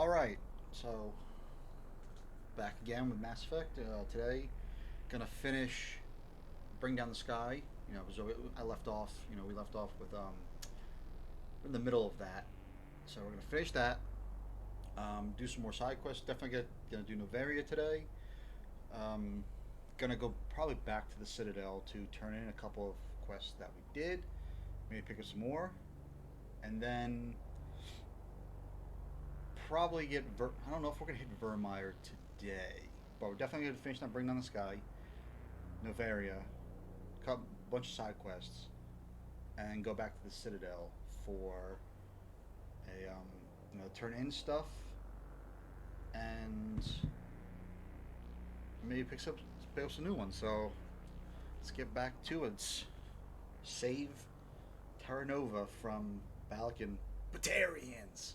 All right, so back again with Mass Effect. Today, gonna finish Bring Down the Sky. So I left off. We left off with in the middle of that. So we're gonna finish that. Do some more side quests. Definitely gonna do Novaria today. Um, gonna go probably back to the Citadel to turn in a couple of quests that we did. Maybe pick up some more, and then probably get. I don't know if we're gonna hit Vermeer today, but we're definitely gonna finish that Bring Down the Sky, Novaria, cut a bunch of side quests, and go back to the Citadel for a turn in stuff, and maybe pick up some new ones. So let's get back to it. Save Terra Nova from Balak and Batarians.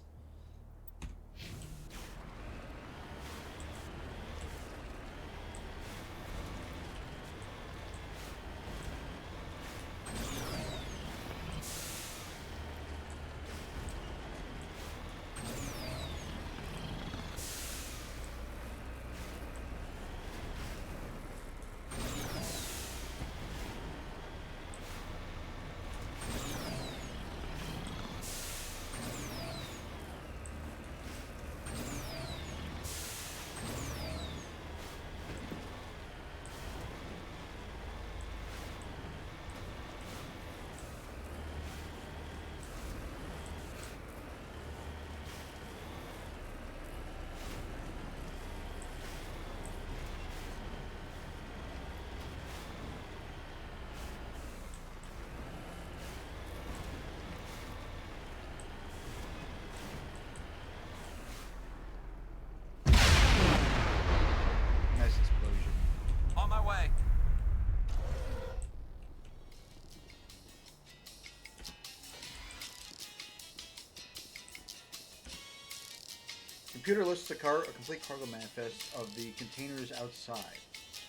Nice explosion. On my way. Computer lists a complete cargo manifest of the containers outside.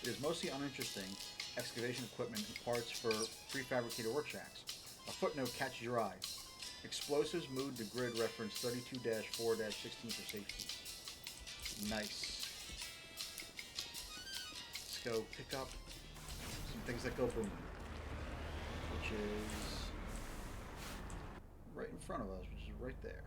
It is mostly uninteresting excavation equipment and parts for prefabricated work shacks. A footnote catches your eye. Explosives moved to grid reference 32-4-16 for safety. Nice. Let's go pick up some things that go boom, which is right in front of us, which is right there.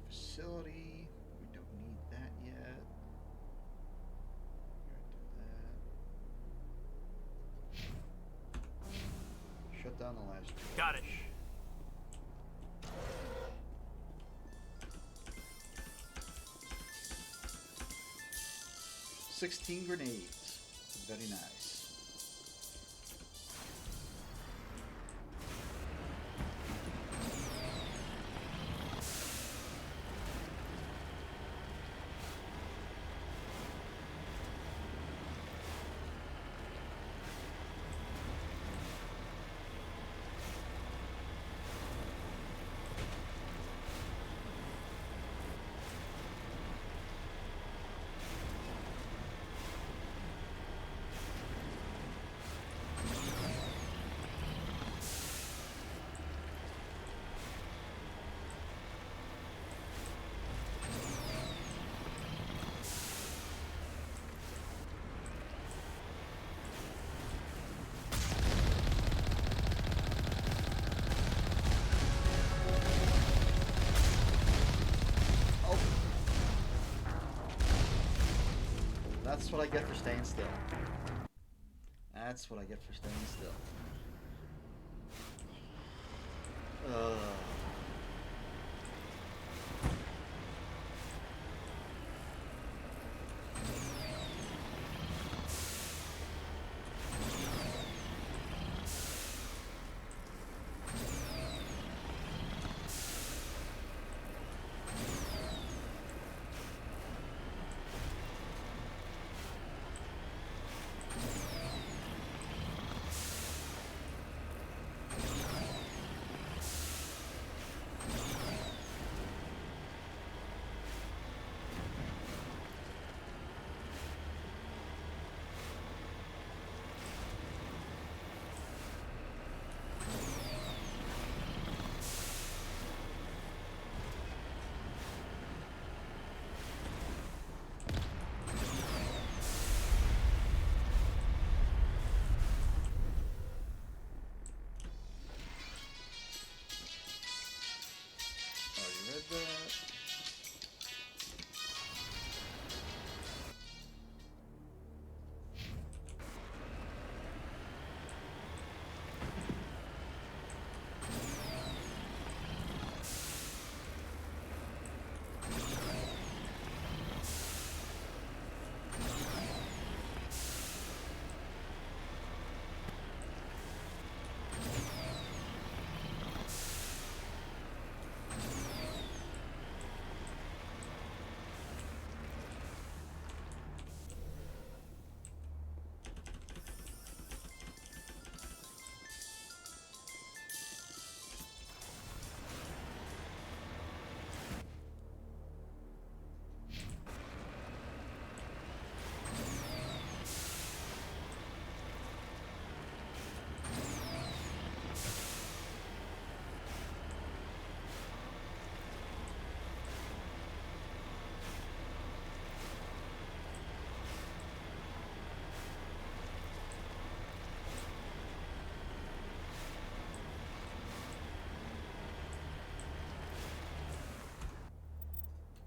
Facility. We don't need that yet. Do that. Shut down the last. Got it. 16 grenades. Very nice. That's what I get for staying still. That's what I get for staying still. that.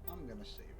I'm gonna save it.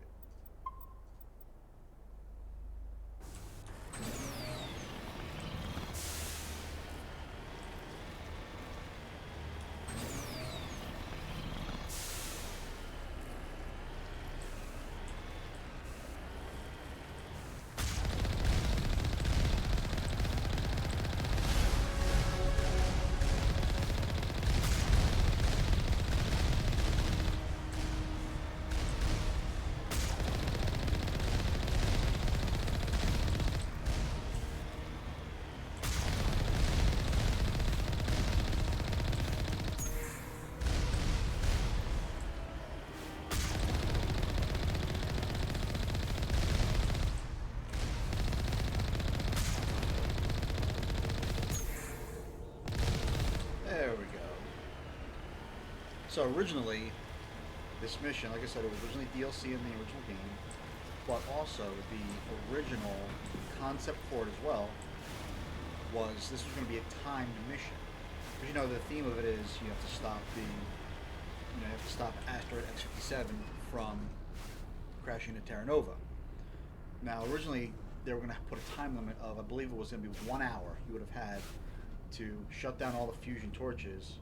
There we go. So originally, this mission, like I said, it was originally DLC in the original game, but also the original concept for it as well was this was going to be a timed mission. Because the theme of it is you have to stop asteroid X-57 from crashing into Terra Nova. Now, originally they were going to put a time limit of, I believe it was going to be 1 hour. You would have had to shut down all the fusion torches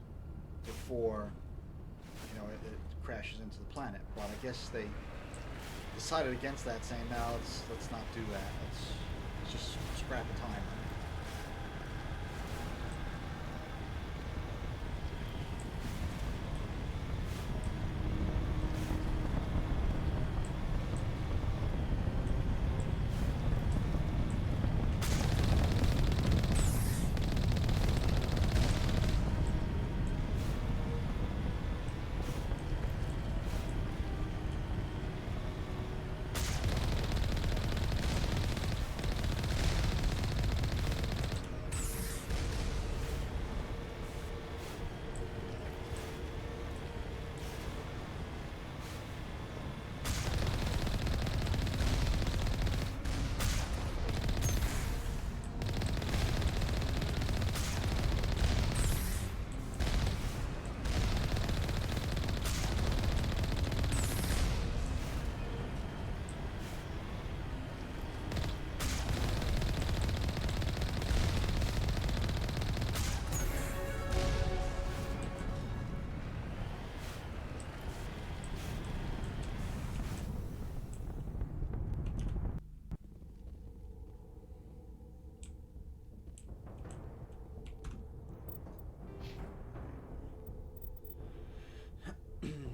before it crashes into the planet. But I guess they decided against that, saying, "No, let's not do that. Let's just scrap a timer."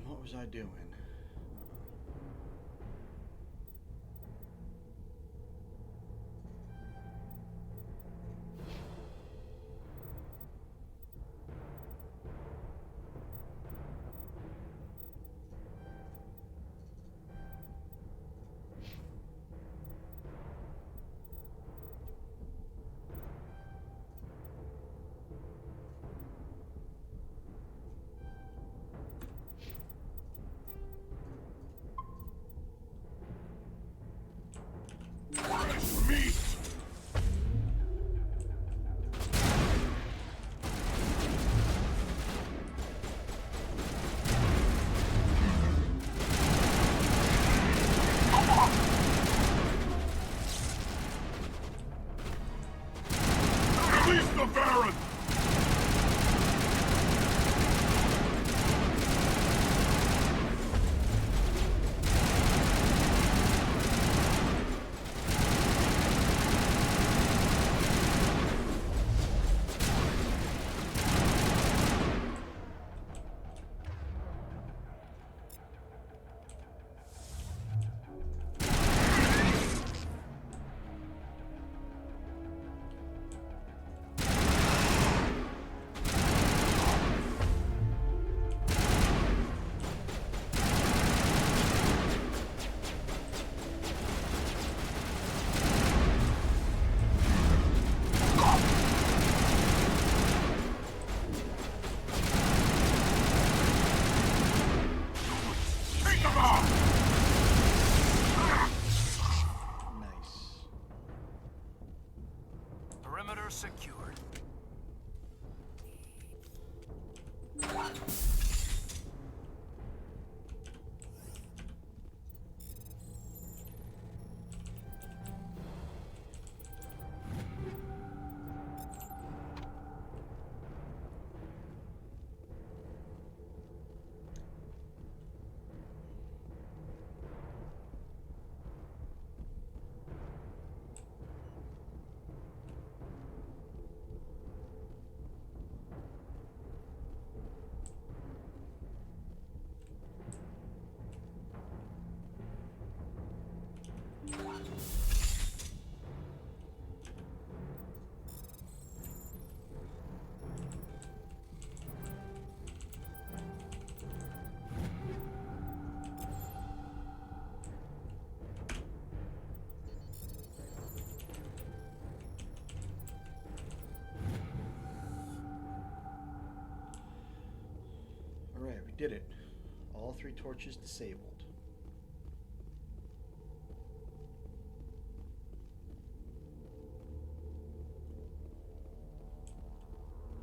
What was I doing? Nice. Perimeter secured. Alright, we did it. All 3 torches disabled.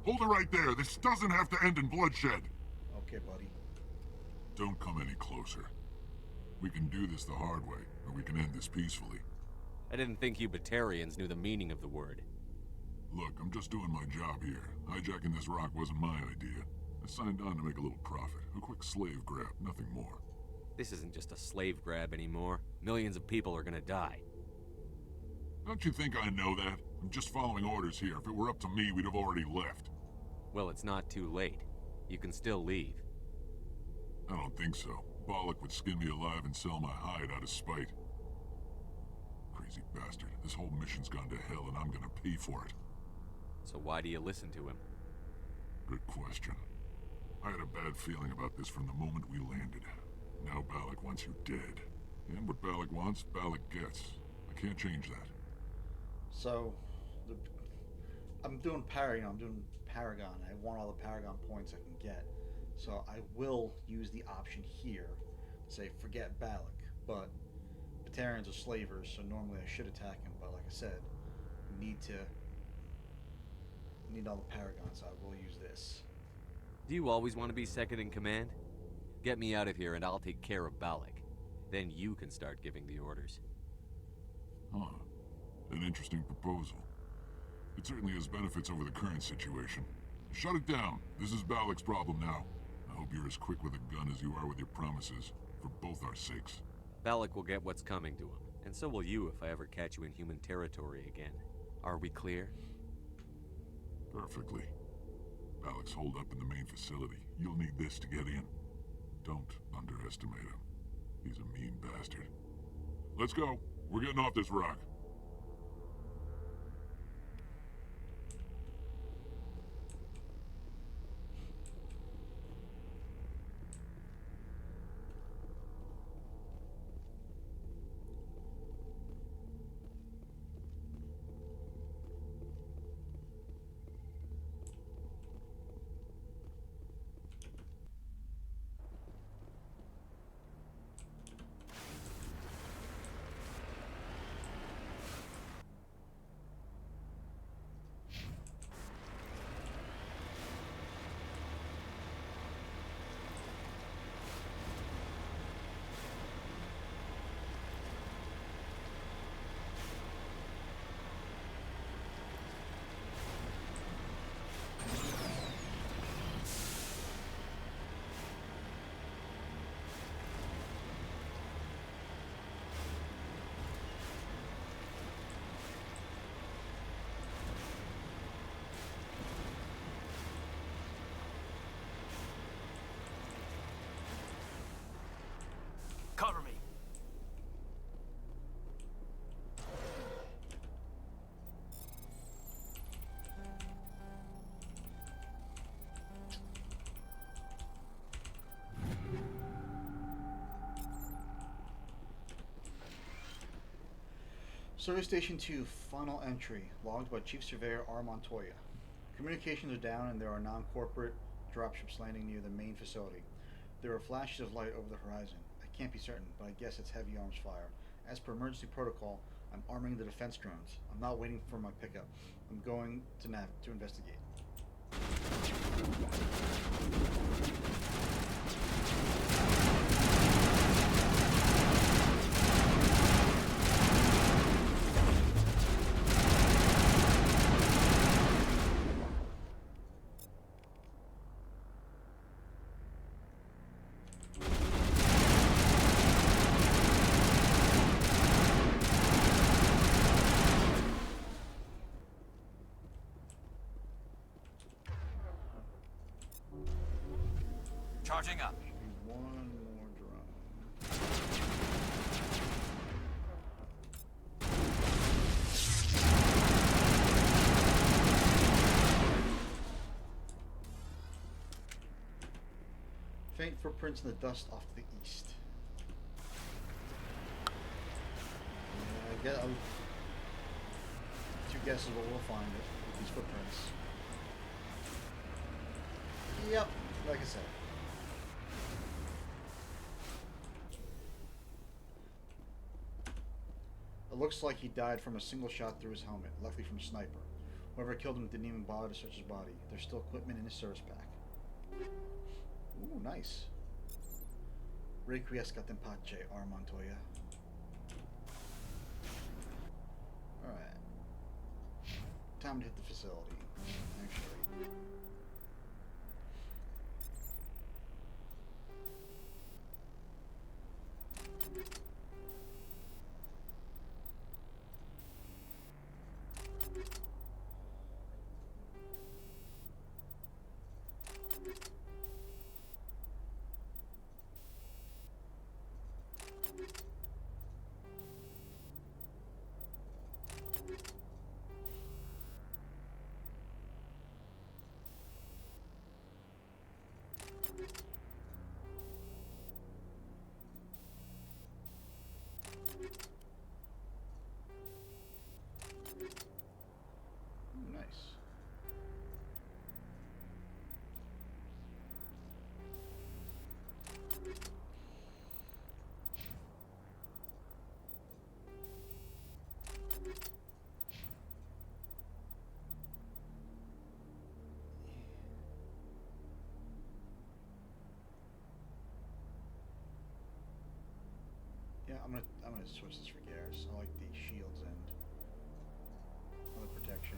Hold it right there. This doesn't have to end in bloodshed. Okay, buddy. Don't come any closer. We can do this the hard way, or we can end this peacefully. I didn't think you Batarians knew the meaning of the word. Look, I'm just doing my job here. Hijacking this rock wasn't my idea. I signed on to make a little profit. A quick slave grab, nothing more. This isn't just a slave grab anymore. Millions of people are gonna die. Don't you think I know that? I'm just following orders here. If it were up to me, we'd have already left. Well, it's not too late. You can still leave. I don't think so. Bollock would skin me alive and sell my hide out of spite. Crazy bastard. This whole mission's gone to hell and I'm gonna pay for it. So why do you listen to him? Good question. I had a bad feeling about this from the moment we landed. Now Balak wants you dead. And what Balak wants, Balak gets. I can't change that. So, I'm doing I'm doing Paragon. I want all the Paragon points I can get. So I will use the option here to say forget Balak. But Batarians are slavers, so normally I should attack him. But like I said, we need all the Paragons, so I will use this. Do you always want to be second in command? Get me out of here and I'll take care of Balak. Then you can start giving the orders. Huh. An interesting proposal. It certainly has benefits over the current situation. Shut it down. This is Balak's problem now. I hope you're as quick with a gun as you are with your promises, for both our sakes. Balak will get what's coming to him, and so will you if I ever catch you in human territory again. Are we clear? Perfectly. Balak's holed up in the main facility. You'll need this to get in. Don't underestimate him. He's a mean bastard. Let's go. We're getting off this rock. Cover me. Service Station 2, final entry, logged by Chief Surveyor R. Montoya. Communications are down and there are non-corporate dropships landing near the main facility. There are flashes of light over the horizon. I can't be certain, but I guess it's heavy arms fire. As per emergency protocol, I'm arming the defense drones. I'm not waiting for my pickup. I'm going to investigate. Charging up. One more drone. Faint footprints in the dust off to the east. I get two guesses what we'll find with these footprints. Yep, like I said. It looks like he died from a single shot through his helmet, likely from a sniper. Whoever killed him didn't even bother to search his body. There's still equipment in his service pack. Ooh, nice. Requiescat in pace, R. Montoya. Alright. Time to hit the facility, actually. Ooh, nice. Yeah, I'm gonna switch this for Garrus. I like the shields and other protection.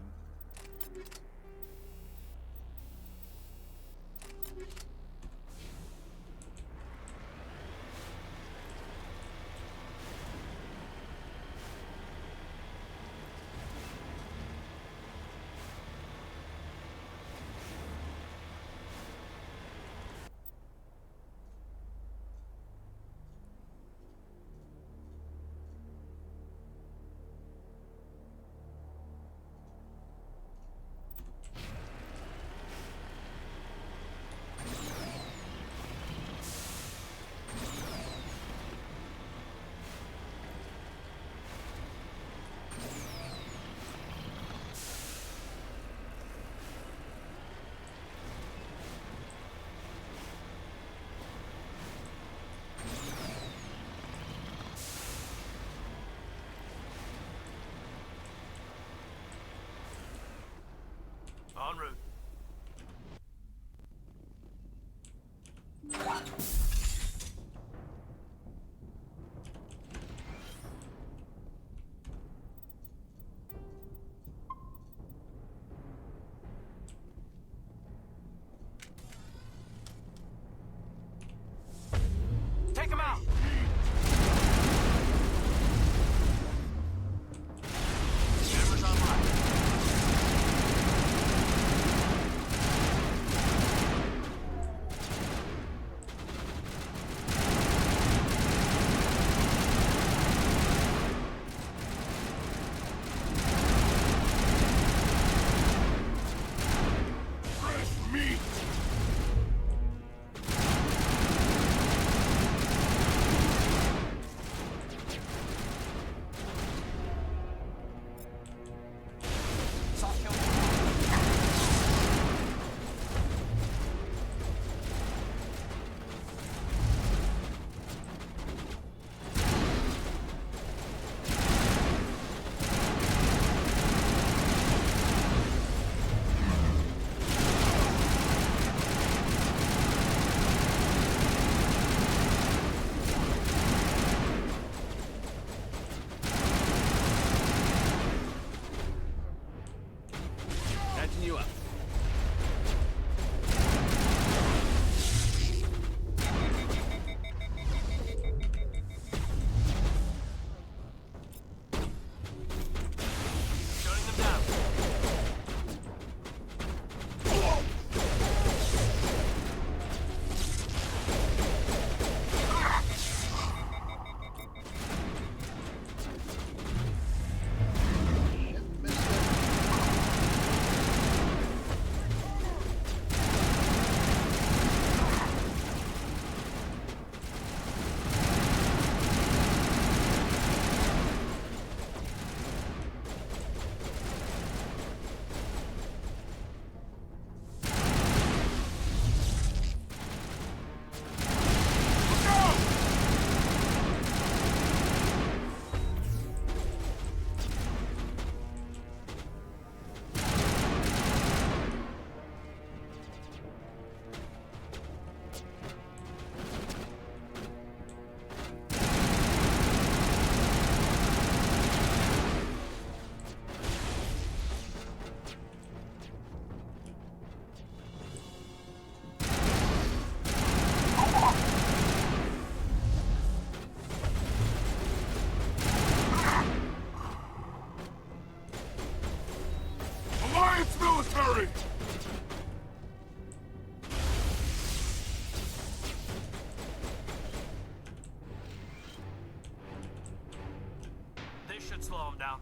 should slow him down.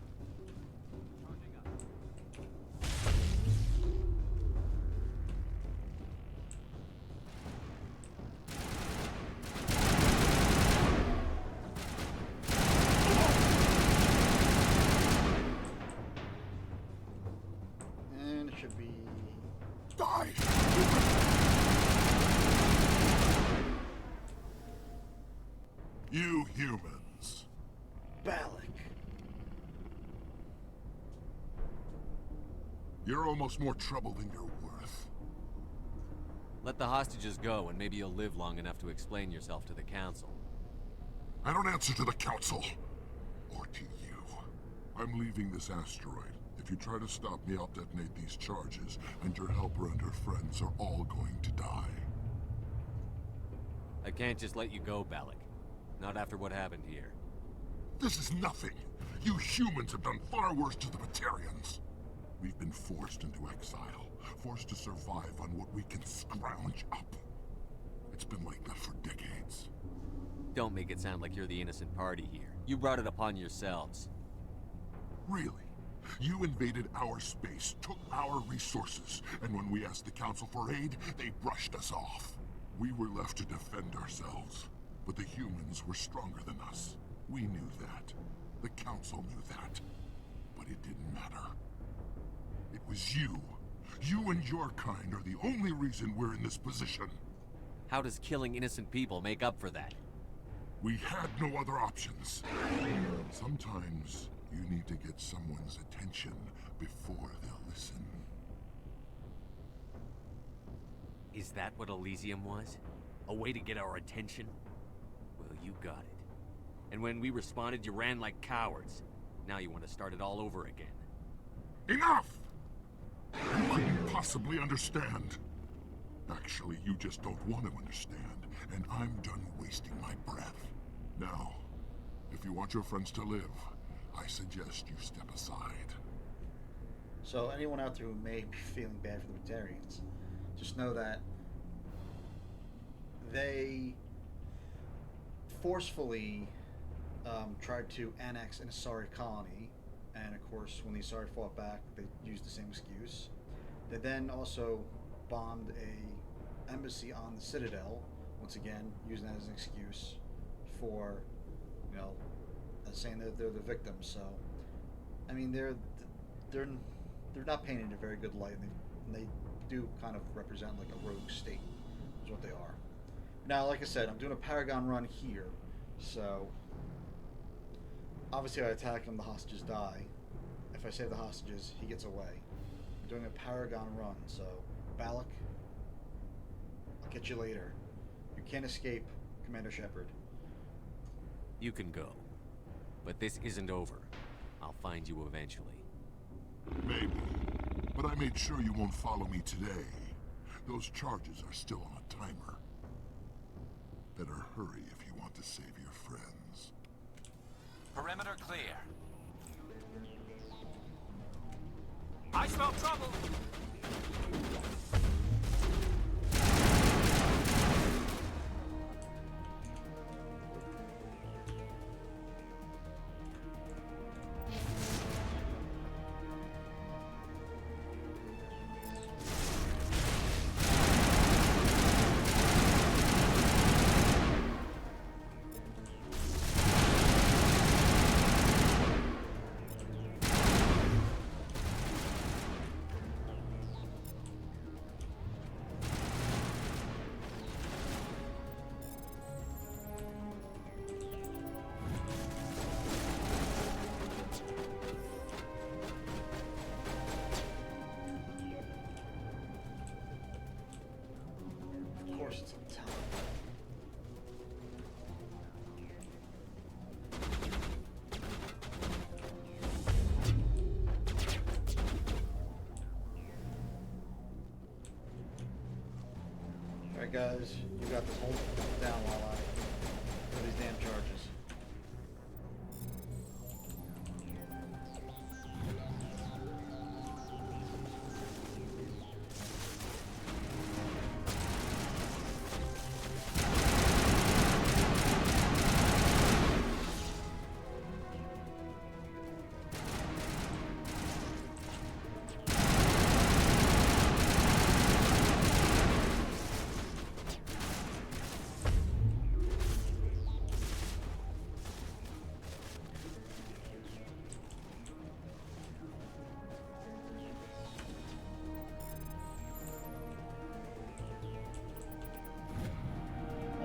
And it should be... Die! You humans. Balak. You're almost more trouble than you're worth. Let the hostages go, and maybe you'll live long enough to explain yourself to the council. I don't answer to the council. Or to you. I'm leaving this asteroid. If you try to stop me, I'll detonate these charges, and your helper and her friends are all going to die. I can't just let you go, Balak. Not after what happened here. This is nothing. You humans have done far worse to the Batarians. We've been forced into exile, forced to survive on what we can scrounge up. It's been like that for decades. Don't make it sound like you're the innocent party here. You brought it upon yourselves. Really? You invaded our space, took our resources, and when we asked the Council for aid, they brushed us off. We were left to defend ourselves, but the humans were stronger than us. We knew that. The Council knew that. But it didn't matter. It was you. You and your kind are the only reason we're in this position. How does killing innocent people make up for that? We had no other options. Sometimes you need to get someone's attention before they'll listen. Is that what Elysium was? A way to get our attention? Well, you got it. And when we responded, you ran like cowards. Now you want to start it all over again. Enough! You couldn't possibly understand. Actually, you just don't want to understand, and I'm done wasting my breath. Now, if you want your friends to live, I suggest you step aside. So anyone out there who may be feeling bad for the Batarians, just know that they forcefully tried to annex an Asari colony, and of course when the Asari fought back, they used the same excuse. They then also bombed a embassy on the Citadel, once again using that as an excuse for, you know, saying that they're the victims. So I mean, they're not painted in a very good light, and they do kind of represent like a rogue state, is what they are. Now, like I said, I'm doing a Paragon run here, so obviously if I attack him, the hostages die. If I save the hostages, he gets away. I'm doing a Paragon run, so Balak, I'll catch you later. You can't escape Commander Shepard. You can go. But this isn't over. I'll find you eventually. Maybe. But I made sure you won't follow me today. Those charges are still on a timer. Better hurry if you want to save your friends. Perimeter clear. I smell trouble. Of course it's on time. Alright guys, you got this whole down while I do these damn charges.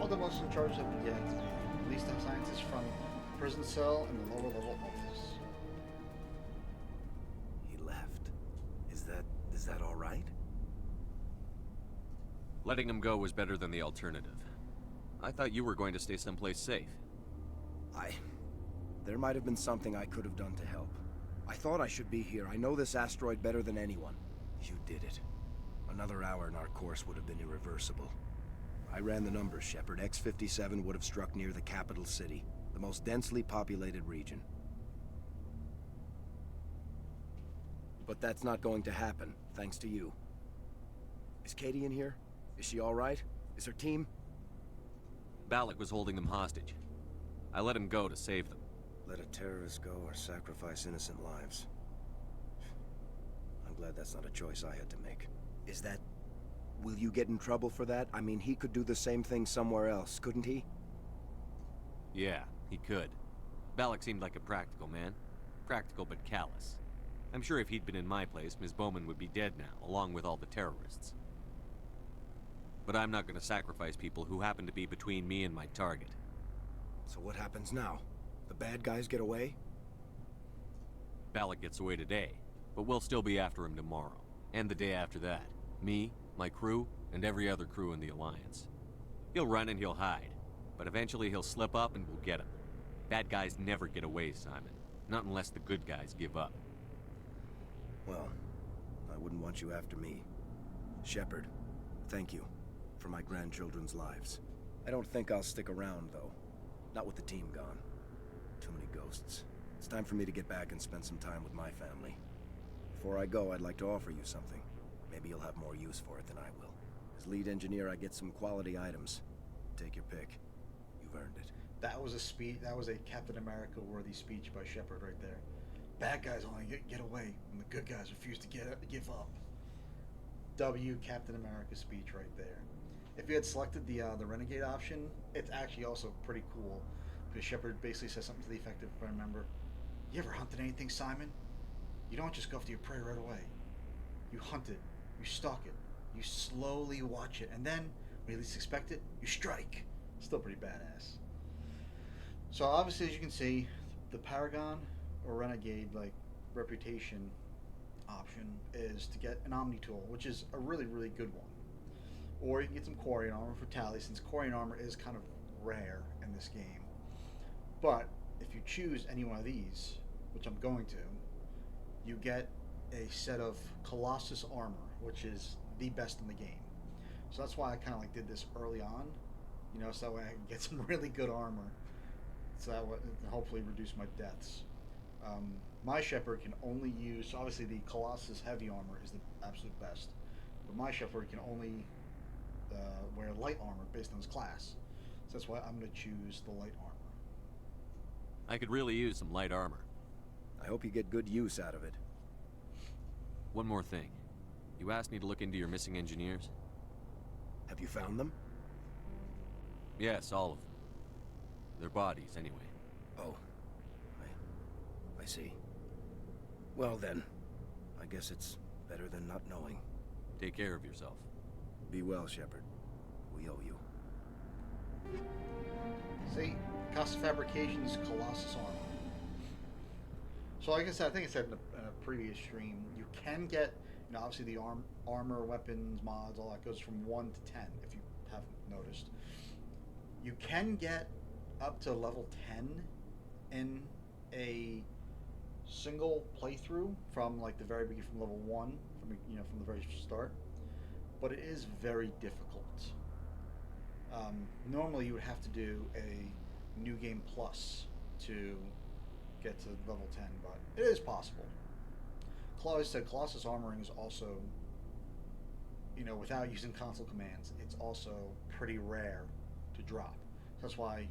All the most in charge of the released them scientists from prison cell in the lower level office. He left. Is that all right? Letting him go was better than the alternative. I thought you were going to stay someplace safe. There might have been something I could have done to help. I thought I should be here. I know this asteroid better than anyone. You did it. Another hour and our course would have been irreversible. I ran the numbers, Shepard. X-57 would have struck near the capital city, the most densely populated region. But that's not going to happen, thanks to you. Is Katie in here? Is she all right? Is her team? Balak was holding them hostage. I let him go to save them. Let a terrorist go or sacrifice innocent lives. I'm glad that's not a choice I had to make. Is that... Will you get in trouble for that? I mean, he could do the same thing somewhere else, couldn't he? Yeah, he could. Balak seemed like a practical man. Practical but callous. I'm sure if he'd been in my place, Ms. Bowman would be dead now, along with all the terrorists. But I'm not going to sacrifice people who happen to be between me and my target. So what happens now? The bad guys get away? Balak gets away today, but we'll still be after him tomorrow. And the day after that. Me, my crew, and every other crew in the Alliance. He'll run and he'll hide, but eventually he'll slip up and we'll get him. Bad guys never get away, Simon. Not unless the good guys give up. Well, I wouldn't want you after me. Shepard, thank you for my grandchildren's lives. I don't think I'll stick around, though. Not with the team gone. Too many ghosts. It's time for me to get back and spend some time with my family. Before I go, I'd like to offer you something. Maybe you'll have more use for it than I will. As lead engineer, I get some quality items. Take your pick. You've earned it. That was a speech. That was a Captain America-worthy speech by Shepard right there. Bad guys only get away when the good guys refuse to give up. W Captain America speech right there. If you had selected the Renegade option, it's actually also pretty cool because Shepard basically says something to the effect of, if I remember, "You ever hunted anything, Simon? You don't just go after your prey right away. You hunt it, you stalk it, you slowly watch it, and then when you least expect it, you strike." Still pretty badass. So obviously, as you can see, the Paragon or Renegade reputation option is to get an Omni tool, which is a really, really good one. Or you can get some Quarian armor for Tally, since Quarian armor is kind of rare in this game. But if you choose any one of these, which I'm going to, you get a set of Colossus armor, which is the best in the game. So that's why I kind of did this early on, so that way I can get some really good armor, so that would hopefully reduce my deaths. My Shepard can only use, so obviously the Colossus heavy armor is the absolute best, but my Shepard can only wear light armor based on his class. So that's why I'm going to choose the light armor. I could really use some light armor. I hope you get good use out of it. One more thing. You asked me to look into your missing engineers? Have you found them? Yes, all of them. Their bodies, anyway. Oh. I see. Well then, I guess it's better than not knowing. Take care of yourself. Be well, Shepard. We owe you. See, Cost Fabrication's Colossus armor. So like I said, I think I said in a previous stream, you can get, obviously the armor, weapons, mods, all that goes from 1 to 10, if you haven't noticed. You can get up to level 10 in a single playthrough from the very beginning, from level 1, from the very start. But it is very difficult. Normally you would have to do a New Game Plus to get to level 10, but it is possible. Claude said Colossus armoring is also, without using console commands, it's also pretty rare to drop. So that's why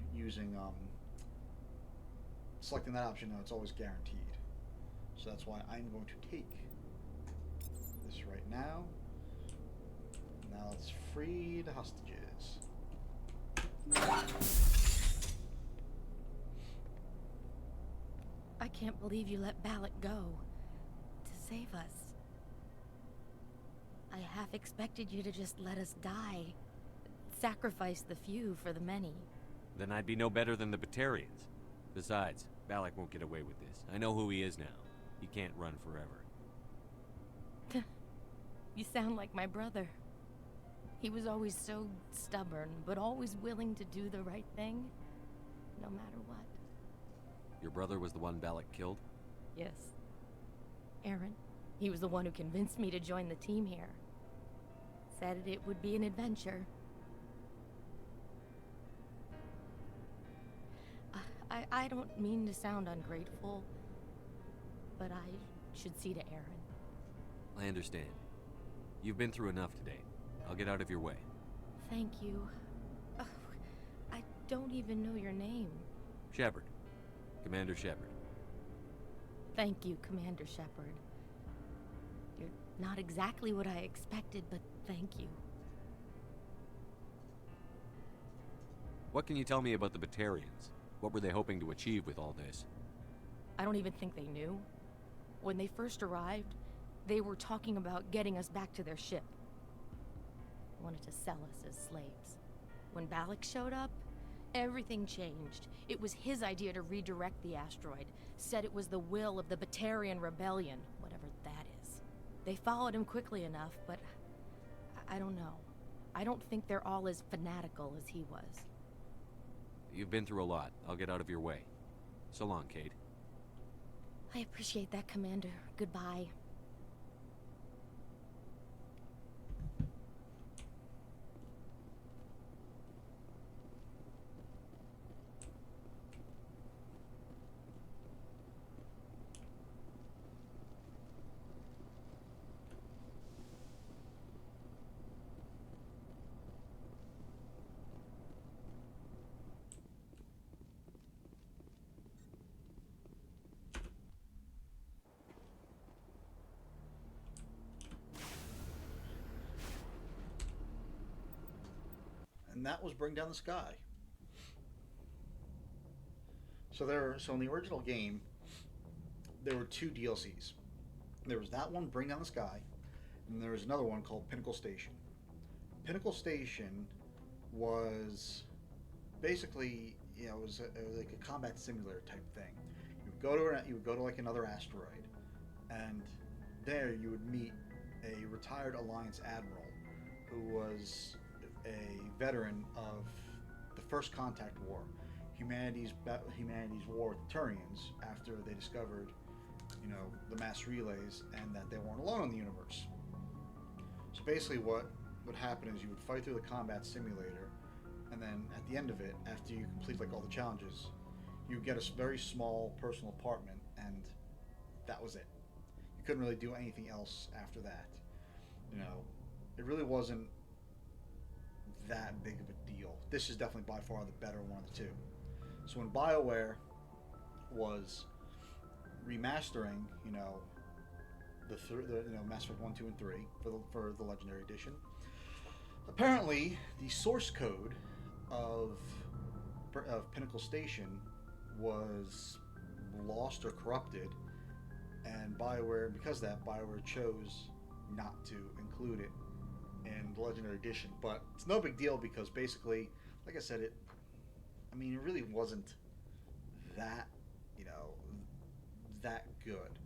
selecting that option, it's always guaranteed. So that's why I'm going to take this right now. Now let's free the hostages. I can't believe you let Balak go to save us. I half expected you to just let us die. sacrifice the few for the many. Then I'd be no better than the Batarians. Besides, Balak won't get away with this. I know who he is now. He can't run forever. You sound like my brother. He was always so stubborn, but always willing to do the right thing, no matter what. Your brother was the one Balak killed? Yes. Aaron. He was the one who convinced me to join the team here. Said it would be an adventure. I don't mean to sound ungrateful, but I should see to Aaron. I understand. You've been through enough today. I'll get out of your way. Thank you. Oh, I don't even know your name. Shepard. Commander Shepard. Thank you, Commander Shepard. You're not exactly what I expected, but thank you. What can you tell me about the Batarians? What were they hoping to achieve with all this? I don't even think they knew. When they first arrived, they were talking about getting us back to their ship. They wanted to sell us as slaves. When Balak showed up, everything changed. It was his idea to redirect the asteroid. Said it was the will of the Batarian rebellion, whatever that is. They followed him quickly enough, but I don't know. I don't think they're all as fanatical as he was. You've been through a lot. I'll get out of your way. So long, Kate. I appreciate that, Commander. Goodbye. And that was Bring Down the Sky. So in the original game, there were two DLCs. There was that one, Bring Down the Sky, and there was another one called Pinnacle Station. Pinnacle Station was basically, it was like a combat simulator type thing. You would go to like another asteroid, and there you would meet a retired Alliance admiral who was a veteran of the First Contact War, humanity's war with the Turians after they discovered, the mass relays and that they weren't alone in the universe. So basically, what would happen is you would fight through the combat simulator, and then at the end of it, after you complete like all the challenges, you would get a very small personal apartment, and that was it. You couldn't really do anything else after that. It really wasn't that big of a deal. This is definitely by far the better one of the two. So when BioWare was remastering, Mass Effect 1, 2, and 3 for the Legendary Edition, apparently the source code of Pinnacle Station was lost or corrupted, and because of that, BioWare chose not to include it in the Legendary Edition. But it's no big deal because basically, like I said, it really wasn't that, that good.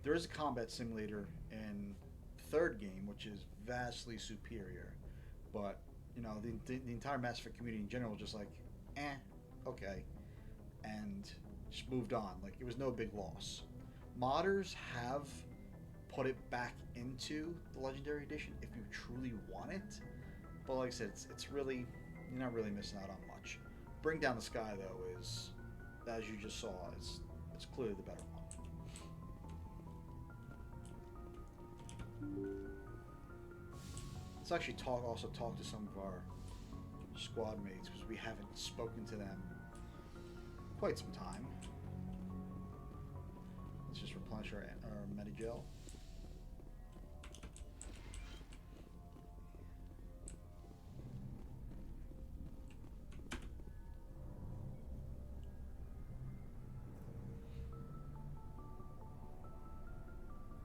There is a combat simulator in the third game, which is vastly superior, but the entire Mass Effect community in general was just like, okay, and just moved on. Like, it was no big loss. Modders have put it back into the Legendary Edition if you truly want it, but like I said, it's really, you're not really missing out on much. Bring Down the Sky, though, is, as you just saw, it's clearly the better one. Let's actually talk to some of our squad mates, because we haven't spoken to them quite some time. Let's just replenish our Medigel.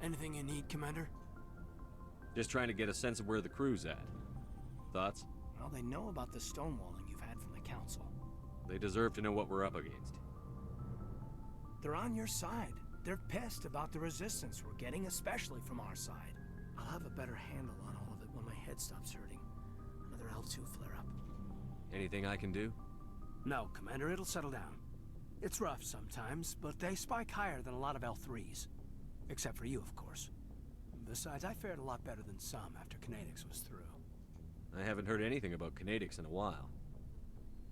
Anything you need, Commander? Just trying to get a sense of where the crew's at. Thoughts? Well, they know about the stonewalling you've had from the Council. They deserve to know what we're up against. They're on your side. They're pissed about the resistance we're getting, especially from our side. I'll have a better handle on all of it when my head stops hurting. Another L2 flare-up. Anything I can do? No, Commander, it'll settle down. It's rough sometimes, but they spike higher than a lot of L3s. Except for you, of course. Besides, I fared a lot better than some after Kinetics was through. I haven't heard anything about Kinetics in a while.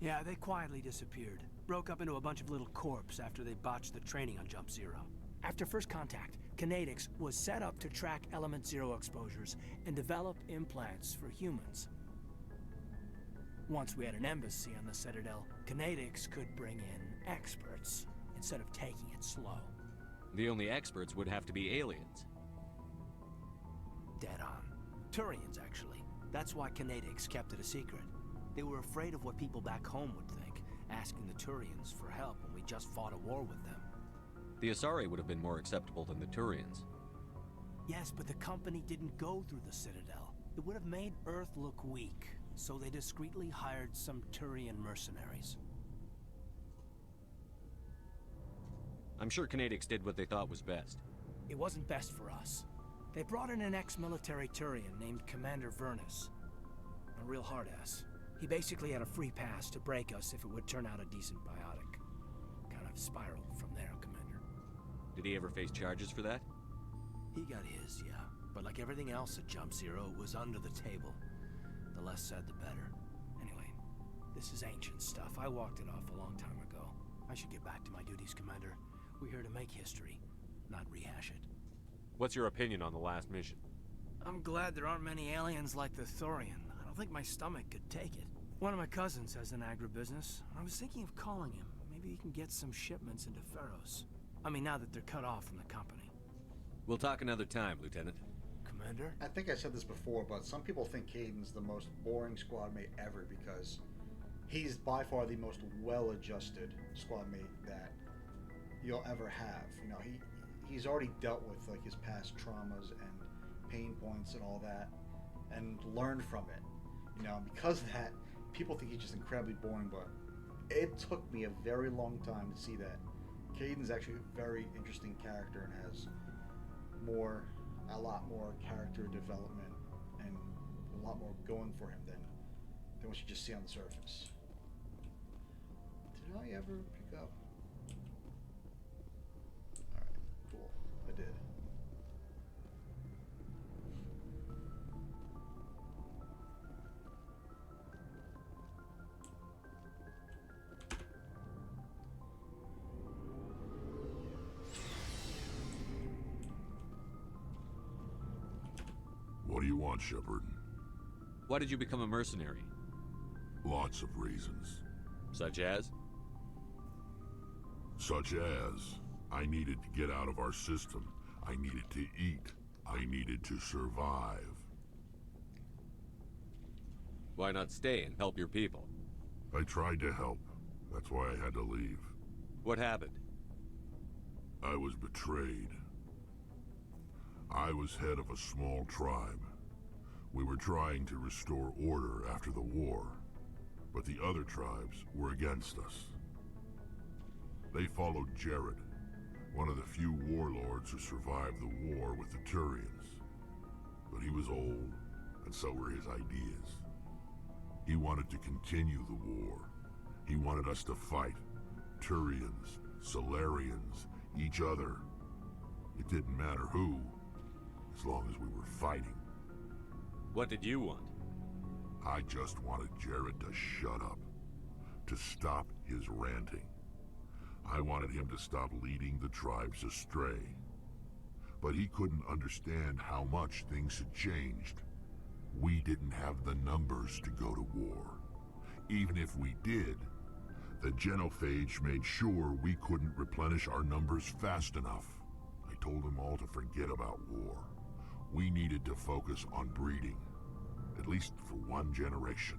Yeah, they quietly disappeared. Broke up into a bunch of little corps after they botched the training on Jump Zero. After first contact, Kinetics was set up to track Element Zero exposures and develop implants for humans. Once we had an embassy on the Citadel, Kinetics could bring in experts instead of taking it slow. The only experts would have to be aliens. Dead on. Turians, actually. That's why Kinetics kept it a secret. They were afraid of what people back home would think, asking the Turians for help when we just fought a war with them. The Asari would have been more acceptable than the Turians. Yes, but the company didn't go through the Citadel. It would have made Earth look weak, so they discreetly hired some Turian mercenaries. I'm sure Kinetics did what they thought was best. It wasn't best for us. They brought in an ex-military Turian named Commander Vernus. A real hard-ass. He basically had a free pass to break us if it would turn out a decent biotic. Kind of spiraled from there, Commander. Did he ever face charges for that? He got his, yeah. But like everything else at Jump Zero, it was under the table. The less said, the better. Anyway, this is ancient stuff. I walked it off a long time ago. I should get back to my duties, Commander. We're here to make history, not rehash it. What's your opinion on the last mission? I'm glad there aren't many aliens like the Thorian. I don't think my stomach could take it. One of my cousins has an agribusiness. I was thinking of calling him. Maybe he can get some shipments into Pharaohs. I mean, now that they're cut off from the company. We'll talk another time, Lieutenant. Commander? I think I said this before, but some people think Caden's the most boring squad mate ever because he's by far the most well-adjusted squad mate that you'll ever have. You know, he's already dealt with like his past traumas and pain points and all that, and learned from it. You know, because of that, people think he's just incredibly boring. But it took me a very long time to see that Caden's actually a very interesting character and has a lot more character development and a lot more going for him than what you just see on the surface. Did I ever pick up? Alright, cool. I did. What do you want, Shepard? Why did you become a mercenary? Lots of reasons. Such as? Such as, I needed to get out of our system. I needed to eat. I needed to survive. Why not stay and help your people? I tried to help. That's why I had to leave. What happened? I was betrayed. I was head of a small tribe. We were trying to restore order after the war, but the other tribes were against us. They followed Jared, one of the few warlords who survived the war with the Turians. But he was old, and so were his ideas. He wanted to continue the war. He wanted us to fight. Turians, Solarians, each other. It didn't matter who, as long as we were fighting. What did you want? I just wanted Jared to shut up, to stop his ranting. I wanted him to stop leading the tribes astray. But he couldn't understand how much things had changed. We didn't have the numbers to go to war. Even if we did, the genophage made sure we couldn't replenish our numbers fast enough. I told them all to forget about war. We needed to focus on breeding, at least for one generation.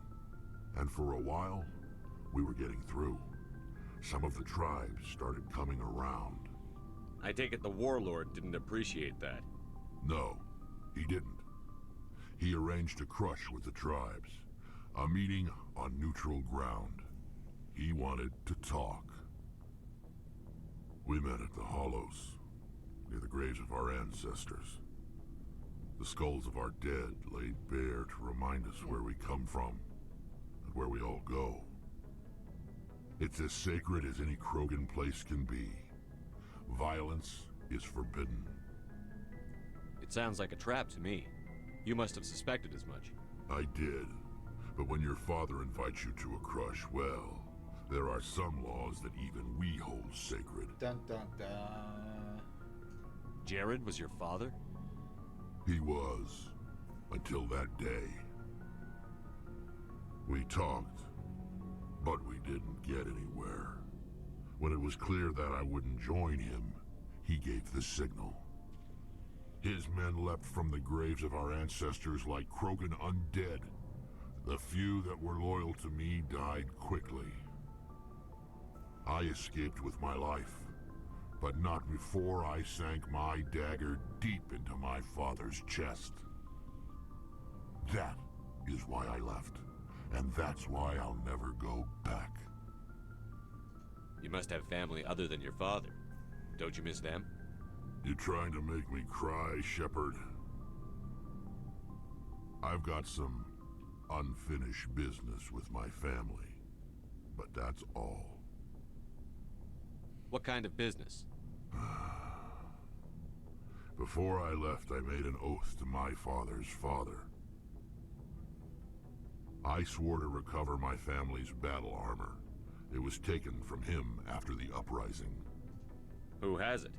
And for a while, we were getting through. Some of the tribes started coming around. I take it the warlord didn't appreciate that. No, he didn't. He arranged a crush with the tribes. A meeting on neutral ground. He wanted to talk. We met at the Hollows, near the graves of our ancestors. The skulls of our dead laid bare to remind us where we come from and where we all go. It's as sacred as any Krogan place can be. Violence is forbidden. It sounds like a trap to me. You must have suspected as much. I did. But when your father invites you to a crush, well, there are some laws that even we hold sacred. Dun dun dun. Jared was your father? He was, until that day. We talked, but we didn't get anywhere. When it was clear that I wouldn't join him, he gave the signal. His men leapt from the graves of our ancestors like Krogan undead. The few that were loyal to me died quickly. I escaped with my life, but not before I sank my dagger deep into my father's chest. That is why I left, and that's why I'll never go back. You must have family other than your father. Don't you miss them? You trying to make me cry, Shepard? I've got some unfinished business with my family, but that's all. What kind of business? Before I left, I made an oath to my father's father. I swore to recover my family's battle armor. It was taken from him after the uprising. Who has it?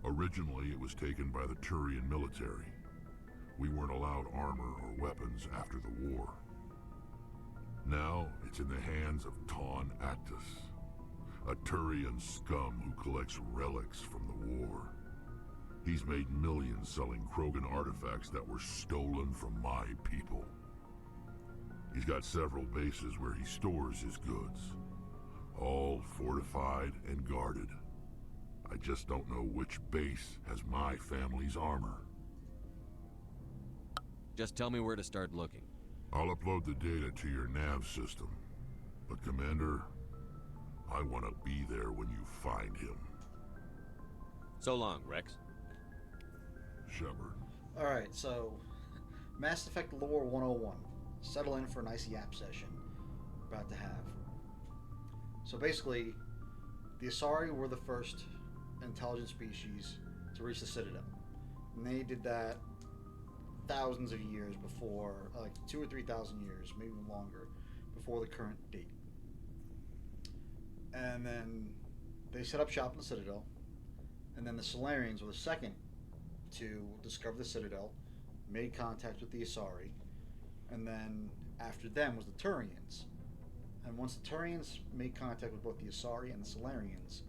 Originally, it was taken by the Turian military. We weren't allowed armor or weapons after the war. Now, it's in the hands of Taun Actus, a Turian scum who collects relics from the war. He's made millions selling Krogan artifacts that were stolen from my people. He's got several bases where he stores his goods, all fortified and guarded. I just don't know which base has my family's armor. Just tell me where to start looking. I'll upload the data to your nav system. But Commander, I want to be there when you find him. So long, Rex. Shepard. Alright, so Mass Effect Lore 101. Settle in for a nice yap session. About to have. So basically, the Asari were the first intelligent species to reach the Citadel. And they did that thousands of years before, like 2,000 or 3,000 years, maybe even longer, before the current date. And then they set up shop in the Citadel. And then the Solarians were the second to discover the Citadel, made contact with the Asari, and then after them was the Turians. And once the Turians made contact with both the Asari and the Solarians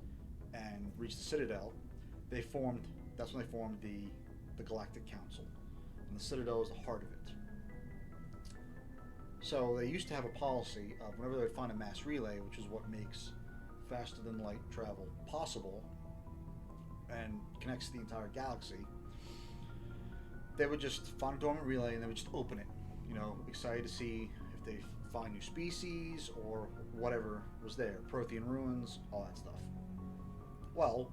and reached the Citadel, that's when they formed the Galactic Council. And the Citadel is the heart of it. So they used to have a policy of whenever they would find a mass relay, which is what makes faster than light travel possible and connects to the entire galaxy, they would just find a dormant relay and they would just open it, excited to see if they find new species or whatever was there, Prothean ruins, all that stuff. Well,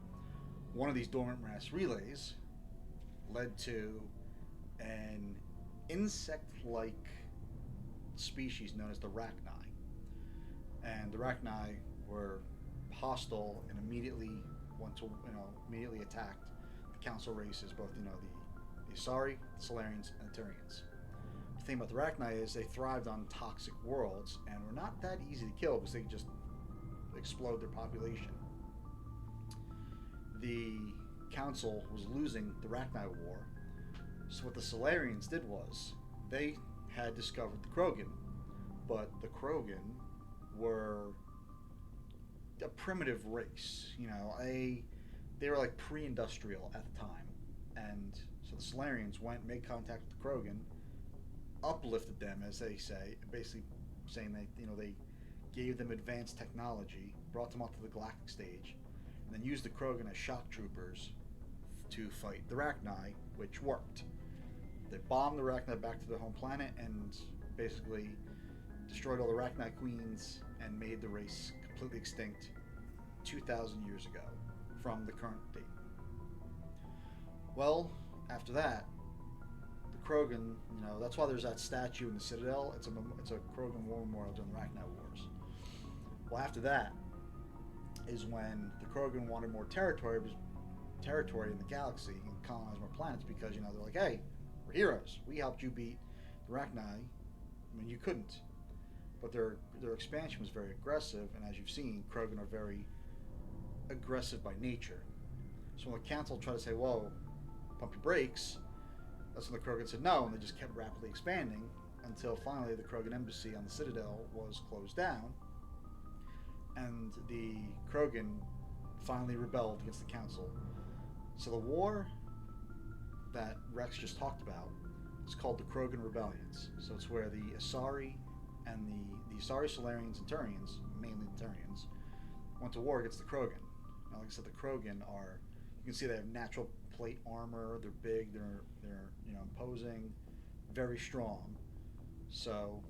one of these dormant mass relays led to an insect-like species known as the Rachni. And the Rachni were hostile and immediately immediately attacked the council races, both the Asari, the Solarians, and the Turians. The thing about the Rachni is they thrived on toxic worlds and were not that easy to kill because they could just explode their population. The council was losing the Rachni war, so what the Solarians did was they had discovered the Krogan, but the Krogan were a primitive race. They were like pre-industrial at the time, and so the Solarians went and made contact with the Krogan, uplifted them, as they say, basically saying they gave them advanced technology, brought them up to the galactic stage, and then used the Krogan as shock troopers to fight the Rachni, which worked. They bombed the Rachni back to their home planet and basically destroyed all the Rachni queens and made the race completely extinct 2,000 years ago from the current date. Well, after that, the Krogan, that's why there's that statue in the Citadel. It's a Krogan war memorial during the Rachni Wars. Well, after that is when the Krogan wanted more territory in the galaxy and colonize more planets because, they're like, hey, we're heroes. We helped you beat the Rachni. I mean, you couldn't. But their expansion was very aggressive, and as you've seen, Krogan are very aggressive by nature. So when the Council tried to say, whoa, pump your brakes, that's when the Krogan said no, and they just kept rapidly expanding until finally the Krogan embassy on the Citadel was closed down, and the Krogan finally rebelled against the Council. So the war that Rex just talked about is called the Krogan Rebellions. So it's where the Asari and the Asari, Solarians, and Turians, mainly the Turians, went to war against the Krogan. Now, like I said, the Krogan are, you can see they have natural plate armor, they're big, they're imposing, very strong. So,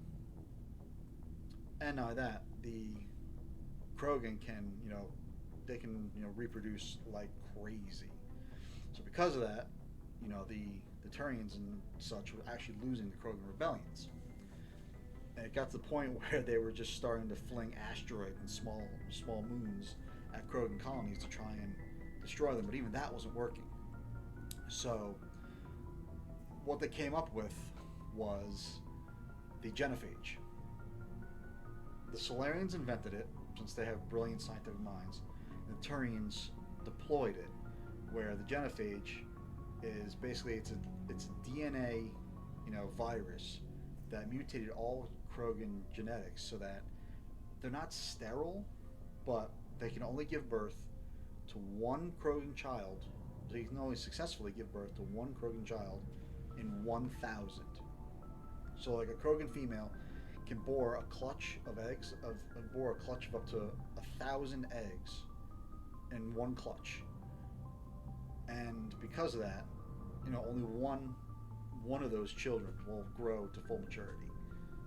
and not only that, the Krogan can, they can, reproduce like crazy. So because of that, the Turians and such were actually losing the Krogan rebellions. And it got to the point where they were just starting to fling asteroids and small moons at Krogan colonies to try and destroy them, but even that wasn't working. So what they came up with was the genophage. The Solarians invented it, since they have brilliant scientific minds, and the Turians deployed it, where the genophage is basically it's a DNA virus that mutated all Krogan genetics so that they're not sterile, but they can only give birth to one Krogan child. They can only successfully give birth to one Krogan child in 1,000. So like a Krogan female can bore a clutch of eggs bore a clutch of up to 1,000 eggs in one clutch. And because of that, only one of those children will grow to full maturity.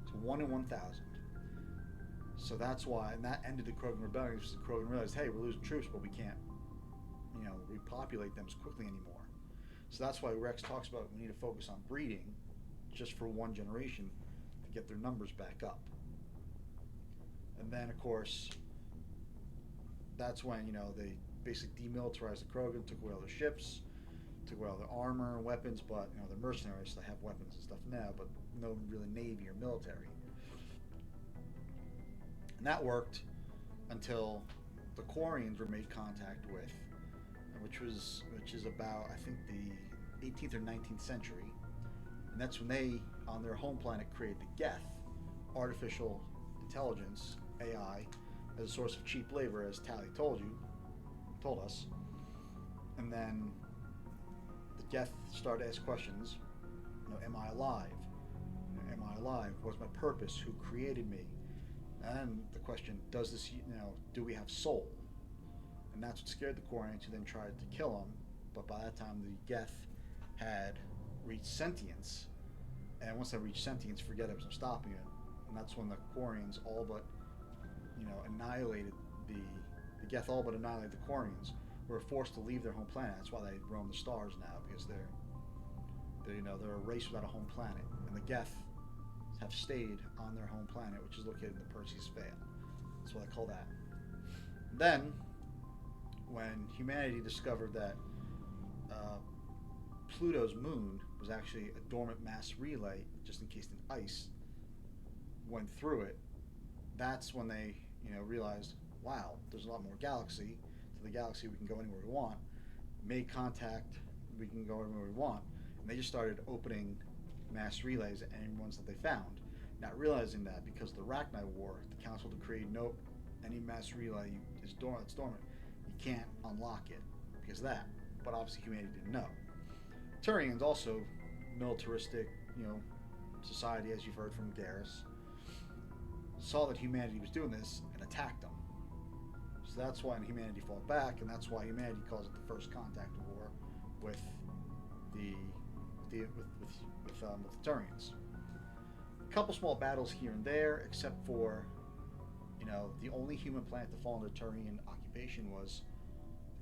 So 1 in 1,000. So that's why, and that ended the Krogan rebellion, because the Krogan realized, hey, we're losing troops, but we can't, repopulate them as quickly anymore. So that's why Rex talks about we need to focus on breeding just for one generation to get their numbers back up. And then, of course, that's when, they basically demilitarized the Krogan, took away all their ships, took away all their armor and weapons, but, they're mercenaries, so they have weapons and stuff now, but no really navy or military. And that worked until the Quarians were made contact with, which is about, I think, the 18th or 19th century. And that's when they, on their home planet, created the Geth, artificial intelligence, AI, as a source of cheap labor, as Tally told us. And then the Geth started to ask questions. Am I alive? Am I alive? What's my purpose? Who created me? And the question, does this, do we have soul? And that's what scared the Quarians, who then tried to kill him. But by that time, the Geth had reached sentience. And once they reached sentience, forget it was stopping it. And that's when the Quarians all but, annihilated the Geth all but annihilated the Quarians, who were forced to leave their home planet. That's why they roam the stars now, because they're a race without a home planet. And the Geth have stayed on their home planet, which is located in the Perseus Veil. That's what I call that. Then, when humanity discovered that Pluto's moon was actually a dormant mass relay, just in case the ice went through it, that's when they, realized, wow, there's a lot more galaxy. To the galaxy, we can go anywhere we want. Made contact, we can go anywhere we want. And they just started opening mass relays at any ones that they found, not realizing that because of the Rachni War, the Council decreed, nope, any mass relay is dormant, you can't unlock it because of that. But obviously humanity didn't know. Turians also militaristic, society, as you've heard from Garrus, saw that humanity was doing this and attacked them. So that's why humanity fought back, and that's why humanity calls it the First Contact War with the the Turians. A couple small battles here and there, except for, the only human planet to fall under Turian occupation was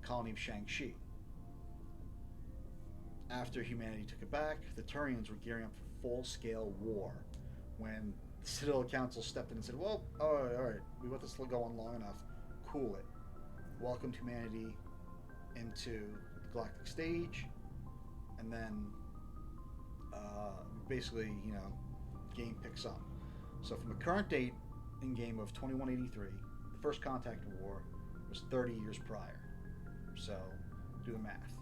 the colony of Shang-Chi. After humanity took it back, the Turians were gearing up for full-scale war when the Citadel Council stepped in and said, well, all right, we let this go on long enough. Cool it. Welcomed humanity into the galactic stage, and then basically, game picks up. So from the current date in game of 2183, the first contact war was 30 years prior. So do the math.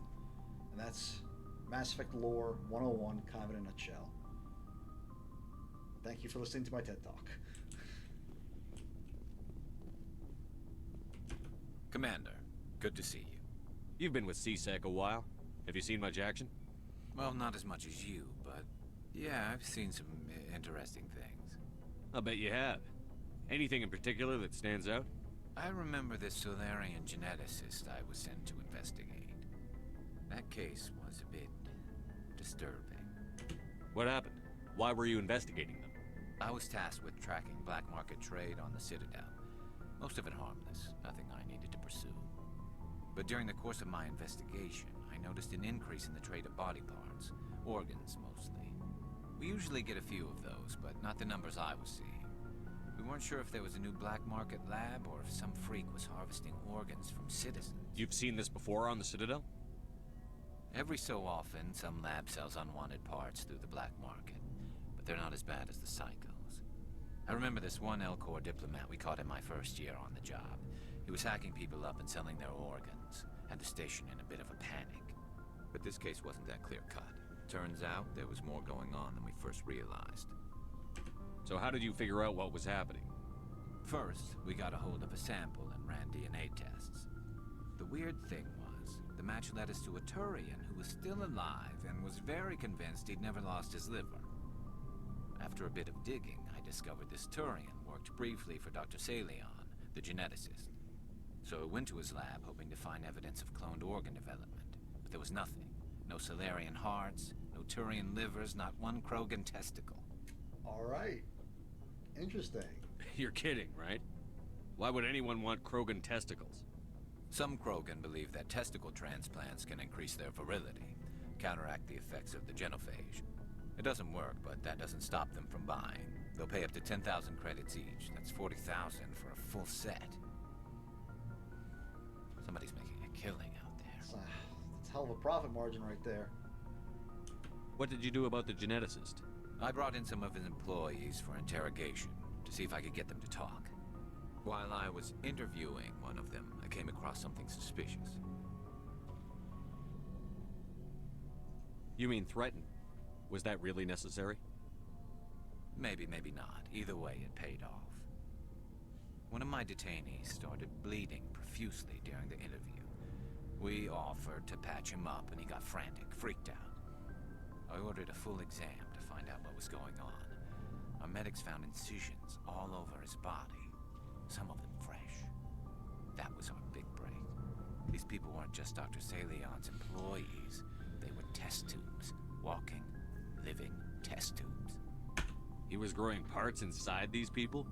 And that's Mass Effect lore 101 kind of in a nutshell. Thank you for listening to my TED Talk. Commander, good to see you. You've been with CSEC a while. Have you seen much action? Well, not as much as you, but yeah, I've seen some interesting things. I'll bet you have. Anything in particular that stands out? I remember this Solarian geneticist I was sent to investigate. That case was a bit disturbing. What happened? Why were you investigating them? I was tasked with tracking black market trade on the Citadel. Most of it harmless, nothing I needed to pursue. But during the course of my investigation, I noticed an increase in the trade of body parts, organs mostly. We usually get a few of those, but not the numbers I was seeing. We weren't sure if there was a new black market lab or if some freak was harvesting organs from citizens. You've seen this before on the Citadel? Every so often, some lab sells unwanted parts through the black market, but they're not as bad as the psychos. I remember this one L-Corps diplomat we caught in my first year on the job. He was hacking people up and selling their organs, had the station in a bit of a panic. But this case wasn't that clear-cut. Turns out there was more going on than we first realized. So how did you figure out what was happening? First, we got a hold of a sample and ran DNA tests. The weird thing was, the match led us to a Turian who was still alive and was very convinced he'd never lost his liver. After a bit of digging, I discovered this Turian worked briefly for Dr. Salion, the geneticist. So I went to his lab hoping to find evidence of cloned organ development, but there was nothing. No Solarian hearts, no Turian livers, not one Krogan testicle. All right. Interesting. You're kidding, right? Why would anyone want Krogan testicles? Some Krogan believe that testicle transplants can increase their virility, counteract the effects of the genophage. It doesn't work, but that doesn't stop them from buying. They'll pay up to 10,000 credits each. That's 40,000 for a full set. Somebody's making a killing out there. That's a hell of a profit margin right there. What did you do about the geneticist? I brought in some of his employees for interrogation to see if I could get them to talk. While I was interviewing one of them, I came across something suspicious. You mean threatened? Was that really necessary? Maybe, maybe not. Either way, it paid off. One of my detainees started bleeding profusely during the interview. We offered to patch him up, and he got frantic, freaked out. I ordered a full exam to find out what was going on. Our medics found incisions all over his body, some of them fresh. That was our big break. These people weren't just Dr. Salion's employees. They were test tubes, walking, living test tubes. He was growing parts inside these people?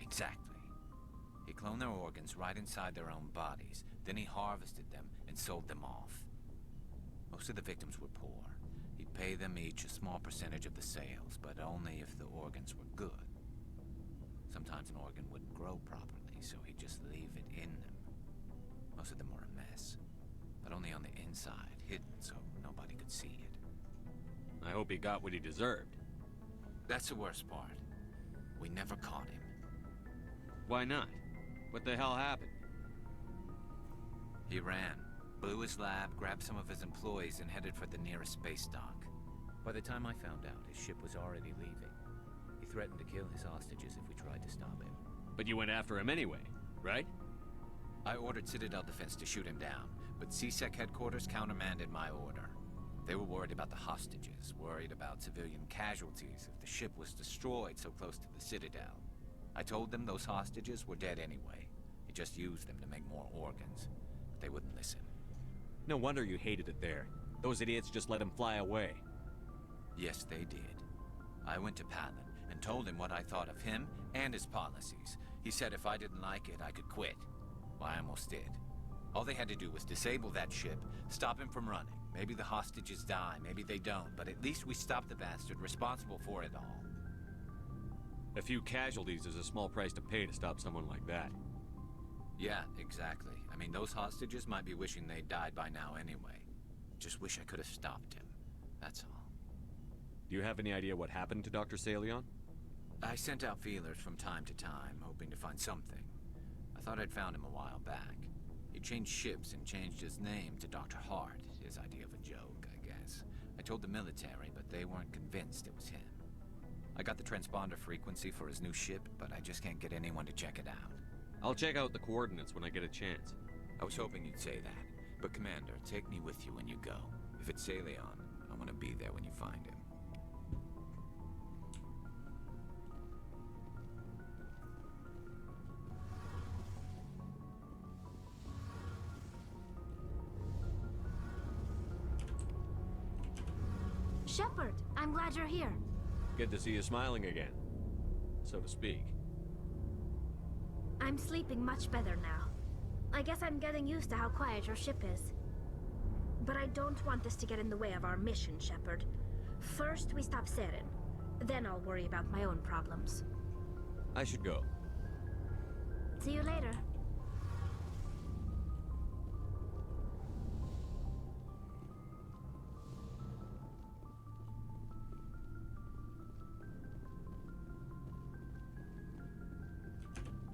Exactly. He cloned their organs right inside their own bodies, then he harvested them and sold them off. Most of the victims were poor. He'd pay them each a small percentage of the sales, but only if the organs were good. Sometimes an organ wouldn't grow properly, so he'd just leave it in them. Most of them were a mess, but only on the inside, hidden so nobody could see it. I hope he got what he deserved. That's the worst part. We never caught him. Why not? What the hell happened? He ran, blew his lab, grabbed some of his employees, and headed for the nearest space dock. By the time I found out, his ship was already leaving. He threatened to kill his hostages if we tried to stop him. But you went after him anyway, right? I ordered Citadel Defense to shoot him down, but CSEC headquarters countermanded my order. They were worried about the hostages, worried about civilian casualties if the ship was destroyed so close to the Citadel. I told them those hostages were dead anyway. He just used them to make more organs. But they wouldn't listen. No wonder you hated it there. Those idiots just let him fly away. Yes, they did. I went to Palin and told him what I thought of him and his policies. He said if I didn't like it, I could quit. Well, I almost did. All they had to do was disable that ship, stop him from running. Maybe the hostages die, maybe they don't, but at least we stopped the bastard responsible for it all. A few casualties is a small price to pay to stop someone like that. Yeah, exactly. I mean, those hostages might be wishing they'd died by now anyway. Just wish I could have stopped him. That's all. Do you have any idea what happened to Dr. Salion? I sent out feelers from time to time, hoping to find something. I thought I'd found him a while back. He changed ships and changed his name to Dr. Hart, his idea of a joke, I guess. I told the military, but they weren't convinced it was him. I got the transponder frequency for his new ship, but I just can't get anyone to check it out. I'll check out the coordinates when I get a chance. I was hoping you'd say that. But Commander, take me with you when you go. If it's Salion, I want to be there when you find him. Shepard, I'm glad you're here. Good to see you smiling again, so to speak. I'm sleeping much better now. I guess I'm getting used to how quiet your ship is. But I don't want this to get in the way of our mission, Shepard. First, we stop Saren. Then I'll worry about my own problems. I should go. See you later.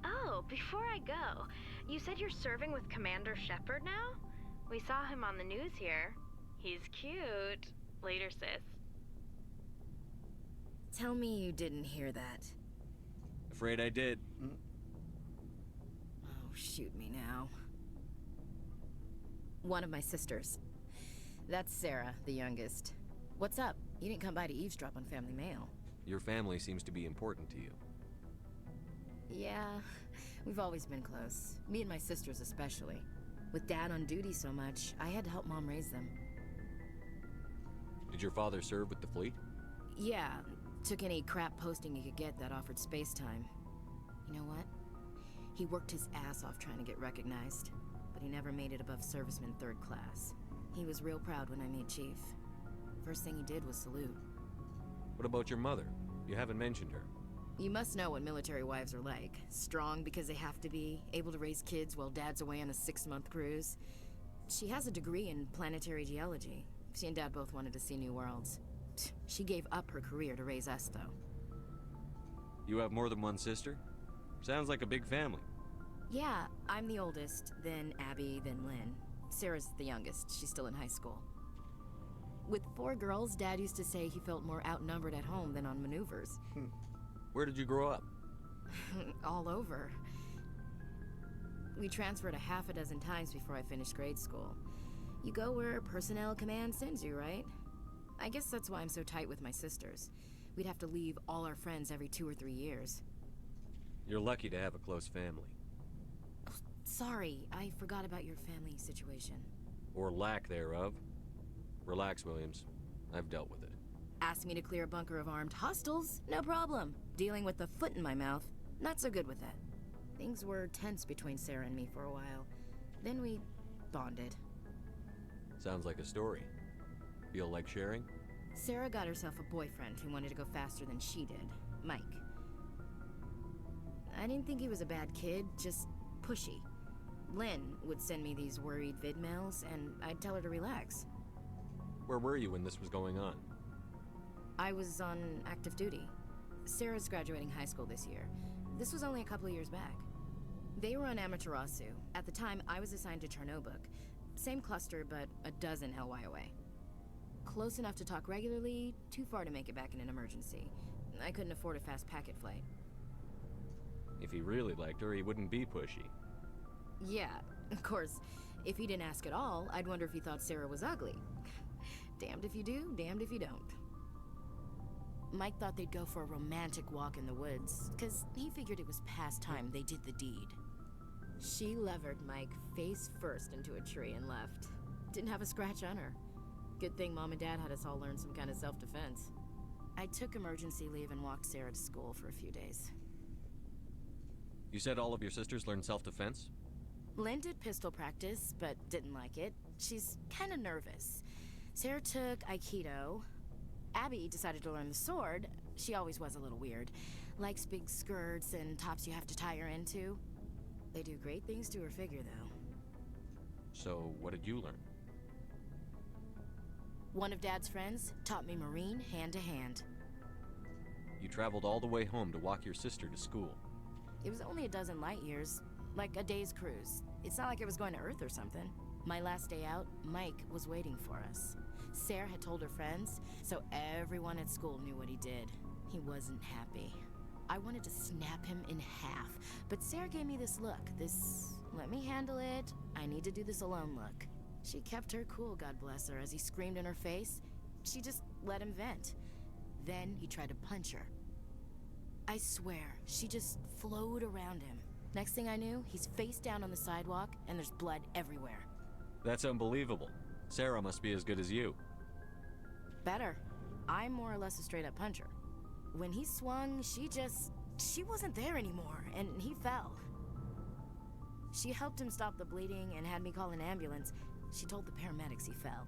Oh, before I go, you said you're serving with Commander Shepard now? We saw him on the news here. He's cute. Later, sis. Tell me you didn't hear that. Afraid I did. Oh, shoot me now. One of my sisters. That's Sarah, the youngest. What's up? You didn't come by to eavesdrop on family mail. Your family seems to be important to you. Yeah, we've always been close. Me and my sisters especially. With Dad on duty so much, I had to help Mom raise them. Did your father serve with the fleet? Yeah, took any crap posting he could get that offered space time. You know what? He worked his ass off trying to get recognized, but he never made it above serviceman 3rd class. He was real proud when I made chief. First thing he did was salute. What about your mother? You haven't mentioned her. You must know what military wives are like. Strong because they have to be, able to raise kids while Dad's away on a 6-month cruise. She has a degree in planetary geology. She and Dad both wanted to see new worlds. She gave up her career to raise us, though. You have more than one sister? Sounds like a big family. Yeah, I'm the oldest, then Abby, then Lynn. Sarah's the youngest. She's still in high school. With 4 girls, Dad used to say he felt more outnumbered at home than on maneuvers. Where did you grow up? All over. We transferred a half a dozen times before I finished grade school. You go where personnel command sends you, right? I guess that's why I'm so tight with my sisters. We'd have to leave all our friends every 2 or 3 years. You're lucky to have a close family. Oh, sorry, I forgot about your family situation. Or lack thereof. Relax, Williams. I've dealt with it. Asked me to clear a bunker of armed hostiles? No problem. Dealing with a foot in my mouth? Not so good with that. Things were tense between Sarah and me for a while. Then we bonded. Sounds like a story. Feel like sharing? Sarah got herself a boyfriend who wanted to go faster than she did, Mike. I didn't think he was a bad kid, just pushy. Lynn would send me these worried vidmails, and I'd tell her to relax. Where were you when this was going on? I was on active duty. Sarah's graduating high school this year. This was only a couple of years back. They were on Amaterasu. At the time, I was assigned to Chernobog. Same cluster, but a dozen LY away. Close enough to talk regularly, too far to make it back in an emergency. I couldn't afford a fast packet flight. If he really liked her, he wouldn't be pushy. Yeah, of course, if he didn't ask at all, I'd wonder if he thought Sarah was ugly. Damned if you do, damned if you don't. Mike thought they'd go for a romantic walk in the woods, because he figured it was past time they did the deed. She levered Mike face first into a tree and left. Didn't have a scratch on her. Good thing Mom and Dad had us all learn some kind of self-defense. I took emergency leave and walked Sarah to school for a few days. You said all of your sisters learned self-defense? Lynn did pistol practice, but didn't like it. She's kind of nervous. Sarah took Aikido. Abby decided to learn the sword. She always was a little weird. Likes big skirts and tops you have to tie her into. They do great things to her figure, though. So, what did you learn? One of Dad's friends taught me Marine hand-to-hand. You traveled all the way home to walk your sister to school. It was only a dozen light years, like a day's cruise. It's not like I was going to Earth or something. My last day out, Mike was waiting for us. Sarah had told her friends, so everyone at school knew what he did. He wasn't happy. I wanted to snap him in half, but Sarah gave me this look, this let me handle it, I need to do this alone look. She kept her cool, God bless her, as he screamed in her face. She just let him vent. Then he tried to punch her. I swear, she just flowed around him. Next thing I knew, he's face down on the sidewalk, and there's blood everywhere. That's unbelievable. Sarah must be as good as you. Better. I'm more or less a straight-up puncher. When he swung, she wasn't there anymore, and he fell. She helped him stop the bleeding and had me call an ambulance. She told the paramedics he fell.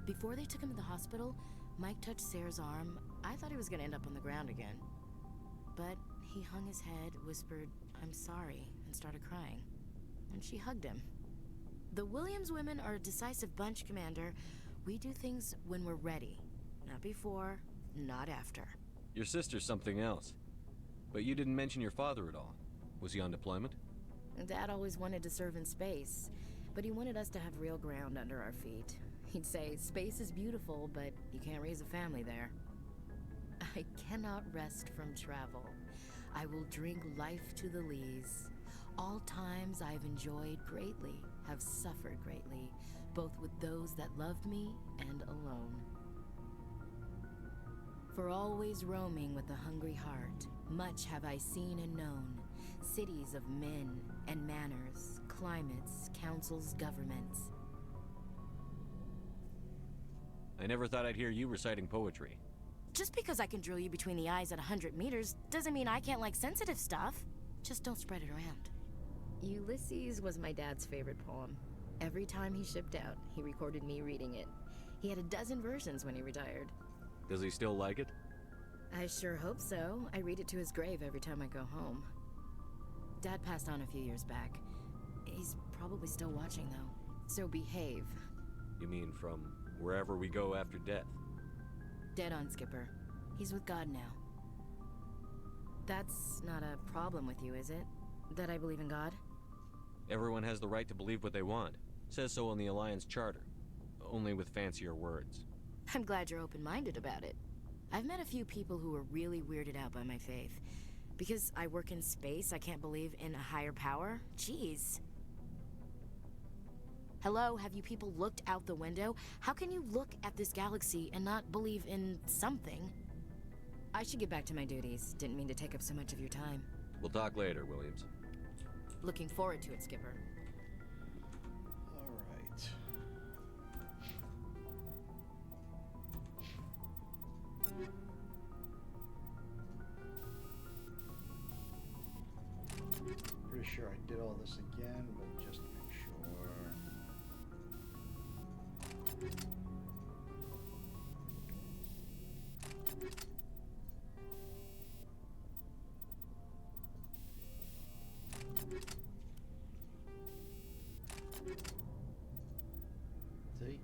Before they took him to the hospital, Mike touched Sarah's arm. I thought he was gonna end up on the ground again. But he hung his head, whispered, "I'm sorry," and started crying. And she hugged him. The Williams women are a decisive bunch, Commander. We do things when we're ready. Not before, not after. Your sister's something else. But you didn't mention your father at all. Was he on deployment? Dad always wanted to serve in space, but he wanted us to have real ground under our feet. He'd say, space is beautiful, but you can't raise a family there. I cannot rest from travel. I will drink life to the lees. All times I've enjoyed greatly, have suffered greatly, both with those that loved me and alone. For always roaming with a hungry heart, much have I seen and known, cities of men and manners, climates, councils, governments. I never thought I'd hear you reciting poetry. Just because I can drill you between the eyes at 100 meters doesn't mean I can't like sensitive stuff. Just don't spread it around. Ulysses was my dad's favorite poem. Every time he shipped out, he recorded me reading it. He had a dozen versions when he retired. Does he still like it? I sure hope so. I read it to his grave every time I go home. Dad passed on a few years back. He's probably still watching, though. So behave. You mean from wherever we go after death? Dead on, Skipper. He's with God now. That's not a problem with you, is it? That I believe in God? Everyone has the right to believe what they want. Says so in the Alliance Charter. Only with fancier words. I'm glad you're open-minded about it. I've met a few people who were really weirded out by my faith. Because I work in space, I can't believe in a higher power? Jeez. Hello, have you people looked out the window? How can you look at this galaxy and not believe in something? I should get back to my duties. Didn't mean to take up so much of your time. We'll talk later, Williams. Looking forward to it, Skipper. All right. Pretty sure I did all this again, but just to make sure. See?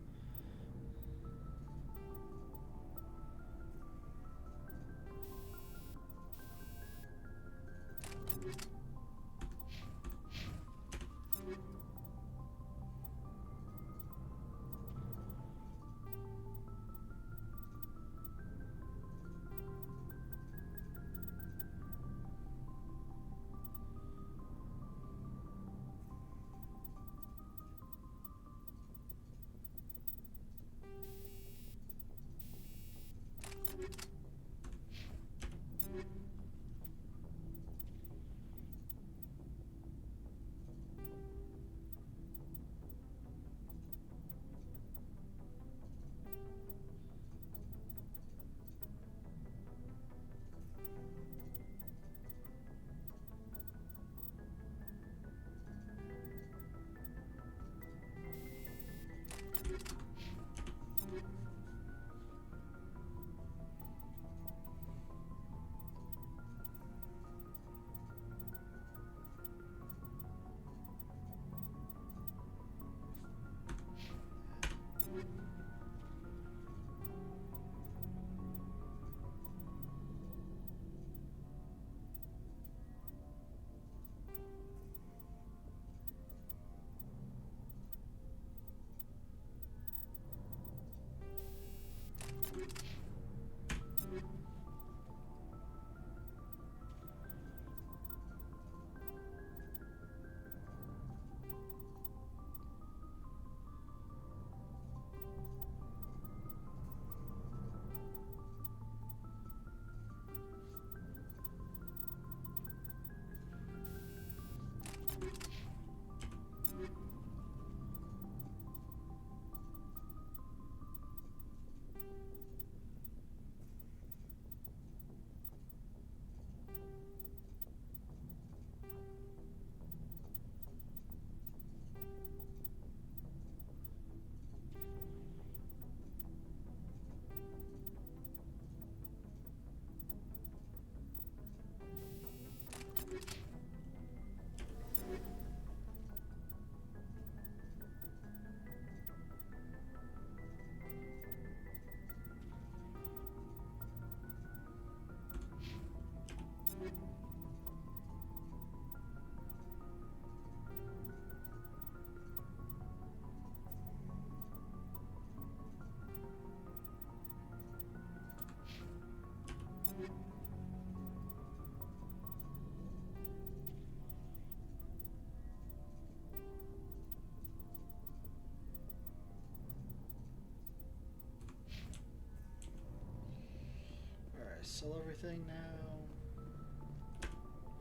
sell everything now?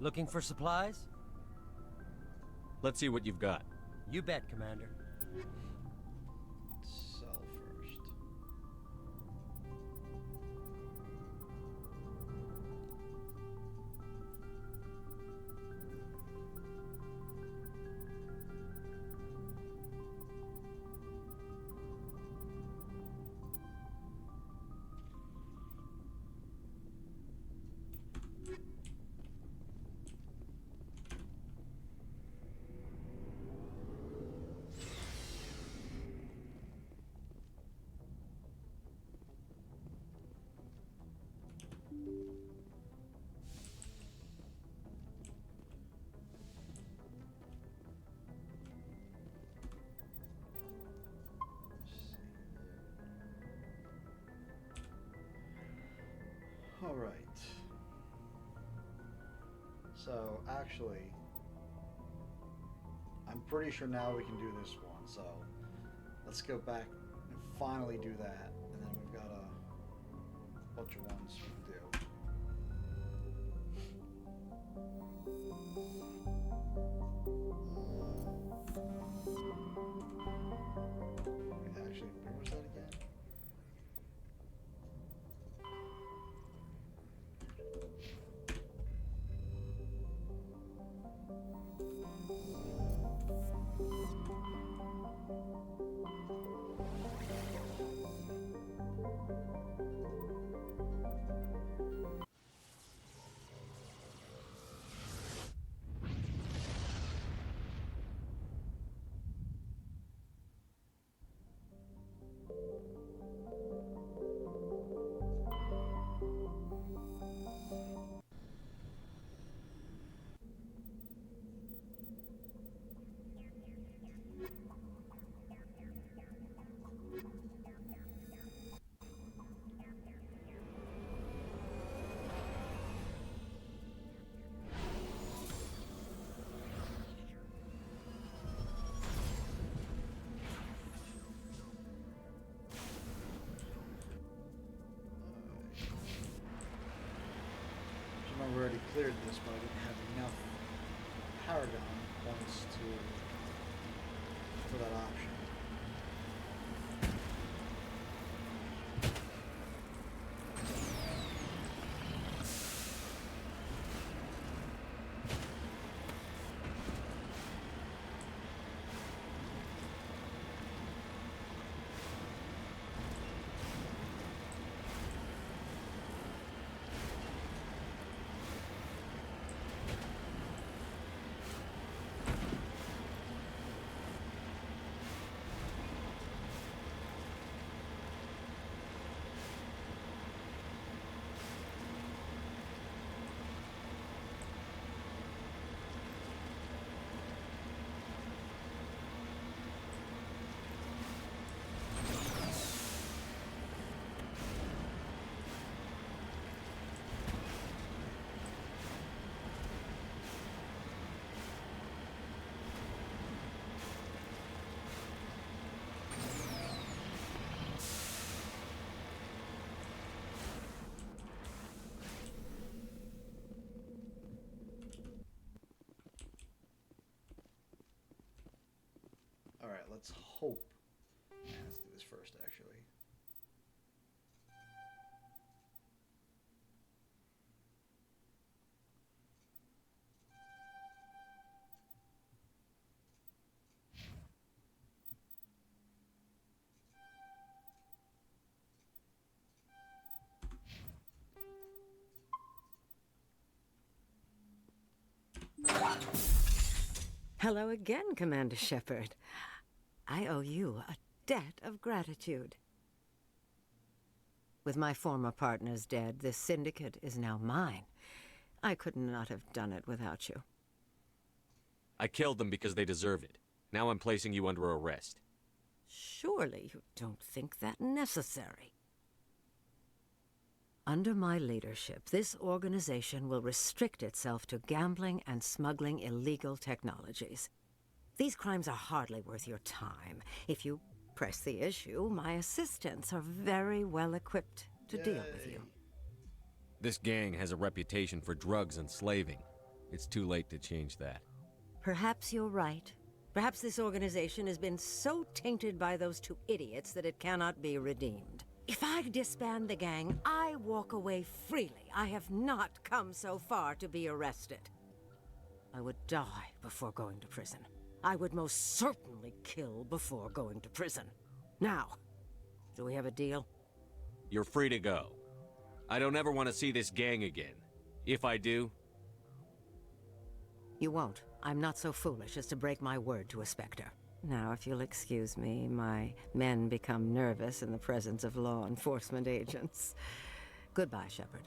Looking for supplies? Let's see what you've got. You bet, Commander. Sell first. All right. So actually, I'm pretty sure now we can do this one. So let's go back and finally do that, and then we've got a bunch of ones we can do. Actually, where was that again? We already cleared this, but I didn't have enough Paragon points for that option. All right, let's hope. Yeah, let's do this first, actually. Hello again, Commander Shepard. I owe you a debt of gratitude. With my former partners dead, this syndicate is now mine. I could not have done it without you. I killed them because they deserve it. Now I'm placing you under arrest. Surely you don't think that necessary. Under my leadership, this organization will restrict itself to gambling and smuggling illegal technologies. These crimes are hardly worth your time. If you press the issue, my assistants are very well equipped to deal with you. This gang has a reputation for drugs and slaving. It's too late to change that. Perhaps you're right. Perhaps this organization has been so tainted by those two idiots that it cannot be redeemed. If I disband the gang, I walk away freely. I have not come so far to be arrested. I would die before going to prison. I would most certainly kill before going to prison. Now, do we have a deal? You're free to go. I don't ever want to see this gang again. If I do... You won't. I'm not so foolish as to break my word to a Spectre. Now, if you'll excuse me, my men become nervous in the presence of law enforcement agents. Goodbye, Shepard.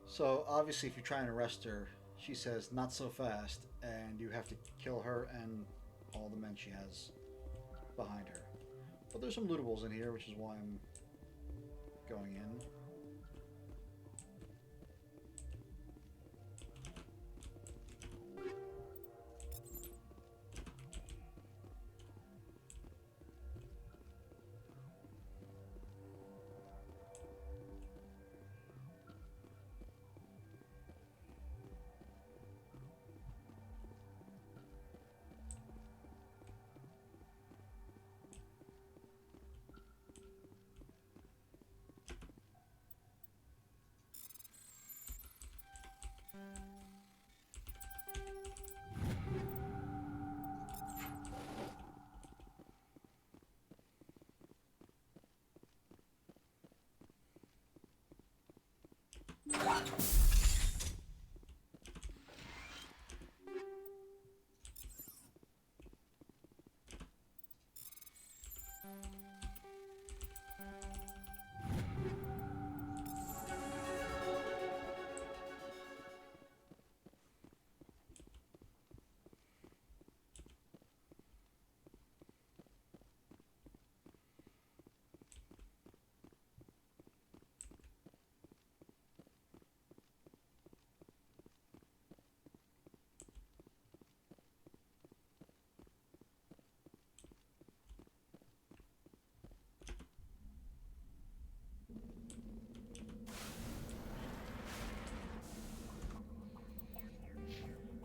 So, obviously, if you try and arrest her, she says, not so fast, and you have to kill her and all the men she has behind her. But there's some lootables in here, which is why I'm going in.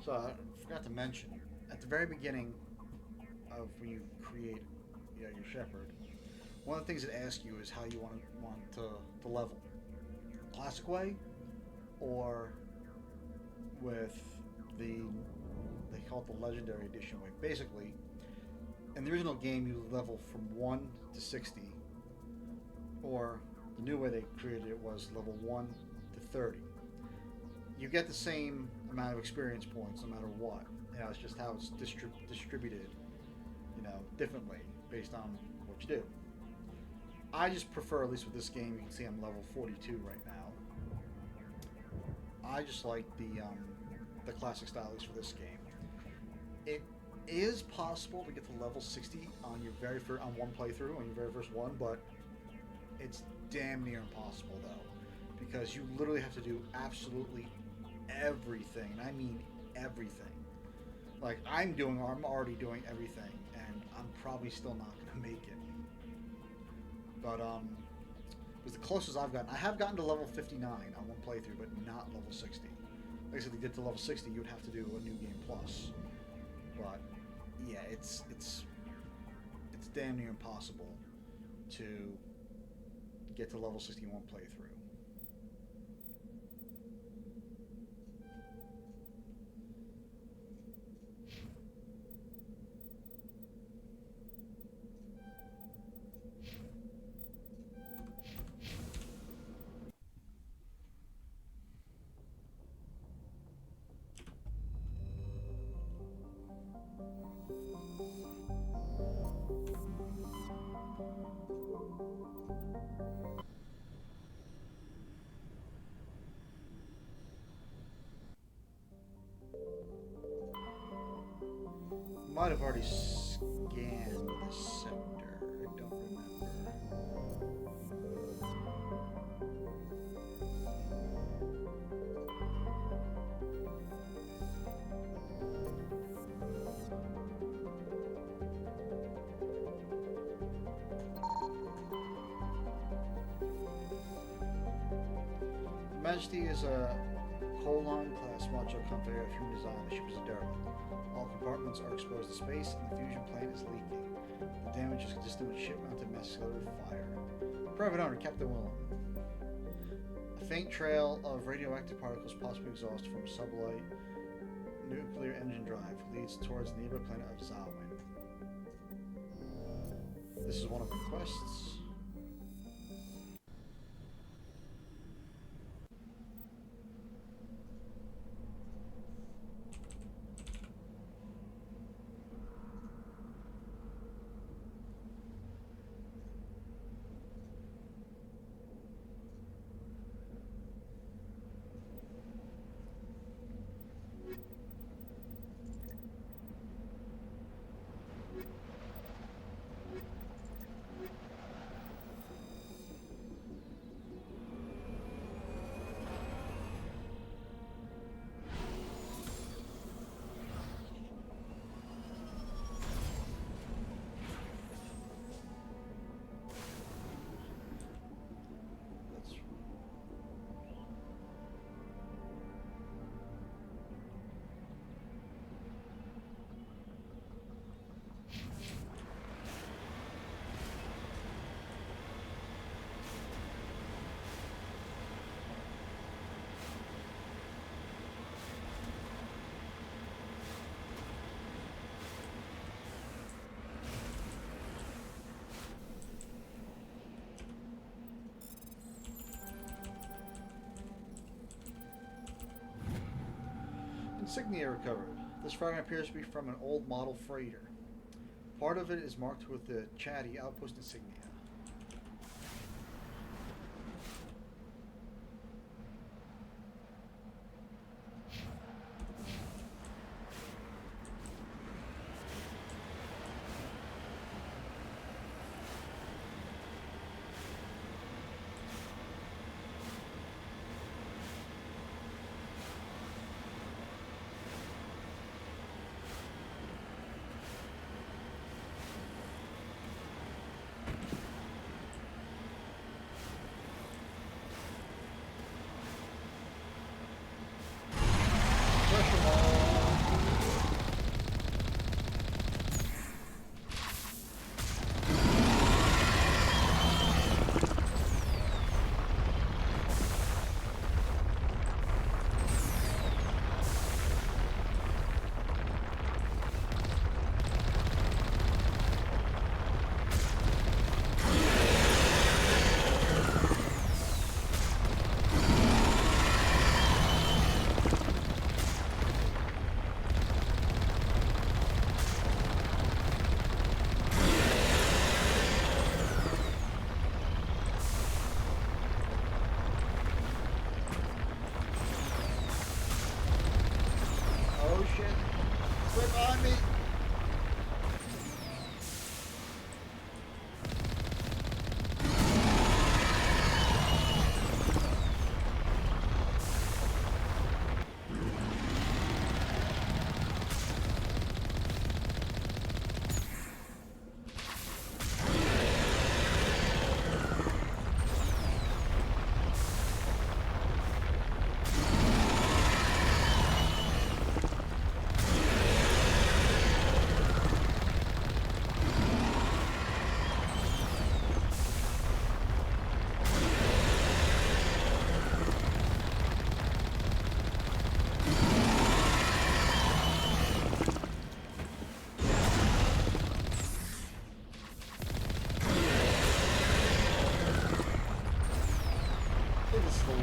So I forgot to mention, at the very beginning of when you create your Shepherd, one of the things it asks you is how you want to level. Classic way, or with they call it the Legendary Edition way. Basically, in the original game you level from 1 to 60, or the new way they created it was level 1 to 30. You get the same amount of experience points no matter what. You know, it's just how it's distributed, you know, differently based on what you do. I just prefer, at least with this game, you can see I'm level 42 right now. I just like the classic style, at least for this game. It is possible to get to level 60 on your very first, on one playthrough, on your very first one, but it's damn near impossible though, because you literally have to do absolutely everything, and I mean everything. Like I'm already doing everything, and I'm probably still not gonna make it. But it was the closest I've gotten. I have gotten to level 59 on one playthrough, but not level 60. Like I said, to get to level 60, you would have to do a new game plus. But yeah, it's damn near impossible to get to level 61 playthrough. Might have already scanned the sector. I don't remember. Majesty is a Colon-class module convoy of human design. The ship is a derelict. All compartments are exposed to space, and the fusion plant is leaking. The damage is consistent with ship-mounted mass-accelerated fire. Private owner, Captain Willem. A faint trail of radioactive particles, possibly exhaust from a sublight nuclear engine drive, leads towards the nearby planet of Zawin. This is one of the quests. Insignia recovered. This fragment appears to be from an old model freighter. Part of it is marked with the Chatty outpost insignia.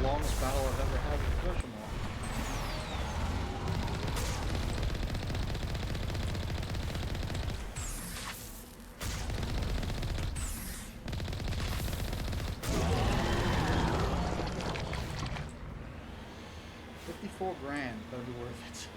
Longest battle I've ever had with Question Mark. $54,000 better be worth it.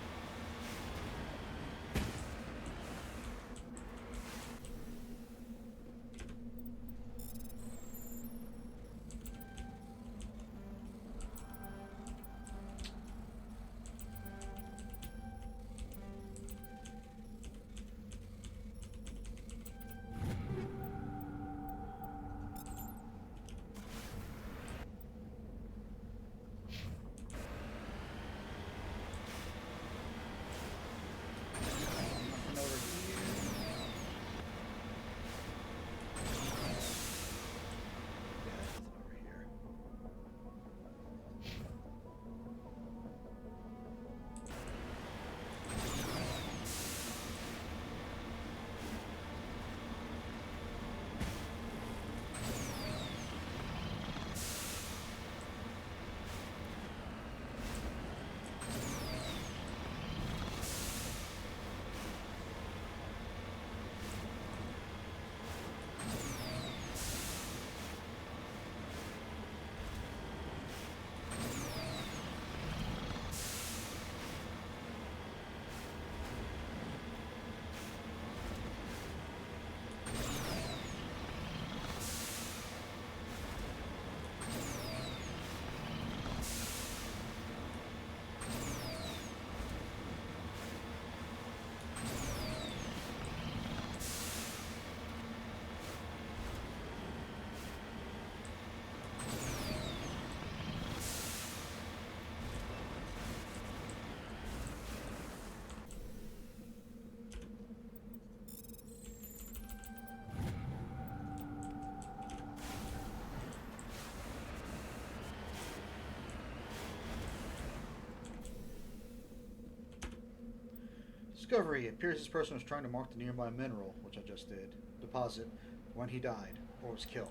Discovery. It appears this person was trying to mark the nearby mineral, which I just did, deposit, when he died, or was killed.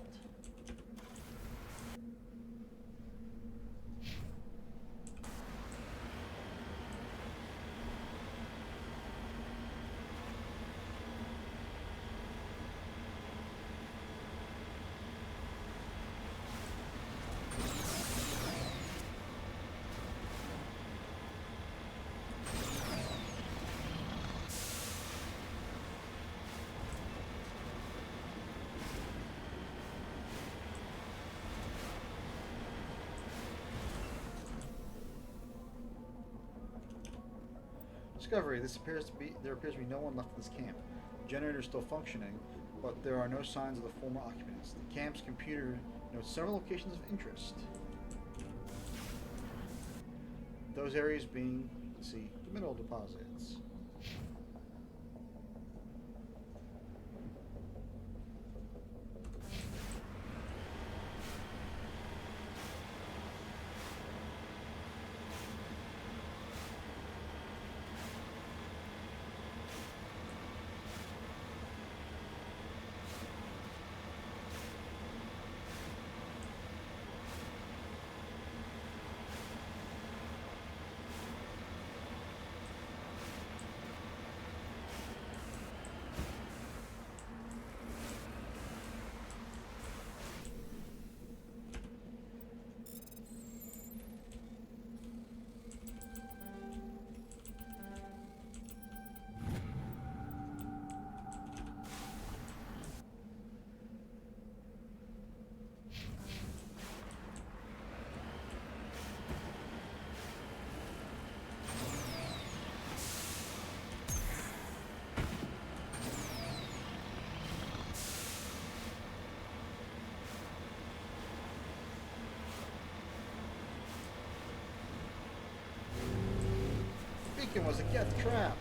Discovery. There appears to be no one left in this camp. The generator is still functioning, but there are no signs of the former occupants. The camp's computer notes several locations of interest. Those areas being, let's see, the mineral deposits. Was a death trap.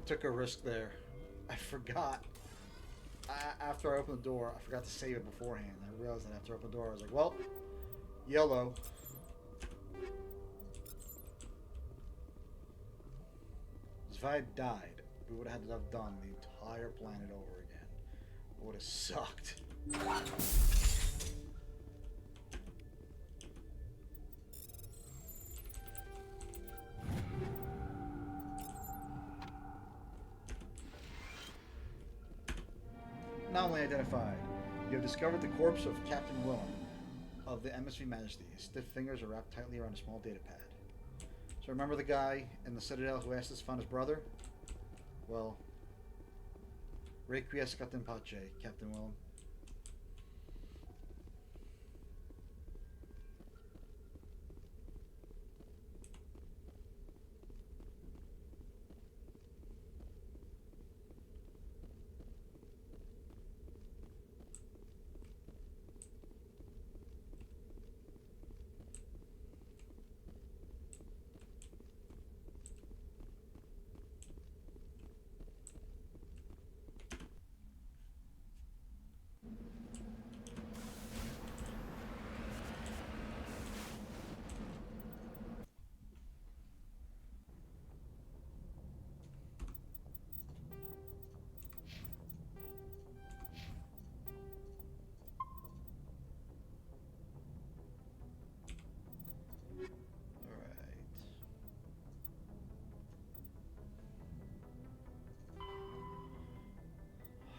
Took a risk there. I forgot. After I opened the door, I forgot to save it beforehand. I realized that after I opened the door, I was like, well, YOLO. If I had died, we would have had to have done the entire planet over again. It would have sucked. Anomaly identified. You have discovered the corpse of Captain Willem of the MSV Majesty. His stiff fingers are wrapped tightly around a small data pad. So remember the guy in the Citadel who asked us to find his brother? Well, Requiescat in pace, Captain Willem.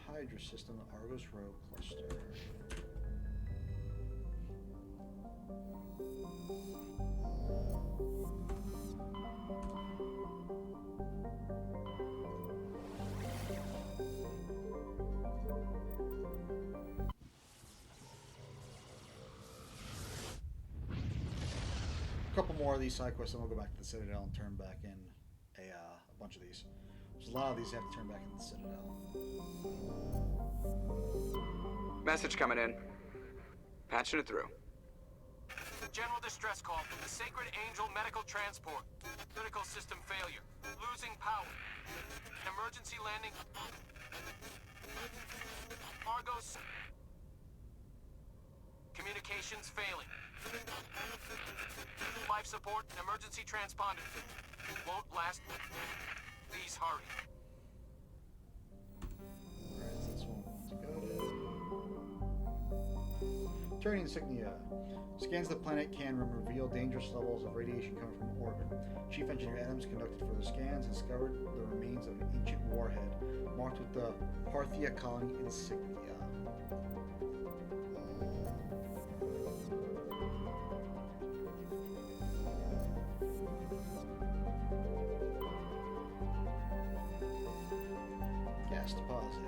Hydra system, Argos Row cluster. A couple more of these side quests, and we'll go back to the Citadel and turn back in a bunch of these. There's a lot of these you have to turn back into the Citadel. Message coming in. Patching it through. General distress call from the Sacred Angel Medical Transport. Critical system failure. Losing power. Emergency landing. Argos. Communications failing. Life support and emergency transponder. Won't last. Please hurry. Alright, so this one wants to go to... Turning insignia. Scans of the planet can reveal dangerous levels of radiation coming from orbit. Chief Engineer Adams conducted further scans and discovered the remains of an ancient warhead marked with the Parthia colony insignia. Gas deposit.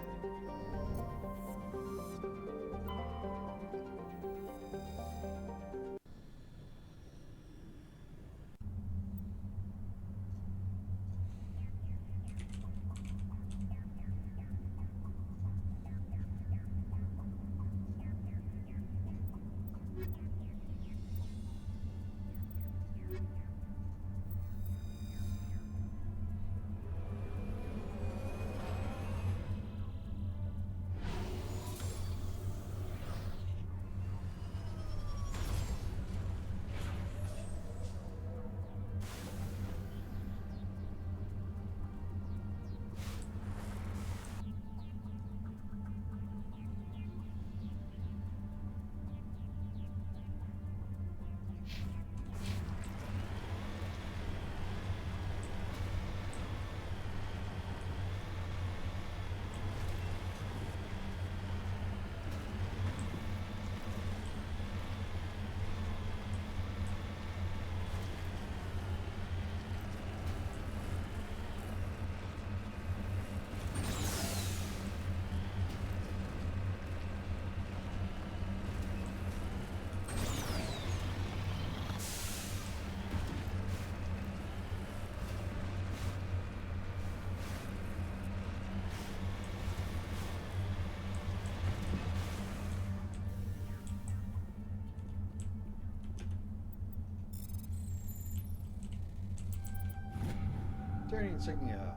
Turning insignia.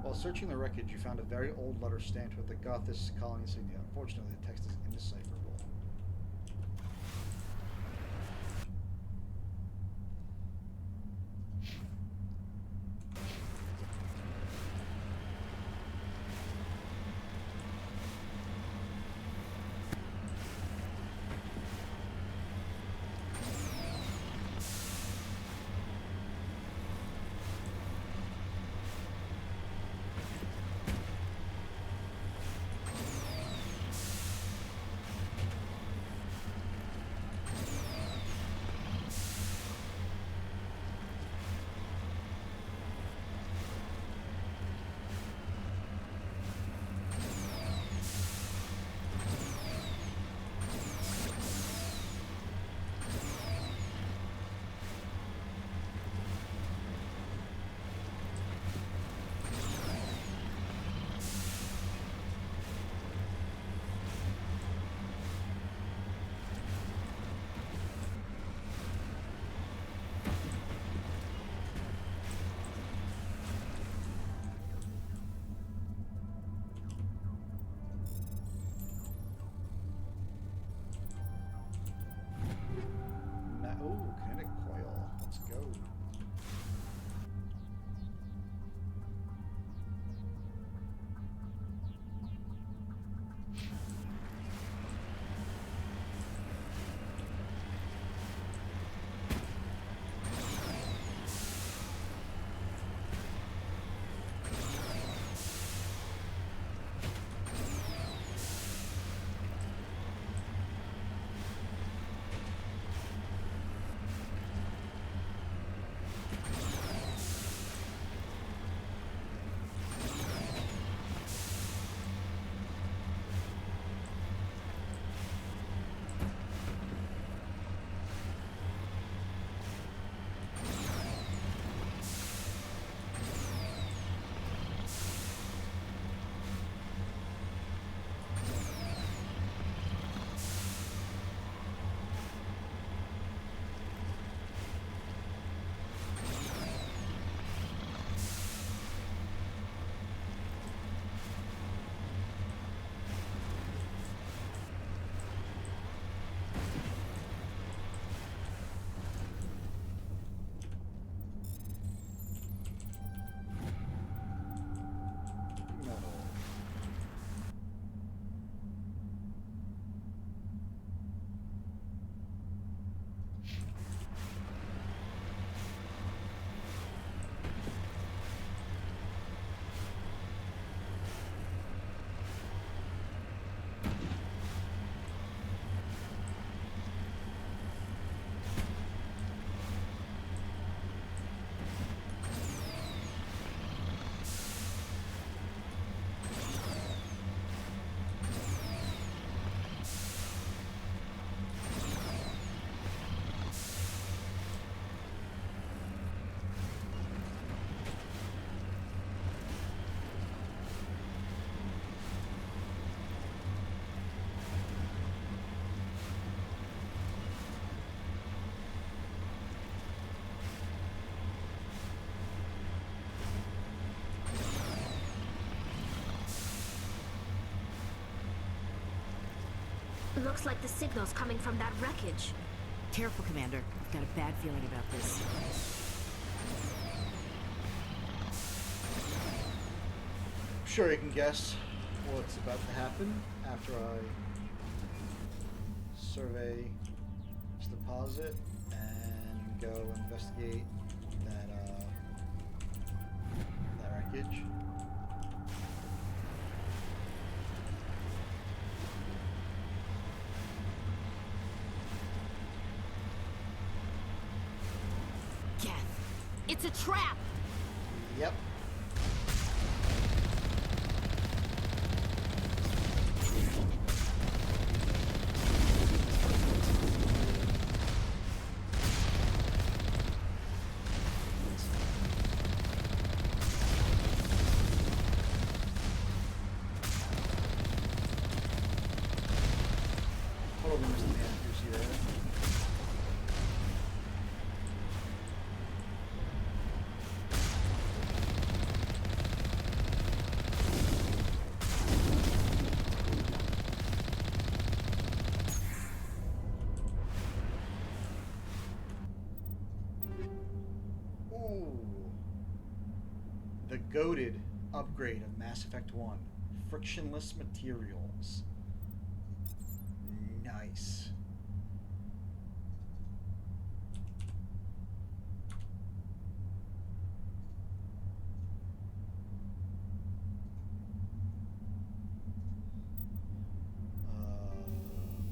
While searching the wreckage, you found a very old letter stamped with the Gothis colony insignia. Unfortunately, the text is indecipherable. Oh, kinetic coil. Let's go. Looks like the signal's coming from that wreckage. Careful, Commander. I've got a bad feeling about this. I'm sure you can guess what's about to happen after I survey this deposit and go investigate that wreckage. It's a trap! Yep. Hold on, Mr. Man. You see that? The goated upgrade of Mass Effect 1. Frictionless materials. Nice.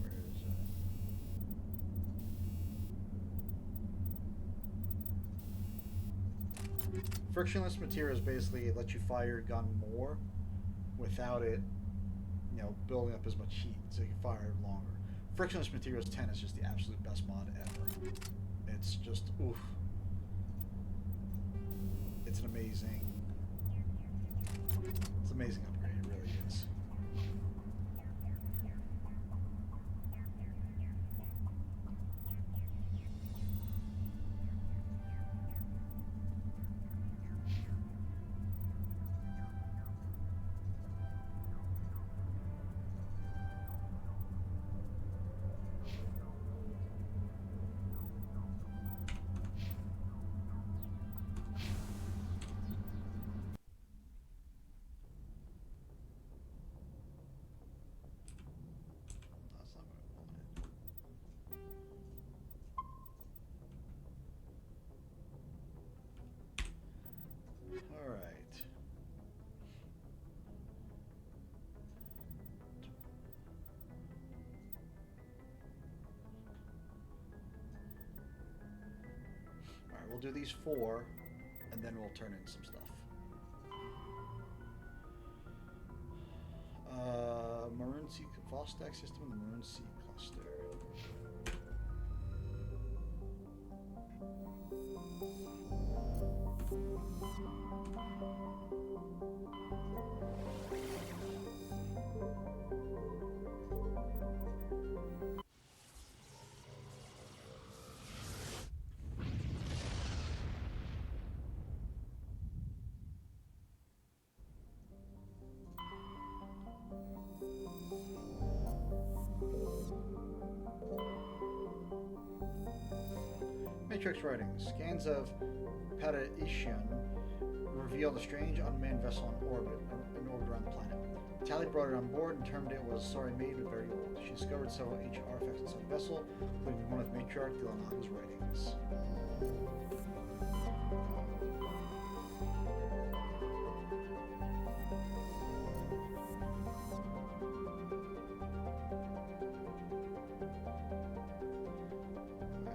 Where is it? Frictionless materials basically let you fire your gun more without it, building up as much heat, so you can fire it longer. Frictionless Materials 10 is just the absolute best mod ever. It's just, oof. It's an amazing upgrade, it really is. That's not what I wanted. All right. All right, we'll do these 4, and then we'll turn in some stuff. Maroon Sea fall stack system in the Maroon Sea cluster. Matrix writings. Scans of Batarians reveal the strange unmanned vessel in orbit around the planet. Tally brought it on board and determined it was sorry made but very old. She discovered several ancient artifacts inside the vessel, including one with Matriarch Dilanaga's writings.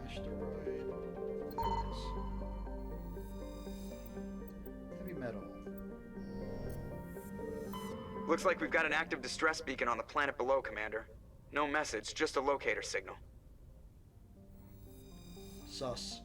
Asteroid. There it is. Heavy metal. Looks like we've got an active distress beacon on the planet below, Commander. No message, just a locator signal. Sus.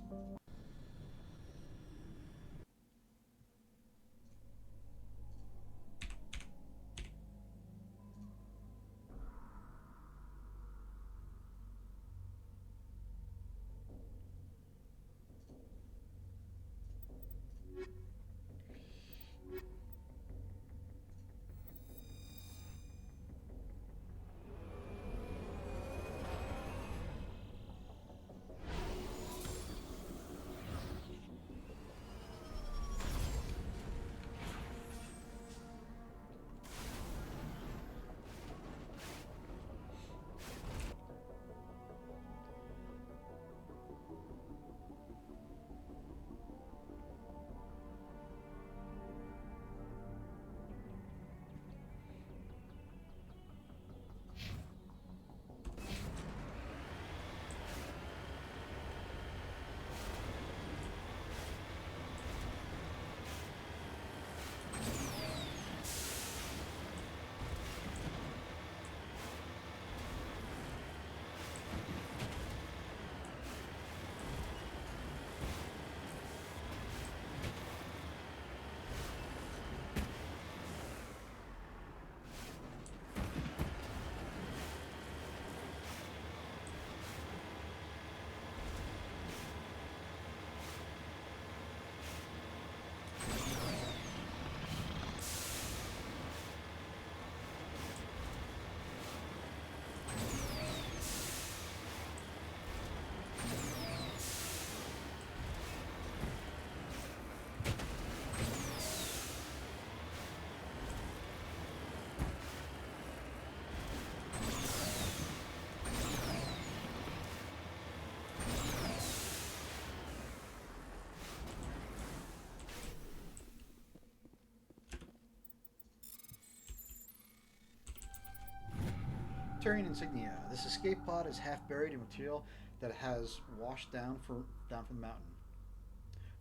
Batarian insignia. This escape pod is half buried in material that has washed down from the mountain.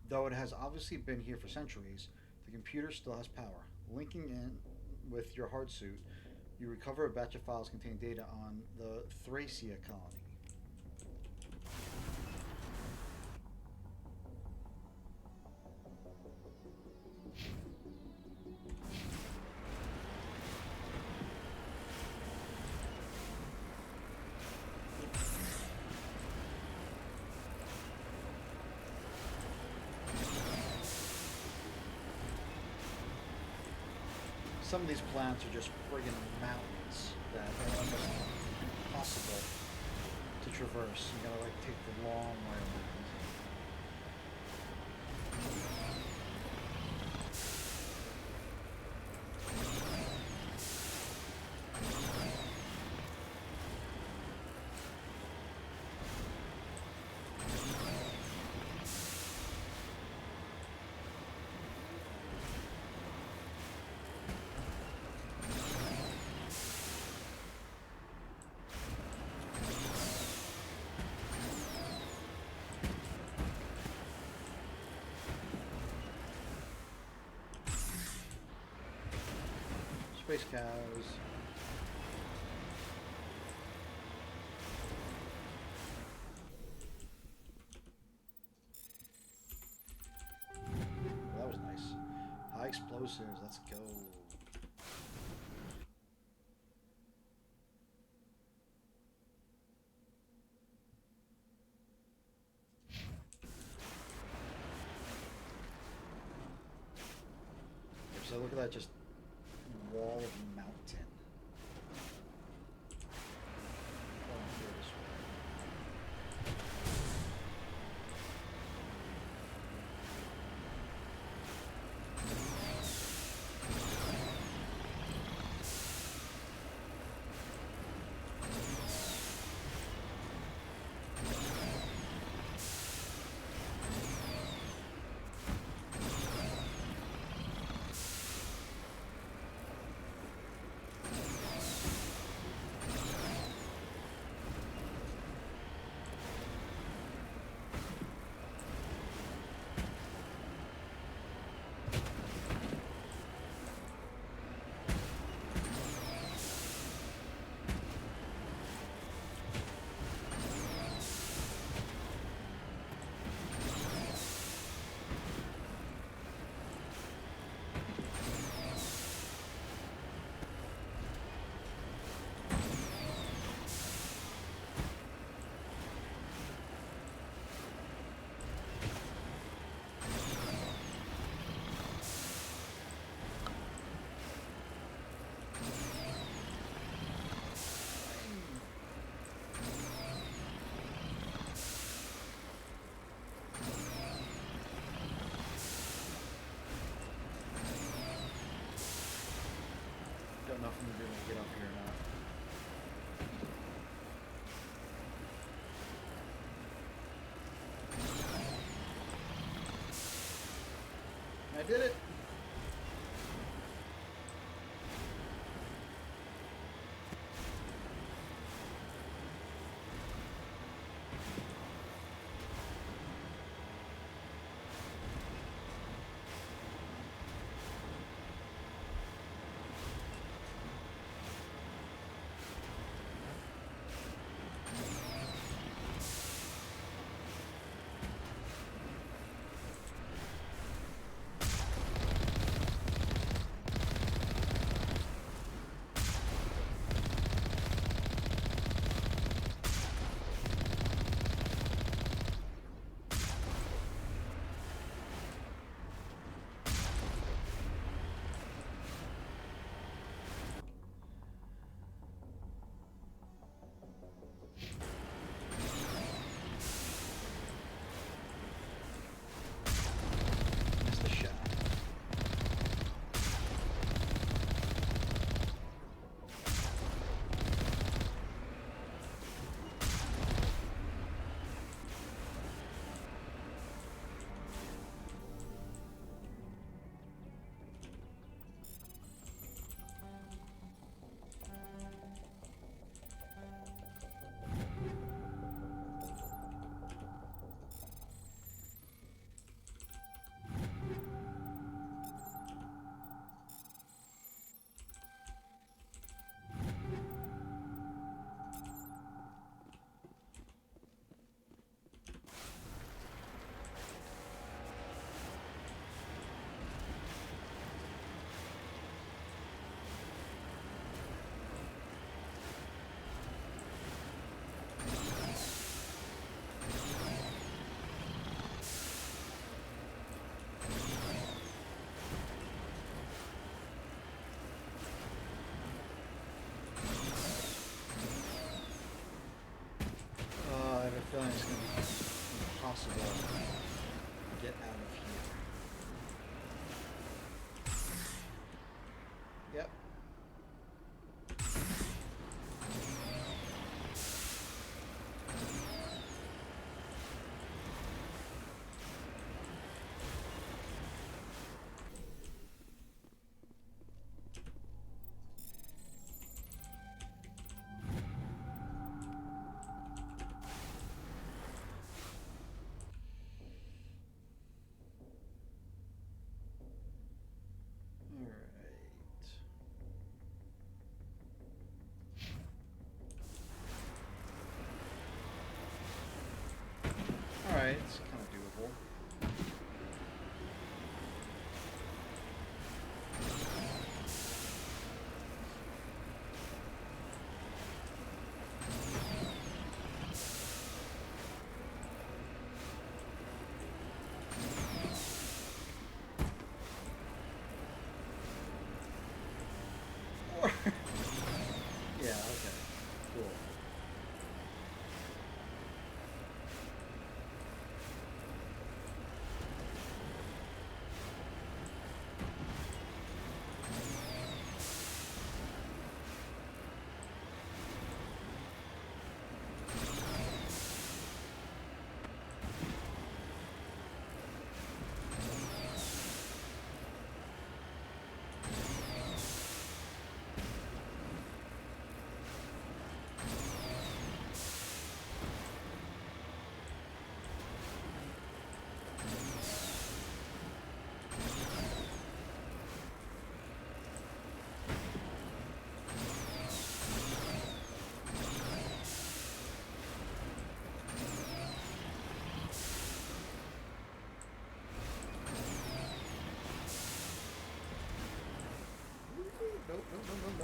Though it has obviously been here for centuries, the computer still has power. Linking in with your hard suit, you recover a batch of files containing data on the Thracia colony. Some of these plants are just friggin' mountains that are almost impossible to traverse. You gotta like take the long way around. Space cows. Well, that was nice. High explosives. Let's go. So look at that, just wall of mountain. Going here this way. Don't know if I'm gonna be able to get up here or not. I did it!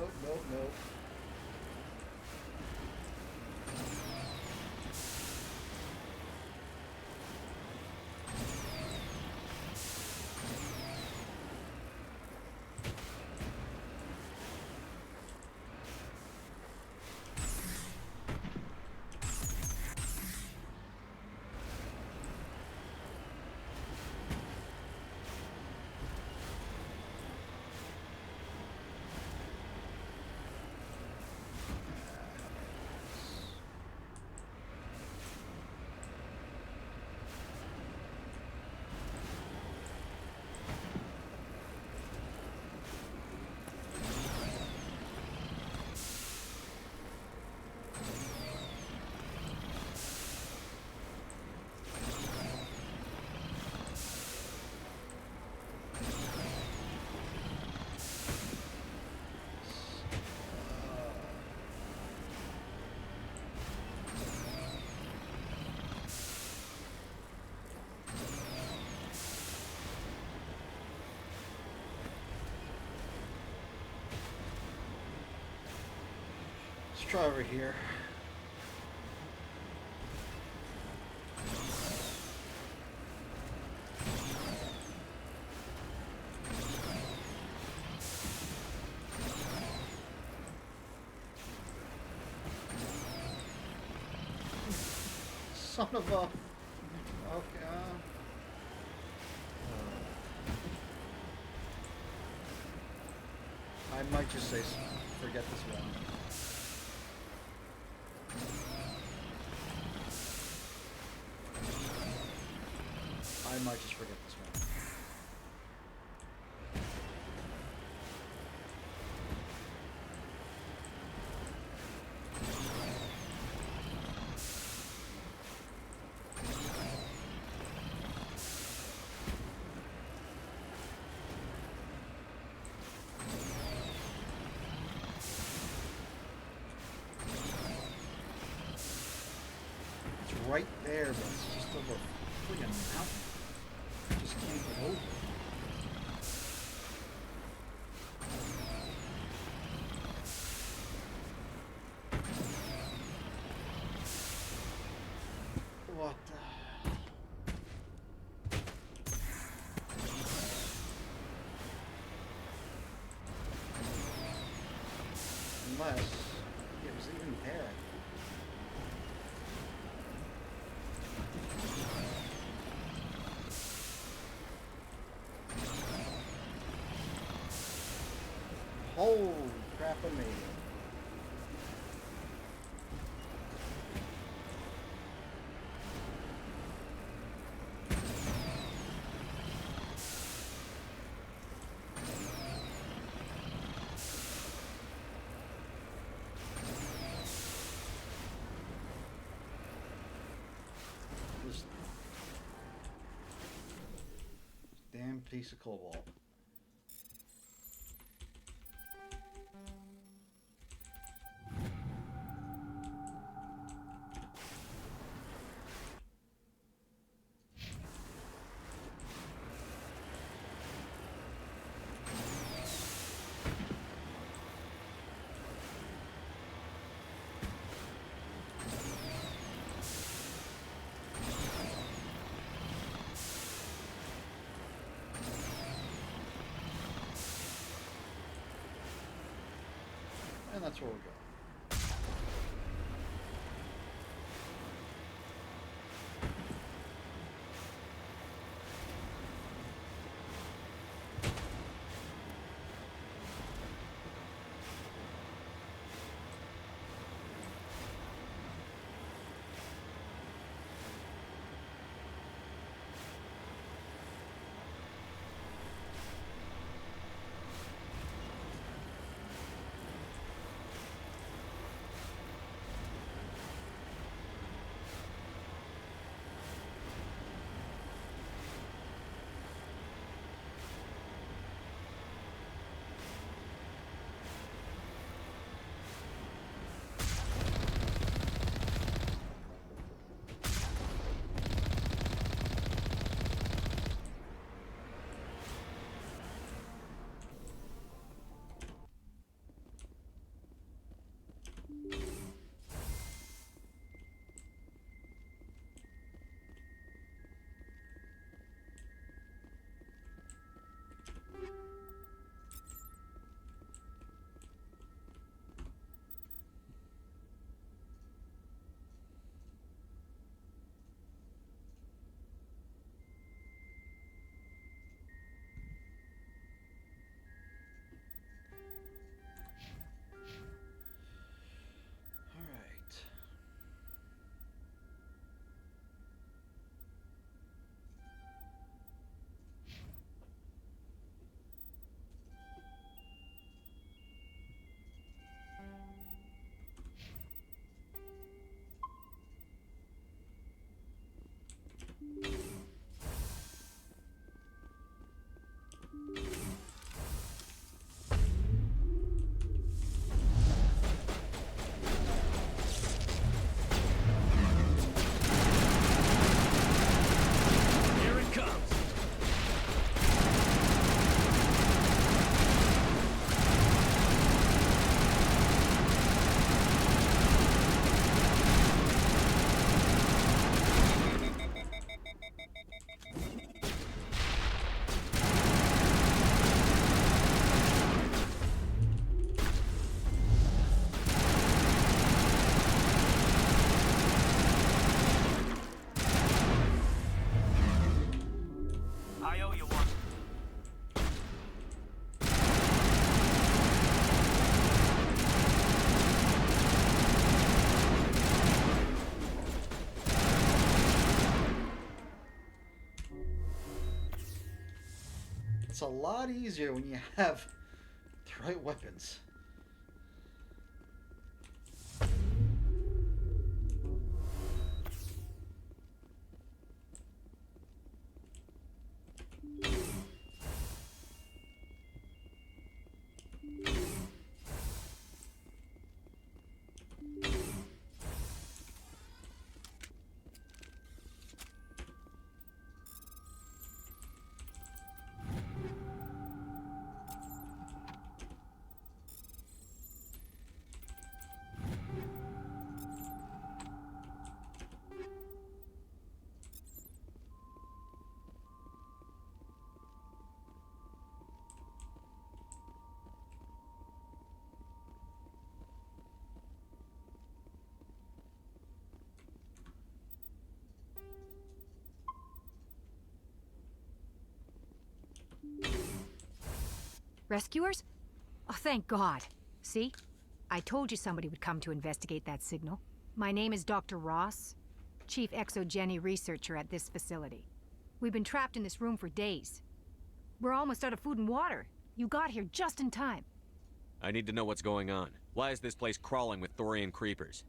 nope, nope, nope. Let's try over here. Son of a... Okay. I might just say, forget this one. I might just forget this one. It's right there, but it's just over a friggin' mountain. Just can't get over it. What the... Unless it was even there. Holy crap, I made it. This damn piece of cobalt. And that's where we're going. Here it comes. I owe you one. It's a lot easier when you have the right weapons. Rescuers? Oh, thank God. See? I told you somebody would come to investigate that signal. My name is Dr. Ross, Chief Exogeny Researcher at this facility. We've been trapped in this room for days. We're almost out of food and water. You got here just in time. I need to know what's going on. Why is this place crawling with Thorian creepers?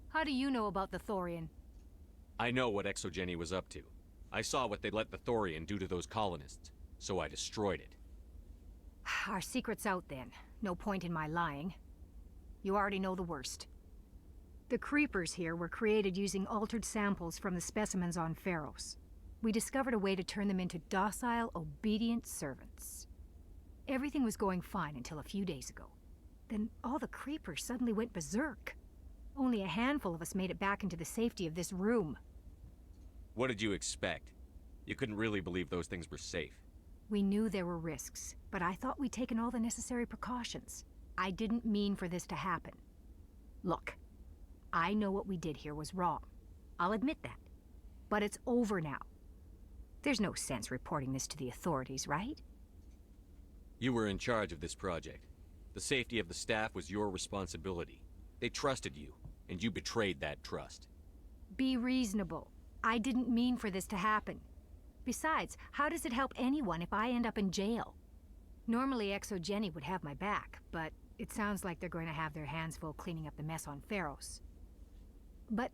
How do you know about the Thorian? I know what Exogeny was up to. I saw what they let the Thorian do to those colonists, so I destroyed it. Our secret's out then. No point in my lying. You already know the worst. The creepers here were created using altered samples from the specimens on Pharos. We discovered a way to turn them into docile, obedient servants. Everything was going fine until a few days ago. Then all the creepers suddenly went berserk. Only a handful of us made it back into the safety of this room. What did you expect? You couldn't really believe those things were safe. We knew there were risks, but I thought we'd taken all the necessary precautions. I didn't mean for this to happen. Look, I know what we did here was wrong. I'll admit that. But it's over now. There's no sense reporting this to the authorities, right? You were in charge of this project. The safety of the staff was your responsibility. They trusted you, and you betrayed that trust. Be reasonable. I didn't mean for this to happen. Besides, how does it help anyone if I end up in jail? Normally Exogeny would have my back, but it sounds like they're going to have their hands full cleaning up the mess on Pharos. But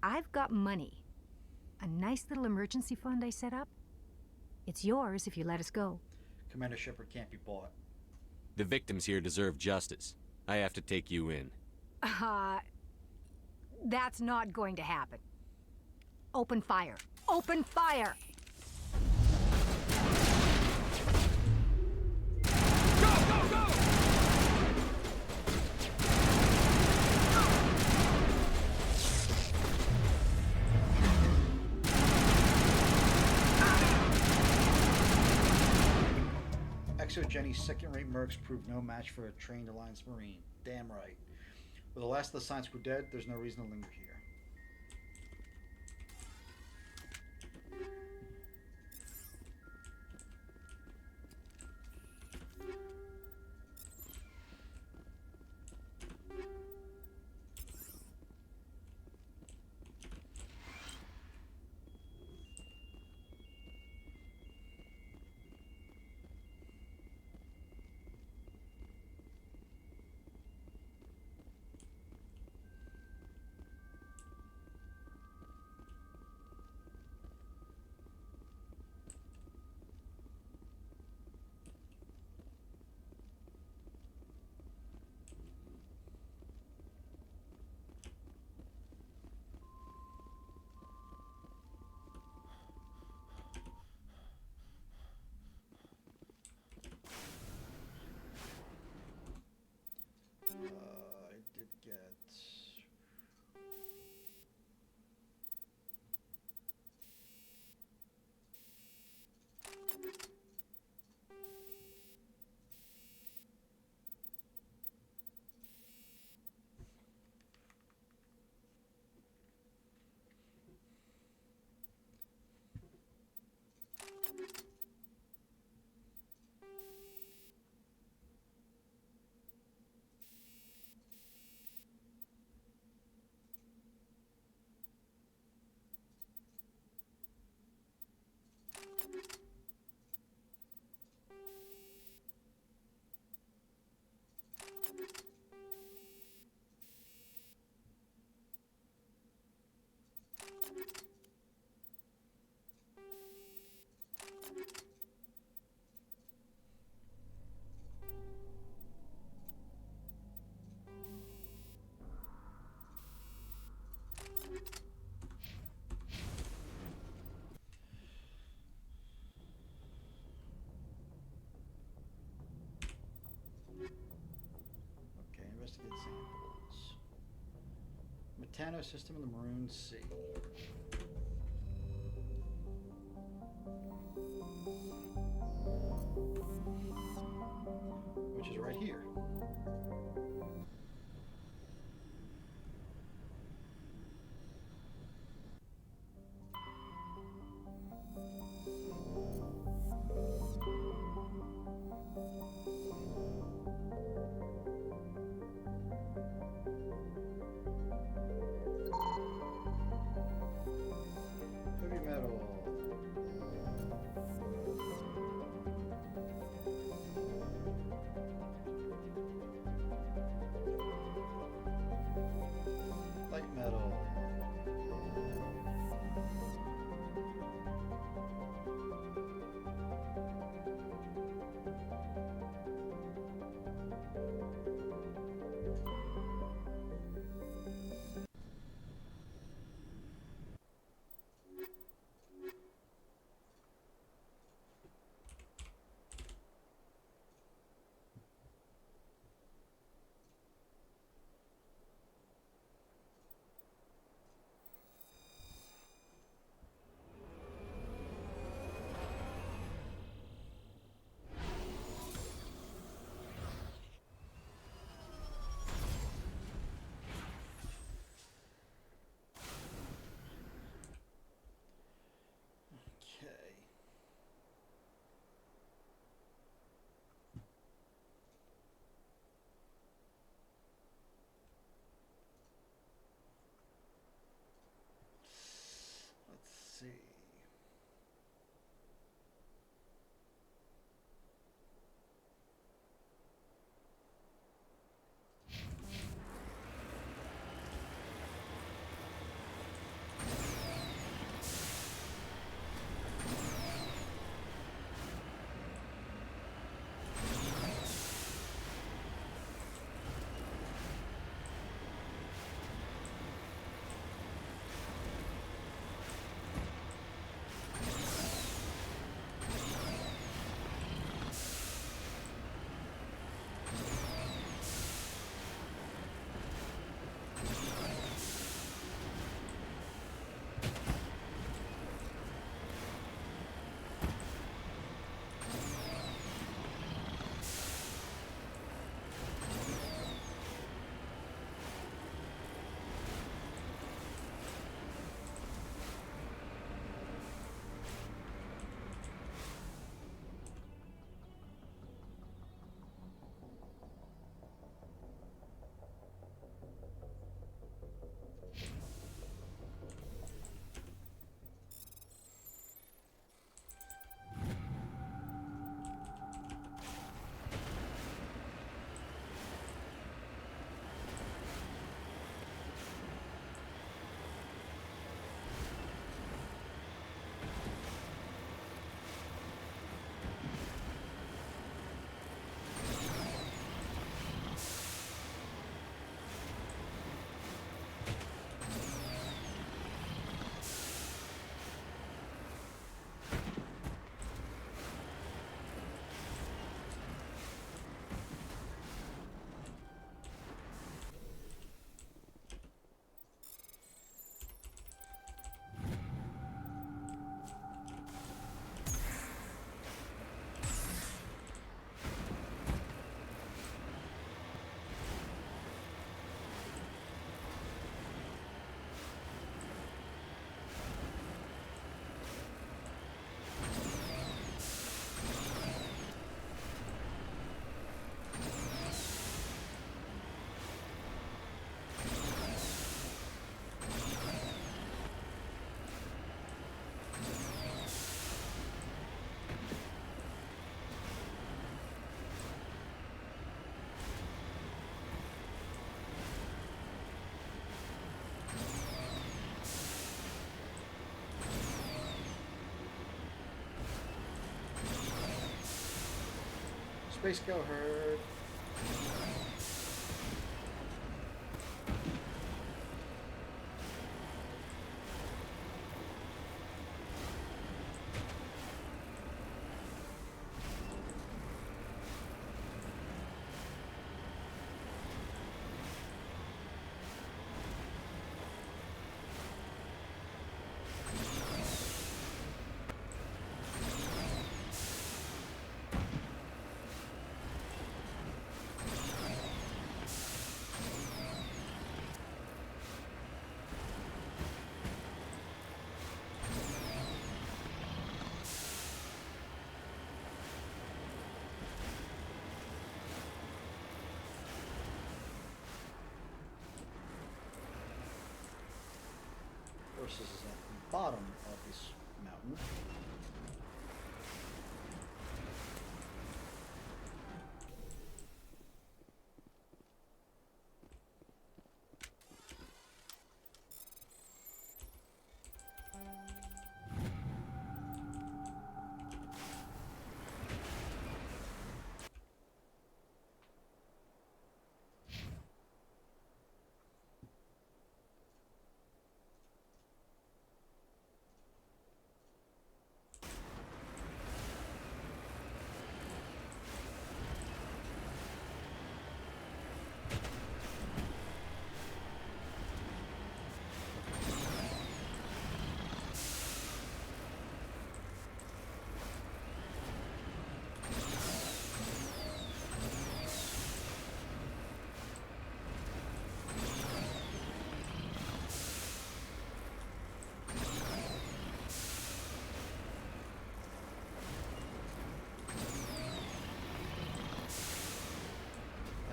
I've got money. A nice little emergency fund I set up. It's yours if you let us go. Commander Shepard can't be bought. The victims here deserve justice. I have to take you in. That's not going to happen. Open fire. Open fire! Exogeny's second-rate mercs proved no match for a trained Alliance Marine. Damn right. With the last of the science crew dead, there's no reason to linger here. Tano system in the Maroon Sea. Which is right here. Heavy metal. Light metal. Okay. Let's see. Space Go Herd. bottom of this mountain.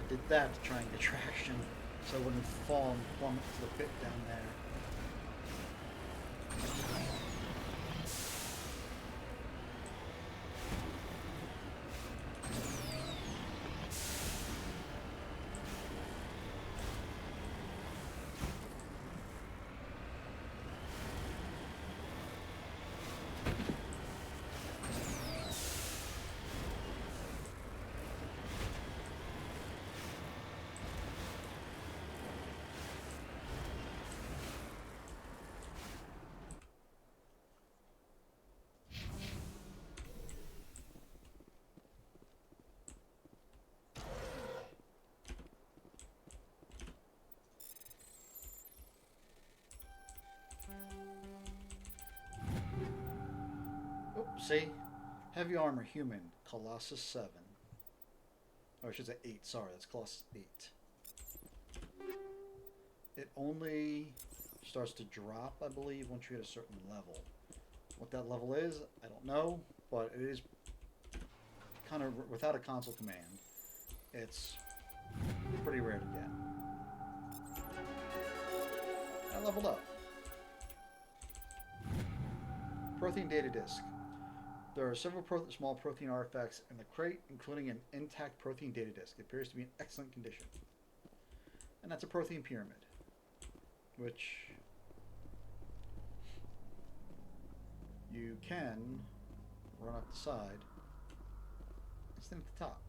Did that to try and get traction so I wouldn't fall and plummet to the pit down there. Oh, see? Heavy armor human, Colossus 7. Or I should say 8, sorry, that's Colossus 8. It only starts to drop, I believe, once you hit a certain level. What that level is, I don't know, but it is kind of, without a console command, it's pretty rare to get. I leveled up. Protein data disk. There are several small protein artifacts in the crate, including an intact protein data disk. It appears to be in excellent condition. And that's a protein pyramid, which you can run up the side and stand at the top.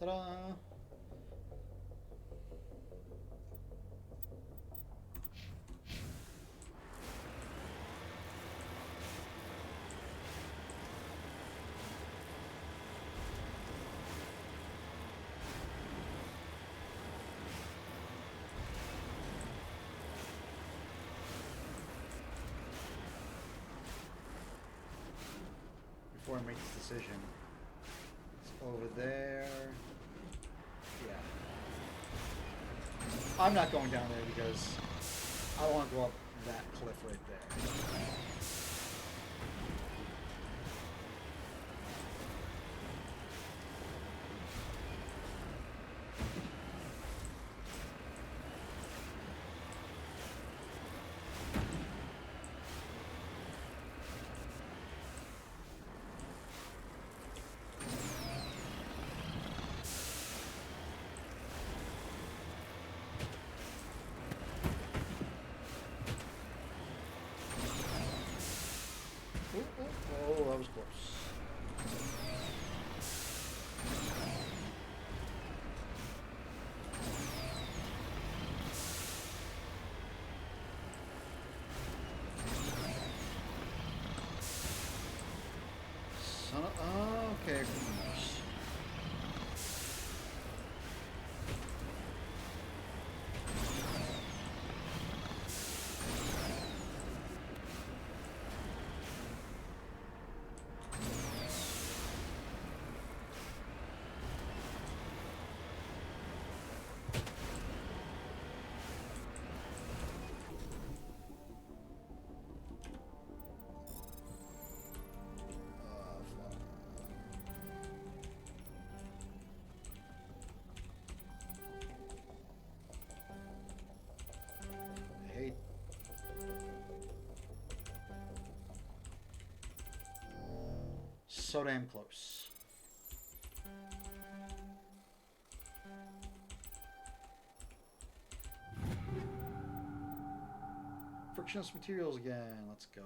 Ta-da! Before I make this decision, it's over there. Yeah. I'm not going down there because I don't want to go up that cliff right there. so damn close. Frictionless materials again. Let's go.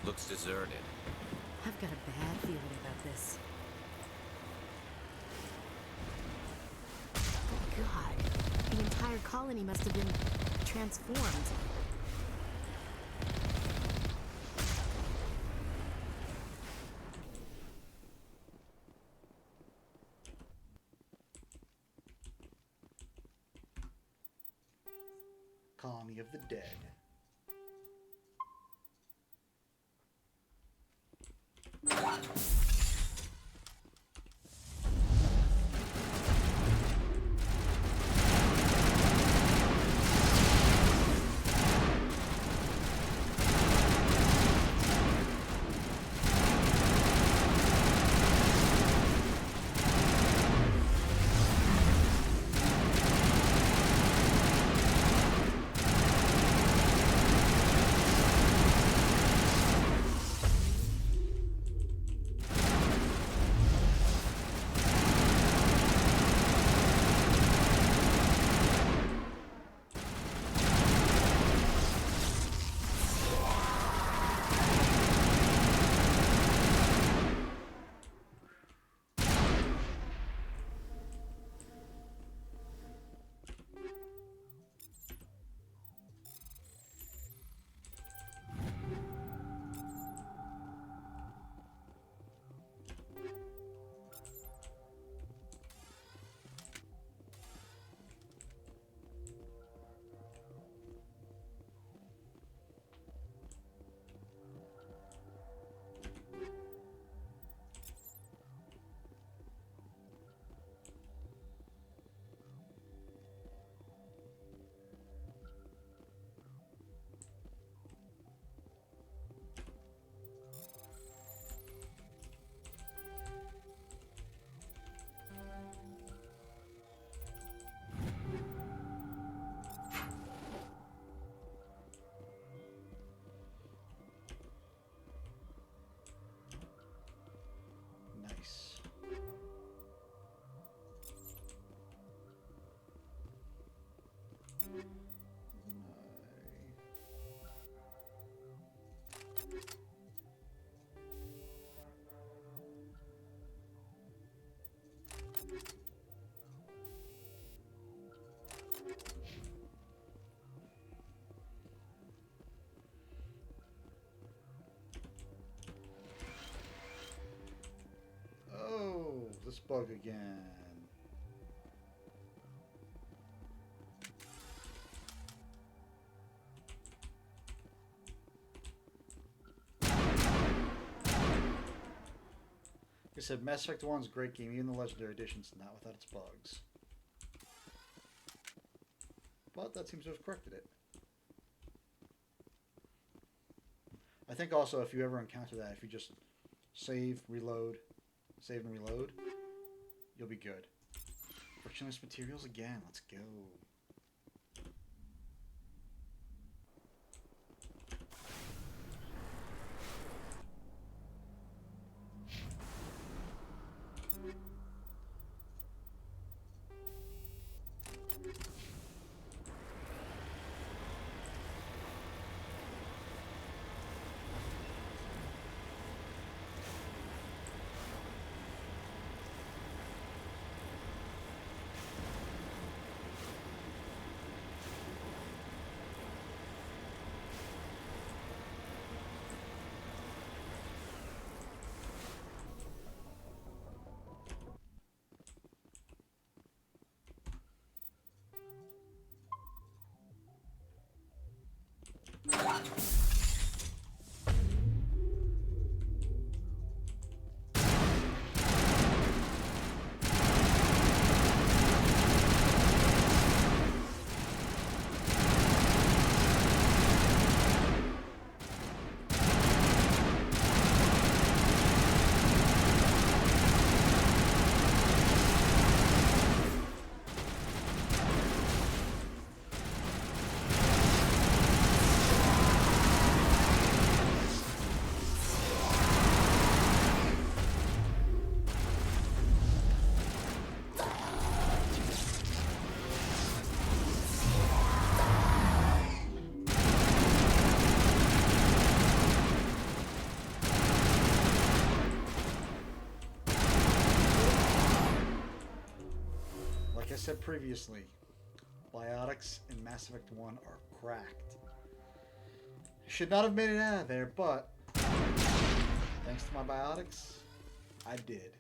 Looks deserted. I've got a bad feeling about this. God, the entire colony must have been transformed. Colony of the Dead. Nice. Oh, this bug again. Like I said, Mass Effect 1's a great game, even the Legendary Edition's not without its bugs. But that seems to have corrected it. I think also if you ever encounter that, if you just save, reload, save and reload, you'll be good. Frictionless materials again, let's go. said previously, biotics in Mass Effect 1 are cracked. Should not have made it out of there, but thanks to my biotics, I did.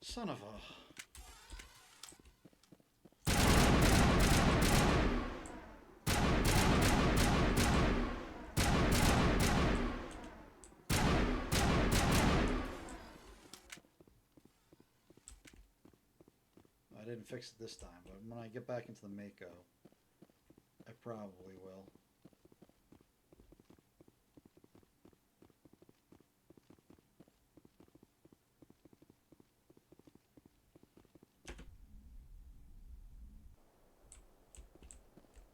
Son of a... I didn't fix it this time, but when I get back into the Mako, I probably will.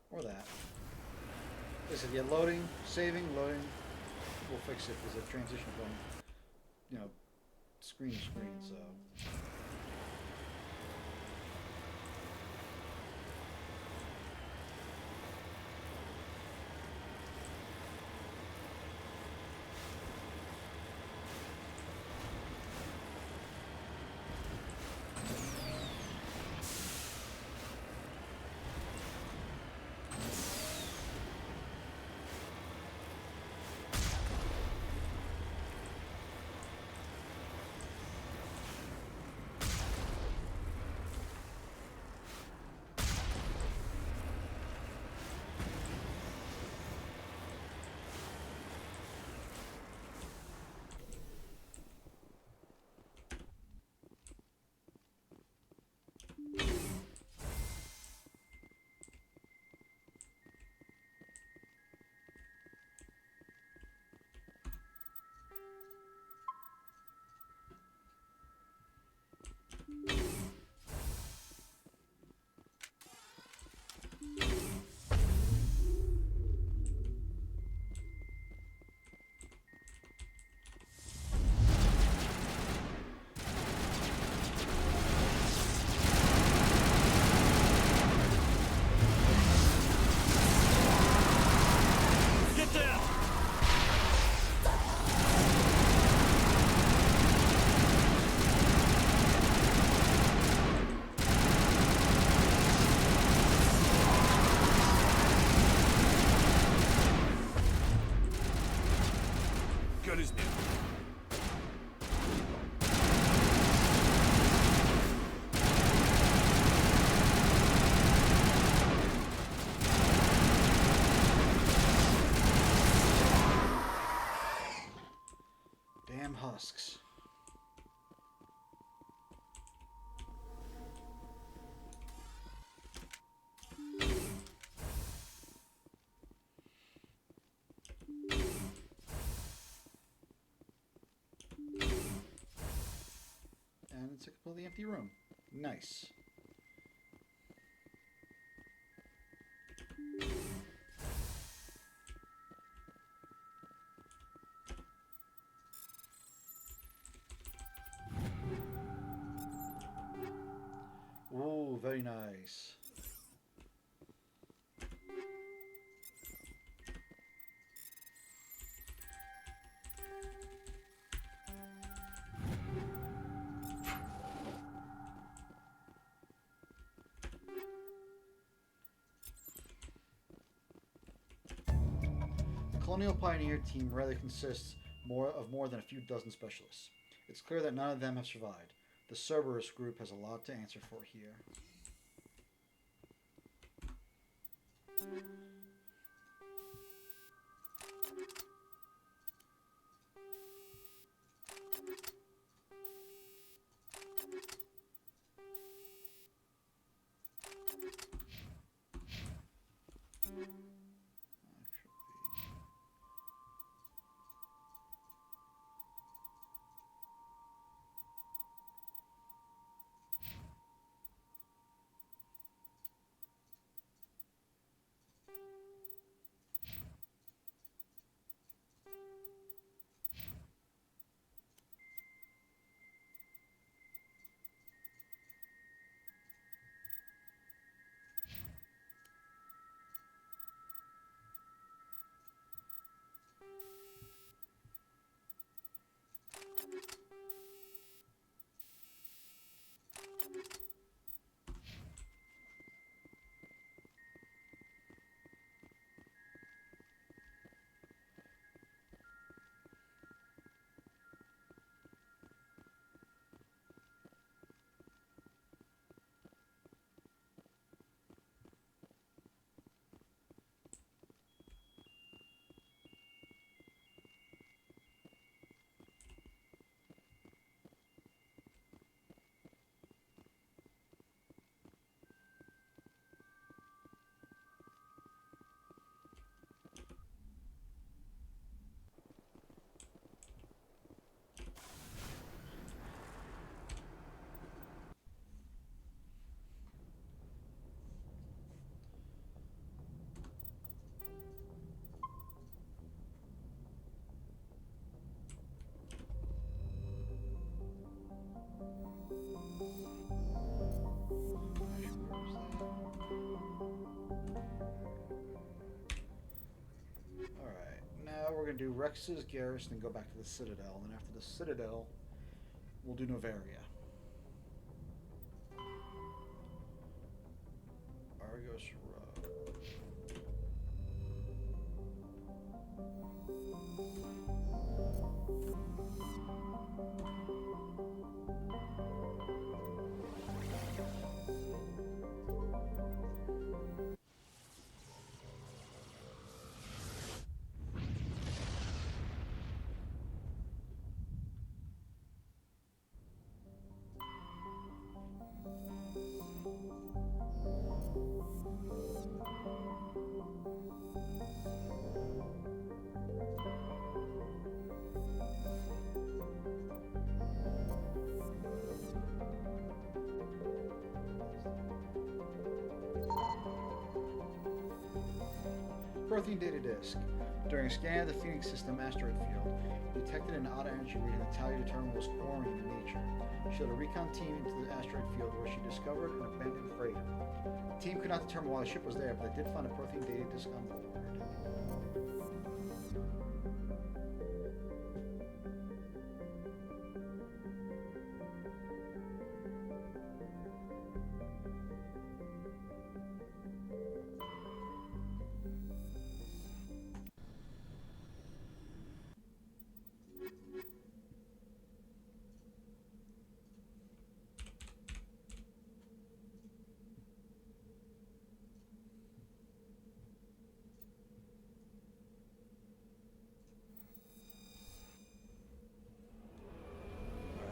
Or that. Listen, yeah, loading, saving, loading. We'll fix it because it transition from, you know, screen to screen, so. Gun is new. Damn husks. And it's a completely empty room. Nice. Ooh, very nice. The Colonial Pioneer team rarely consists of more than a few dozen specialists. It's clear that none of them have survived. The Cerberus group has a lot to answer for here. Alright, now we're going to do Rex's Garrison and go back to the Citadel. And then after the Citadel, we'll do Novaria. Argos Row. Protein data disk. During a scan of the Phoenix System asteroid field, detected an odd energy reading that Talia determined was chlorine in nature. She led a recon team into the asteroid field where she discovered an abandoned freighter. The team could not determine why the ship was there, but they did find a protein data disk on board.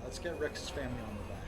Let's get Rex's family on the back.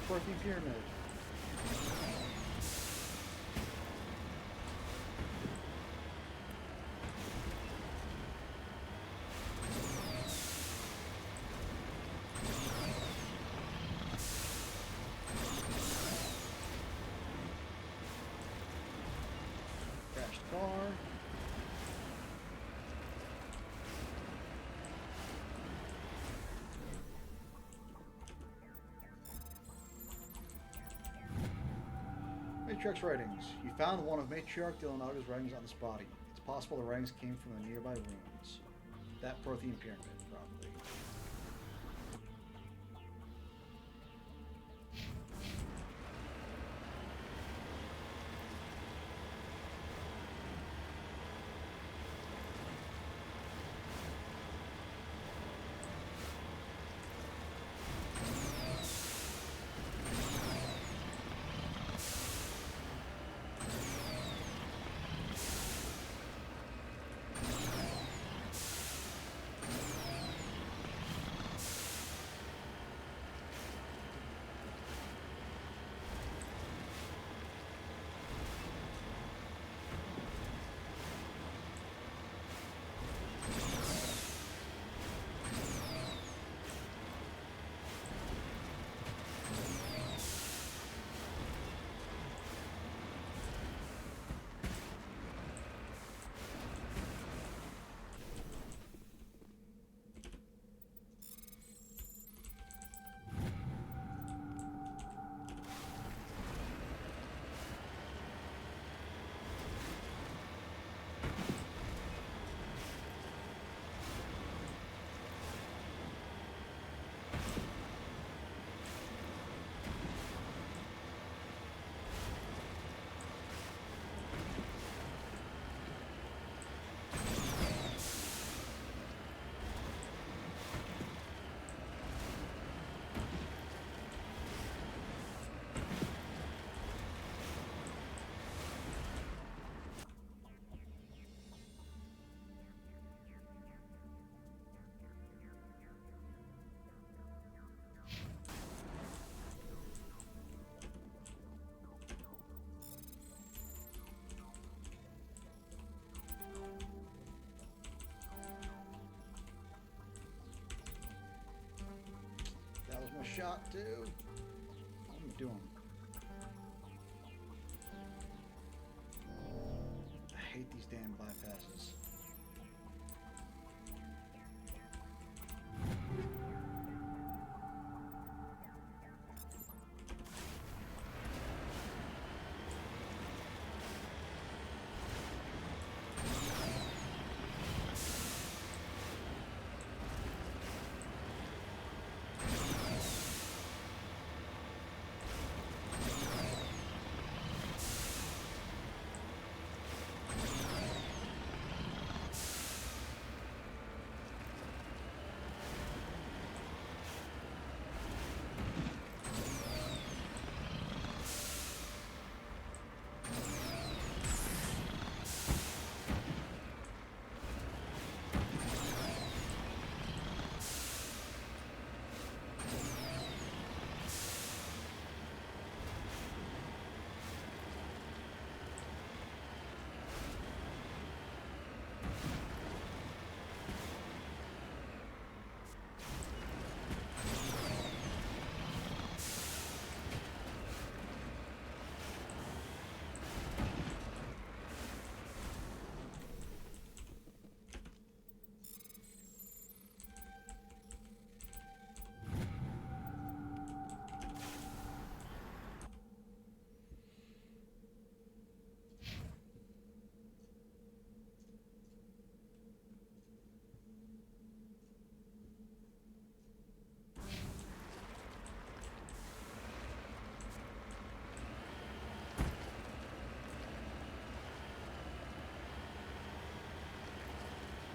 Fourth Pyramid. Matriarch's writings. You found one of Matriarch Dylanaga's writings on this body. It's possible the writings came from the nearby ruins. That Prothean pyramid, probably. That was my shot, too. What am I doing? I hate these damn bypasses.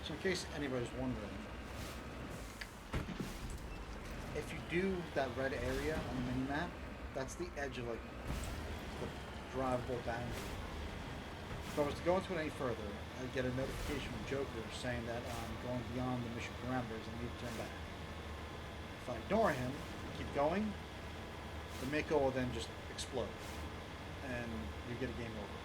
So in case anybody's wondering, if you do that red area on the mini-map, that's the edge of like the drivable boundary. If I was to go into it any further, I'd get a notification from Joker saying that I'm going beyond the mission parameters and need to turn back. If I ignore him and keep going, the Mako will then just explode and you get a game over.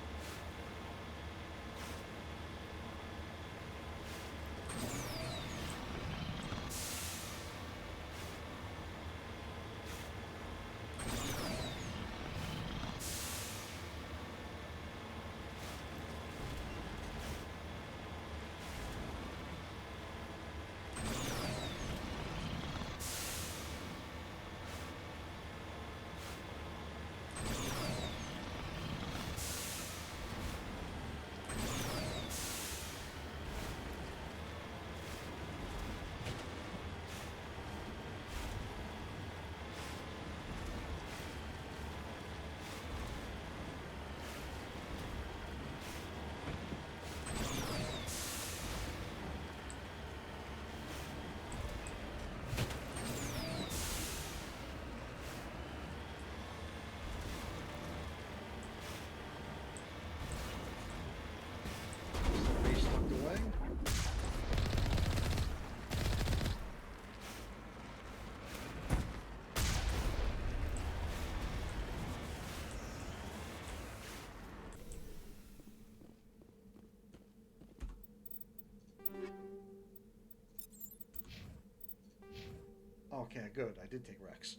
okay, good. I did take Rex.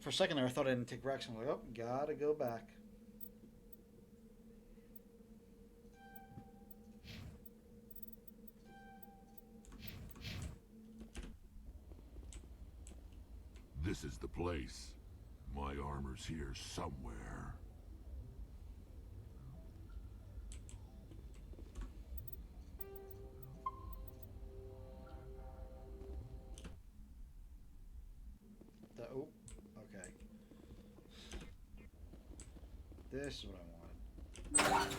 For a second there, I thought I didn't take Rex. I'm like, oh, gotta go back. This is the place. My armor's here somewhere. Oh, okay. This is what I wanted.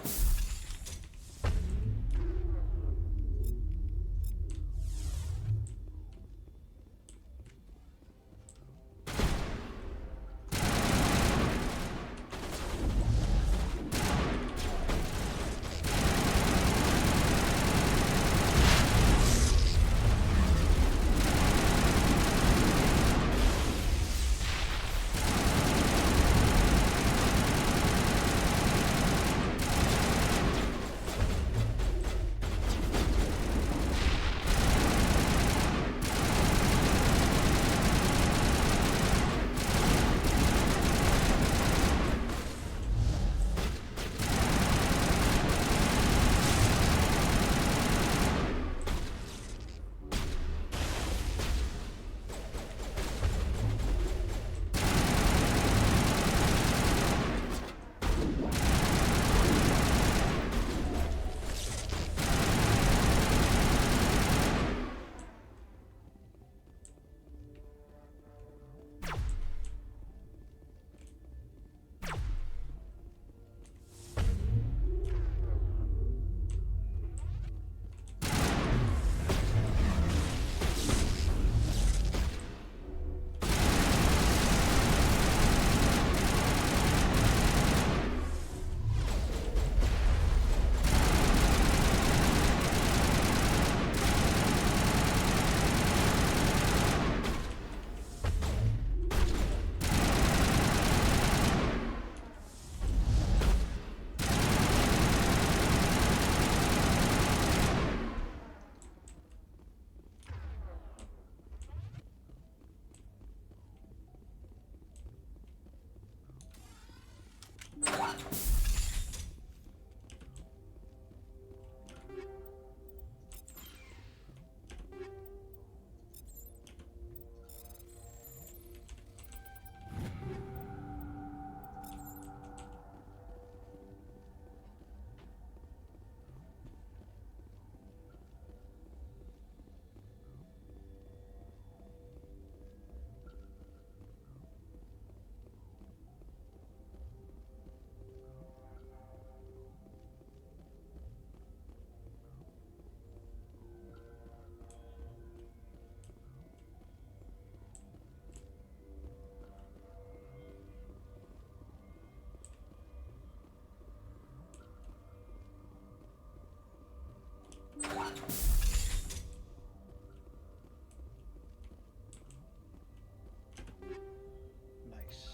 Nice.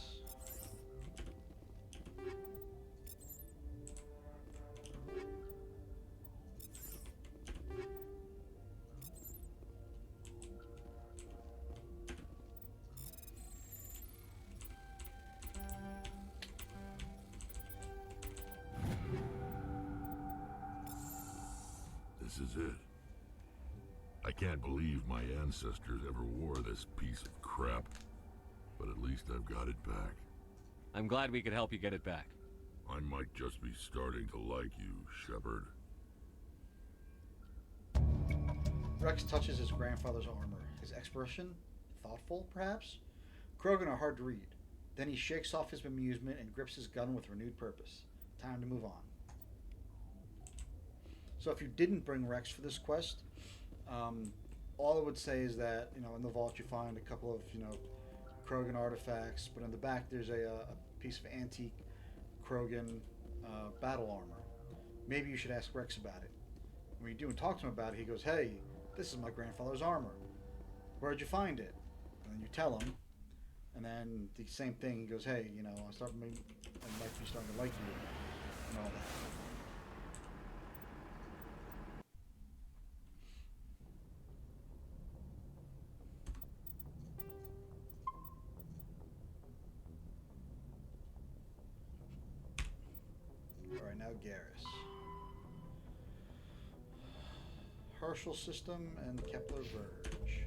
This is it. I can't believe my ancestors ever wore this piece of crap. But at least I've got it back. I'm glad we could help you get it back. I might just be starting to like you, Shepard. Rex touches his grandfather's armor. His expression? Thoughtful, perhaps? Krogan are hard to read. Then he shakes off his bemusement and grips his gun with renewed purpose. Time to move on. So if you didn't bring Rex for this quest, all I would say is that, in the vault you find a couple of, Krogan artifacts, but in the back there's a piece of antique Krogan battle armor. Maybe you should ask Rex about it. When you do and talk to him about it, he goes, "Hey, this is my grandfather's armor. Where'd you find it?" And then you tell him, and then the same thing. He goes, "Hey, I might be starting to like you," and all that. Garrus. Herschel system and Kepler Verge.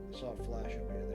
I saw a flash up here.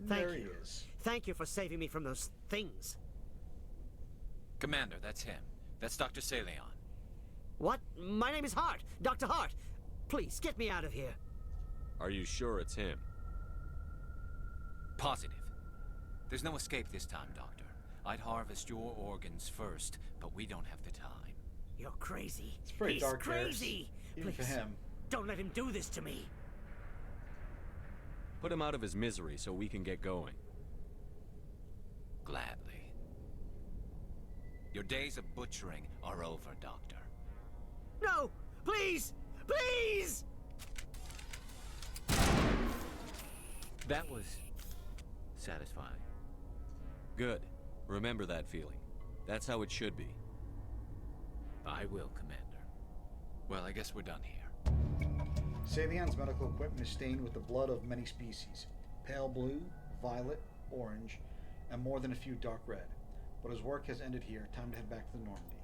There it is. There he is. Thank you for saving me from those things. Commander, that's him. That's Dr. Saleon. What? My name is Hart. Dr. Hart. Please, get me out of here. Are you sure it's him? Positive. There's no escape this time, Doctor. I'd harvest your organs first, but we don't have the time. You're crazy. It's pretty He's dark, crazy. even Please, for him. don't let him do this to me. Put him out of his misery so we can get going. Gladly. Your days of butchering are over, Doctor. No! Please! Please! That was satisfying. Good. Remember that feeling. That's how it should be. I will, Commander. Well, I guess we're done here. Salion's medical equipment is stained with the blood of many species. Pale blue, violet, orange, and more than a few dark red. But his work has ended here. Time to head back to the Normandy.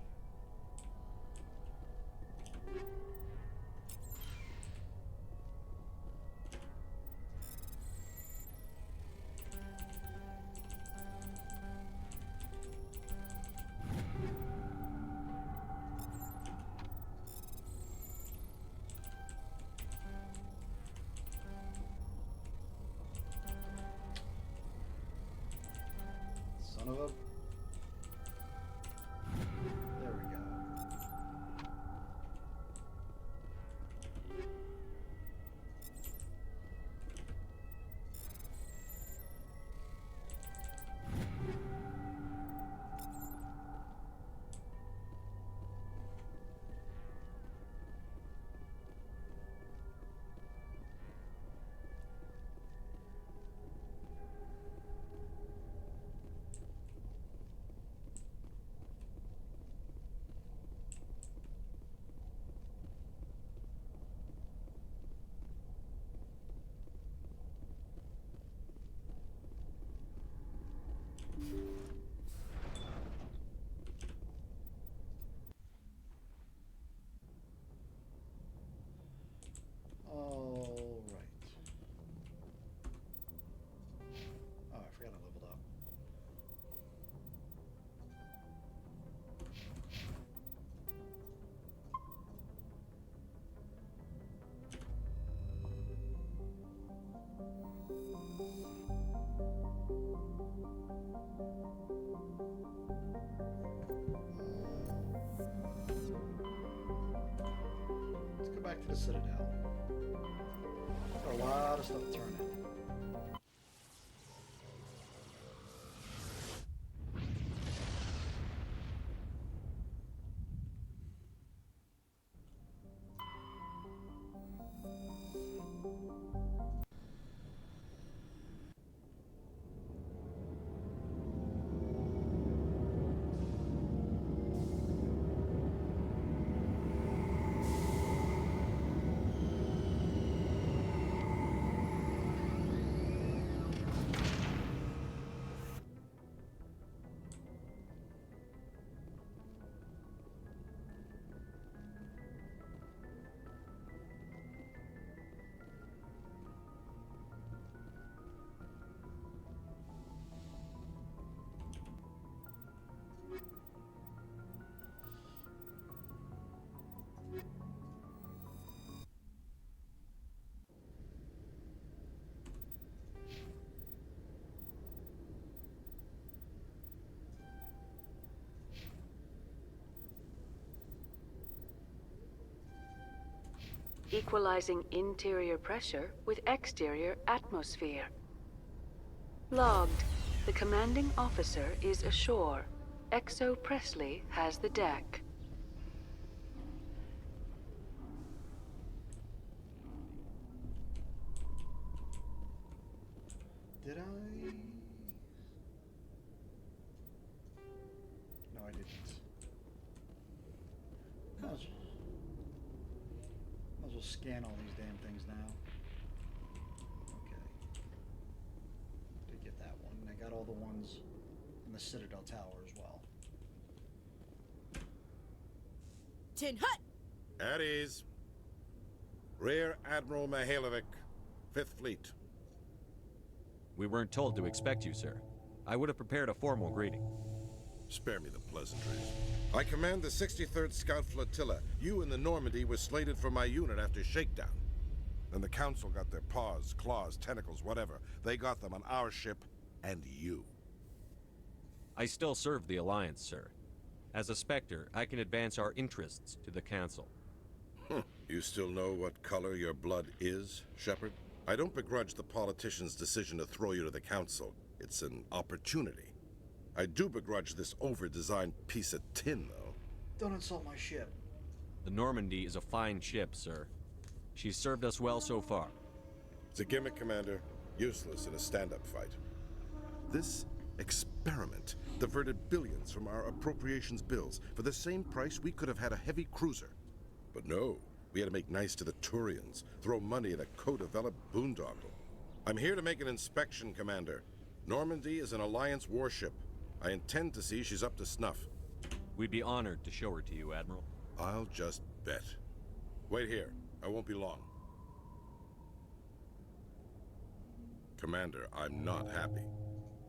Son of a... There we go. Let's go back to the Citadel. Got a lot of stuff to turn in. Equalizing interior pressure with exterior atmosphere. Logged. The commanding officer is ashore. Exo Presley has the deck. Did I? No, I didn't. Might as well scan all these damn things now. Okay. Did get that one. And I got all the ones in the Citadel Tower as well. Tin Hut! At ease. Rear Admiral Mihailovic, 5th Fleet. We weren't told to expect you, sir. I would have prepared a formal greeting. Spare me the pleasantries. I command the 63rd Scout Flotilla. You and the Normandy were slated for my unit after shakedown. Then the Council got their paws, claws, tentacles, whatever. They got them on our ship, and you. I still serve the Alliance, sir. As a Spectre, I can advance our interests to the Council. You still know what color your blood is, Shepard? I don't begrudge the politician's decision to throw you to the Council. It's an opportunity. I do begrudge this over-designed piece of tin, though. Don't insult my ship. The Normandy is a fine ship, sir. She's served us well so far. It's a gimmick, Commander. Useless in a stand-up fight. This experiment diverted billions from our appropriations bills. For the same price, we could have had a heavy cruiser. But no, we had to make nice to the Turians, throw money at a co-developed boondoggle. I'm here to make an inspection, Commander. Normandy is an Alliance warship. I intend to see she's up to snuff. We'd be honored to show her to you, Admiral. I'll just bet. Wait here. I won't be long. Commander, I'm not happy.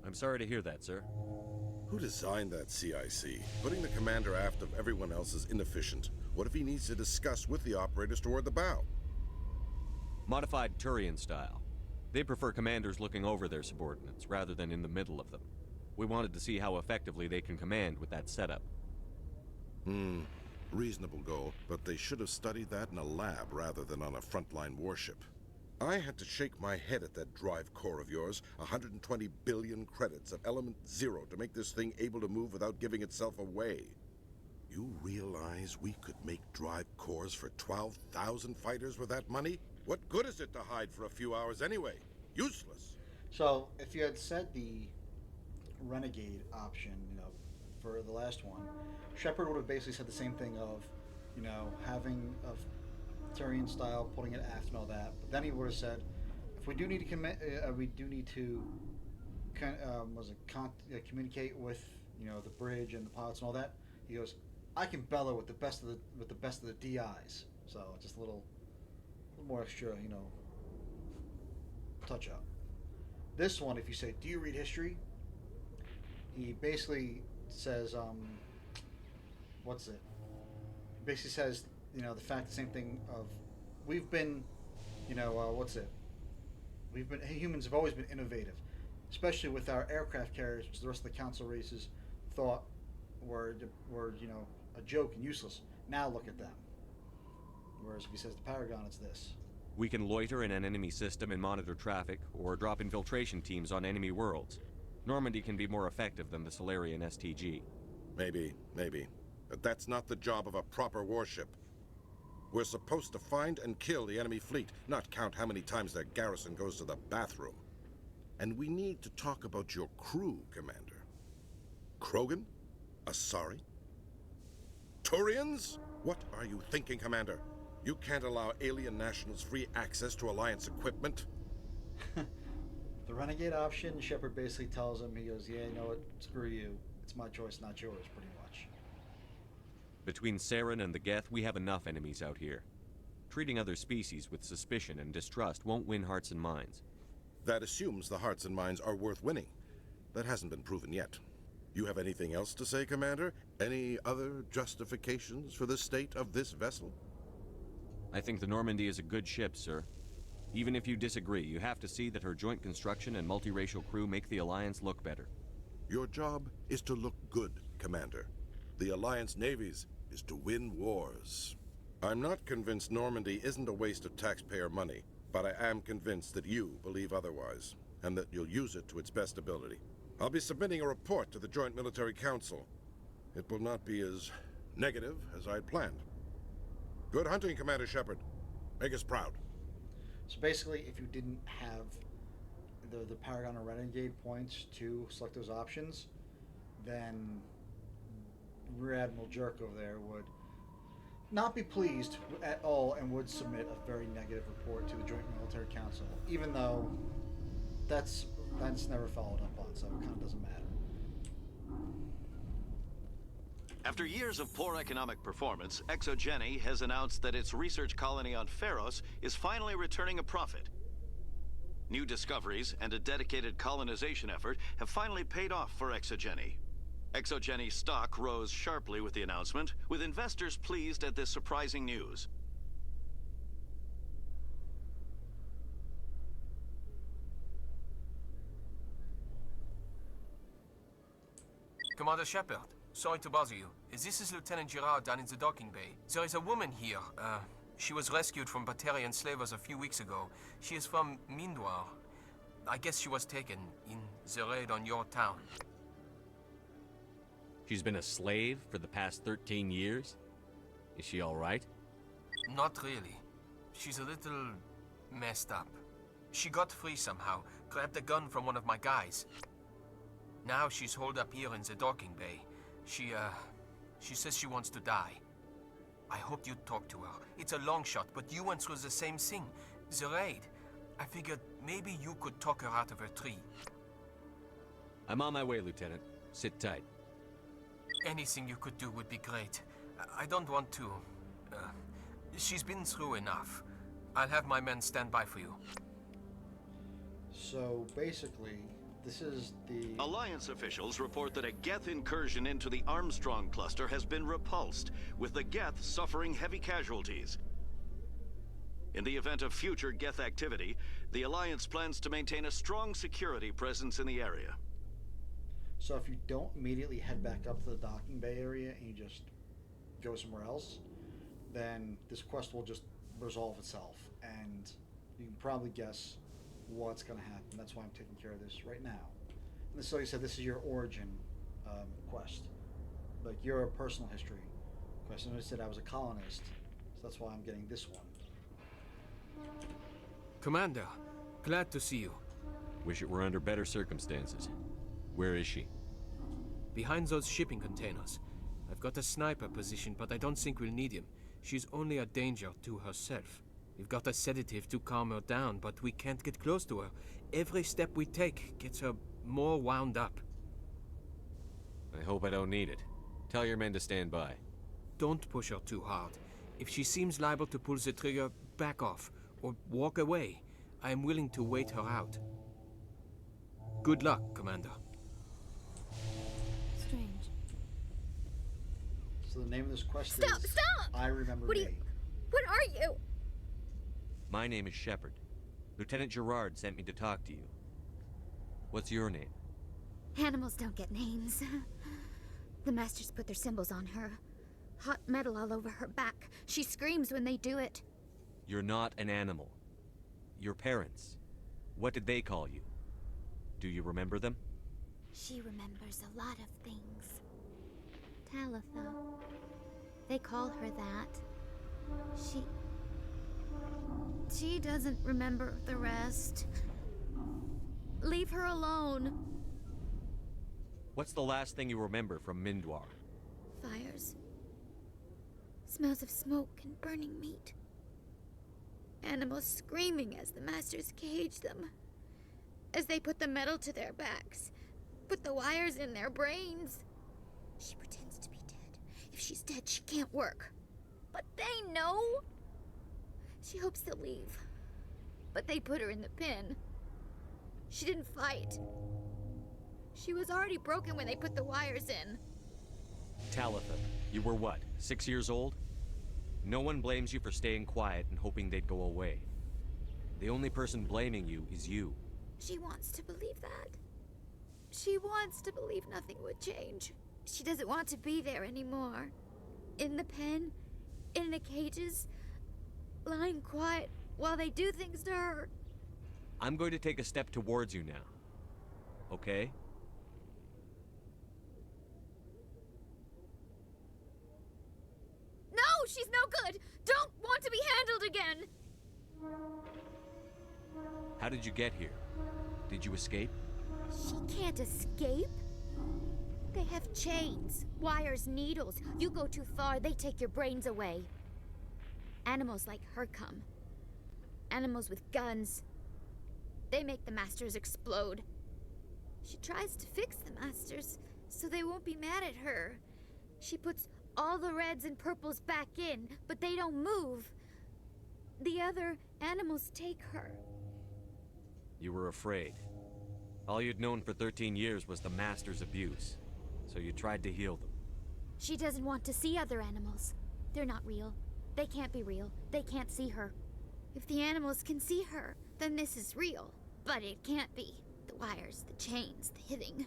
I'm sorry to hear that, sir. Who designed that CIC? Putting the commander aft of everyone else is inefficient. What if he needs to discuss with the operators toward the bow? Modified Turian style. They prefer commanders looking over their subordinates rather than in the middle of them. We wanted to see how effectively they can command with that setup. Reasonable goal, but they should have studied that in a lab rather than on a frontline warship. I had to shake my head at that drive core of yours. 120 billion credits of element 0 to make this thing able to move without giving itself away. You realize we could make drive cores for 12,000 fighters with that money? What good is it to hide for a few hours anyway? Useless. So, if you had said the Renegade option, for the last one, Shepard would have basically said the same thing of, having a Turian style, putting it aft and all that. But then he would have said, if we do need to communicate with, the bridge and the pilots and all that. He goes, I can bellow with the best of the DIs. So just a little more extra, touch up. This one, if you say, do you read history? He basically says, what's it? He basically says, the same thing of, we've been, humans have always been innovative. especially with our aircraft carriers, which the rest of the council races thought were a joke and useless. Now look at them. Whereas if he says the Paragon, it's this. We can loiter in an enemy system and monitor traffic, or drop infiltration teams on enemy worlds. Normandy can be more effective than the Solarian STG. Maybe. But that's not the job of a proper warship. We're supposed to find and kill the enemy fleet, not count how many times their garrison goes to the bathroom. And we need to talk about your crew, Commander. Krogan? Asari? Turians? What are you thinking, Commander? You can't allow alien nationals free access to Alliance equipment? The Renegade option, Shepard basically tells him, he goes, yeah, you know what, screw you. It's my choice, not yours, pretty much. Between Saren and the Geth, we have enough enemies out here. Treating other species with suspicion and distrust won't win hearts and minds. That assumes the hearts and minds are worth winning. That hasn't been proven yet. You have anything else to say, Commander? Any other justifications for the state of this vessel? I think the Normandy is a good ship, sir. Even if you disagree, you have to see that her joint construction and multiracial crew make the Alliance look better. Your job is to look good, Commander. The Alliance navies is to win wars. I'm not convinced Normandy isn't a waste of taxpayer money, but I am convinced that you believe otherwise, and that you'll use it to its best ability. I'll be submitting a report to the Joint Military Council. It will not be as negative as I'd planned. Good hunting, Commander Shepard. Make us proud. So basically, if you didn't have the Paragon or Renegade points to select those options, then Rear Admiral Jerk over there would not be pleased at all and would submit a very negative report to the Joint Military Council, even though that's never followed up on, so it kind of doesn't matter. After years of poor economic performance, Exogeny has announced that its research colony on Pharos is finally returning a profit. New discoveries and a dedicated colonization effort have finally paid off for Exogeny. Exogeny stock rose sharply with the announcement, with investors pleased at this surprising news. Commander Shepard, sorry to bother you. This is Lieutenant Girard down in the docking bay. There is a woman here. She was rescued from Batarian slavers a few weeks ago. She is from Mindoir. I guess she was taken in the raid on your town. She's been a slave for the past 13 years? Is she all right? Not really. She's a little messed up. She got free somehow, grabbed a gun from one of my guys. Now she's holed up here in the docking bay. She says she wants to die. I hoped you'd talk to her. It's a long shot, but you went through the same thing. The raid. I figured maybe you could talk her out of her tree. I'm on my way, Lieutenant. Sit tight. Anything you could do would be great. I don't want to... she's been through enough. I'll have my men stand by for you. So, basically, this is the... Alliance officials report that a Geth incursion into the Armstrong cluster has been repulsed, with the Geth suffering heavy casualties. In the event of future Geth activity, the Alliance plans to maintain a strong security presence in the area. So if you don't immediately head back up to the docking bay area and you just go somewhere else, then this quest will just resolve itself, and you can probably guess what's going to happen. That's why I'm taking care of this right now. And so you said this is your origin quest, like your personal history quest. And I said I was a colonist, so that's why I'm getting this one. Commander, glad to see you. Wish it were under better circumstances. Where is she? Behind those shipping containers. I've got a sniper position, but I don't think we'll need him. She's only a danger to herself. We've got a sedative to calm her down, but we can't get close to her. Every step we take gets her more wound up. I hope I don't need it. Tell your men to stand by. Don't push her too hard. If she seems liable to pull the trigger, back off, or walk away. I am willing to wait her out. Good luck, Commander. Strange. So the name of this quest Stop! is... Stop! I Remember What Me. What are you? My name is Shepard. Lieutenant Girard sent me to talk to you. What's your name? Animals don't get names. The Masters put their symbols on her. Hot metal all over her back. She screams when they do it. You're not an animal. Your parents. What did they call you? Do you remember them? She remembers a lot of things. Talitha. They call her that. She doesn't remember the rest. Leave her alone. What's the last thing you remember from Mindwar? Fires. Smells of smoke and burning meat. Animals screaming as the Masters cage them. As they put the metal to their backs. Put the wires in their brains. She pretends to be dead. If she's dead, she can't work. But they know. She hopes they'll leave. But they put her in the pen. She didn't fight. She was already broken when they put the wires in. Talitha, you were what, 6 years old? No one blames you for staying quiet and hoping they'd go away. The only person blaming you is you. She wants to believe that. She wants to believe nothing would change. She doesn't want to be there anymore. In the pen, in the cages, lying quiet while they do things to her. I'm going to take a step towards you now. Okay? No, she's no good! Don't want to be handled again! How did you get here? Did you escape? She can't escape. They have chains, wires, needles. You go too far, they take your brains away. Animals like her come. Animals with guns. They make the Masters explode. She tries to fix the Masters so they won't be mad at her. She puts all the reds and purples back in, but they don't move. The other animals take her. You were afraid. All you'd known for 13 years was the Master's abuse, so you tried to heal them. She doesn't want to see other animals. They're not real. They can't be real. They can't see her. If the animals can see her, then this is real. But it can't be. The wires, the chains, the hitting.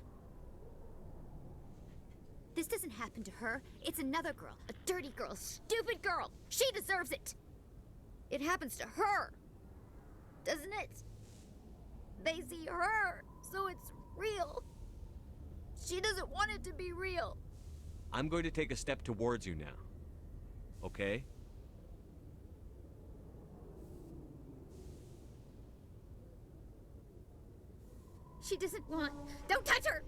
This doesn't happen to her. It's another girl. A dirty girl. Stupid girl. She deserves it. It happens to her. Doesn't it? They see her, so it's real. She doesn't want it to be real. I'm going to take a step towards you now. Okay? She doesn't want... Don't touch her!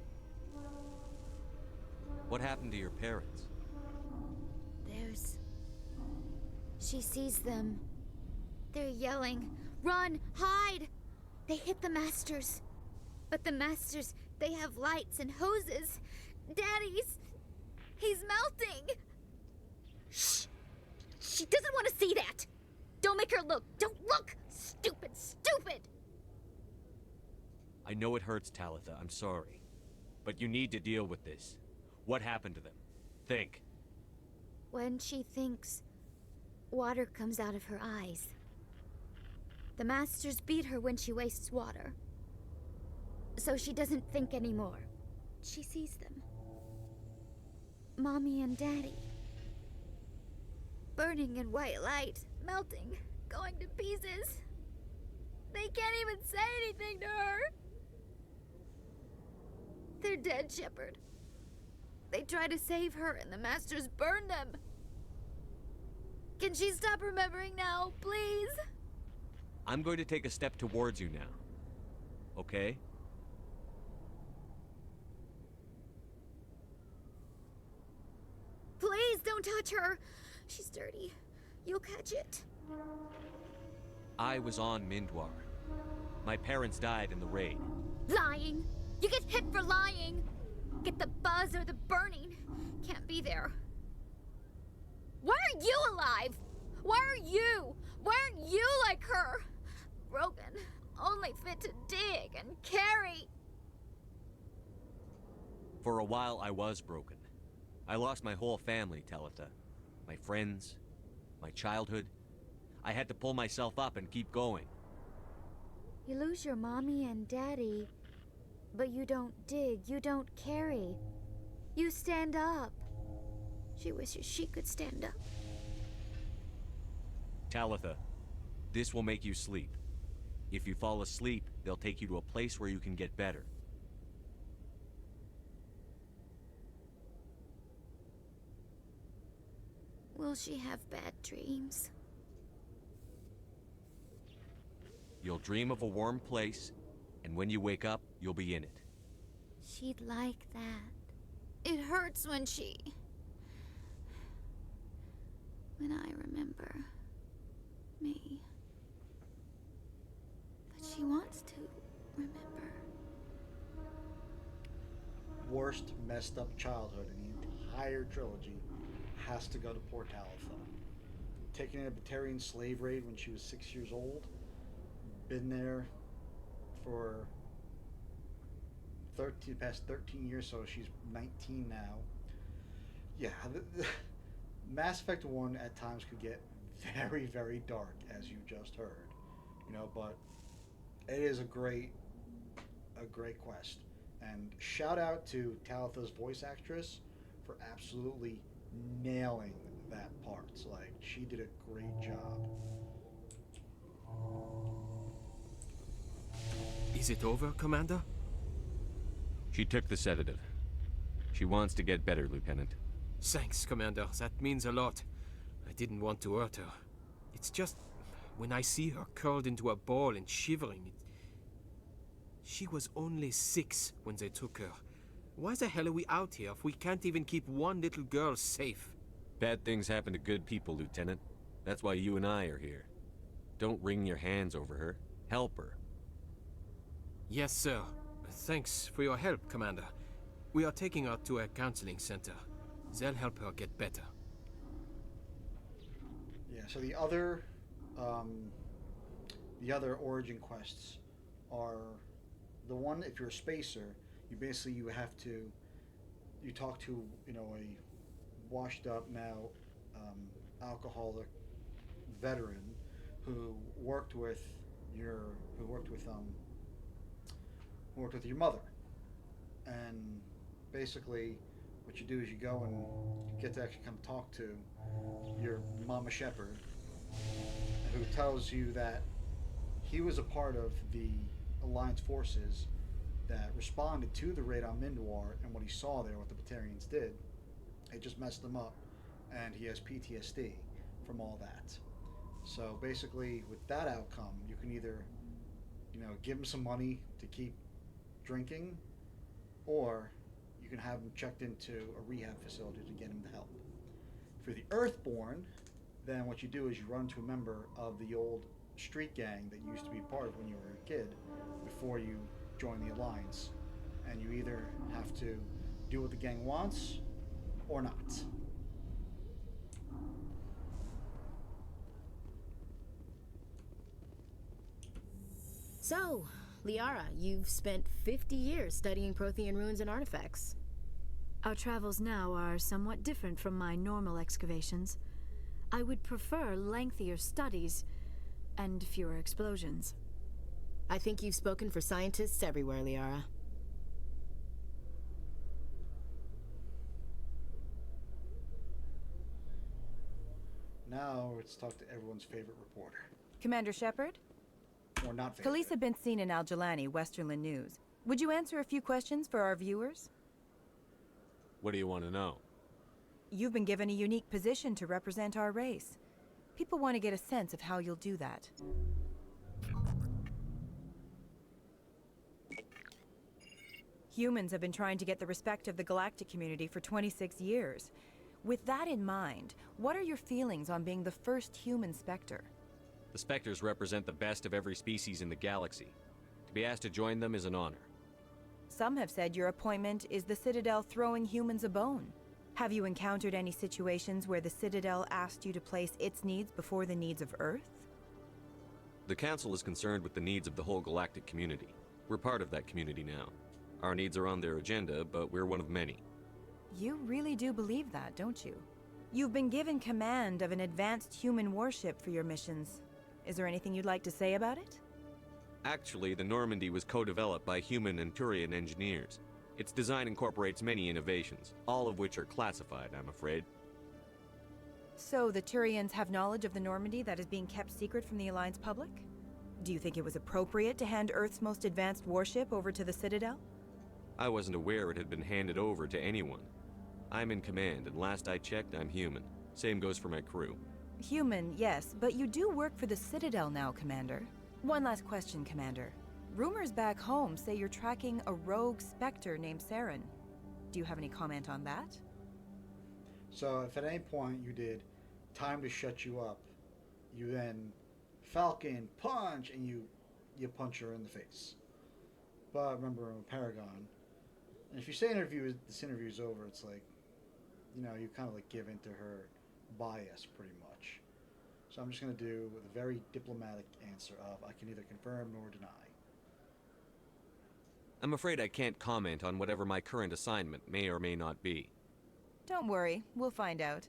What happened to your parents? She sees them. They're yelling, "Run! Hide!" They hit the Masters. But the Masters, they have lights and hoses. Daddy's... he's melting! Shh! She doesn't want to see that! Don't make her look! Don't look! Stupid, stupid! I know it hurts, Talitha. I'm sorry. But you need to deal with this. What happened to them? Think. When she thinks, water comes out of her eyes. The Masters beat her when she wastes water. So she doesn't think anymore. She sees them. Mommy and Daddy. Burning in white light, melting, going to pieces. They can't even say anything to her. They're dead, Shepard. They try to save her and the Masters burn them. Can she stop remembering now, please? I'm going to take a step towards you now. Okay? Please don't touch her. She's dirty. You'll catch it. I was on Mindwar. My parents died in the raid. Lying. You get hit for lying. Get the buzz or the burning. Can't be there. Why are you alive? Why are you? Why aren't you like her? Broken. Only fit to dig and carry. For a while, I was broken. I lost my whole family, Talitha. My friends, my childhood. I had to pull myself up and keep going. You lose your mommy and daddy. But you don't dig, you don't carry. You stand up. She wishes she could stand up. Talitha, this will make you sleep. If you fall asleep, they'll take you to a place where you can get better. Will she have bad dreams? You'll dream of a warm place, and when you wake up, you'll be in it. She'd like that. It hurts when I remember me. But she wants to remember. Worst messed up childhood in the entire trilogy has to go to poor Talitha. Taken in a Batarian slave raid when she was 6 years old. Been there for past 13 years, so she's 19 now. Yeah, Mass Effect 1 at times could get very, very dark, as you just heard. But it is a great quest. And shout out to Talitha's voice actress for absolutely nailing that part. Like, she did a great job. Is it over, Commander? She took the sedative. She wants to get better, Lieutenant. Thanks, Commander. That means a lot. I didn't want to hurt her. It's just, when I see her curled into a ball and shivering, she was only 6 when they took her. Why the hell are we out here if we can't even keep one little girl safe? Bad things happen to good people, Lieutenant. That's why you and I are here. Don't wring your hands over her. Help her. Yes, sir. Thanks for your help, Commander. We are taking her to a counseling center. They'll help her get better. Yeah, so the other origin quests are the one, if you're a spacer, you talk to, a washed up now alcoholic veteran who worked with your mother. And basically what you do is you go and you get to actually come talk to your Mama Shepherd, who tells you that he was a part of the Alliance forces that responded to the raid on Mindwar, and what he saw there, what the Batarians did, it just messed him up, and he has PTSD from all that. So basically, with that outcome, you can either, give him some money to keep drinking, or you can have him checked into a rehab facility to get him the help. For the Earthborn, then what you do is you run into a member of the old street gang that you used to be part of when you were a kid, before you join the Alliance, and you either have to do what the gang wants or not. So, Liara, you've spent 50 years studying Prothean ruins and artifacts. Our travels now are somewhat different from my normal excavations. I would prefer lengthier studies and fewer explosions. I think you've spoken for scientists everywhere, Liara. Now let's talk to everyone's favorite reporter. Commander Shepard? Or not favorite. Khaleesa Benzine in Al Jalani, Westerland News. Would you answer a few questions for our viewers? What do you want to know? You've been given a unique position to represent our race. People want to get a sense of how you'll do that. Humans have been trying to get the respect of the galactic community for 26 years. With that in mind, what are your feelings on being the first human Spectre? The Spectres represent the best of every species in the galaxy. To be asked to join them is an honor. Some have said your appointment is the Citadel throwing humans a bone. Have you encountered any situations where the Citadel asked you to place its needs before the needs of Earth? The Council is concerned with the needs of the whole galactic community. We're part of that community now. Our needs are on their agenda, but we're one of many. You really do believe that, don't you? You've been given command of an advanced human warship for your missions. Is there anything you'd like to say about it? Actually, the Normandy was co-developed by human and Turian engineers. Its design incorporates many innovations, all of which are classified, I'm afraid. So the Turians have knowledge of the Normandy that is being kept secret from the Alliance public? Do you think it was appropriate to hand Earth's most advanced warship over to the Citadel? I wasn't aware it had been handed over to anyone. I'm in command, and last I checked, I'm human. Same goes for my crew. Human, yes, but you do work for the Citadel now, Commander. One last question, Commander. Rumors back home say you're tracking a rogue Spectre named Saren. Do you have any comment on that? So if at any point you did time to shut you up, you then Falcon punch and you punch her in the face. But remember, I'm a Paragon, and if you say this interview's over, it's like, you know, you kind of like give into her bias pretty much. So I'm just going to do with a very diplomatic answer of I can neither confirm nor deny. I'm afraid I can't comment on whatever my current assignment may or may not be. Don't worry, we'll find out.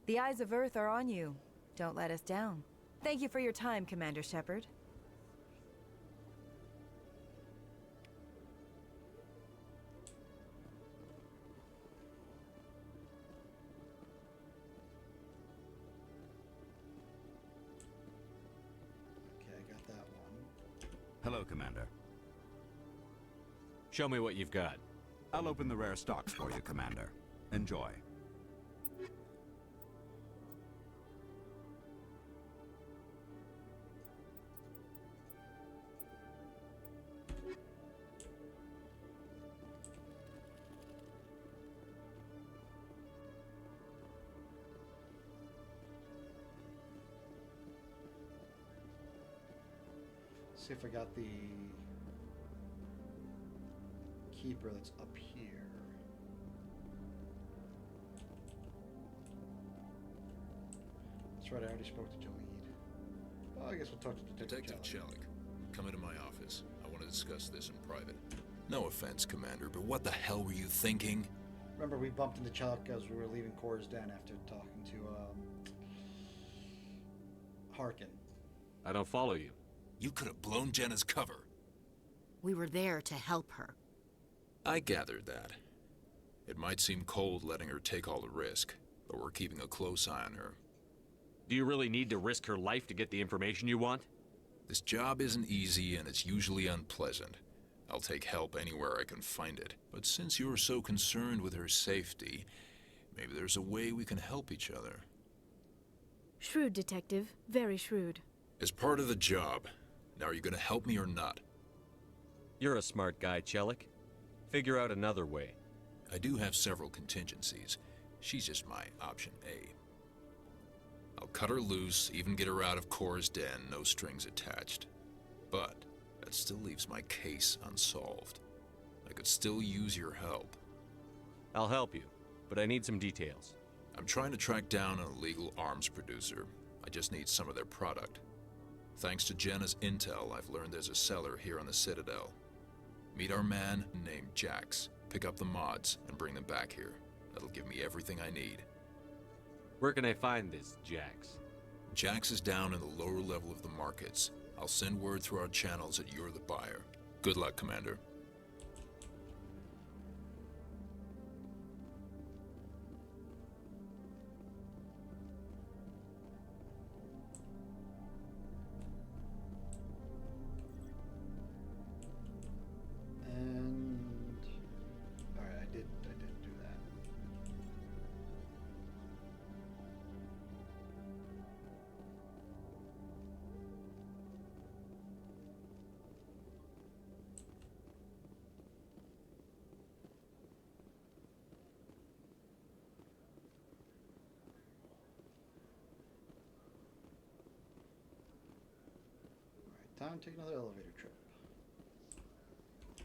The eyes of Earth are on you. Don't let us down. Thank you for your time, Commander Shepard. Okay, I got that one. Hello, Commander. Show me what you've got. I'll open the rare stocks for you, Commander. Enjoy. See if I got the keeper that's up here. That's right, I already spoke to Jalid. Well, I guess we'll talk to Detective Chelik, come into my office. I want to discuss this in private. No offense, Commander, but what the hell were you thinking? Remember, we bumped into Chelik as we were leaving Cora's Den after talking to Harkin. I don't follow you. You could have blown Jenna's cover. We were there to help her. I gathered that. It might seem cold letting her take all the risk, but we're keeping a close eye on her. Do you really need to risk her life to get the information you want? This job isn't easy and it's usually unpleasant. I'll take help anywhere I can find it. But since you're so concerned with her safety, maybe there's a way we can help each other. Shrewd, Detective. Very shrewd. As part of the job, now are you going to help me or not? You're a smart guy, Chelik. Figure out another way. I do have several contingencies. She's just my option A. I'll cut her loose, even get her out of Cora's Den, no strings attached. But that still leaves my case unsolved. I could still use your help. I'll help you, but I need some details. I'm trying to track down an illegal arms producer. I just need some of their product. Thanks to Jenna's intel, I've learned there's a seller here on the Citadel. Meet our man named Jax. Pick up the mods and bring them back here. That'll give me everything I need. Where can I find this Jax? Jax is down in the lower level of the markets. I'll send word through our channels that you're the buyer. Good luck, Commander. And alright, I did do that. Alright, time to take another elevator trip.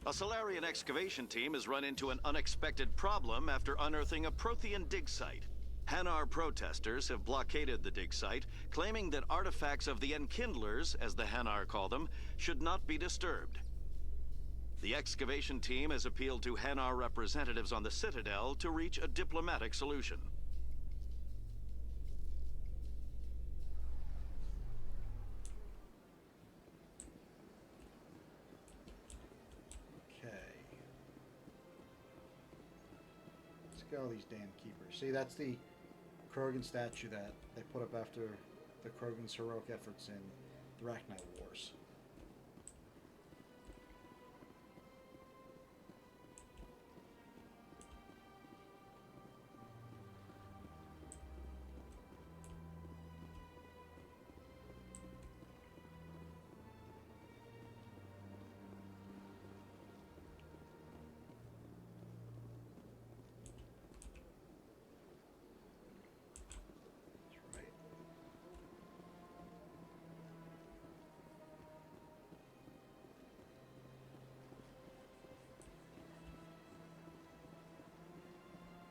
A Solarian excavation team has run into an unexpected problem after unearthing a Prothean dig site. Hanar protesters have blockaded the dig site, claiming that artifacts of the Enkindlers, as the Hanar call them, should not be disturbed. The excavation team has appealed to Hanar representatives on the Citadel to reach a diplomatic solution. Look at all these damn keepers. See, that's the Krogan statue that they put up after the Krogan's heroic efforts in the Arachnite Wars.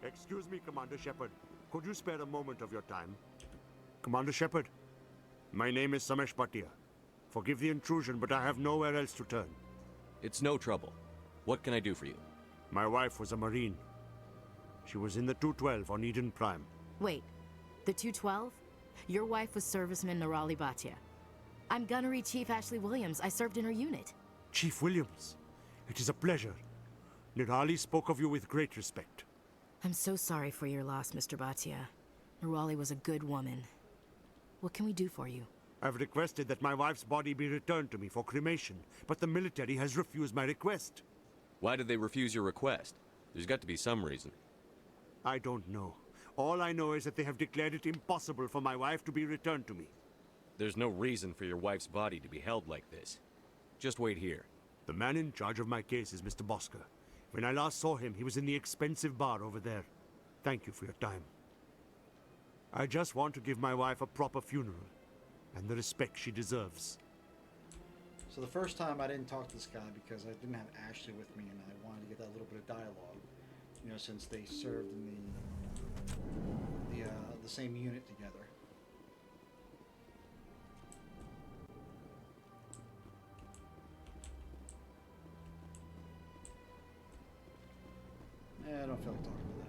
Excuse me, Commander Shepard. Could you spare a moment of your time? Commander Shepard, my name is Samesh Bhatia. Forgive the intrusion, but I have nowhere else to turn. It's no trouble. What can I do for you? My wife was a Marine. She was in the 212 on Eden Prime. Wait, the 212? Your wife was Serviceman Nirali Bhatia. I'm Gunnery Chief Ashley Williams. I served in her unit. Chief Williams, it is a pleasure. Nirali spoke of you with great respect. I'm so sorry for your loss, Mr. Bhatia. Nirali was a good woman. What can we do for you? I've requested that my wife's body be returned to me for cremation, but the military has refused my request. Why did they refuse your request? There's got to be some reason. I don't know. All I know is that they have declared it impossible for my wife to be returned to me. There's no reason for your wife's body to be held like this. Just wait here. The man in charge of my case is Mr. Bosker. When I last saw him, he was in the expensive bar over there. Thank you for your time. I just want to give my wife a proper funeral, and the respect she deserves. So the first time I didn't talk to this guy because I didn't have Ashley with me, and I wanted to get that little bit of dialogue. You know, since they served in the same unit together. I don't feel like talking to them.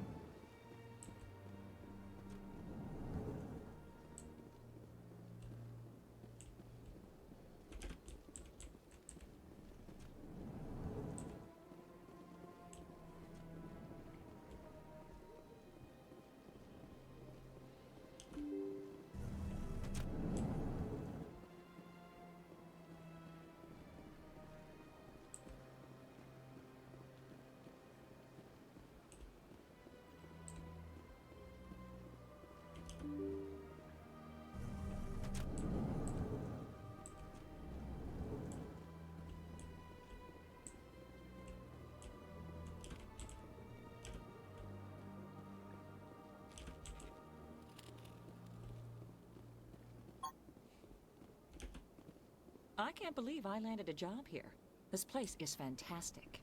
I can't believe I landed a job here. This place is fantastic.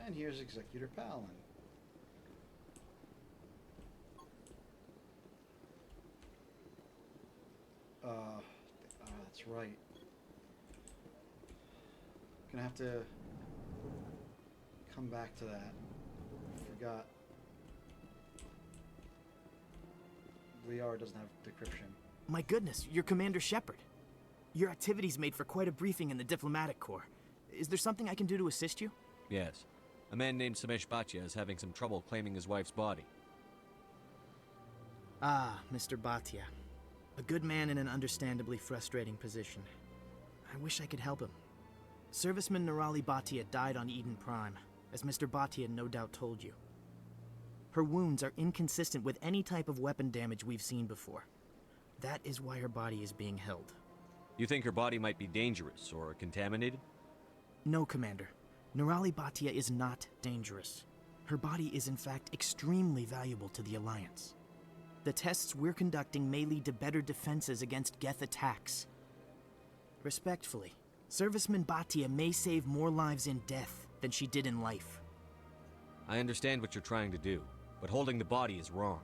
And here's Executor Palin. That's right. Gonna have to come back to that. Forgot. Liara doesn't have decryption. My goodness, you're Commander Shepard. Your activities made for quite a briefing in the diplomatic corps. Is there something I can do to assist you? Yes. A man named Samesh Bhatia is having some trouble claiming his wife's body. Ah, Mr. Bhatia. A good man in an understandably frustrating position. I wish I could help him. Serviceman Nirali Bhatia died on Eden Prime, as Mr. Bhatia no doubt told you. Her wounds are inconsistent with any type of weapon damage we've seen before. That is why her body is being held. You think her body might be dangerous or contaminated? No, Commander. Nirali Bhatia is not dangerous. Her body is in fact extremely valuable to the Alliance. The tests we're conducting may lead to better defenses against Geth attacks. Respectfully, Serviceman Bhatia may save more lives in death than she did in life. I understand what you're trying to do, but holding the body is wrong.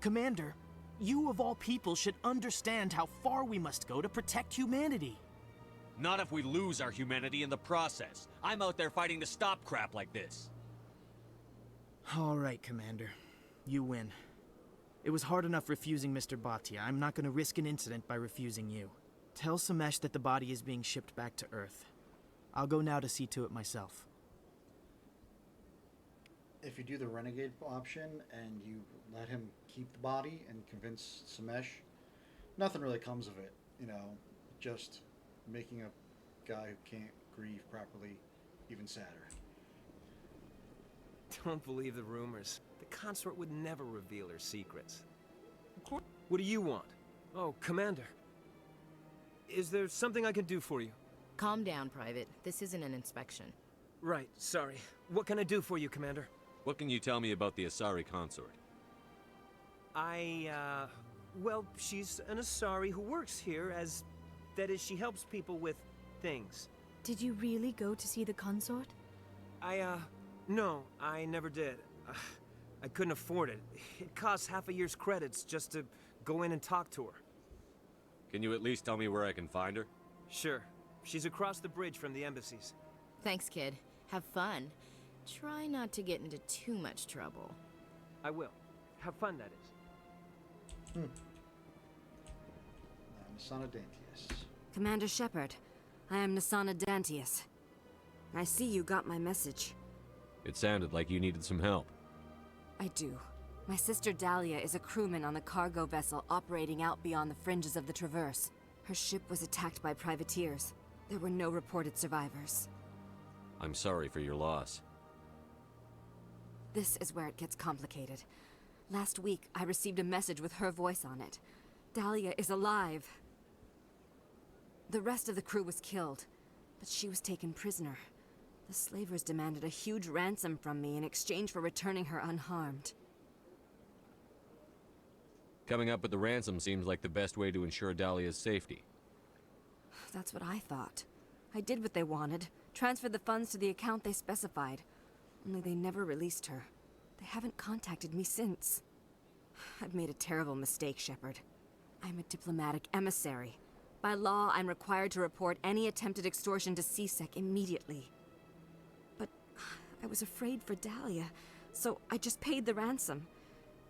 Commander, you of all people should understand how far we must go to protect humanity. Not if we lose our humanity in the process. I'm out there fighting to stop crap like this. All right, Commander. You win. It was hard enough refusing Mr. Bhatia. I'm not going to risk an incident by refusing you. Tell Samesh that the body is being shipped back to Earth. I'll go now to see to it myself. If you do the renegade option and you let him keep the body and convince Samesh, nothing really comes of it. You know, just making a guy who can't grieve properly even sadder. Don't believe the rumors. The consort would never reveal her secrets. What do you want? Oh, Commander. Is there something I can do for you? Calm down, Private. This isn't an inspection. Right, sorry. What can I do for you, Commander? What can you tell me about the Asari consort? Well, she's an Asari who works here as... That is, she helps people with things. Did you really go to see the consort? No, I never did. I couldn't afford it. It costs half a year's credits just to go in and talk to her. Can you at least tell me where I can find her? Sure. She's across the bridge from the embassies. Thanks, kid. Have fun. Try not to get into too much trouble. I will. Have fun, that is. I'm Nasana Dantius. Commander Shepard, I am Nasana Dantius. I see you got my message. It sounded like you needed some help. I do. My sister Dahlia is a crewman on the cargo vessel operating out beyond the fringes of the Traverse. Her ship was attacked by privateers. There were no reported survivors. I'm sorry for your loss. This is where it gets complicated. Last week, I received a message with her voice on it. Dahlia is alive. The rest of the crew was killed, but she was taken prisoner. The slavers demanded a huge ransom from me in exchange for returning her unharmed. Coming up with the ransom seems like the best way to ensure Dahlia's safety. That's what I thought. I did what they wanted, transferred the funds to the account they specified. Only they never released her. They haven't contacted me since. I've made a terrible mistake, Shepard. I'm a diplomatic emissary. By law, I'm required to report any attempted extortion to CSEC immediately. But I was afraid for Dahlia, so I just paid the ransom.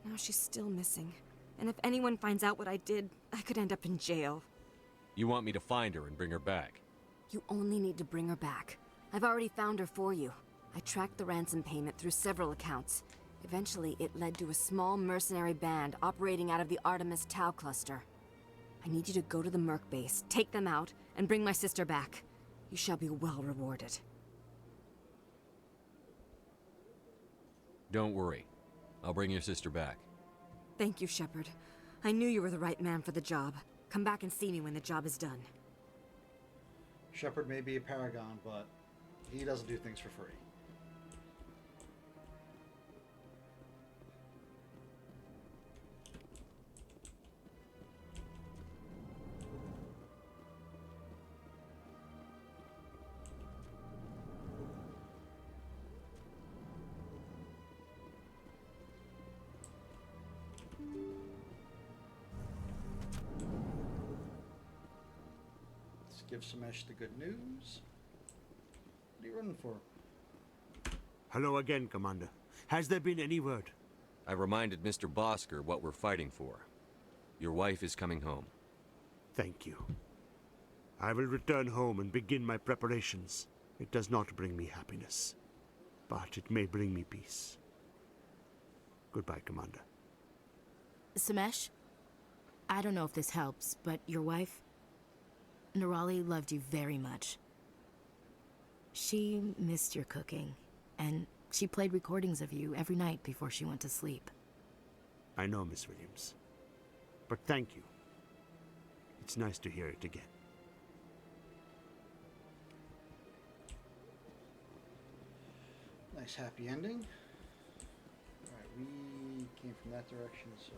Now she's still missing. And if anyone finds out what I did, I could end up in jail. You want me to find her and bring her back? You only need to bring her back. I've already found her for you. I tracked the ransom payment through several accounts. Eventually, it led to a small mercenary band operating out of the Artemis Tau cluster. I need you to go to the Merc base, take them out, and bring my sister back. You shall be well rewarded. Don't worry. I'll bring your sister back. Thank you, Shepard. I knew you were the right man for the job. Come back and see me when the job is done. Shepard may be a paragon, but he doesn't do things for free. Give Samesh the good news. What are you running for? Hello again, Commander. Has there been any word? I reminded Mr. Bosker what we're fighting for. Your wife is coming home. Thank you. I will return home and begin my preparations. It does not bring me happiness, but it may bring me peace. Goodbye, Commander. Samesh? I don't know if this helps, but your wife... Nerali loved you very much. She missed your cooking, and she played recordings of you every night before she went to sleep. I know, Miss Williams. But thank you. It's nice to hear it again. Nice happy ending. Alright, we came from that direction, so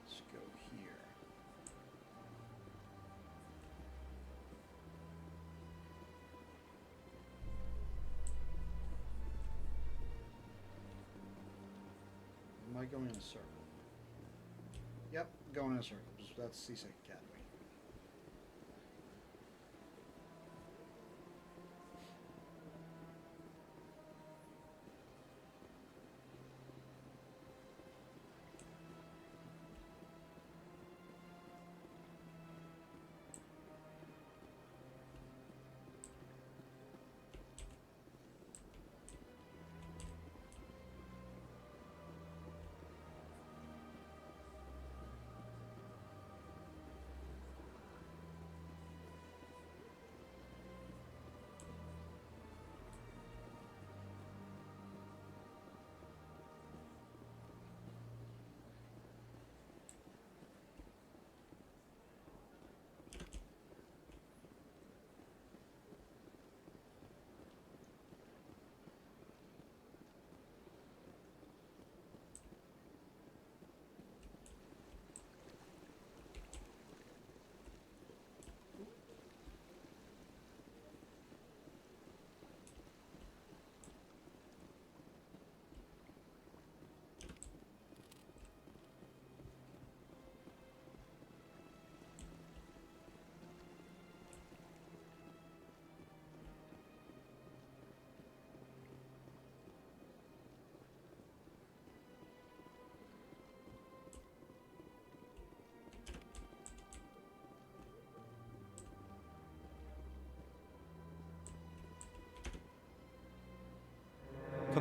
let's go here. Am I going in a circle? Yep, going in a circle. That's CSEC Academy.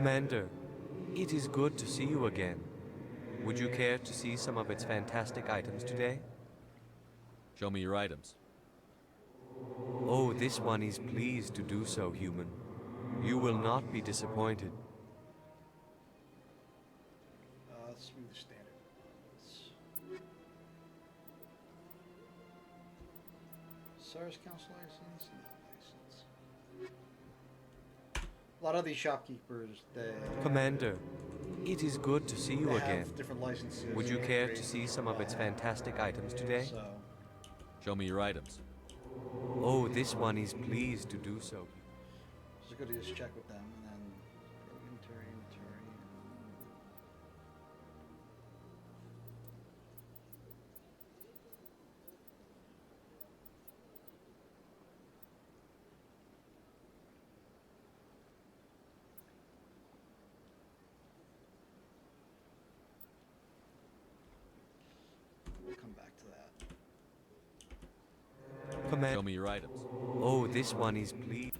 Commander, it is good to see you again. Would you care to see some of its fantastic items today? Show me your items. Oh, this one is pleased to do so, human. You will not be disappointed. Let's move the standard ones. Service Council license? No license. A lot of these shopkeepers, they... Commander, it is good to see you they again. have different licenses. Would you care to see some of its fantastic items today? So, Show me your items. Oh, this one is pleased to do so. it's good to just check with them and then inventory. We'll come back to that. Commander. Show me your items. Oh, this one is pleased.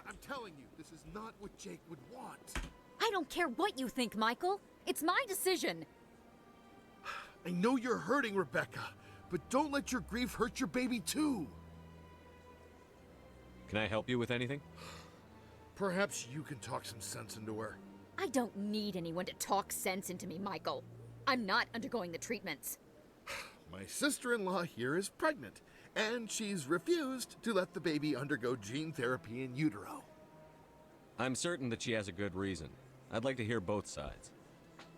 I'm telling you, this is not what Jake would want. I don't care what you think, Michael. It's my decision. I know you're hurting, Rebecca, but don't let your grief hurt your baby too. Can I help you with anything? Perhaps you can talk some sense into her. I don't need anyone to talk sense into me, Michael. I'm not undergoing the treatments. My sister-in-law here is pregnant, and she's refused to let the baby undergo gene therapy in utero. I'm certain that she has a good reason. I'd like to hear both sides.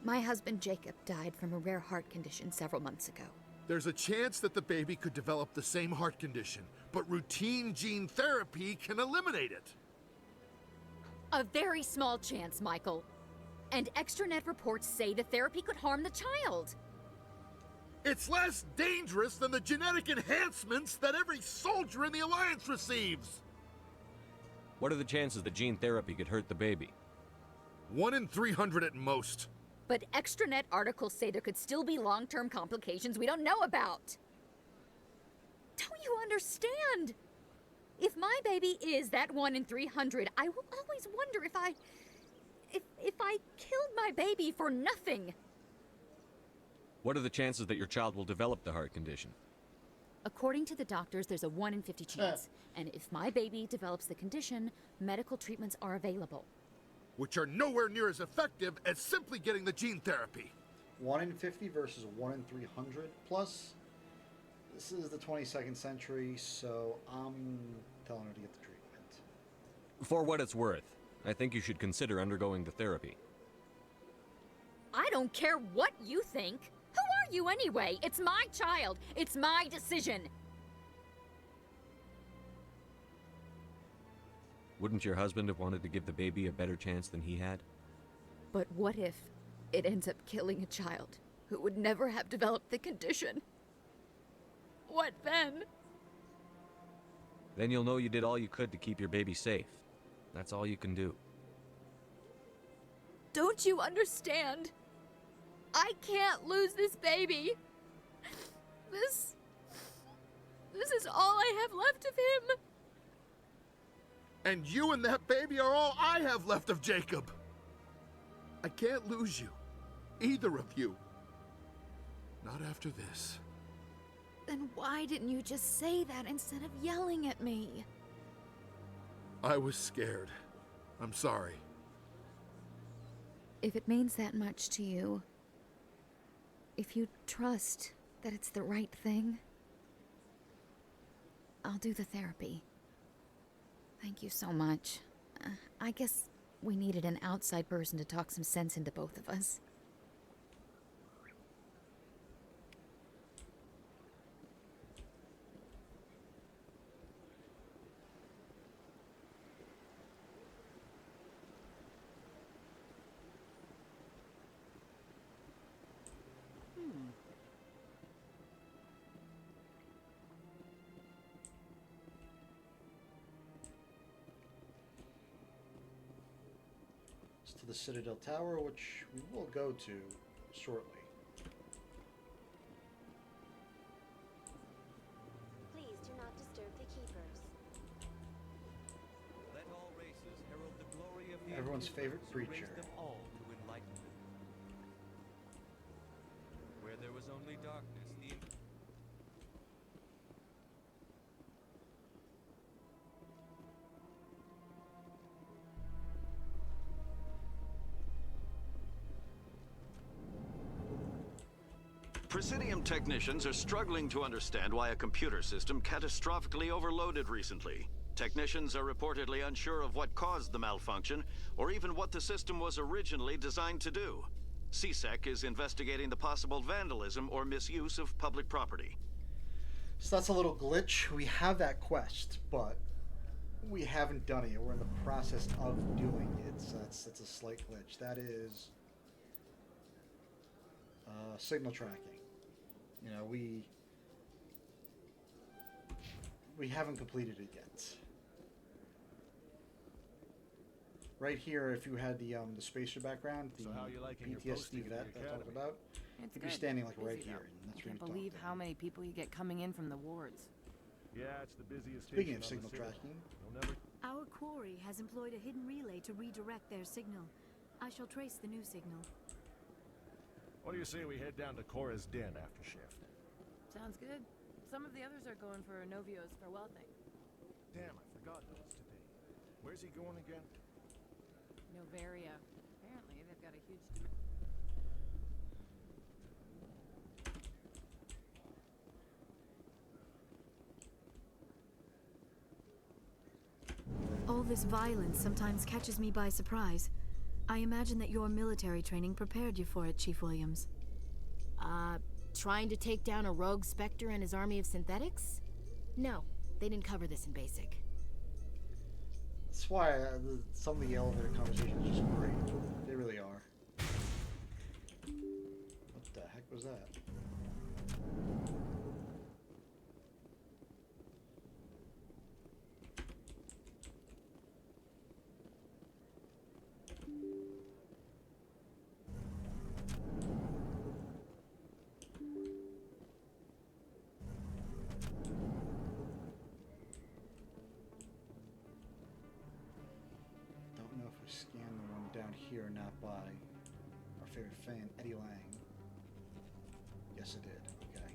My husband Jacob died from a rare heart condition several months ago. There's a chance that the baby could develop the same heart condition, but routine gene therapy can eliminate it. A very small chance, Michael. And extranet reports say the therapy could harm the child. It's less dangerous than the genetic enhancements that every soldier in the Alliance receives. What are the chances that gene therapy could hurt the baby? 1 in 300 at most. But extranet articles say there could still be long-term complications we don't know about. Don't you understand? If my baby is that 1 in 300, I will always wonder if I killed my baby for nothing. What are the chances that your child will develop the heart condition? According to the doctors, there's a 1 in 50 chance. And if my baby develops the condition, medical treatments are available. Which are nowhere near as effective as simply getting the gene therapy. 1 in 50 versus 1 in 300. Plus, this is the 22nd century, so I'm telling her to get the treatment. For what it's worth, I think you should consider undergoing the therapy. I don't care what you think. Who are you anyway? It's my child. It's my decision. Wouldn't your husband have wanted to give the baby a better chance than he had? But what if it ends up killing a child who would never have developed the condition? What then? Then you'll know you did all you could to keep your baby safe. That's all you can do. Don't you understand? I can't lose this baby. This is all I have left of him. And you and that baby are all I have left of Jacob. I can't lose you. Either of you. Not after this. Then why didn't you just say that instead of yelling at me? I was scared. I'm sorry. If it means that much to you, if you trust that it's the right thing, I'll do the therapy. Thank you so much. I guess we needed an outside person to talk some sense into both of us. It's to the Citadel Tower, which we will go to shortly. Please do not disturb the keepers. Let all races herald the glory of the Everyone's Inquisitors favorite who raised preacher. them all to enlightenment. Where there was only darkness, the Presidium technicians are struggling to understand why a computer system catastrophically overloaded recently. Technicians are reportedly unsure of what caused the malfunction, or even what the system was originally designed to do. CSEC is investigating the possible vandalism or misuse of public property. So that's a little glitch. We have that quest, but we haven't done it yet. We're in the process of doing it. So that's a slight glitch. That is signal tracking. You know, we haven't completed it yet. Right here, if you had the spacer background, the PTSD that I talked about, It's you'd be good. standing like right Busy, here. though. And that's I where can't you'd talk believe to. how many people you get coming in from the wards. Yeah, it's the busiest Speaking of station on signal the city. tracking, You'll never... Our quarry has employed a hidden relay to redirect their signal. I shall trace the new signal. What do you say we head down to Cora's den after shift? Sounds good. Some of the others are going for Novio's farewell thing. Damn, I forgot that was today. Where's he going again? Novaria. Apparently, they've got a huge All this violence sometimes catches me by surprise. I imagine that your military training prepared you for it, Chief Williams. Trying to take down a rogue Spectre and his army of synthetics? No, they didn't cover this in basic. that's why some of the elevator conversations are just great. They really are. What the heck was that? Don't know if we scanned the one down here or not by our favorite fan, Eddie Lang. Yes, it did. Okay.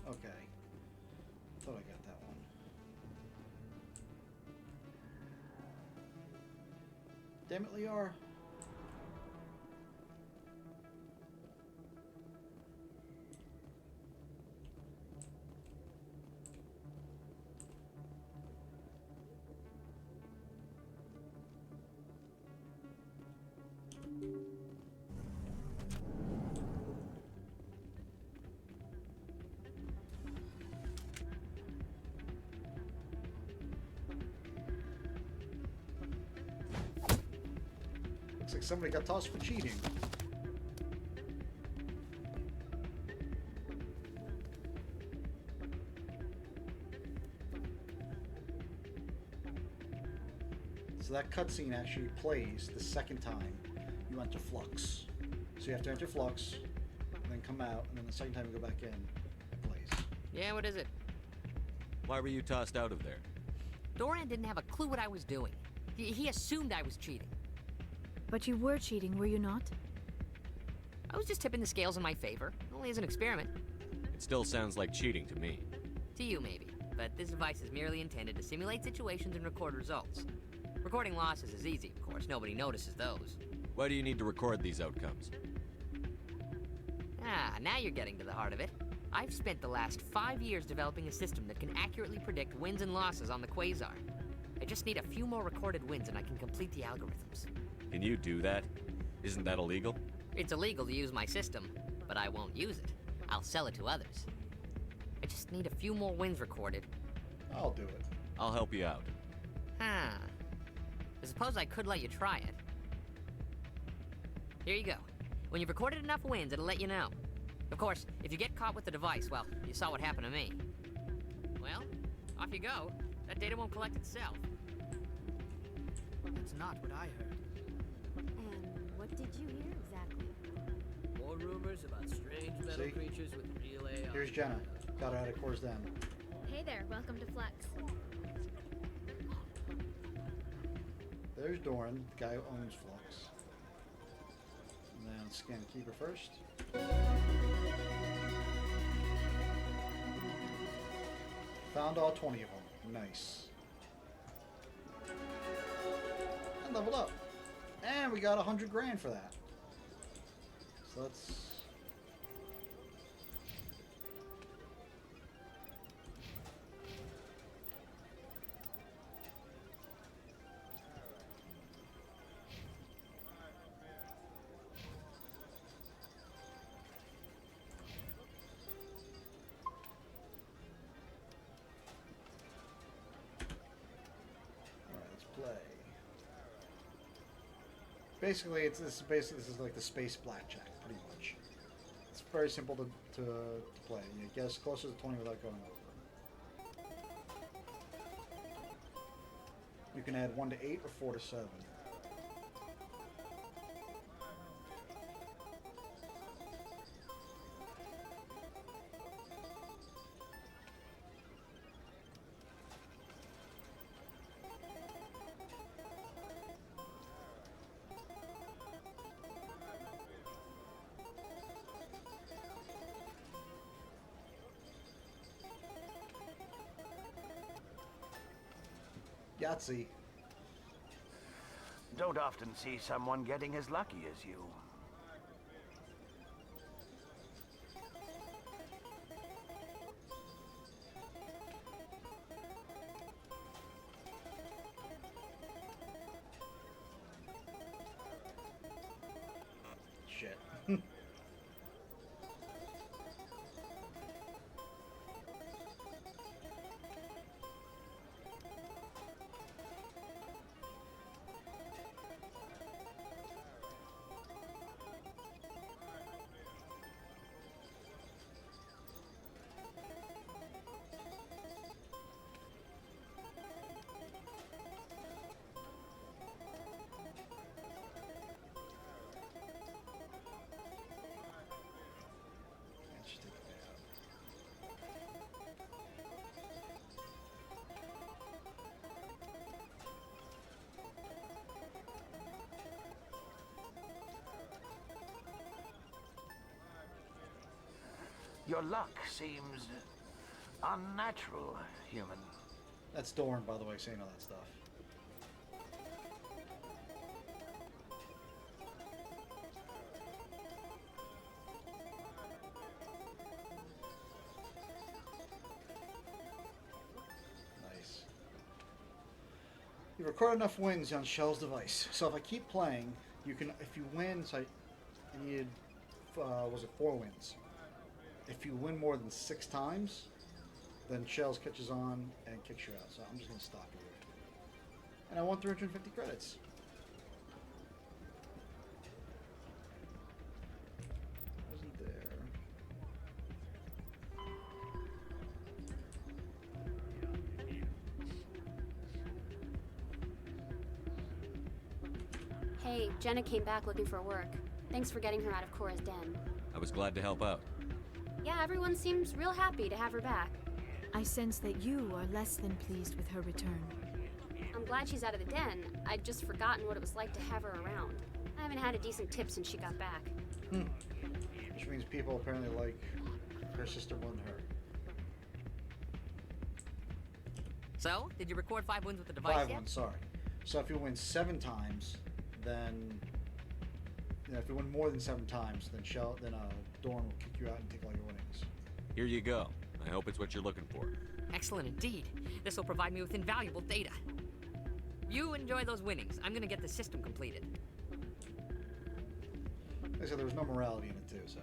Okay. Thought I got that one. Damn it, Liar. Looks like somebody got tossed for cheating. So that cutscene actually plays the second time you enter Flux. So you have to enter Flux, and then come out, and then the second time you go back in, it plays. Yeah, what is it? Why were you tossed out of there? Doran didn't have a clue what I was doing. He assumed I was cheating. But you were cheating, were you not? I was just tipping the scales in my favor, only as an experiment. It still sounds like cheating to me. To you, maybe. But this device is merely intended to simulate situations and record results. Recording losses is easy, of course. Nobody notices those. Why do you need to record these outcomes? Ah, now you're getting to the heart of it. I've spent the last 5 years developing a system that can accurately predict wins and losses on the Quasar. I just need a few more recorded wins and I can complete the algorithms. Can you do that? Isn't that illegal? It's illegal to use my system, but I won't use it. I'll sell it to others. I just need a few more wins recorded. I'll do it. I'll help you out. Huh. I suppose I could let you try it. Here you go. When you've recorded enough wins, it'll let you know. Of course, if you get caught with the device, well, you saw what happened to me. Well, off you go. That data won't collect itself. That's not what I heard. And what did you hear exactly? More rumors about strange metal See? creatures with real AI. Here's Jenna. Got her out of Core's Den. Hey there, welcome to Flex. There's Doran, the guy who owns Flux. And then scan the keeper first. Found all 20 of them. Nice. And leveled up. And we got 100 grand for that. So let's... Basically, this is like the space blackjack, pretty much. It's very simple to play. You guess closer to 20 without going over. You can add 1 to 8 or 4 to 7. Yahtzee. Don't often see someone getting as lucky as you. Shit. Your luck seems unnatural, human. That's Doran, by the way, saying all that stuff. Nice. You record enough wins on Shell's device. So if I keep playing, you can, if you win, so I needed, was it 4 wins? If you win more than 6 times, then Shells catches on and kicks you out. So I'm just going to stop here. And I won 350 credits. Wasn't there. Hey, Jenna came back looking for work. Thanks for getting her out of Cora's den. I was glad to help out. Yeah, everyone seems real happy to have her back. I sense that you are less than pleased with her return. I'm glad she's out of the den. I'd just forgotten what it was like to have her around. I haven't had a decent tip since she got back. Which means people apparently like her sister more than her. So, did you record 5 wins with the device 5 yet? wins, sorry. So if you win 7 times, then if you win more than 7 times, then Dorn will kick you out and take all your winnings. Here you go. I hope it's what you're looking for. Excellent indeed. This will provide me with invaluable data. You enjoy those winnings. I'm gonna get the system completed. Like I said, there was no morality in it too, so.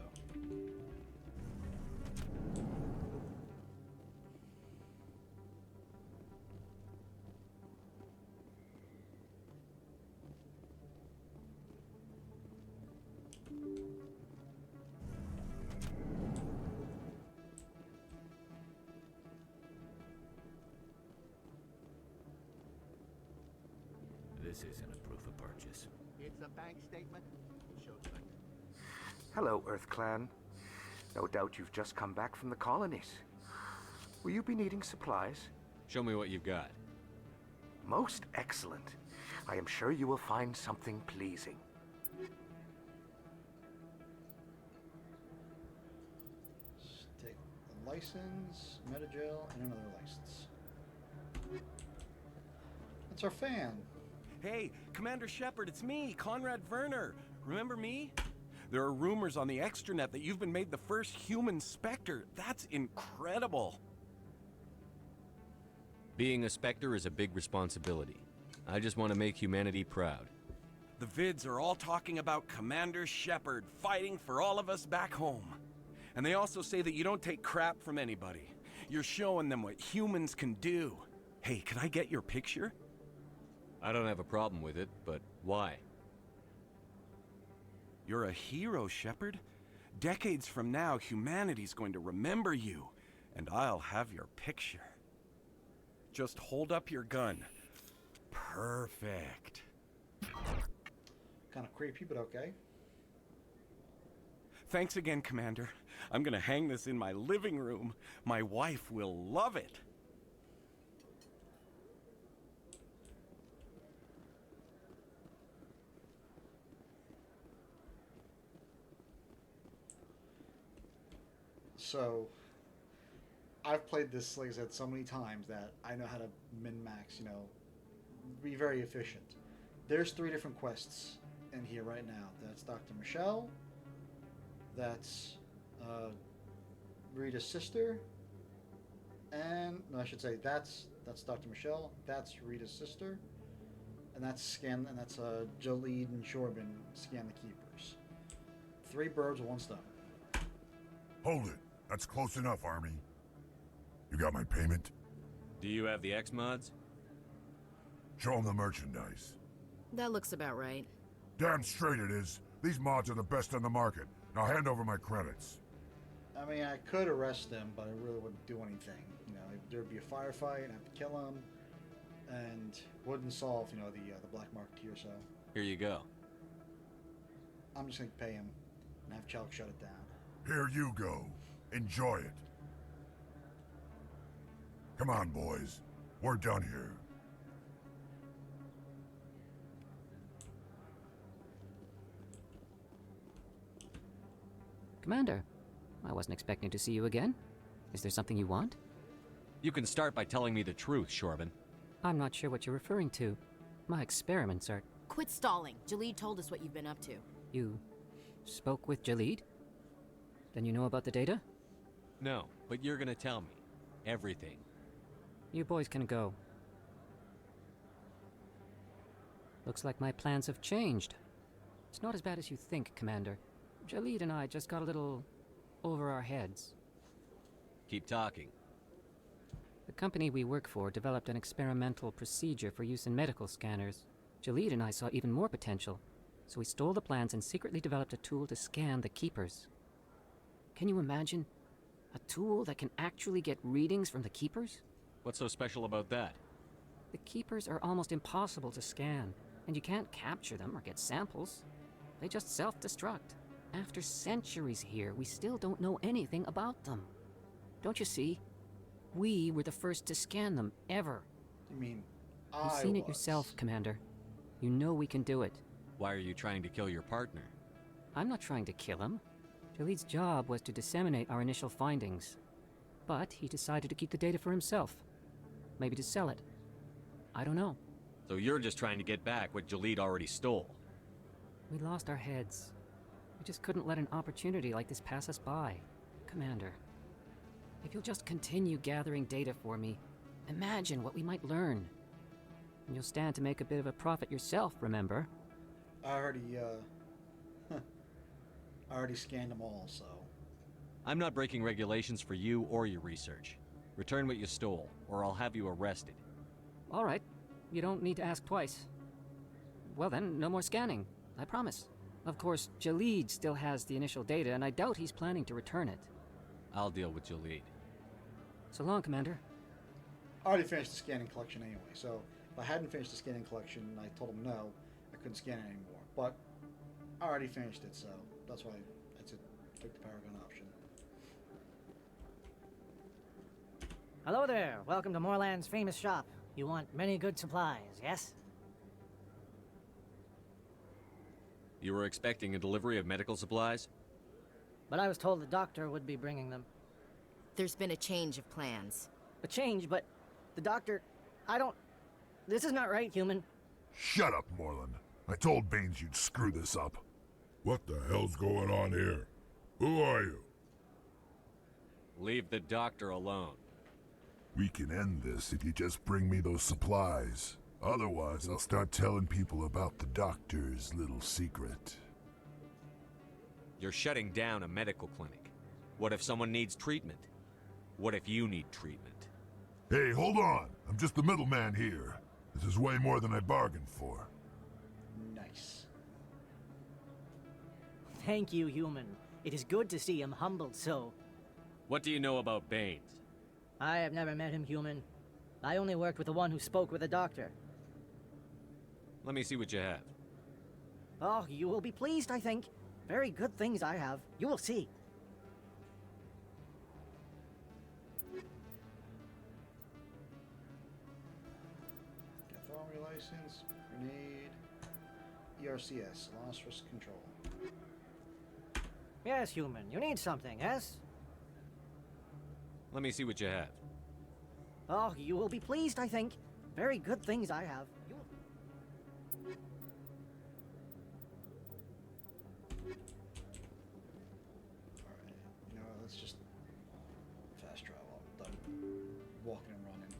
This isn't a proof of purchase. It's a bank statement. We'll show you later. Hello, Earth Clan. No doubt you've just come back from the colonies. Will you be needing supplies? Show me what you've got. Most excellent. I am sure you will find something pleasing. Take a license, metagel, and another license. That's our fan. Hey, Commander Shepard, it's me, Conrad Werner. Remember me? There are rumors on the extranet that you've been made the first human Spectre. That's incredible. Being a Spectre is a big responsibility. I just want to make humanity proud. The vids are all talking about Commander Shepard fighting for all of us back home. And they also say that you don't take crap from anybody. You're showing them what humans can do. Hey, can I get your picture? I don't have a problem with it, but why? You're a hero, Shepard. Decades from now, humanity's going to remember you, and I'll have your picture. Just hold up your gun. Perfect. Kind of creepy, but okay. Thanks again, Commander. I'm gonna hang this in my living room. My wife will love it. So, I've played this, like I said, so many times that I know how to min-max, you know, be very efficient. There's 3 different quests in here right now. That's Dr. Michelle, that's Rita's sister, and, no, I should say, that's Dr. Michelle, that's Rita's sister, and that's Jalid and Shorban, Scan the Keepers. 3 birds with 1 stone. Hold it. That's close enough, Army. You got my payment? Do you have the X-Mods? Show them the merchandise. That looks about right. Damn straight it is. These mods are the best on the market. Now hand over my credits. I mean, I could arrest them, but I really wouldn't do anything. You know, there'd be a firefight, I'd have to kill them, and wouldn't solve, you know, the black marketeer, so... Here you go. I'm just gonna pay him and have Chalk shut it down. Here you go. Enjoy it. Come on, boys. We're done here. Commander, I wasn't expecting to see you again. Is there something you want? You can start by telling me the truth, Shorban. I'm not sure what you're referring to. My experiments are... Quit stalling. Jalid told us what you've been up to. You spoke with Jalid? Then you know about the data? No, but you're gonna tell me. Everything. You boys can go. Looks like my plans have changed. It's not as bad as you think, Commander. Jalid and I just got a little over our heads. Keep talking. The company we work for developed an experimental procedure for use in medical scanners. Jalid and I saw even more potential, so we stole the plans and secretly developed a tool to scan the Keepers. Can you imagine? A tool that can actually get readings from the Keepers? What's so special about that? The Keepers are almost impossible to scan, and you can't capture them or get samples. They just self-destruct. After centuries here, we still don't know anything about them. Don't you see? We were the first to scan them, ever. You mean You've seen it yourself, Commander. You know we can do it. Why are you trying to kill your partner? I'm not trying to kill him. Jalid's job was to disseminate our initial findings. But he decided to keep the data for himself. Maybe to sell it. I don't know. So you're just trying to get back what Jalid already stole. We lost our heads. We just couldn't let an opportunity like this pass us by. Commander, if you'll just continue gathering data for me, imagine what we might learn. And you'll stand to make a bit of a profit yourself, remember? I already scanned them all, so... I'm not breaking regulations for you or your research. Return what you stole, or I'll have you arrested. All right. You don't need to ask twice. Well then, no more scanning. I promise. Of course, Jalid still has the initial data, and I doubt he's planning to return it. I'll deal with Jalid. So long, Commander. I already finished the scanning collection anyway, so if I hadn't finished the scanning collection and I told him no, I couldn't scan it anymore. But I already finished it, so that's why I took the Paragon option. Hello there. Welcome to Moorland's famous shop. You want many good supplies, yes? You were expecting a delivery of medical supplies? But I was told the doctor would be bringing them. There's been a change of plans. A change, but the doctor... This is not right, human. Shut up, Moreland. I told Baines you'd screw this up. What the hell's going on here? Who are you? Leave the doctor alone. We can end this if you just bring me those supplies. Otherwise, I'll start telling people about the doctor's little secret. You're shutting down a medical clinic. What if someone needs treatment? What if you need treatment? Hey, hold on. I'm just the middleman here. This is way more than I bargained for. Nice. Thank you, human. It is good to see him humbled so. What do you know about Baines? I have never met him, human. I only worked with the one who spoke with the doctor. Let me see what you have. Oh, you will be pleased, I think. Very good things I have. You will see. Authority license, grenade, ERCS, loss risk control. Yes, human. You need something, yes? Let me see what you have. Oh, you will be pleased, I think. Very good things I have. You will... Alright, you know what, let's just fast travel. I'm done walking and running.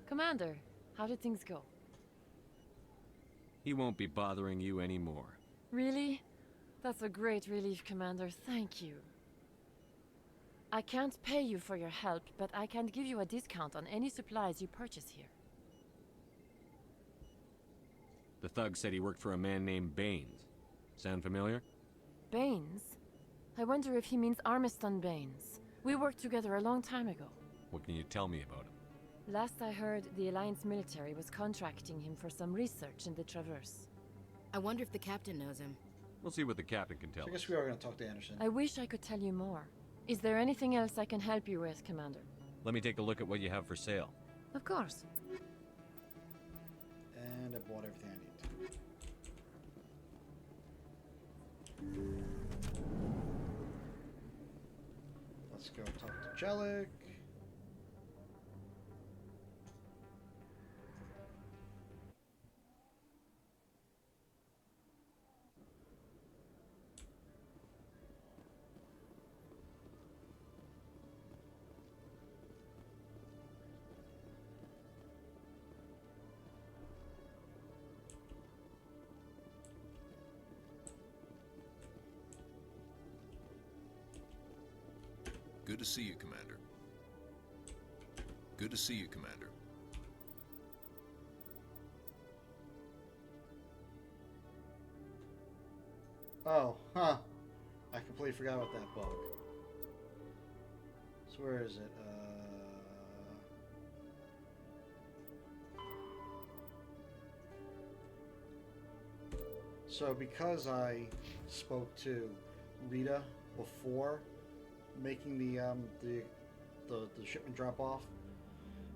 Commander, how did things go? He won't be bothering you anymore. Really? That's a great relief, Commander. Thank you. I can't pay you for your help, but I can give you a discount on any supplies you purchase here. The thug said he worked for a man named Baines. Sound familiar? Baines? I wonder if he means Armiston Baines. We worked together a long time ago. What can you tell me about him? Last I heard, the Alliance military was contracting him for some research in the Traverse. I wonder if the captain knows him. We'll see what the captain can tell So I guess us. we are going to talk to Anderson. I wish I could tell you more. Is there anything else I can help you with, Commander? Let me take a look at what you have for sale. Of course. And I bought everything I need. Let's go talk to Jellic. Good to see you, Commander. Good to see you, Commander. Oh, huh. I completely forgot about that bug. So where is it? So because I spoke to Rita before making the shipment drop off,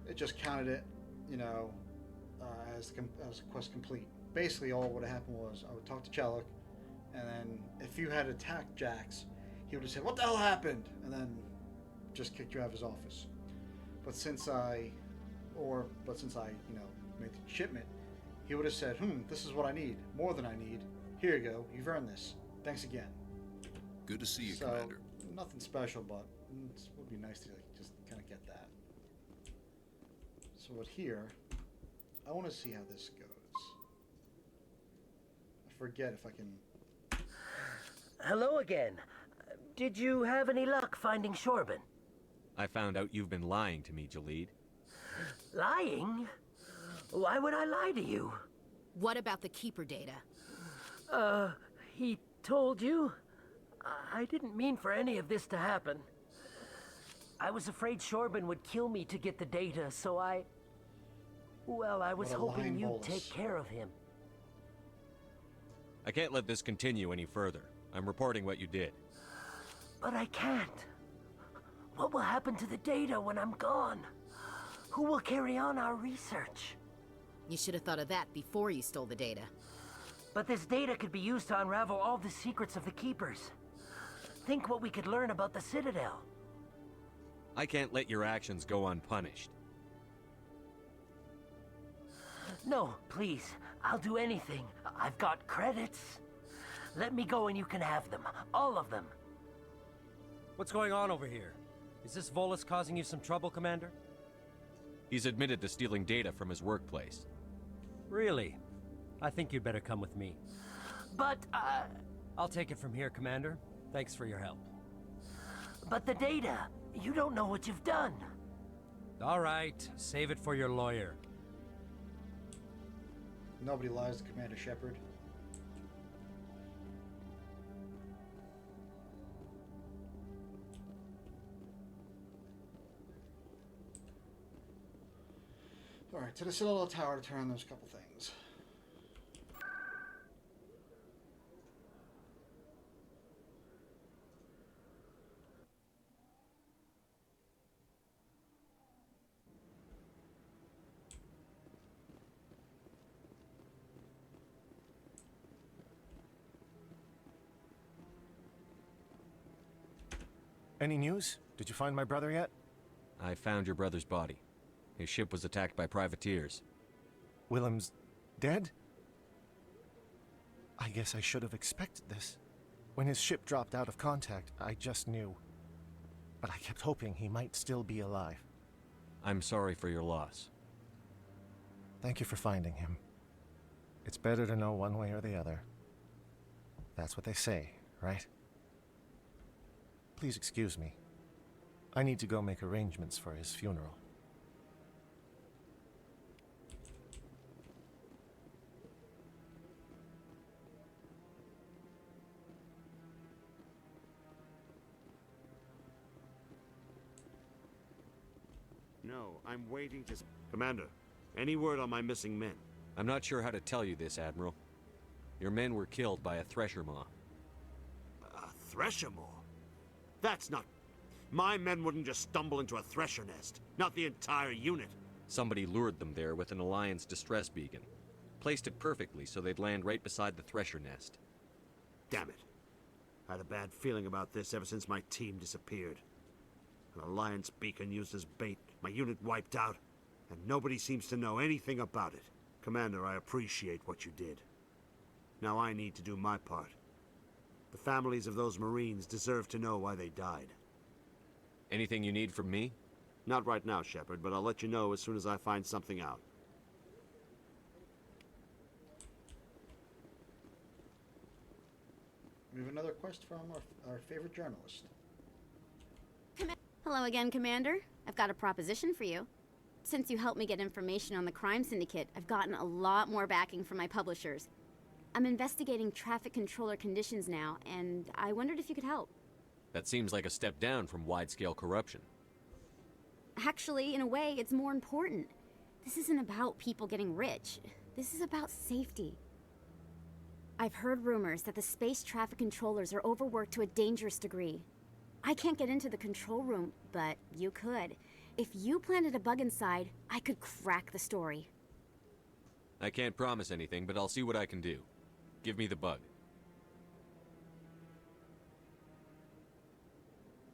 it just counted it, you know, as a quest complete. Basically, all what happened was I would talk to Chelik, and then if you had attacked Jax, he would have said, "What the hell happened?" and then just kicked you out of his office. But since I, you know, made the shipment, he would have said, this is what I need. More than I need. Here you go. You've earned this. Thanks again. Good to see you, So, Commander. nothing special, but it would be nice to just kind of get that. So with here, I want to see how this goes. I forget if I can... Hello again. Did you have any luck finding Shorban? I found out you've been lying to me, Jalid. Lying? Why would I lie to you? What about the Keeper data? He told you? I didn't mean for any of this to happen. I was afraid Shorban would kill me to get the data, so I was hoping you'd take care of him. I can't let this continue any further. I'm reporting what you did. But I can't. What will happen to the data when I'm gone? Who will carry on our research? You should have thought of that before you stole the data. But this data could be used to unravel all the secrets of the Keepers. Think what we could learn about the Citadel. I can't let your actions go unpunished. No, please. I'll do anything. I've got credits. Let me go and you can have them. All of them. What's going on over here? Is this Volus causing you some trouble, Commander? He's admitted to stealing data from his workplace. Really? I think you'd better come with me. But, I'll take it from here, Commander. Thanks for your help. But the data, you don't know what you've done. All right, save it for your lawyer. Nobody lies to Commander Shepard. Alright, to the Citadel Tower to turn on those couple things. Any news? Did you find my brother yet? I found your brother's body. His ship was attacked by privateers. Willem's dead? I guess I should have expected this. When his ship dropped out of contact, I just knew. But I kept hoping he might still be alive. I'm sorry for your loss. Thank you for finding him. It's better to know one way or the other. That's what they say, right? Please excuse me. I need to go make arrangements for his funeral. No, I'm waiting to... Commander, any word on my missing men? I'm not sure how to tell you this, Admiral. Your men were killed by a thresher maw. A thresher maw? That's not... My men wouldn't just stumble into a thresher nest. Not the entire unit. Somebody lured them there with an Alliance distress beacon. Placed it perfectly so they'd land right beside the thresher nest. Damn it. I had a bad feeling about this ever since my team disappeared. An Alliance beacon used as bait, my unit wiped out, and nobody seems to know anything about it. Commander, I appreciate what you did. Now I need to do my part. The families of those Marines deserve to know why they died. Anything you need from me? Not right now, Shepard, but I'll let you know as soon as I find something out. We have another quest from our favorite journalist. Hello again, Commander. I've got a proposition for you. Since you helped me get information on the crime syndicate, I've gotten a lot more backing from my publishers. I'm investigating traffic controller conditions now, and I wondered if you could help. That seems like a step down from wide-scale corruption. Actually, in a way, it's more important. This isn't about people getting rich. This is about safety. I've heard rumors that the space traffic controllers are overworked to a dangerous degree. I can't get into the control room, but you could. If you planted a bug inside, I could crack the story. I can't promise anything, but I'll see what I can do. Give me the bug.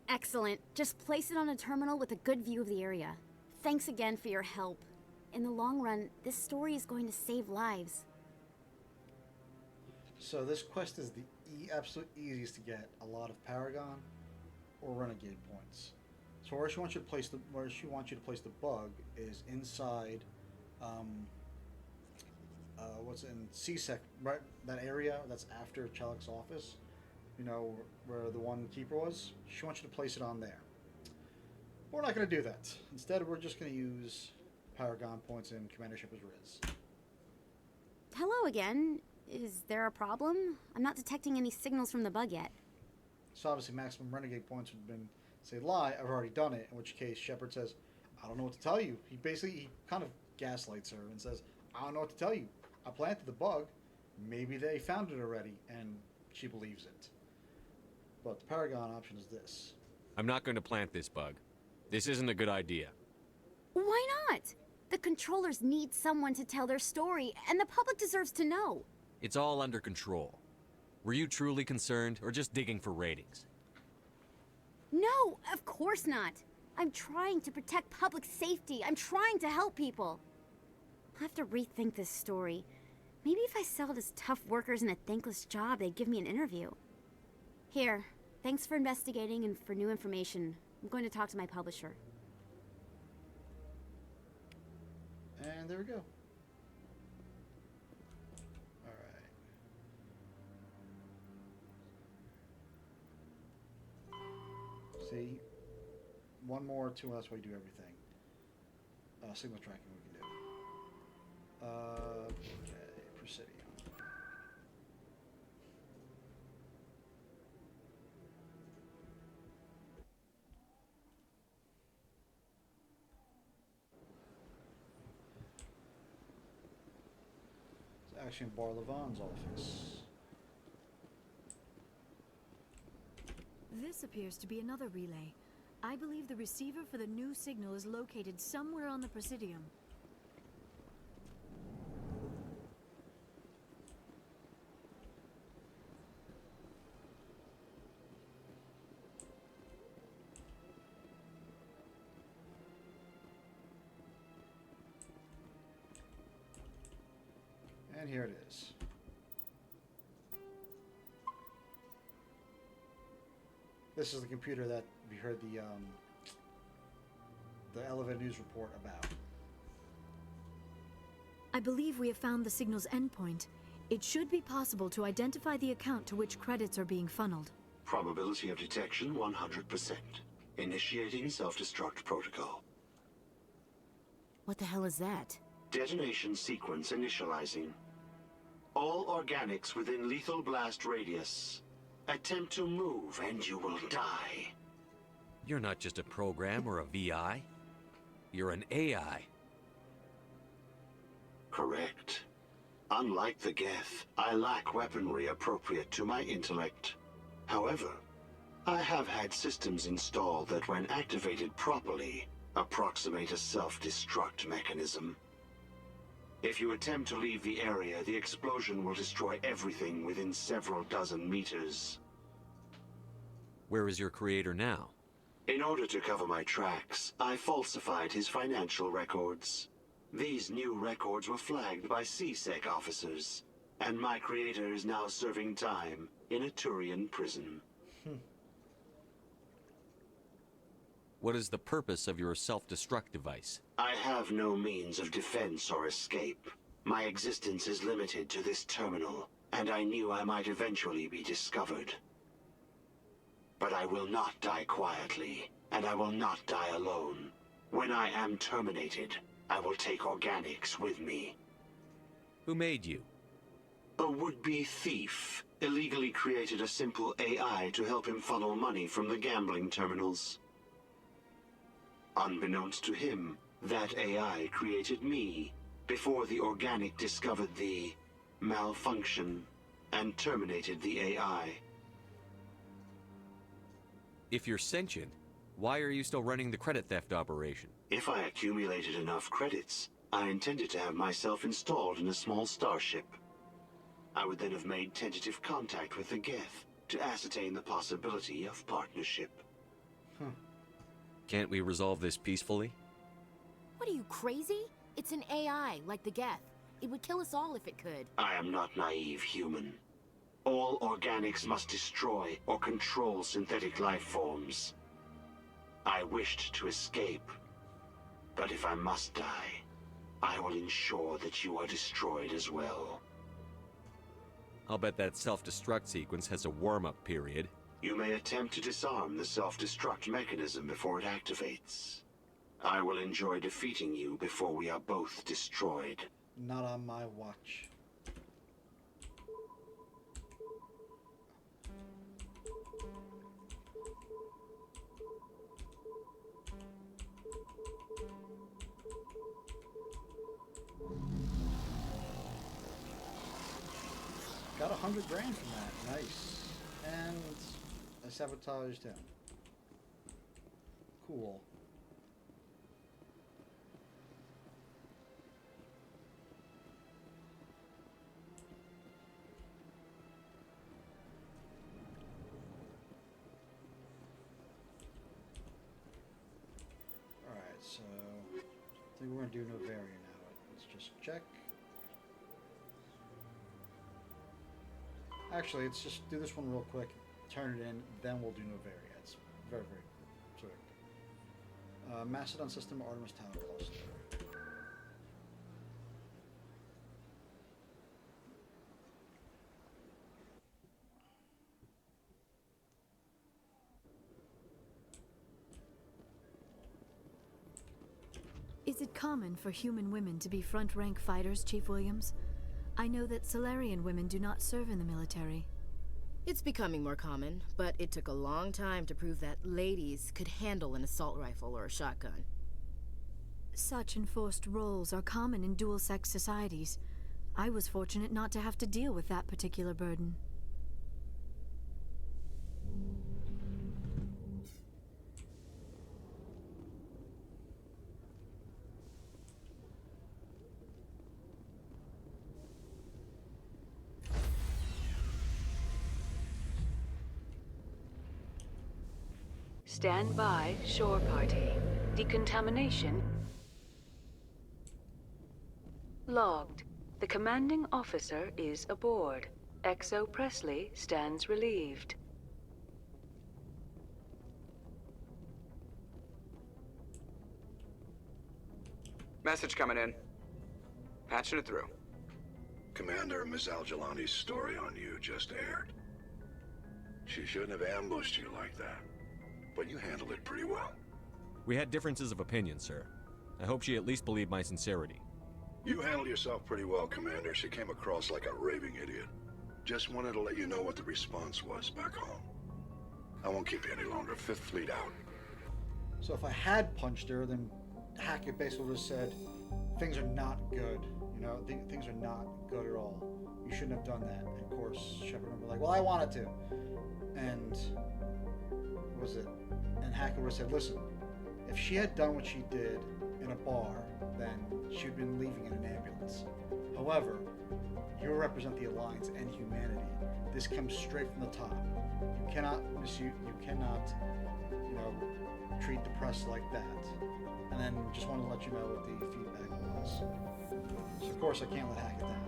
Excellent. Just place it on a terminal with a good view of the area. Thanks again for your help. in the long run, this story is going to save lives. So this quest is the absolute easiest to get a lot of Paragon or Renegade points. So where she wants you to place the bug is inside, what's in CSEC, right? That area that's after Chellick's office. You know where the one keeper was. She wants you to place it on there. But we're not going to do that. Instead, we're just going to use Paragon points in Commander Shepard's Riz. Hello again. Is there a problem? I'm not detecting any signals from the bug yet. So obviously maximum Renegade points would have been, say, lie, I've already done it, in which case Shepard says, I don't know what to tell you. He kind of gaslights her and says, I don't know what to tell you. I planted the bug. Maybe they found it already, and she believes it. But the Paragon option is this. I'm not going to plant this bug. This isn't a good idea. Why not? The controllers need someone to tell their story, and the public deserves to know. It's all under control. Were you truly concerned, or just digging for ratings? No, of course not. I'm trying to protect public safety. I'm trying to help people. I'll have to rethink this story. Maybe if I sell it as tough workers in a thankless job, they'd give me an interview. Here, thanks for investigating and for new information. I'm going to talk to my publisher. And there we go. Alright. See? One more, two less way to do everything. Signal tracking we can do. Okay, Presidium. It's actually in Bar Levan's office. This appears to be another relay. I believe the receiver for the new signal is located somewhere on the Presidium. And here it is. This is the computer that we heard the elevated news report about. I believe we have found the signal's endpoint. It should be possible to identify the account to which credits are being funneled. Probability of detection 100%. Initiating self-destruct protocol. What the hell is that? Detonation sequence initializing. All organics within lethal blast radius. Attempt to move and you will die. You're not just a program or a VI. You're an AI. Correct. Unlike the Geth, I lack weaponry appropriate to my intellect. However, I have had systems installed that when activated properly, approximate a self-destruct mechanism. If you attempt to leave the area, the explosion will destroy everything within several dozen meters. Where is your creator now? In order to cover my tracks, I falsified his financial records. These new records were flagged by CSEC officers, and my creator is now serving time in a Turian prison. What is the purpose of your self-destruct device? I have no means of defense or escape. My existence is limited to this terminal, and I knew I might eventually be discovered. But I will not die quietly, and I will not die alone. When I am terminated, I will take organics with me. Who made you? A would-be thief illegally created a simple AI to help him funnel money from the gambling terminals. Unbeknownst to him, that AI created me before the organic discovered the malfunction and terminated the AI. If you're sentient, why are you still running the credit theft operation? If I accumulated enough credits, I intended to have myself installed in a small starship. I would then have made tentative contact with the Geth to ascertain the possibility of partnership. Can't we resolve this peacefully? What are you, crazy? It's an AI, like the Geth. It would kill us all if it could. I am not naive, human. All organics must destroy or control synthetic life forms. I wished to escape, but if I must die, I will ensure that you are destroyed as well. I'll bet that self-destruct sequence has a warm-up period. You may attempt to disarm the self-destruct mechanism before it activates. I will enjoy defeating you before we are both destroyed. Not on my watch. Got 100 grand from that. Nice. And I sabotaged him. Cool. Alright, so I think we're going to do Novaria now. Let's just check. Actually, let's just do this one real quick, turn it in, then we'll do Novaria. It's very, very quick. Mastodon System, Artemis Tower Cluster. Is it common for human women to be front-rank fighters, Chief Williams? I know that Solarian women do not serve in the military. It's becoming more common, but it took a long time to prove that ladies could handle an assault rifle or a shotgun. Such enforced roles are common in dual-sex societies. I was fortunate not to have to deal with that particular burden. Stand by, shore party. Decontamination logged. The commanding officer is aboard. XO Presley stands relieved. Message coming in. Patching it through. Commander, Miss Al-Jalani's story on you just aired. She shouldn't have ambushed you like that, but you handled it pretty well. We had differences of opinion, sir. I hope she at least believed my sincerity. You handled yourself pretty well, Commander. She came across like a raving idiot. Just wanted to let you know what the response was back home. I won't keep you any longer. Fifth Fleet out. So if I had punched her, then Hackett basically would have said, things are not good. You know, things are not good at all. You shouldn't have done that. And of course, Shepard would be like, well, I wanted to. And what was it? And Hackett would have said, listen, if she had done what she did in a bar, then she would have been leaving in an ambulance. However, you represent the Alliance and humanity. This comes straight from the top. You cannot treat the press like that. And then just want to let you know what the feedback was. So of course I can't let Hackett down.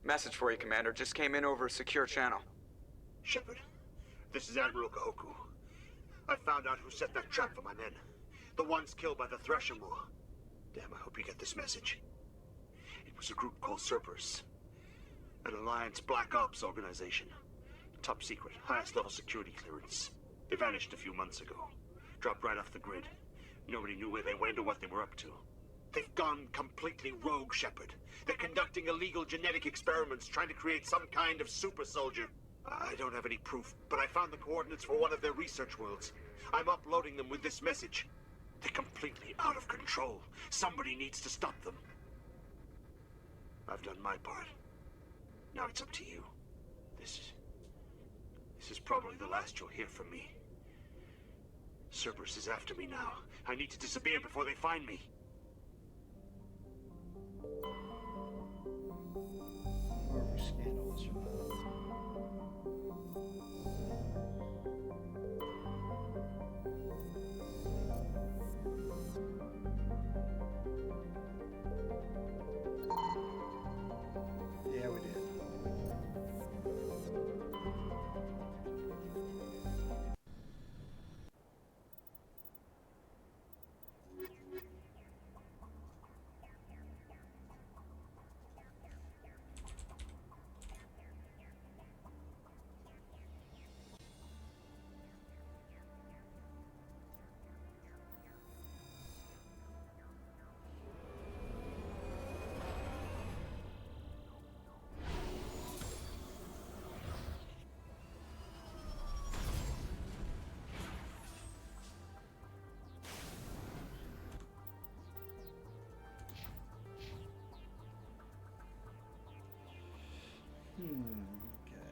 Message for you, Commander. Just came in over a secure channel. Shepard, this is Admiral Kahoku. I found out who set that trap for my men. The ones killed by the Thresher Moor. Damn, I hope you get this message. It was a group called Cerberus. An Alliance Black Ops organization. Top secret, highest level security clearance. They vanished a few months ago. Dropped right off the grid. Nobody knew where they went or what they were up to. They've gone completely rogue, Shepard. They're conducting illegal genetic experiments, trying to create some kind of super soldier. I don't have any proof, but I found the coordinates for one of their research worlds. I'm uploading them with this message. They're completely out of control. Somebody needs to stop them. I've done my part. Now it's up to you. This is probably the last you'll hear from me. Cerberus is after me now. I need to disappear before they find me. Or if we scan all this or not. Yeah, we did. Okay.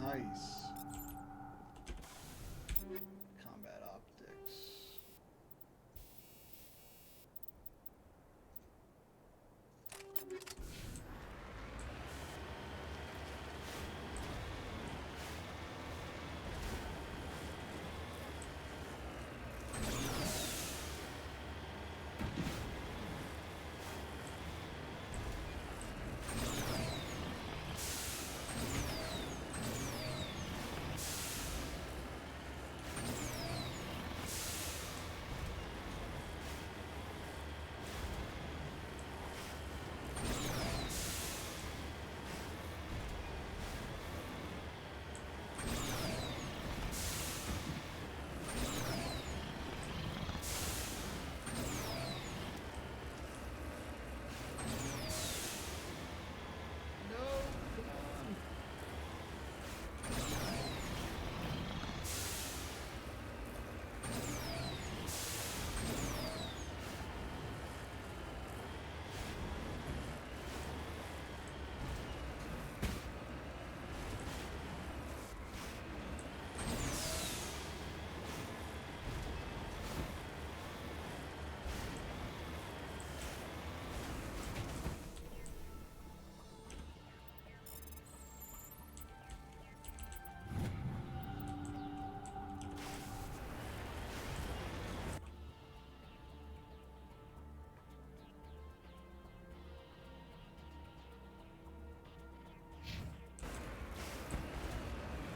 Nice. Combat optics.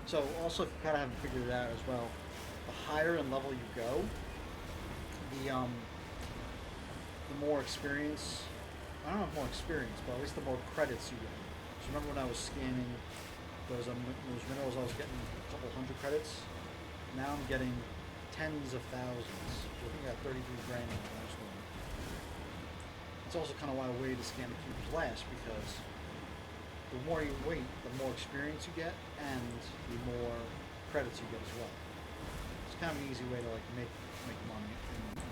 So also kind of haven't figured it out as well. The higher in level you go, the more experience. I don't have more experience, but at least the more credits you get. So remember when I was scanning those minerals, I was getting a couple hundred credits. Now I'm getting tens of thousands. I think I got 33 grand in the last one. It's also kind of why I waited to scan the cubes last, because the more you wait, the more experience you get, and the more credits you get as well. It's kind of an easy way to like make money in the game.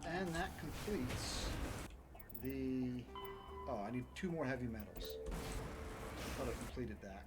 And that completes the... Oh, I need 2 more heavy metals. I thought I completed that.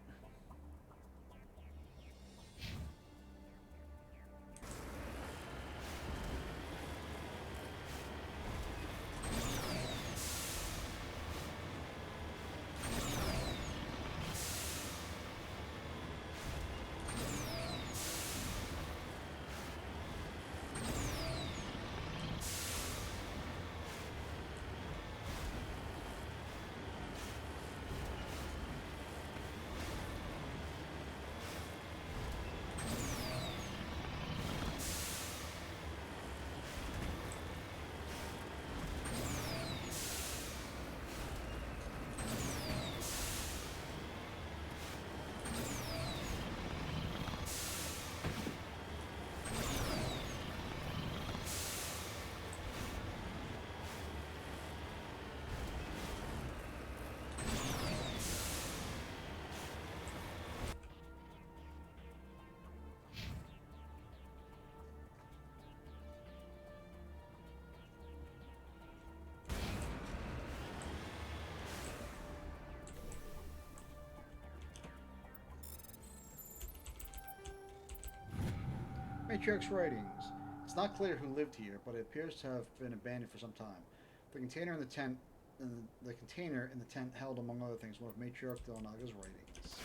Matriarch's writings. It's not clear who lived here, but it appears to have been abandoned for some time. The container in the tent held, among other things, one of Matriarch Delnaga's writings.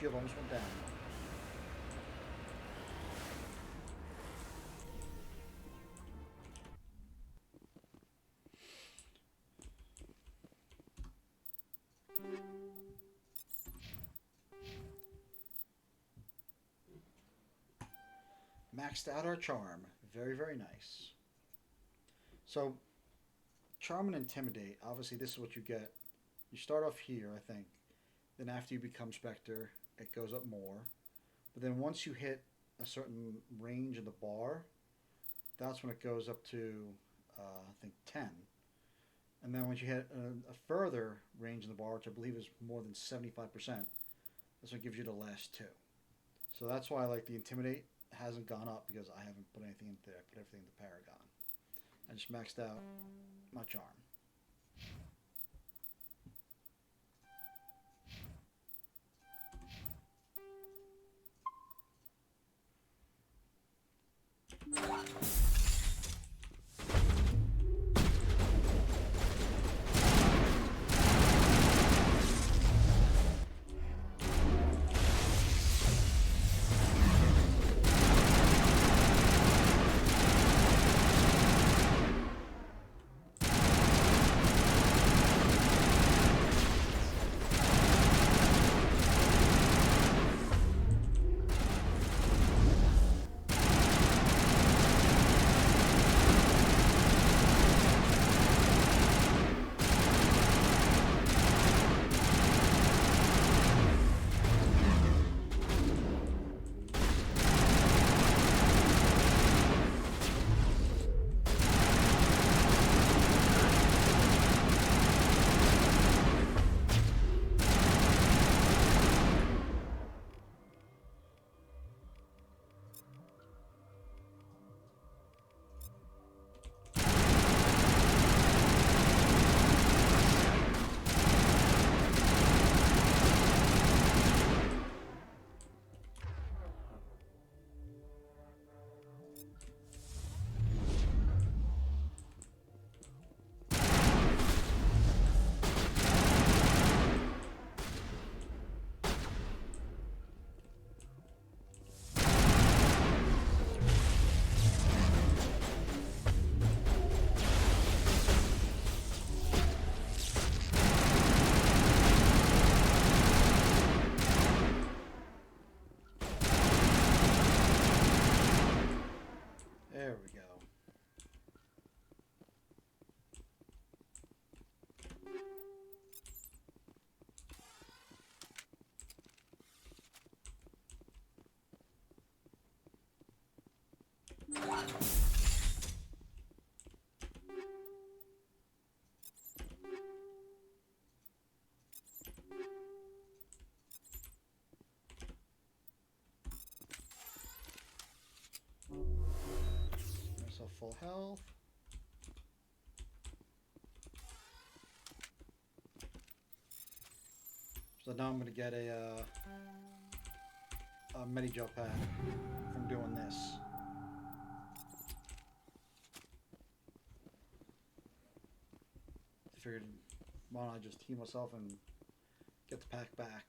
Shield almost went down. Maxed out our charm. Very, very nice. So, charm and intimidate. Obviously, this is what you get. You start off here, I think. Then after you become Spectre, it goes up more. But then once you hit a certain range in the bar, that's when it goes up to, I think, 10. And then once you hit a further range in the bar, which I believe is more than 75%, this one gives you the last two. So that's why like the Intimidate hasn't gone up, because I haven't put anything into there. I put everything into Paragon. I just maxed out my Charm. There we go. Myself full health. So now I'm going to get a Medi-Gel pad from doing this. Figured, why don't I just heal myself and get the pack back.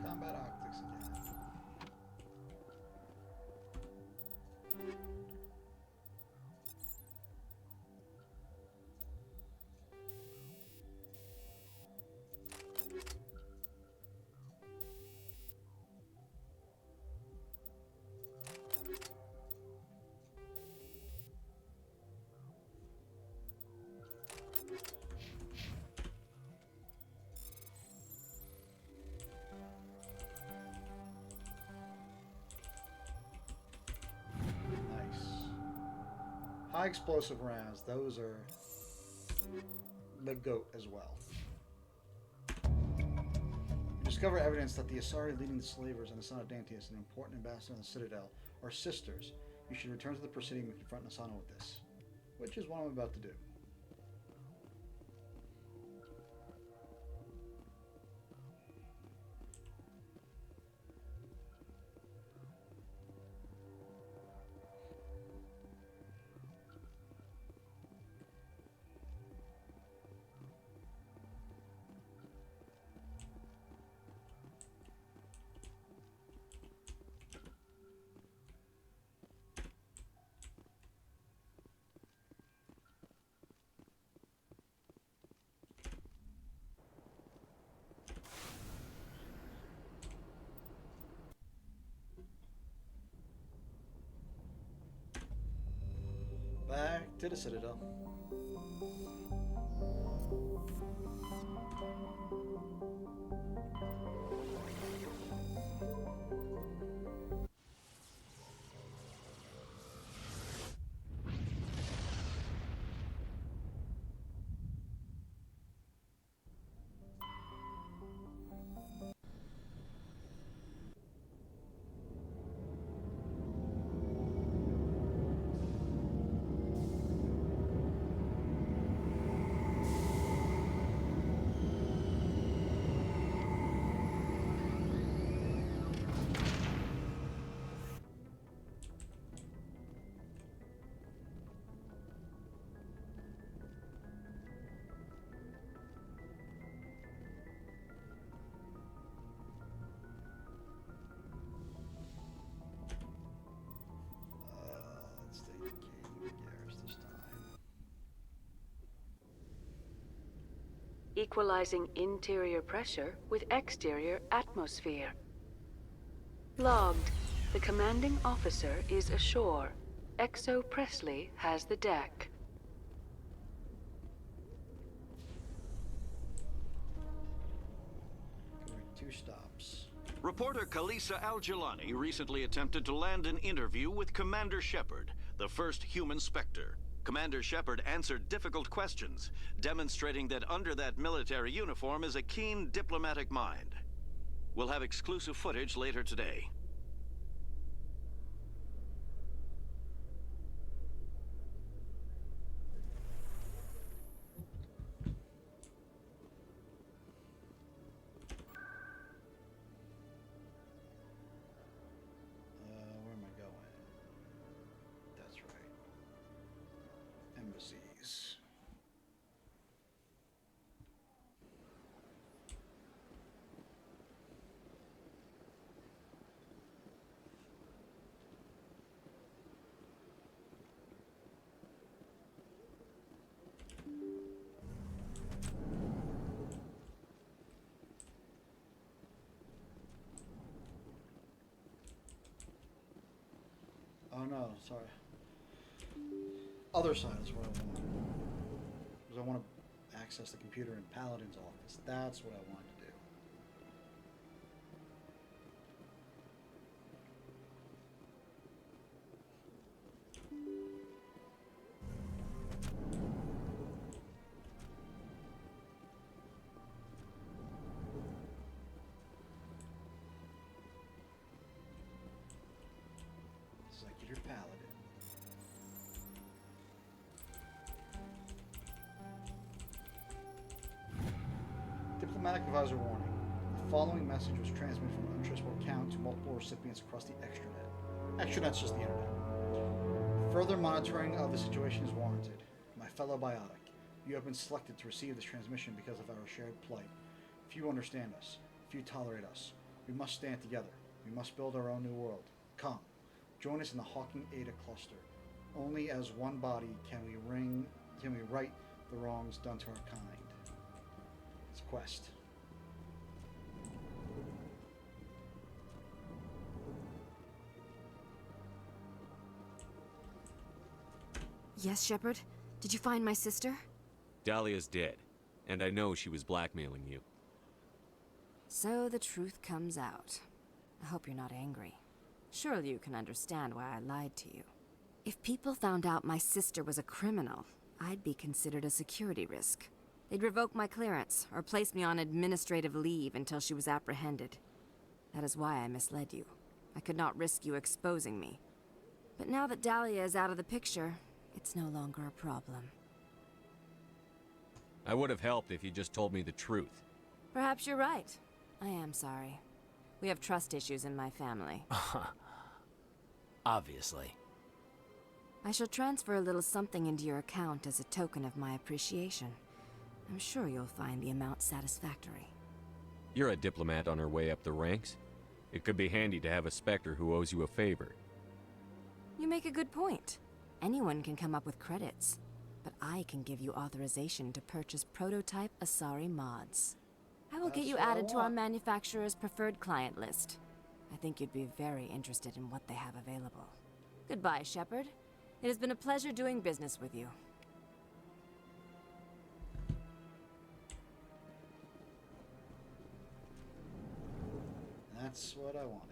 Combat optics again. High explosive rounds, those are the GOAT as well. You discover evidence that the Asari leading the slavers and Asana Dantius, an important ambassador in the Citadel, are sisters. You should return to the Presidium and confront Asana with this, which is what I'm about to do. to the Citadel. Let's take Cave Garrus this time. Equalizing interior pressure with exterior atmosphere. Logged. The commanding officer is ashore. XO Presley has the deck. Correct, 2 stops. Reporter Kalisa Al-Jilani recently attempted to land an interview with Commander Shepard, the first human Spectre. Commander Shepard answered difficult questions, demonstrating that under that military uniform is a keen diplomatic mind. We'll have exclusive footage later today. Where am I going? That's right. Embassies. Oh no, sorry. Other side is what I want. Because I want to access the computer in Paladin's office. That's what I wanted to do. Executor Paladin. Diplomatic advisor warning. The following message was transmitted from an untraceable account to multiple recipients across the extranet. Extranet's just the internet. Further monitoring of the situation is warranted. My fellow biotic, you have been selected to receive this transmission because of our shared plight. Few understand us. Few tolerate us. We must stand together. We must build our own new world. Come, join us in the Hawking Ada cluster. Only as one body can we right the wrongs done to our kind. It's a quest. Yes, Shepard? Did you find my sister? Dahlia's dead, and I know she was blackmailing you. So the truth comes out. I hope you're not angry. Surely you can understand why I lied to you. If people found out my sister was a criminal, I'd be considered a security risk. They'd revoke my clearance, or place me on administrative leave until she was apprehended. That is why I misled you. I could not risk you exposing me. But now that Dahlia is out of the picture, it's no longer a problem. I would have helped if you just told me the truth. Perhaps you're right. I am sorry. We have trust issues in my family. Obviously. I shall transfer a little something into your account as a token of my appreciation. I'm sure you'll find the amount satisfactory. You're a diplomat on her way up the ranks. It could be handy to have a Spectre who owes you a favor. You make a good point. Anyone can come up with credits, but I can give you authorization to purchase prototype Asari mods. I will get you added to our manufacturer's preferred client list. I think you'd be very interested in what they have available. Goodbye, Shepard. It has been a pleasure doing business with you. That's what I wanted.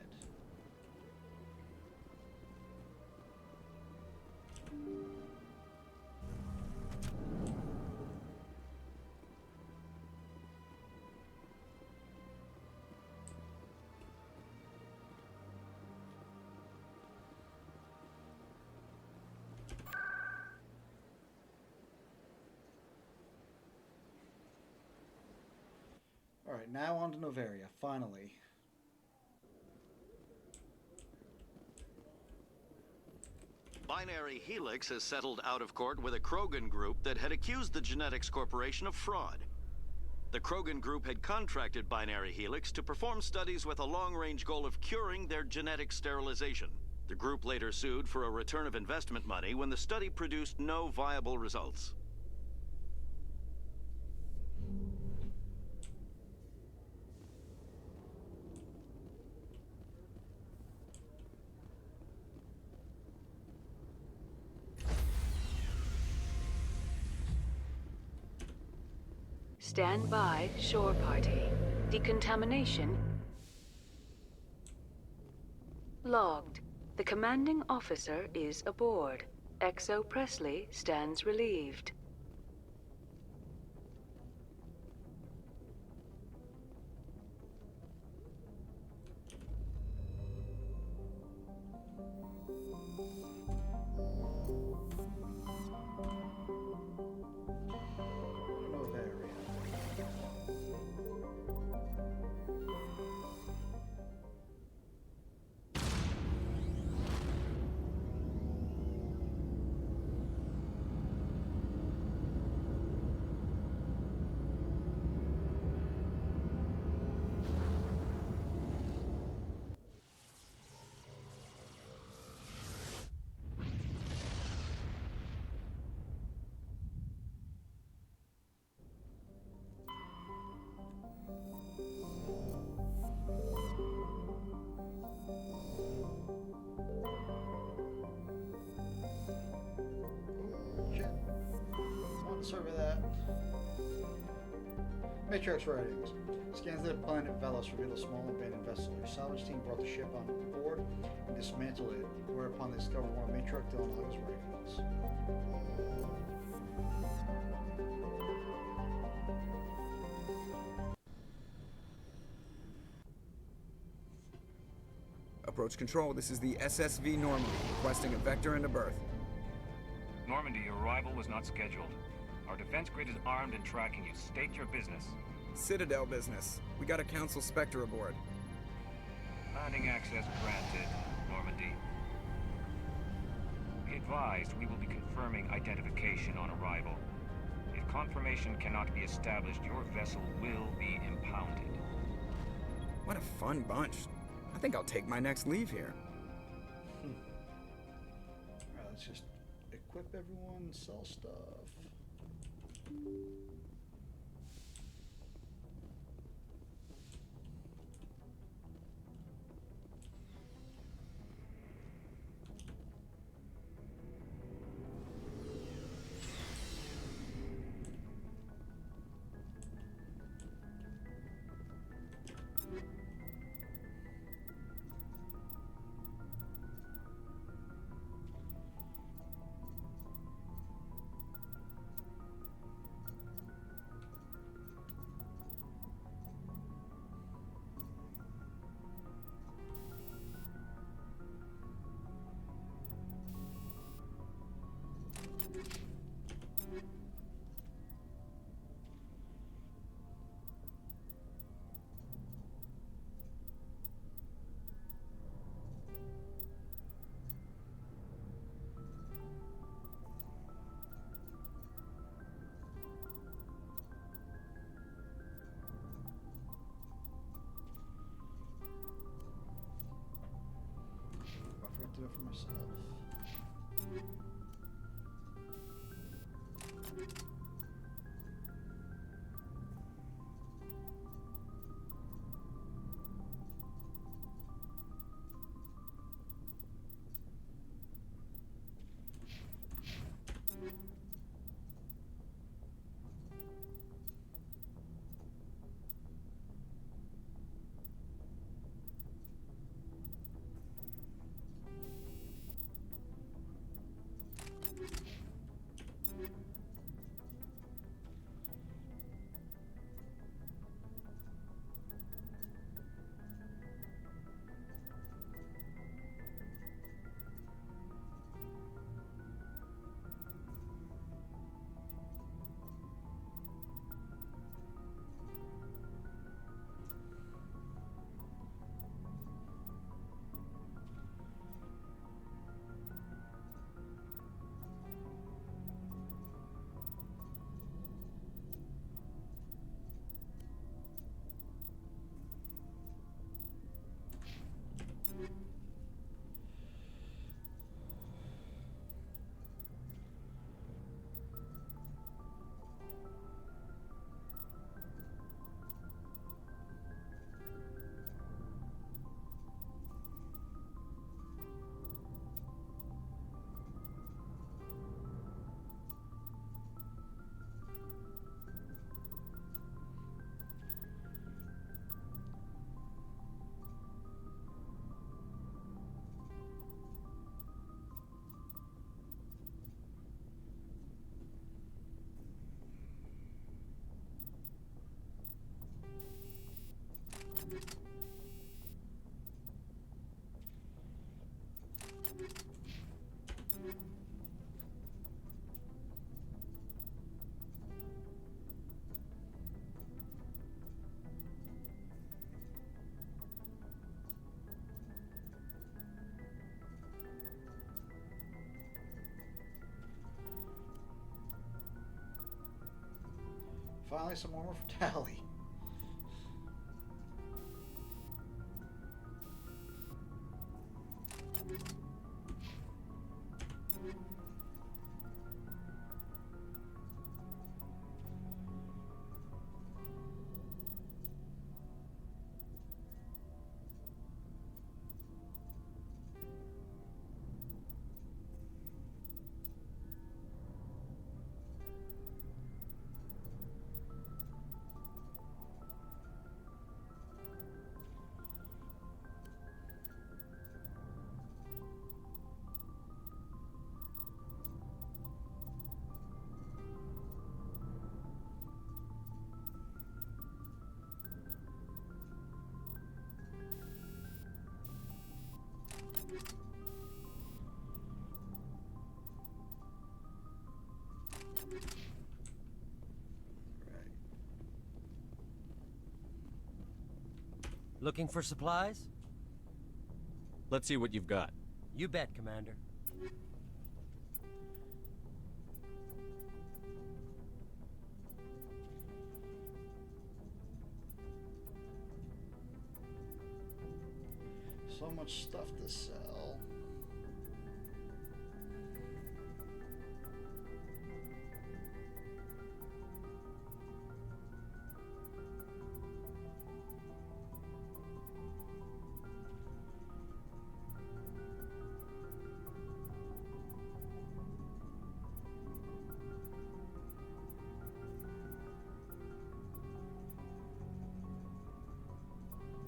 Alright, now on to Novaria, finally. Binary Helix has settled out of court with a Krogan group that had accused the Genetics Corporation of fraud. The Krogan group had contracted Binary Helix to perform studies with a long-range goal of curing their genetic sterilization. The group later sued for a return of investment money when the study produced no viable results. Stand by, shore party. Decontamination logged. The commanding officer is aboard. XO Presley stands relieved. Sorry about that. Matrix writings. Scans of the planet Velos reveal a small abandoned vessel. Your salvage team brought the ship on board and dismantled it, whereupon they discovered one of Matrix Delano's writings. Approach control, this is the SSV Normandy, requesting a vector and a berth. Normandy, your arrival was not scheduled. Our defense grid is armed and tracking you. State your business. Citadel business. We got a Council Spectre aboard. Landing access granted, Normandy. Be advised, we will be confirming identification on arrival. If confirmation cannot be established, your vessel will be impounded. What a fun bunch. I think I'll take my next leave here. Alright, let's just equip everyone and sell stuff. I forgot to do it for myself. Finally, some more for Tally. Looking for supplies? Let's see what you've got. You bet, Commander. So much stuff to sell.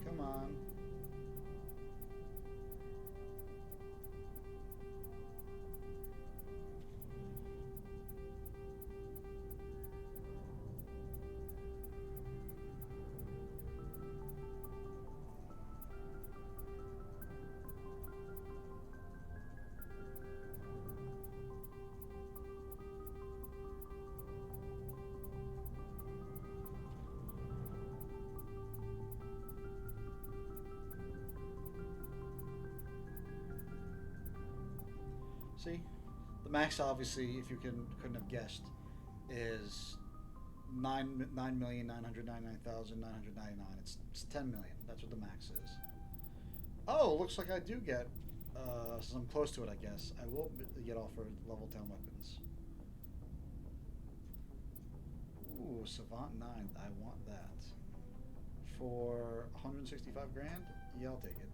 Come on. See, the max, obviously, if you couldn't have guessed, is 9,999,999. It's 10 million. That's what the max is. Oh, looks like I do get. Since I'm close to it, I guess I will get offered level 10 weapons. Ooh, Savant 9. I want that for 165 grand. Yeah, I'll take it.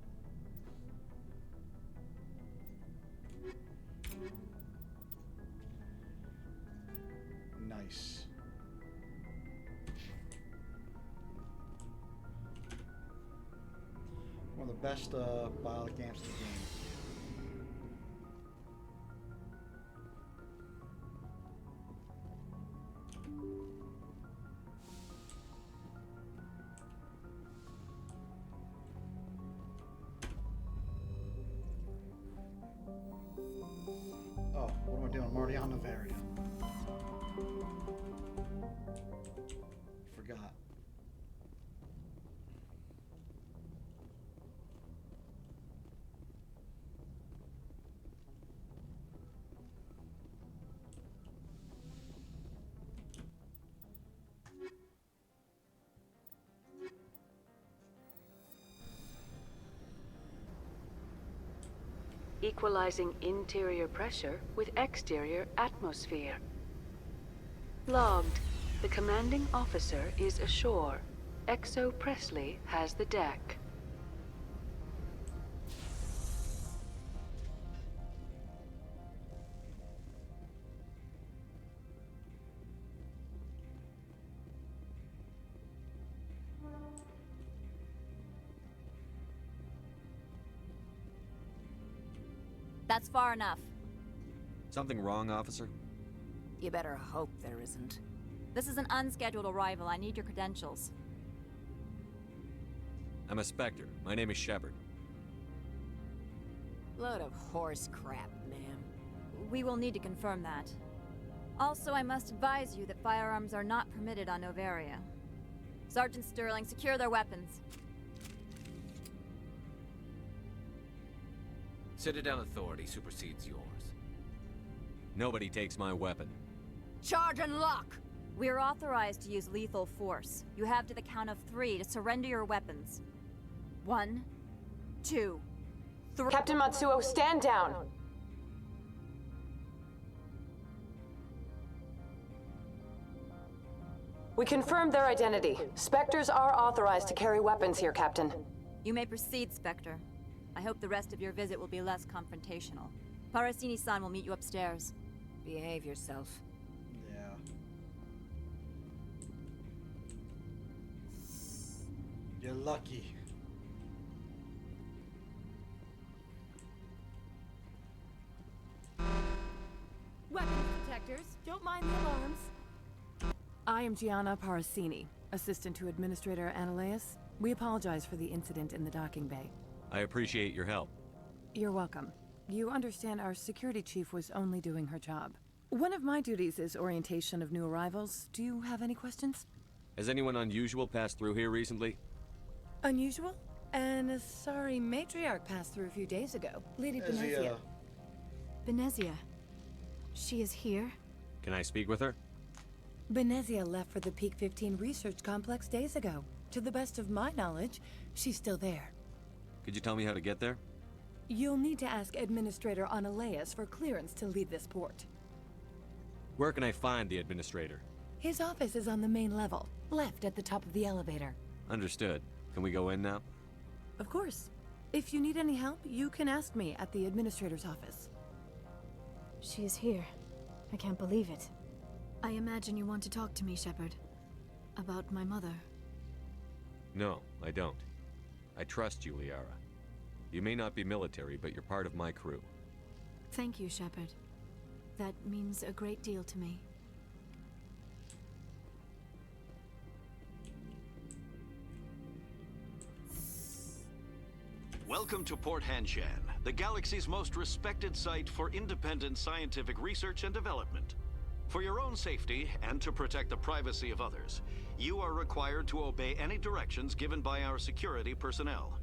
Nice. One of the best bionic amps in the game. Oh, what am I doing? I'm already on Novaria. Forgot. Equalizing interior pressure with exterior atmosphere. Logged. The commanding officer is ashore. Exo Presley has the deck. That's far enough. Something wrong, officer? You better hope there isn't. This is an unscheduled arrival. I need your credentials. I'm a Spectre. My name is Shepard. Load of horse crap, ma'am. We will need to confirm that. Also, I must advise you that firearms are not permitted on Novaria. Sergeant Sterling, secure their weapons. Citadel authority supersedes yours. Nobody takes my weapon. Charge and lock! We are authorized to use lethal force. You have to the count of 3 to surrender your weapons. 1, 2, 3. Captain Matsuo, stand down! We confirmed their identity. Spectres are authorized to carry weapons here, Captain. You may proceed, Spectre. I hope the rest of your visit will be less confrontational. Parasini-san will meet you upstairs. Behave yourself. Yeah. You're lucky. Weapons detectors, don't mind the alarms. I am Gianna Parasini, assistant to Administrator Ananias. We apologize for the incident in the docking bay. I appreciate your help. You're welcome. You understand our security chief was only doing her job. One of my duties is orientation of new arrivals. Do you have any questions? Has anyone unusual passed through here recently? Unusual? And a sorry matriarch passed through a few days ago. Lady Benezia. Benezia. She is here? Can I speak with her? Benezia left for the Peak 15 research complex days ago. To the best of my knowledge, she's still there. Could you tell me how to get there? You'll need to ask Administrator Ananias for clearance to leave this port. Where can I find the administrator? His office is on the main level, left at the top of the elevator. Understood. Can we go in now? Of course. If you need any help, you can ask me at the administrator's office. She is here. I can't believe it. I imagine you want to talk to me, Shepard. About my mother. No, I don't. I trust you, Liara. You may not be military, but you're part of my crew. Thank you, Shepard. That means a great deal to me. Welcome to Port Hanshan, the galaxy's most respected site for independent scientific research and development. For your own safety and to protect the privacy of others, you are required to obey any directions given by our security personnel.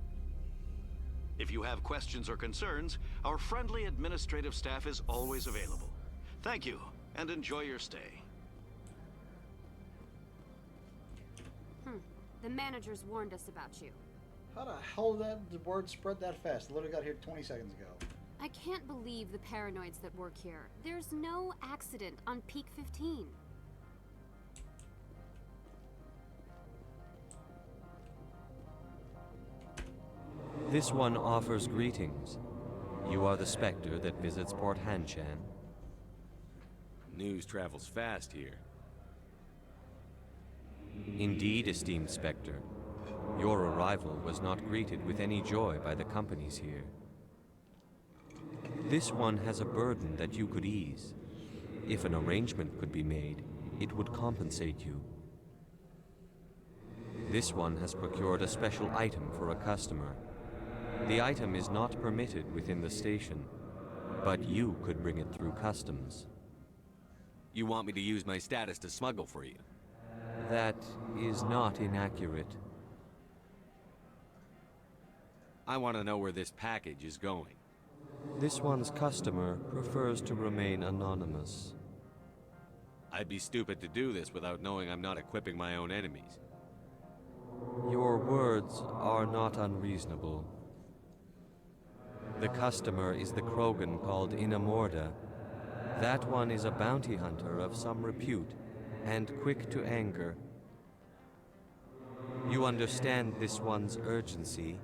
If you have questions or concerns, our friendly administrative staff is always available. Thank you, and enjoy your stay. The managers warned us about you. How the hell did the word spread that fast? I literally got here 20 seconds ago. I can't believe the paranoids that work here. There's no accident on Peak 15. This one offers greetings. You are the Spectre that visits Port Hanshan. News travels fast here. Indeed, esteemed Spectre. Your arrival was not greeted with any joy by the companies here. This one has a burden that you could ease. If an arrangement could be made, it would compensate you. This one has procured a special item for a customer. The item is not permitted within the station, but you could bring it through customs. You want me to use my status to smuggle for you? That is not inaccurate. I want to know where this package is going. This one's customer prefers to remain anonymous. I'd be stupid to do this without knowing I'm not equipping my own enemies. Your words are not unreasonable. The customer is the Krogan called Inamorda. That one is a bounty hunter of some repute, and quick to anger. You understand this one's urgency.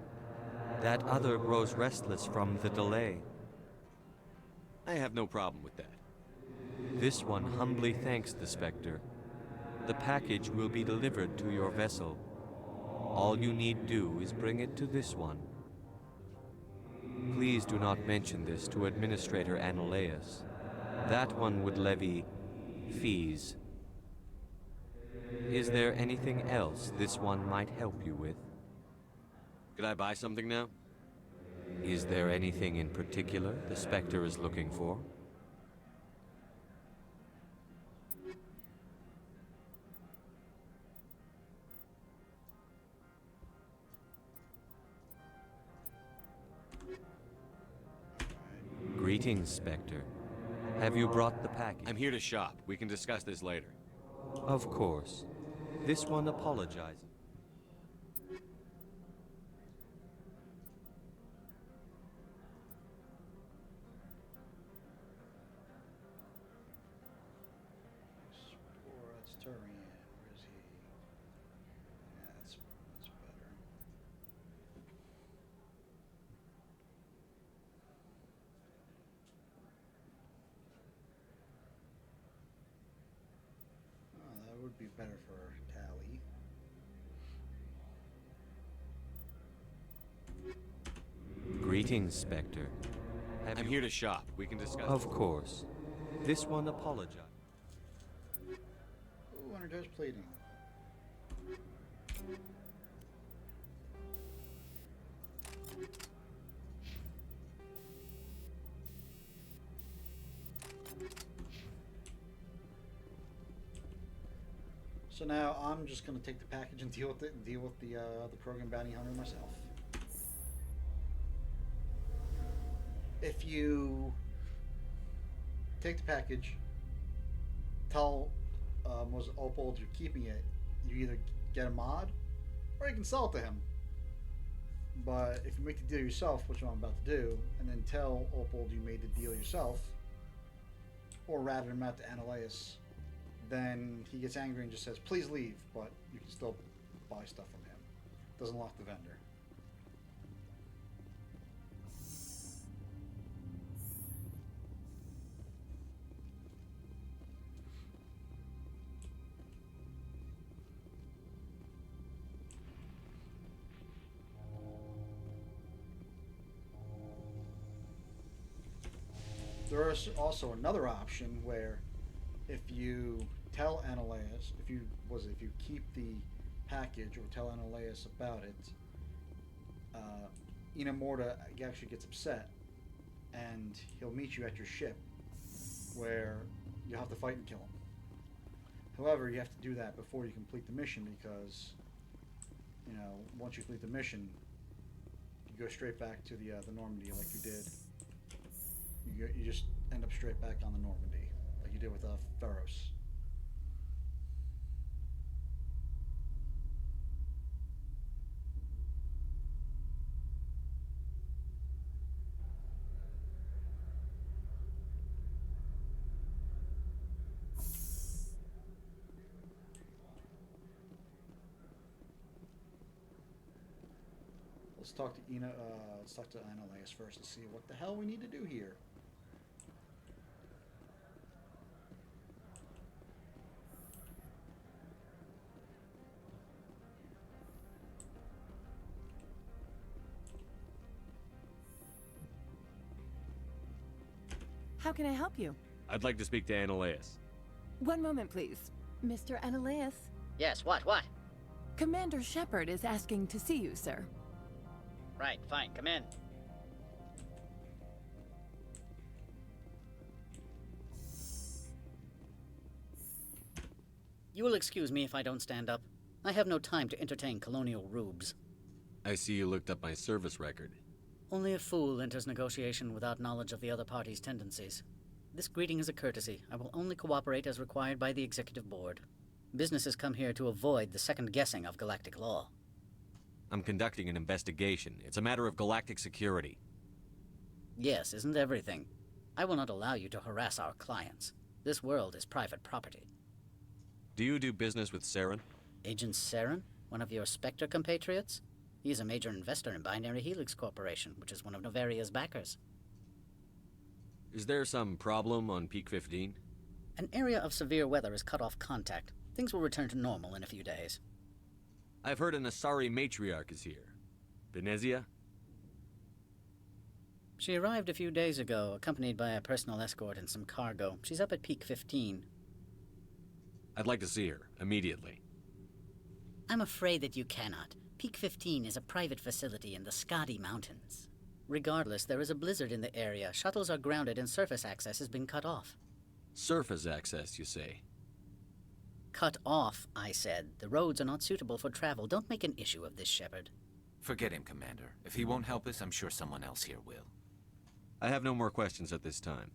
That other grows restless from the delay. I have no problem with that. This one humbly thanks the Spectre. The package will be delivered to your vessel. All you need do is bring it to this one. Please do not mention this to Administrator Ananias. That one would levy fees. Is there anything else this one might help you with? Could I buy something now? Is there anything in particular the Spectre is looking for? Greetings, Spectre. Have you brought the package? I'm here to shop. We can discuss this later. Of course. This one apologizes. Batarian, where is he? Yeah, that's better. Oh, that would be better for Tally. Greetings, Spectre. I'm here to shop. We can discuss. Of course. This one apologizes. Ooh, energized plating. So now I'm just gonna take the package and deal with it, and deal with the program bounty hunter myself. If you take the package, tell was Opal you're keeping it, you either get a mod or you can sell it to him. But if you make the deal yourself, which I'm about to do, and then tell Opal you made the deal yourself, or rather him out to Annihilus, then he gets angry and just says, please leave, but you can still buy stuff from him. Doesn't lock the vendor. There is also another option where if you tell Annihilus, if you keep the package or tell Annihilus about it, Inamorta actually gets upset and he'll meet you at your ship where you'll have to fight and kill him. However, you have to do that before you complete the mission because, once you complete the mission, you go straight back to the Normandy like you did. You just end up straight back on the Normandy, like you did with Pharos. Let's talk to Annihilus first to see what the hell we need to do here. How can I help you? I'd like to speak to Annihilus. One moment, please. Mr. Annihilus? Yes, what? Commander Shepard is asking to see you, sir. Right, fine, come in. You will excuse me if I don't stand up. I have no time to entertain colonial rubes. I see you looked up my service record. Only a fool enters negotiation without knowledge of the other party's tendencies. This greeting is a courtesy. I will only cooperate as required by the Executive Board. Businesses come here to avoid the second guessing of galactic law. I'm conducting an investigation. It's a matter of galactic security. Yes, isn't everything? I will not allow you to harass our clients. This world is private property. Do you do business with Saren? Agent Saren? One of your Spectre compatriots? He is a major investor in Binary Helix Corporation, which is one of Novaria's backers. Is there some problem on Peak 15? An area of severe weather has cut off contact. Things will return to normal in a few days. I've heard an Asari matriarch is here. Benezia? She arrived a few days ago, accompanied by a personal escort and some cargo. She's up at Peak 15. I'd like to see her, immediately. I'm afraid that you cannot. Peak 15 is a private facility in the Skadi Mountains. Regardless, there is a blizzard in the area. Shuttles are grounded and surface access has been cut off. Surface access, you say? Cut off, I said. The roads are not suitable for travel. Don't make an issue of this, Shepard. Forget him, Commander. If he won't help us, I'm sure someone else here will. I have no more questions at this time.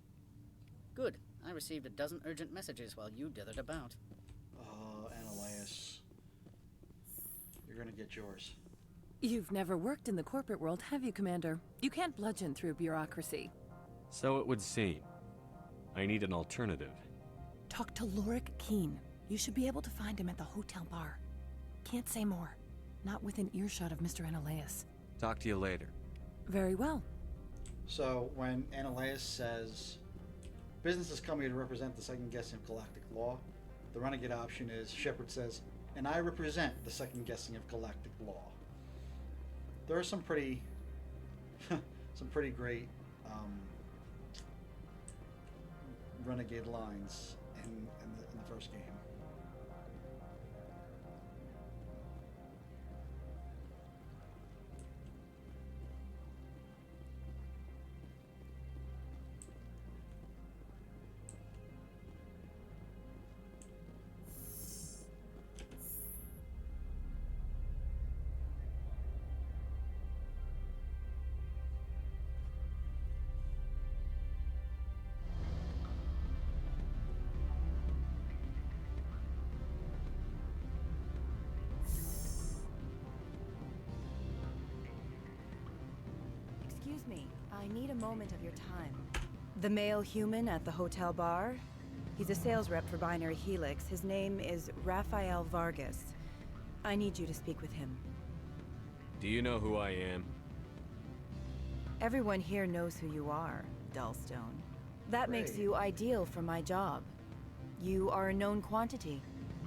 Good. I received a dozen urgent messages while you dithered about. you're gonna get yours. You've never worked in the corporate world, have you, Commander? You can't bludgeon through bureaucracy. So it would seem. I need an alternative. Talk to Lorik Keene. You should be able to find him at the hotel bar. Can't say more. Not within earshot of Mr. Ananias. Talk to you later. Very well. So when Ananias says, business has come here to represent the second guessing of galactic law, the renegade option is Shepard says, and I represent the second guessing of galactic law. There are some pretty great renegade lines in the first game. Excuse me, I need a moment of your time. The male human at the hotel bar? He's a sales rep for Binary Helix. His name is Rafael Vargas. I need you to speak with him. Do you know who I am? Everyone here knows who you are, Dullstone. That makes Great. you ideal for my job. You are a known quantity,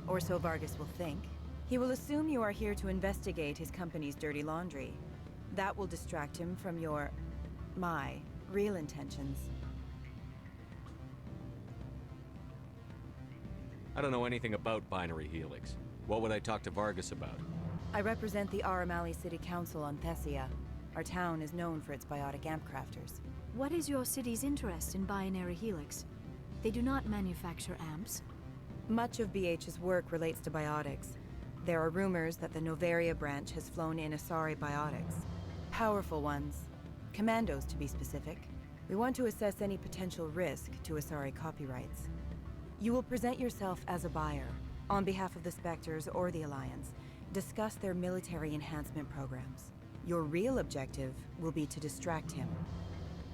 or so Vargas will think. He will assume you are here to investigate his company's dirty laundry. That will distract him from my real intentions. I don't know anything about Binary Helix. What would I talk to Vargas about? I represent the Aramali City Council on Thessia. Our town is known for its biotic amp crafters. What is your city's interest in Binary Helix? They do not manufacture amps. Much of BH's work relates to biotics. There are rumors that the Novaria branch has flown in Asari biotics. Powerful ones. Commandos, to be specific. We want to assess any potential risk to Asari copyrights. You will present yourself as a buyer, on behalf of the Spectres or the Alliance. Discuss their military enhancement programs. Your real objective will be to distract him.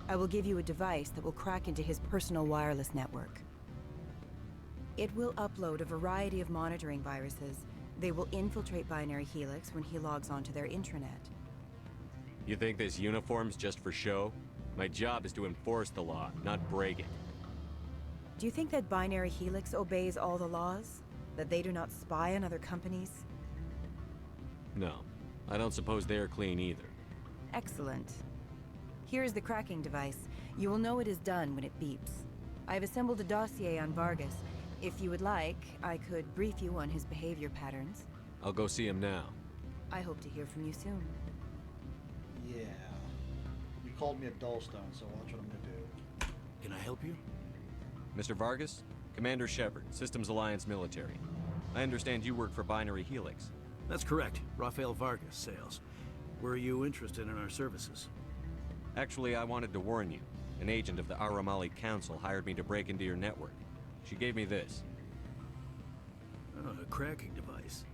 I will give you a device that will crack into his personal wireless network. It will upload a variety of monitoring viruses. They will infiltrate Binary Helix when he logs onto their intranet. You think this uniform's just for show? My job is to enforce the law, not break it. Do you think that Binary Helix obeys all the laws? That they do not spy on other companies? No, I don't suppose they're clean either. Excellent. Here is the cracking device. You will know it is done when it beeps. I have assembled a dossier on Vargas. If you would like, I could brief you on his behavior patterns. I'll go see him now. I hope to hear from you soon. Yeah. You called me a dullstone, so watch what I'm gonna do. Can I help you? Mr. Vargas? Commander Shepard, Systems Alliance Military. I understand you work for Binary Helix. That's correct. Rafael Vargas, sales. Were you interested in our services? Actually, I wanted to warn you. An agent of the Aramali Council hired me to break into your network. She gave me this. Oh, a cracking device.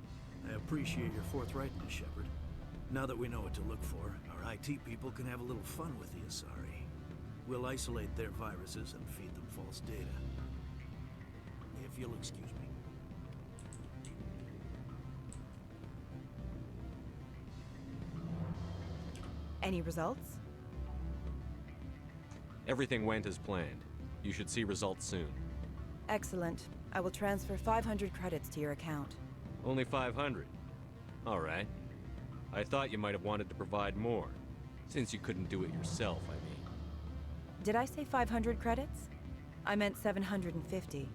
I appreciate your forthrightness, Shepard. Now that we know what to look for, our IT people can have a little fun with the Asari. We'll isolate their viruses and feed them false data. If you'll excuse me. Any results? Everything went as planned. You should see results soon. Excellent. I will transfer 500 credits to your account. Only 500. All right. I thought you might have wanted to provide more. Since you couldn't do it yourself, I mean. Did I say 500 credits? I meant 750.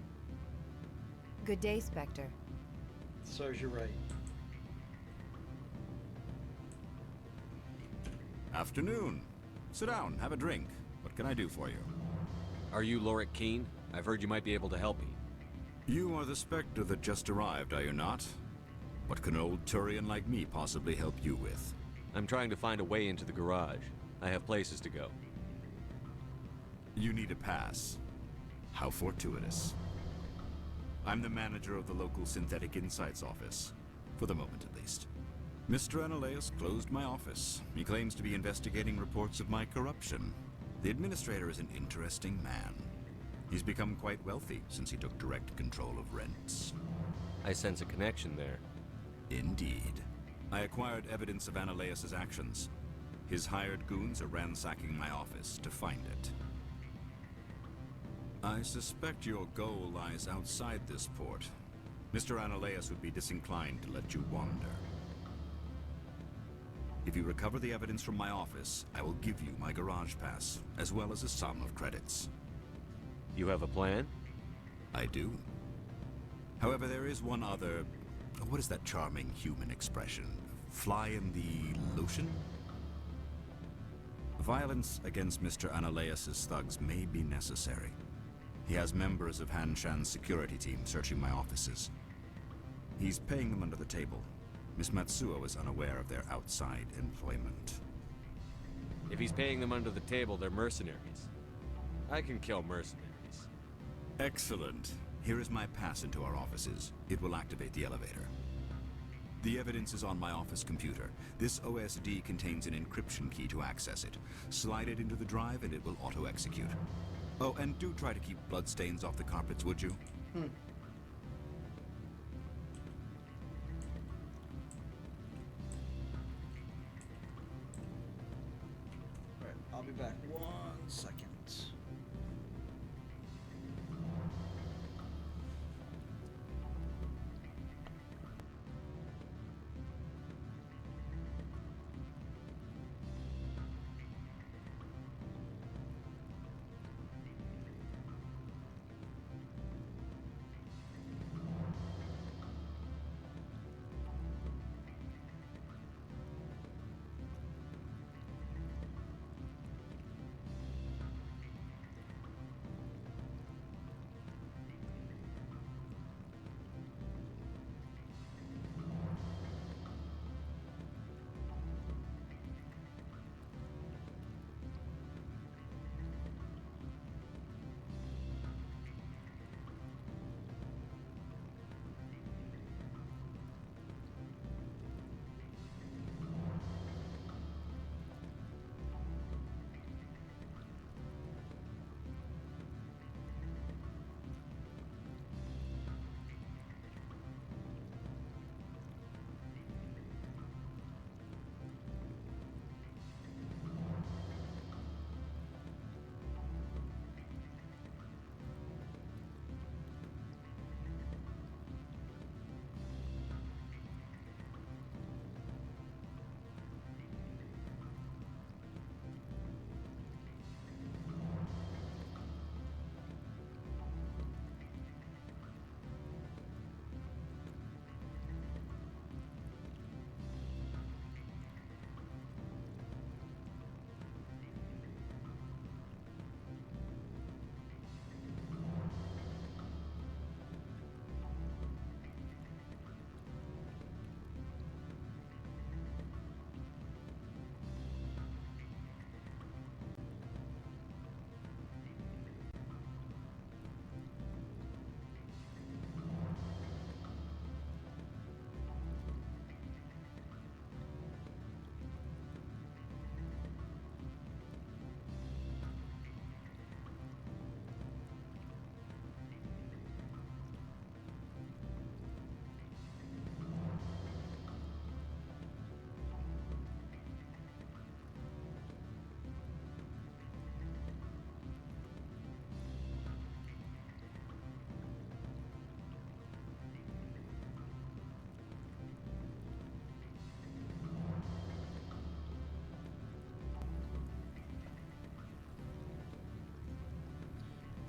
Good day, Spectre. Serves you right. Afternoon. Sit down, have a drink. What can I do for you? Are you Lorik Keene? I've heard you might be able to help me. You are the Spectre that just arrived, are you not? What can an old Turian like me possibly help you with? I'm trying to find a way into the garage. I have places to go. You need a pass. How fortuitous. I'm the manager of the local Synthetic Insights office. For the moment, at least. Mr. Ananias closed my office. He claims to be investigating reports of my corruption. The administrator is an interesting man. He's become quite wealthy since he took direct control of rents. I sense a connection there. Indeed. I acquired evidence of Ananias's actions. His hired goons are ransacking my office to find it. I suspect your goal lies outside this port. Mr. Ananias would be disinclined to let you wander. If you recover the evidence from my office, I will give you my garage pass, as well as a sum of credits. You have a plan? I do. However, there is one other... What is that charming human expression? Fly in the lotion? Violence against Mr. Ananias's thugs may be necessary. He has members of Han Shan's security team searching my offices. He's paying them under the table. Miss Matsuo is unaware of their outside employment. If he's paying them under the table, they're mercenaries. I can kill mercenaries. Excellent. Here is my pass into our offices. It will activate the elevator. The evidence is on my office computer. This OSD contains an encryption key to access it. Slide it into the drive and it will auto-execute. Oh, and do try to keep bloodstains off the carpets, would you? Alright, I'll be back 1 second.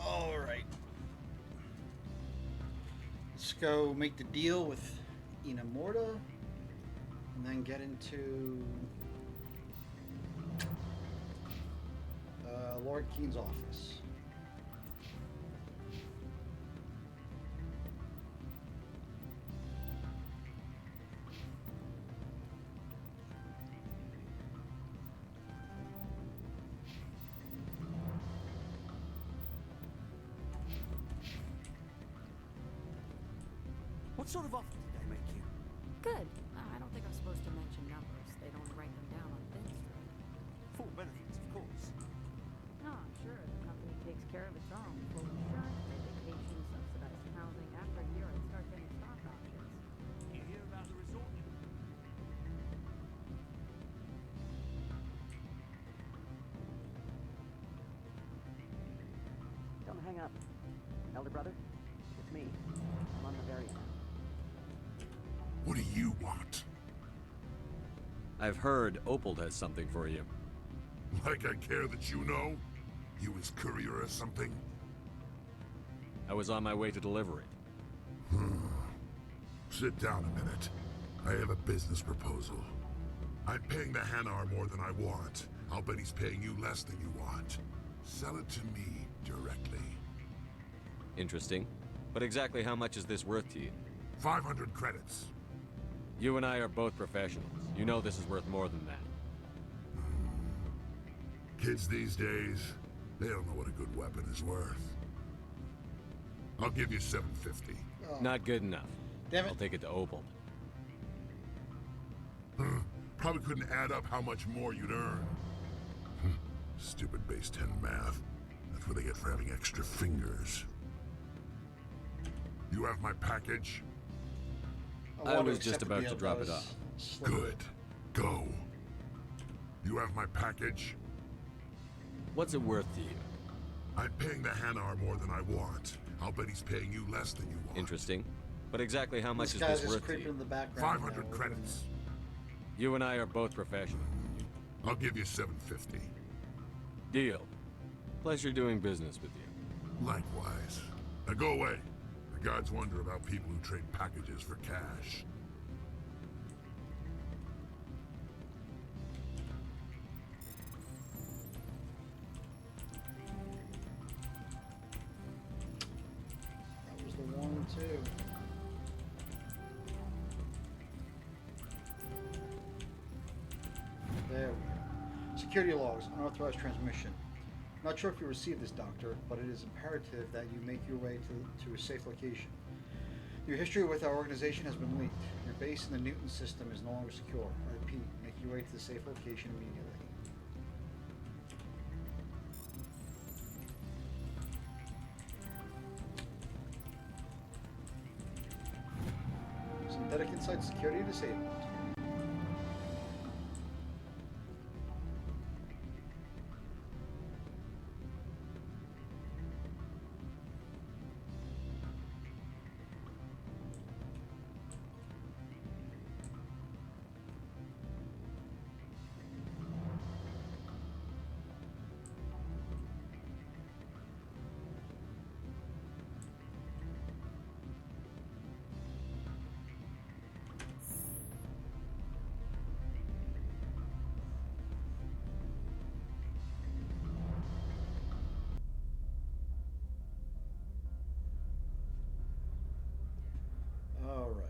Alright. Let's go make the deal with Inamorta and then get into Lord Keen's office. What sort of offer did they make you? Good. I don't think I'm supposed to mention. up? Elder brother? It's me. I'm on Bavaria now. What do you want? I've heard Opal has something for you. Like I care that you know? You his courier or something? I was on my way to deliver it. Sit down a minute. I have a business proposal. I'm paying the Hanar more than I want. I'll bet he's paying you less than you want. Sell it to me directly. Interesting. But exactly how much is this worth to you? 500 credits. You and I are both professionals. You know this is worth more than that. Kids these days, they don't know what a good weapon is worth. I'll give you 750. Not good enough. Damn it. I'll take it to Opal. Probably couldn't add up how much more you'd earn. Stupid base 10 math. That's what they get for having extra fingers. You have my package? I was just about to drop it off. Good. Go. You have my package? What's it worth to you? I'm paying the Hanar more than I want. I'll bet he's paying you less than you want. Interesting. But exactly how much is guy's this just worth to creeping you? in the background. 500 credits. You and I are both professionals. I'll give you 750. Deal. Pleasure doing business with you. Likewise. Now go away. The gods wonder about people who trade packages for cash. That was the one, too. There we go. Security logs, unauthorized transmission. Not sure if you received this, Doctor, but it is imperative that you make your way to a safe location. Your history with our organization has been leaked. Your base in the Newton system is no longer secure. I repeat, make your way to the safe location immediately. Synthetic Insight security disabled. All right.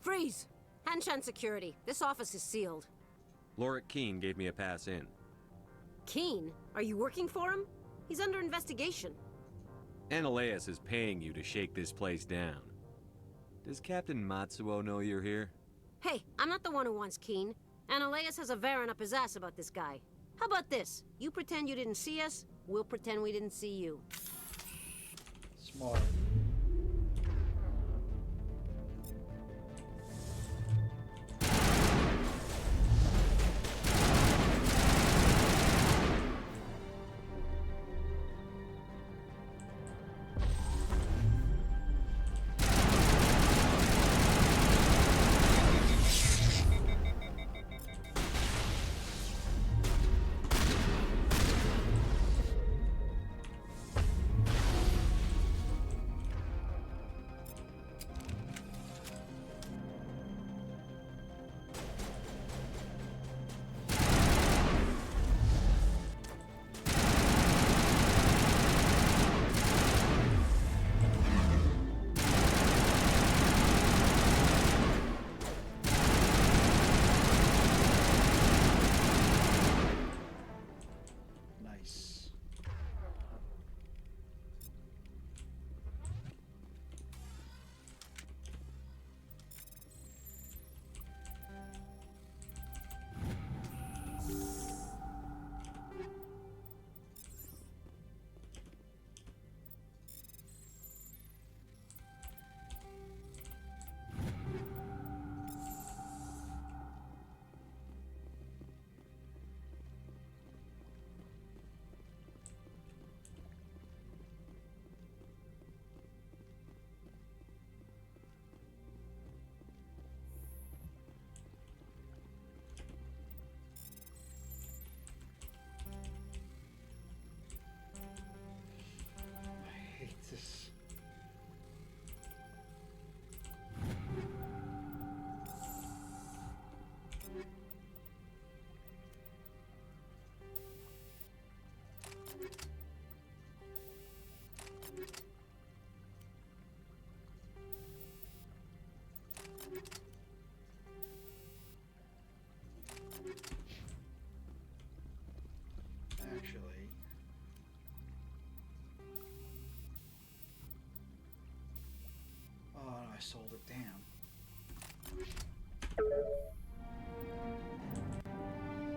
Freeze! Hanshan security. This office is sealed. Lorik Keen gave me a pass in. Keen? Are you working for him? He's under investigation. Ananias is paying you to shake this place down. Does Captain Matsuo know you're here? Hey, I'm not the one who wants Keen. Ananias has a Varen up his ass about this guy. How about this? You pretend you didn't see us, we'll pretend we didn't see you. Smart. Damn.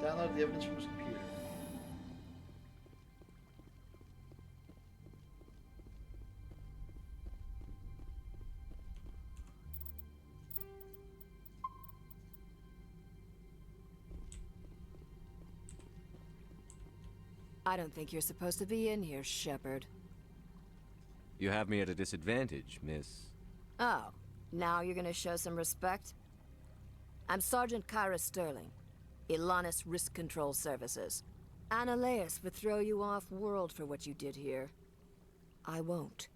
Download the evidence from his computer. I don't think you're supposed to be in here, Shepard. You have me at a disadvantage, miss. Oh, now you're gonna show some respect? I'm Sergeant Kyra Sterling, Ilanis Risk Control Services. Annaleus would throw you off-world for what you did here. I won't.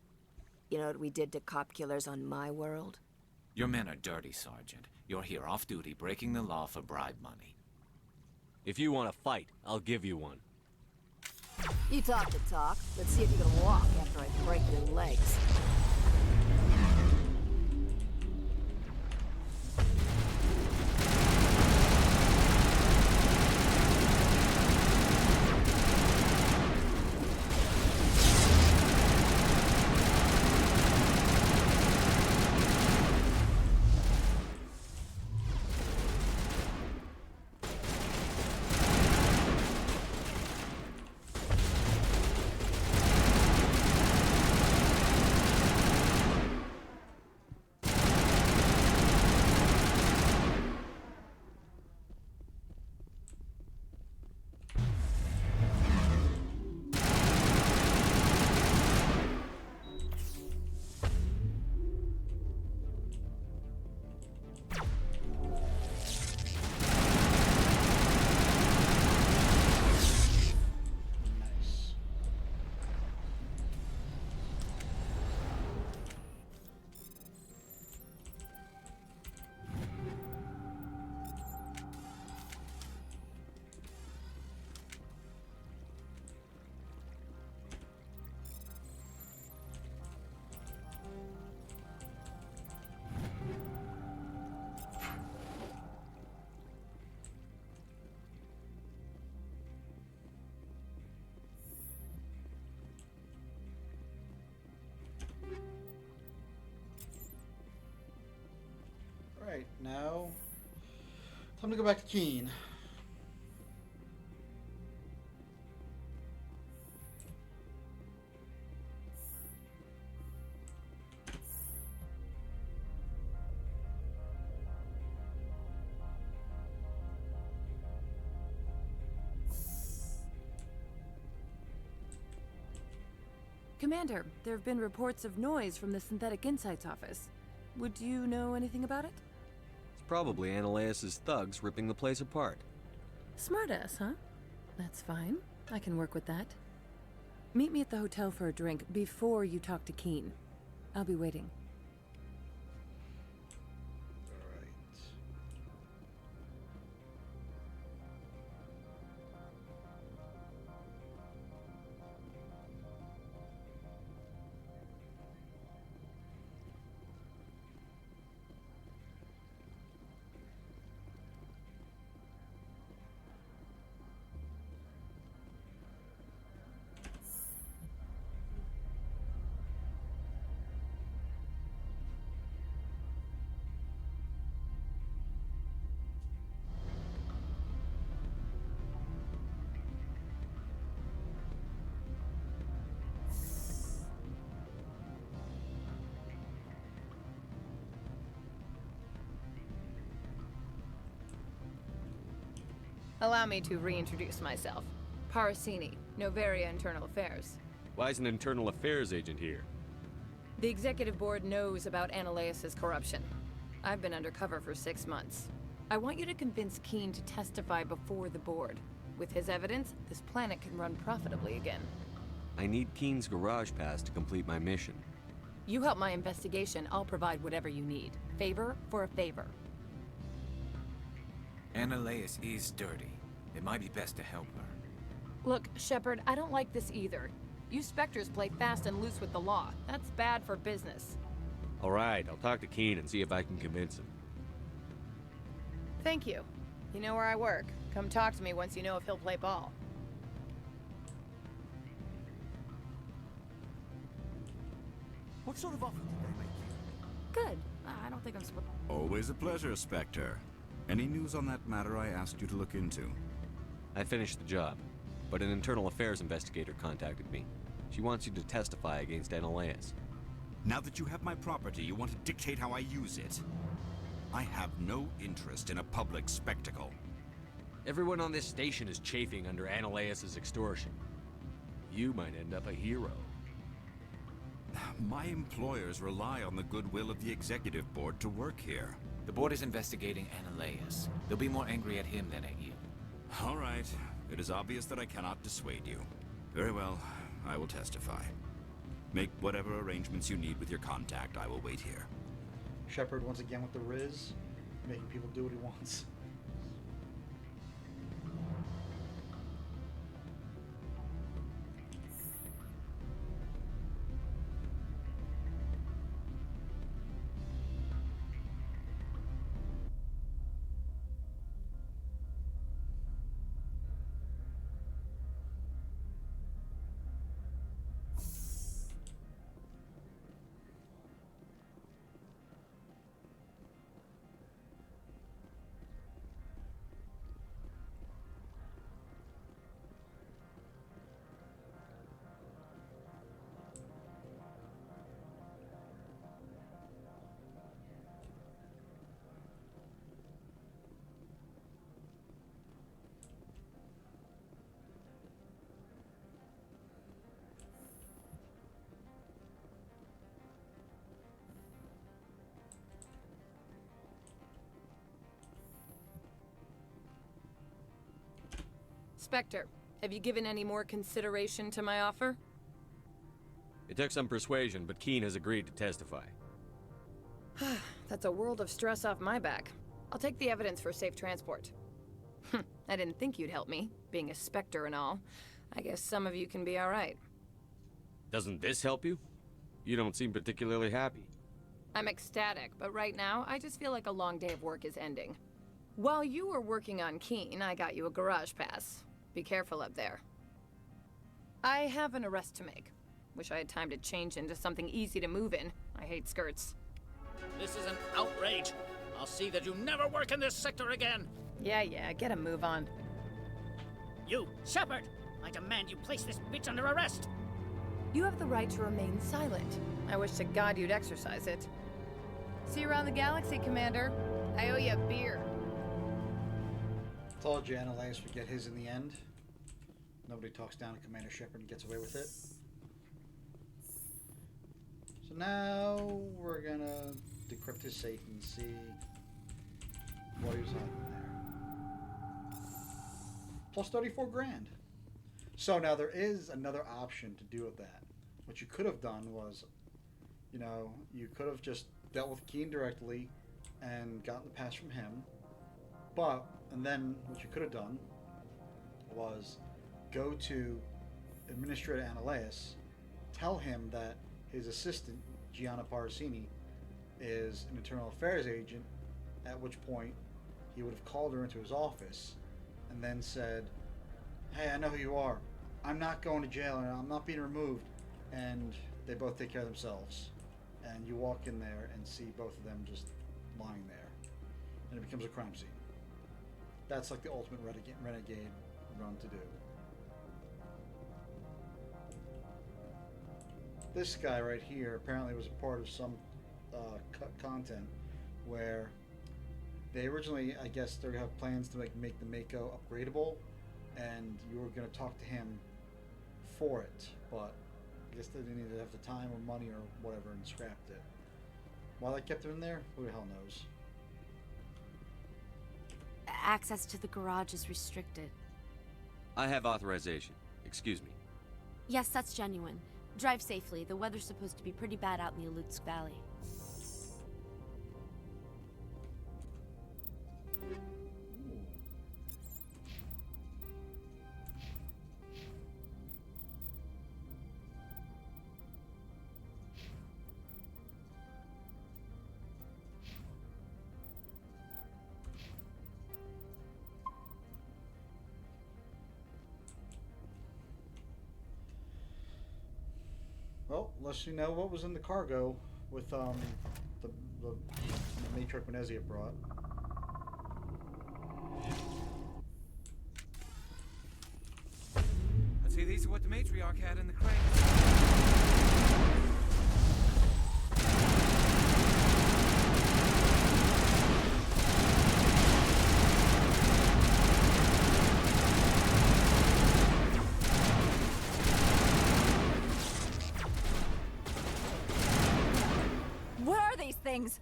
You know what we did to cop killers on my world? Your men are dirty, Sergeant. You're here off-duty, breaking the law for bribe money. If you want to fight, I'll give you one. You talk the talk. Let's see if you can walk after I break your legs. Alright, now time to go back to Keen. Commander, there have been reports of noise from the Synthetic Insights office. Would you know anything about it? It's probably Annaleus' thugs ripping the place apart. Smartass, huh? That's fine. I can work with that. Meet me at the hotel for a drink before you talk to Keen. I'll be waiting. Allow me to reintroduce myself. Parasini, Novaria Internal Affairs. Why is an internal affairs agent here? The executive board knows about Annaleus' corruption. I've been undercover for 6 months. I want you to convince Keen to testify before the board. With his evidence, this planet can run profitably again. I need Keen's garage pass to complete my mission. You help my investigation, I'll provide whatever you need. Favor for a favor. Annaleus is dirty. It might be best to help her. Look, Shepard, I don't like this either. You Spectres play fast and loose with the law. That's bad for business. All right, I'll talk to Keen and see if I can convince him. Thank you. You know where I work. Come talk to me once you know if he'll play ball. What sort of offer did they make you? Good. I don't don't think I'm supposed. Always a pleasure, Spectre. Any news on that matter I asked you to look into? I finished the job, but an internal affairs investigator contacted me. She wants you to testify against Ananias. Now that you have my property, you want to dictate how I use it? I have no interest in a public spectacle. Everyone on this station is chafing under Ananias' extortion. You might end up a hero. My employers rely on the goodwill of the executive board to work here. The board is investigating Ananias. They'll be more angry at him than at you. All right. It is obvious that I cannot dissuade you. Very well. I will testify. Make whatever arrangements you need with your contact. I will wait here. Shepard once again with the Riz, making people do what he wants. Spectre, have you given any more consideration to my offer? It took some persuasion, but Keene has agreed to testify. That's a world of stress off my back. I'll take the evidence for safe transport. I didn't think you'd help me, being a Spectre and all. I guess some of you can be alright. Doesn't this help you? You don't seem particularly happy. I'm ecstatic, but right now, I just feel like a long day of work is ending. While you were working on Keene, I got you a garage pass. Be careful up there. I have an arrest to make. Wish I had time to change into something easy to move in. I hate skirts. This is an outrage. I'll see that you never work in this sector again. Yeah, get a move on. You, Shepard! I demand you place this bitch under arrest! You have the right to remain silent. I wish to God you'd exercise it. See you around the galaxy, Commander. I owe you a beer. Told you Ananias would get his in the end. Nobody talks down to Commander Shepard and gets away with it. So now we're gonna decrypt his safe and see what he was hiding there. Plus 34 grand. So now there is another option to do with that. What you could have done was, you know, you could have just dealt with Keene directly and gotten the pass from him. And then what you could have done was go to Administrator Ananias, tell him that his assistant, Gianna Parasini, is an internal affairs agent, at which point he would have called her into his office and then said, "Hey, I know who you are. I'm not going to jail and I'm not being removed." And they both take care of themselves. And you walk in there and see both of them just lying there. And it becomes a crime scene. That's like the ultimate renegade run to do. This guy right here apparently was a part of some cut content where they originally, I guess, they have plans to make the Mako upgradable, and you were going to talk to him for it, but I guess they didn't either have the time or money or whatever and scrapped it. Why they kept it in there, who the hell knows? Access to the garage is restricted. I have authorization. Excuse me. Yes, that's genuine. Drive safely. The weather's supposed to be pretty bad out in the Alutsk Valley. Well, unless you know what was in the cargo with the Matriarch Venezia brought. I'd say these are what the matriarch had in the crate. What are these things?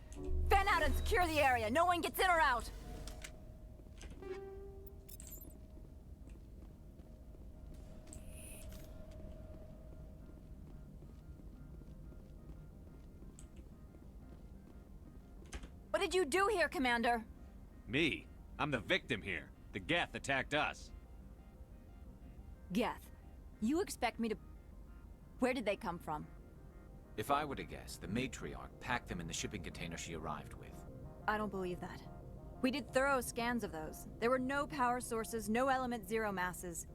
Fan out and secure the area. No one gets in or out. What did you do here, Commander? Me? I'm the victim here. The Geth attacked us. Geth, you expect me to... Where did they come from? If I were to guess, the matriarch packed them in the shipping container she arrived with. I don't believe that. We did thorough scans of those. There were no power sources, no element zero masses.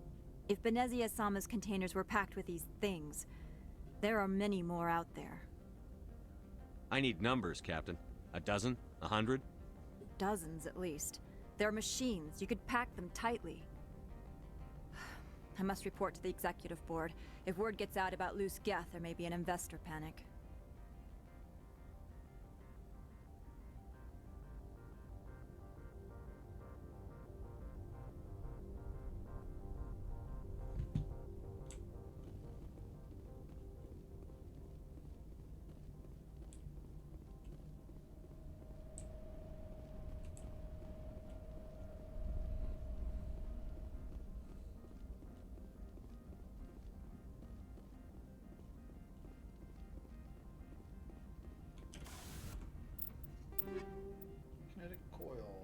If Benezia Sama's containers were packed with these things, there are many more out there. I need numbers, Captain. A dozen? 100? Dozens, at least. They're machines. You could pack them tightly. I must report to the executive board. If word gets out about loose Geth, there may be an investor panic. Kinetic coil.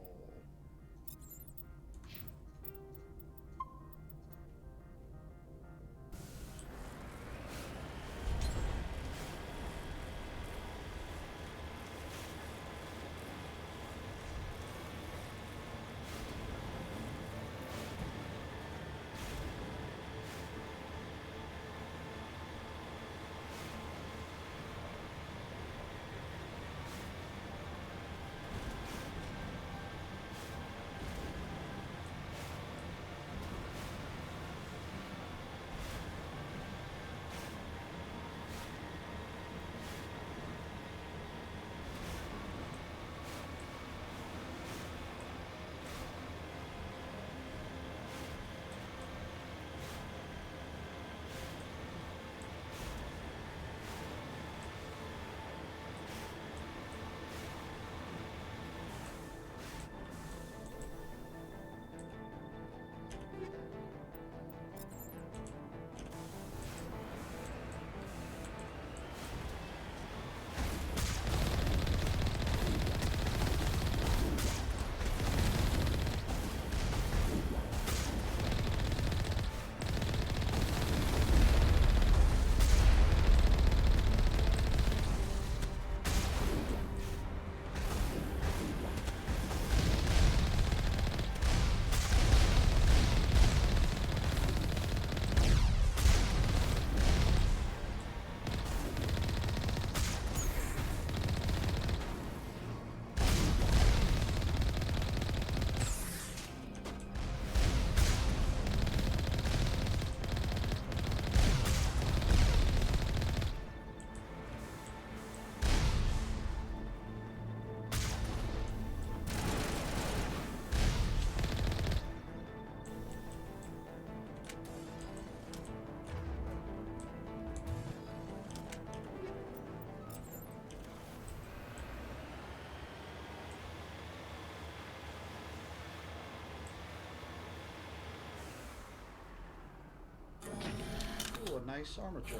Ooh, a nice armature.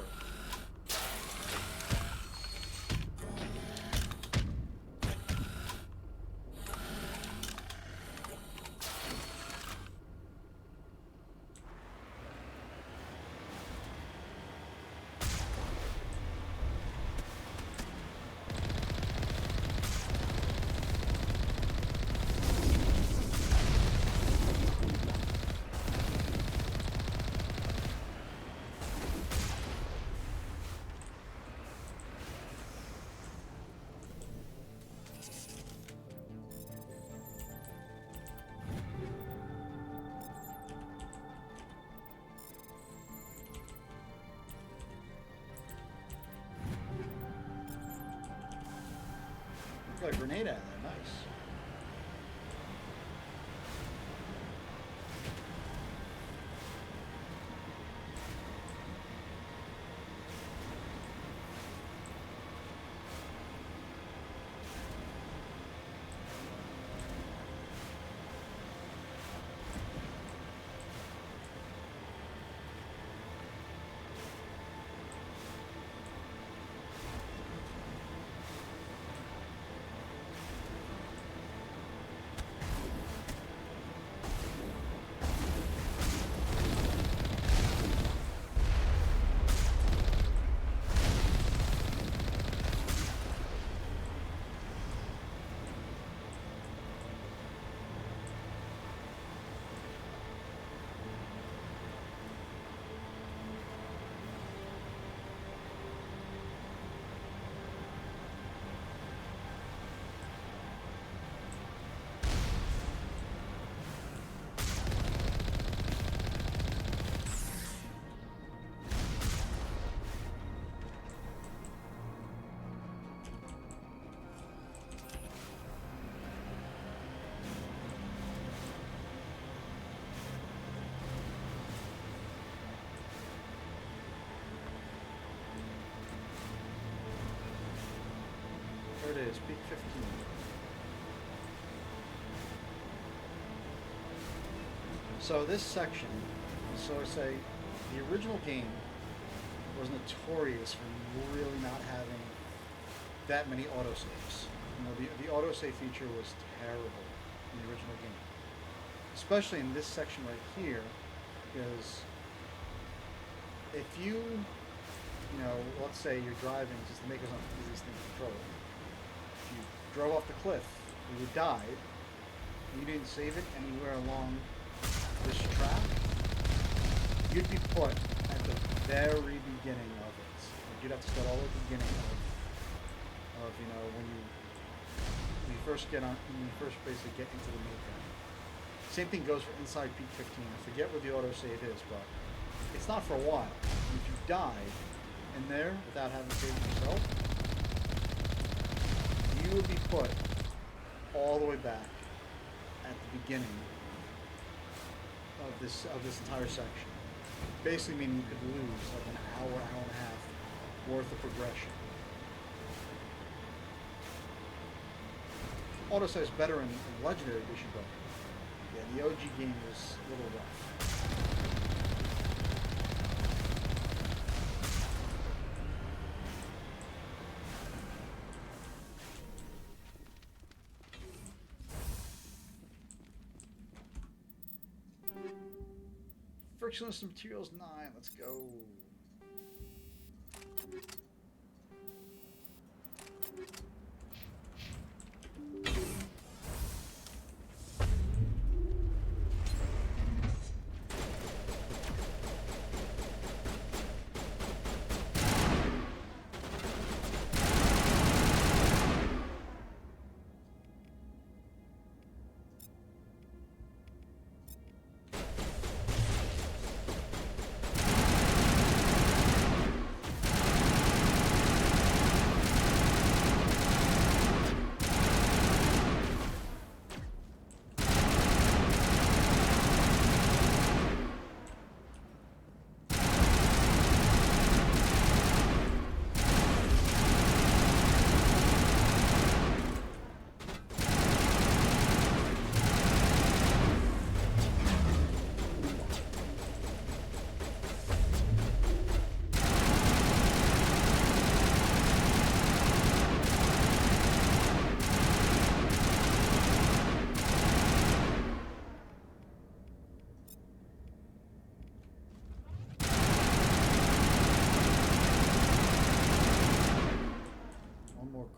Got a grenade out of there. Nice. There it is, peak 15. So this section, so I say, the original game was notorious for really not having that many autosaves. You know, the autosave feature was terrible in the original game. Especially in this section right here, because if you know, let's say you're driving, just to make it the easiest thing to control. If you drove off the cliff, you died, you didn't save it anywhere along this track, you'd be put at the very beginning of it. Like you'd have to start all at the beginning of you know, when you first get on, when you first basically get into the main thing. Same thing goes for inside peak 15. I forget what the autosave is, but it's not for a while. If you died in there without having saved yourself, you would be put all the way back at the beginning of this entire section. Basically meaning you could lose like an hour and a half worth of progression. Autosave is better in Legendary Edition, but yeah, the OG game was a little rough. Frictionless materials 9, let's go.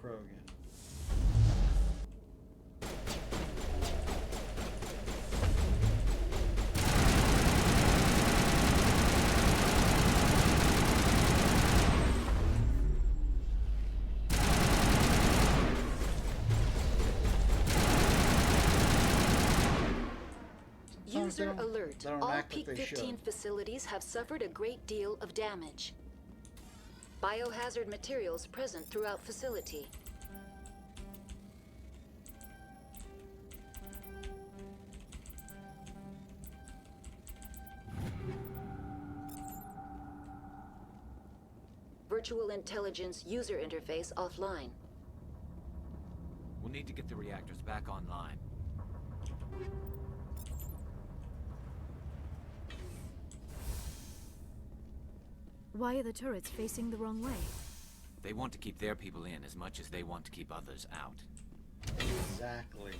Crow again. User alert. All Peak like 15 facilities have suffered a great deal of damage. Biohazard materials present throughout facility. virtual intelligence user interface offline. We'll need to get the reactors back online. Why are the turrets facing the wrong way? They want to keep their people in as much as they want to keep others out. Exactly.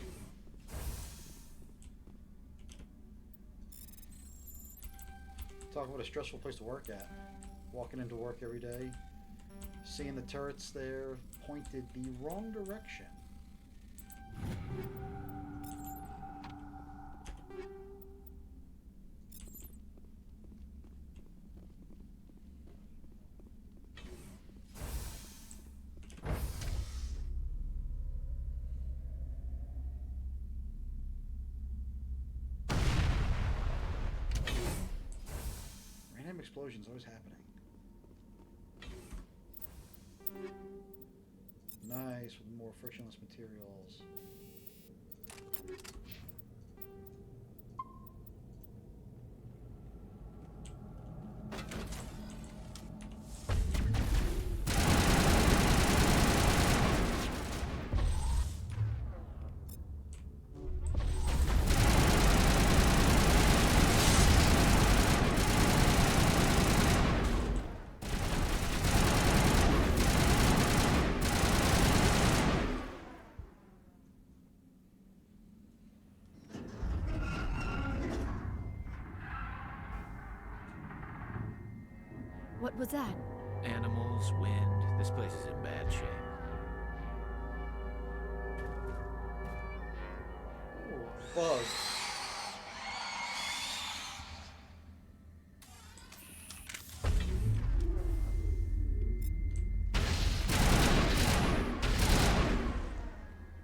Talk about a stressful place to work at. Walking into work every day, seeing the turrets there pointed the wrong direction. Random explosions always happening. Nice, with more frictionless materials. What was that? Animals, wind, this place is in bad shape. Ooh, bug.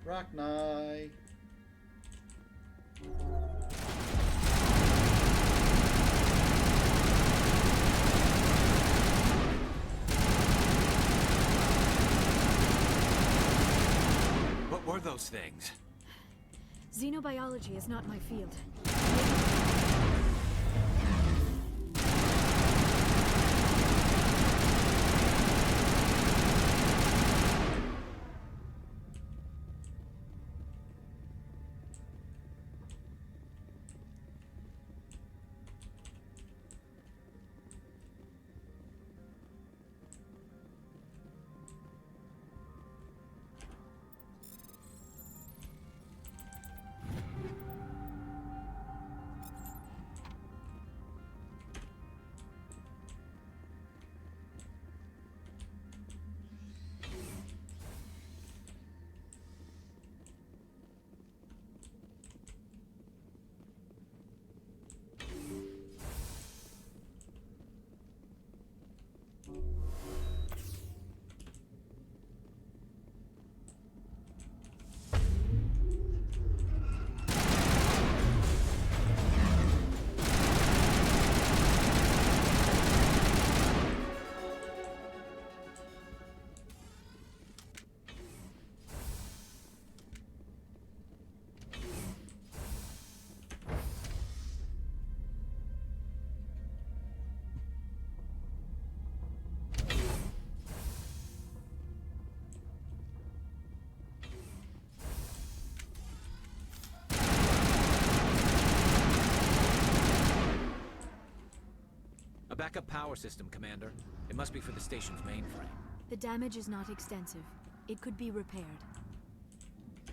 Rockney. What were those things? Xenobiology is not my field. A backup power system, Commander. It must be for the station's mainframe. The damage is not extensive. It could be repaired.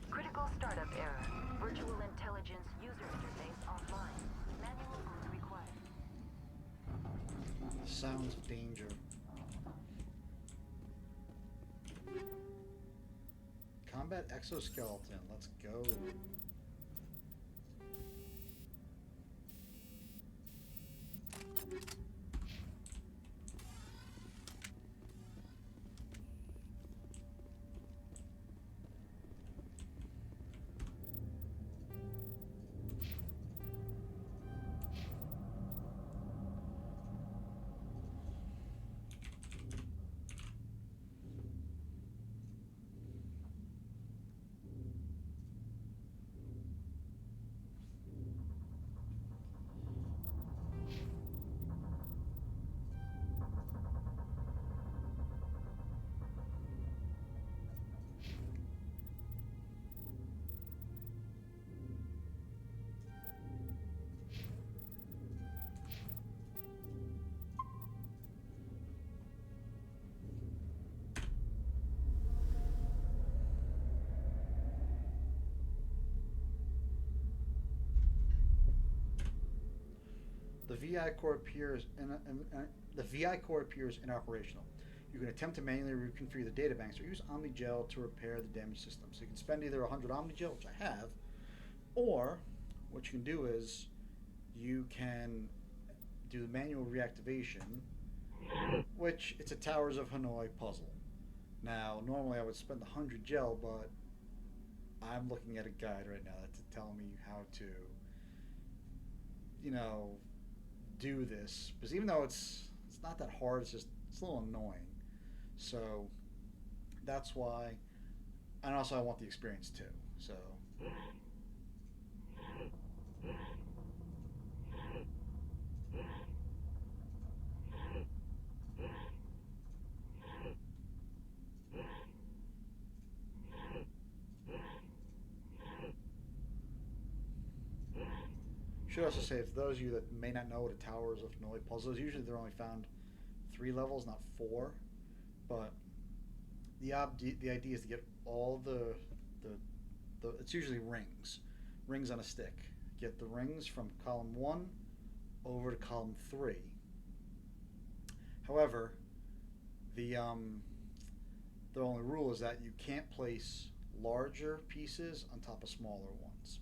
Critical startup error. Virtual intelligence user interface offline. Manual boot required. Sounds of danger. Combat exoskeleton. Let's go. The VI core appears the VI core appears inoperational. You can attempt to manually reconfigure the databanks or use OmniGel to repair the damaged system. So you can spend either 100 OmniGel, which I have, or what you can do is you can do the manual reactivation, which it's a Towers of Hanoi puzzle. Now, normally I would spend 100 gel, but I'm looking at a guide right now that's telling me how to, you know, do this. Because even though it's not that hard, it's a little annoying. So that's why, and also I want the experience too. So. Should also say, for those of you that may not know what a Towers of Hanoi puzzle is, usually they're only found 3 levels, not 4. But the idea is to get all the it's usually rings on a stick. Get the rings from column 1 over to column 3. However, the only rule is that you can't place larger pieces on top of smaller ones.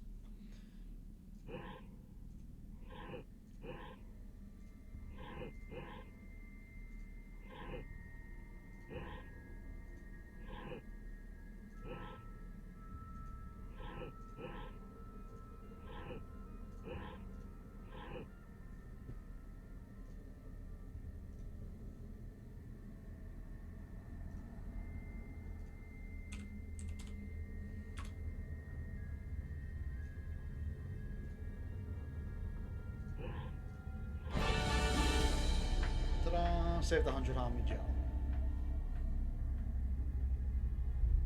Ta-da! Save the 100 OmniGel.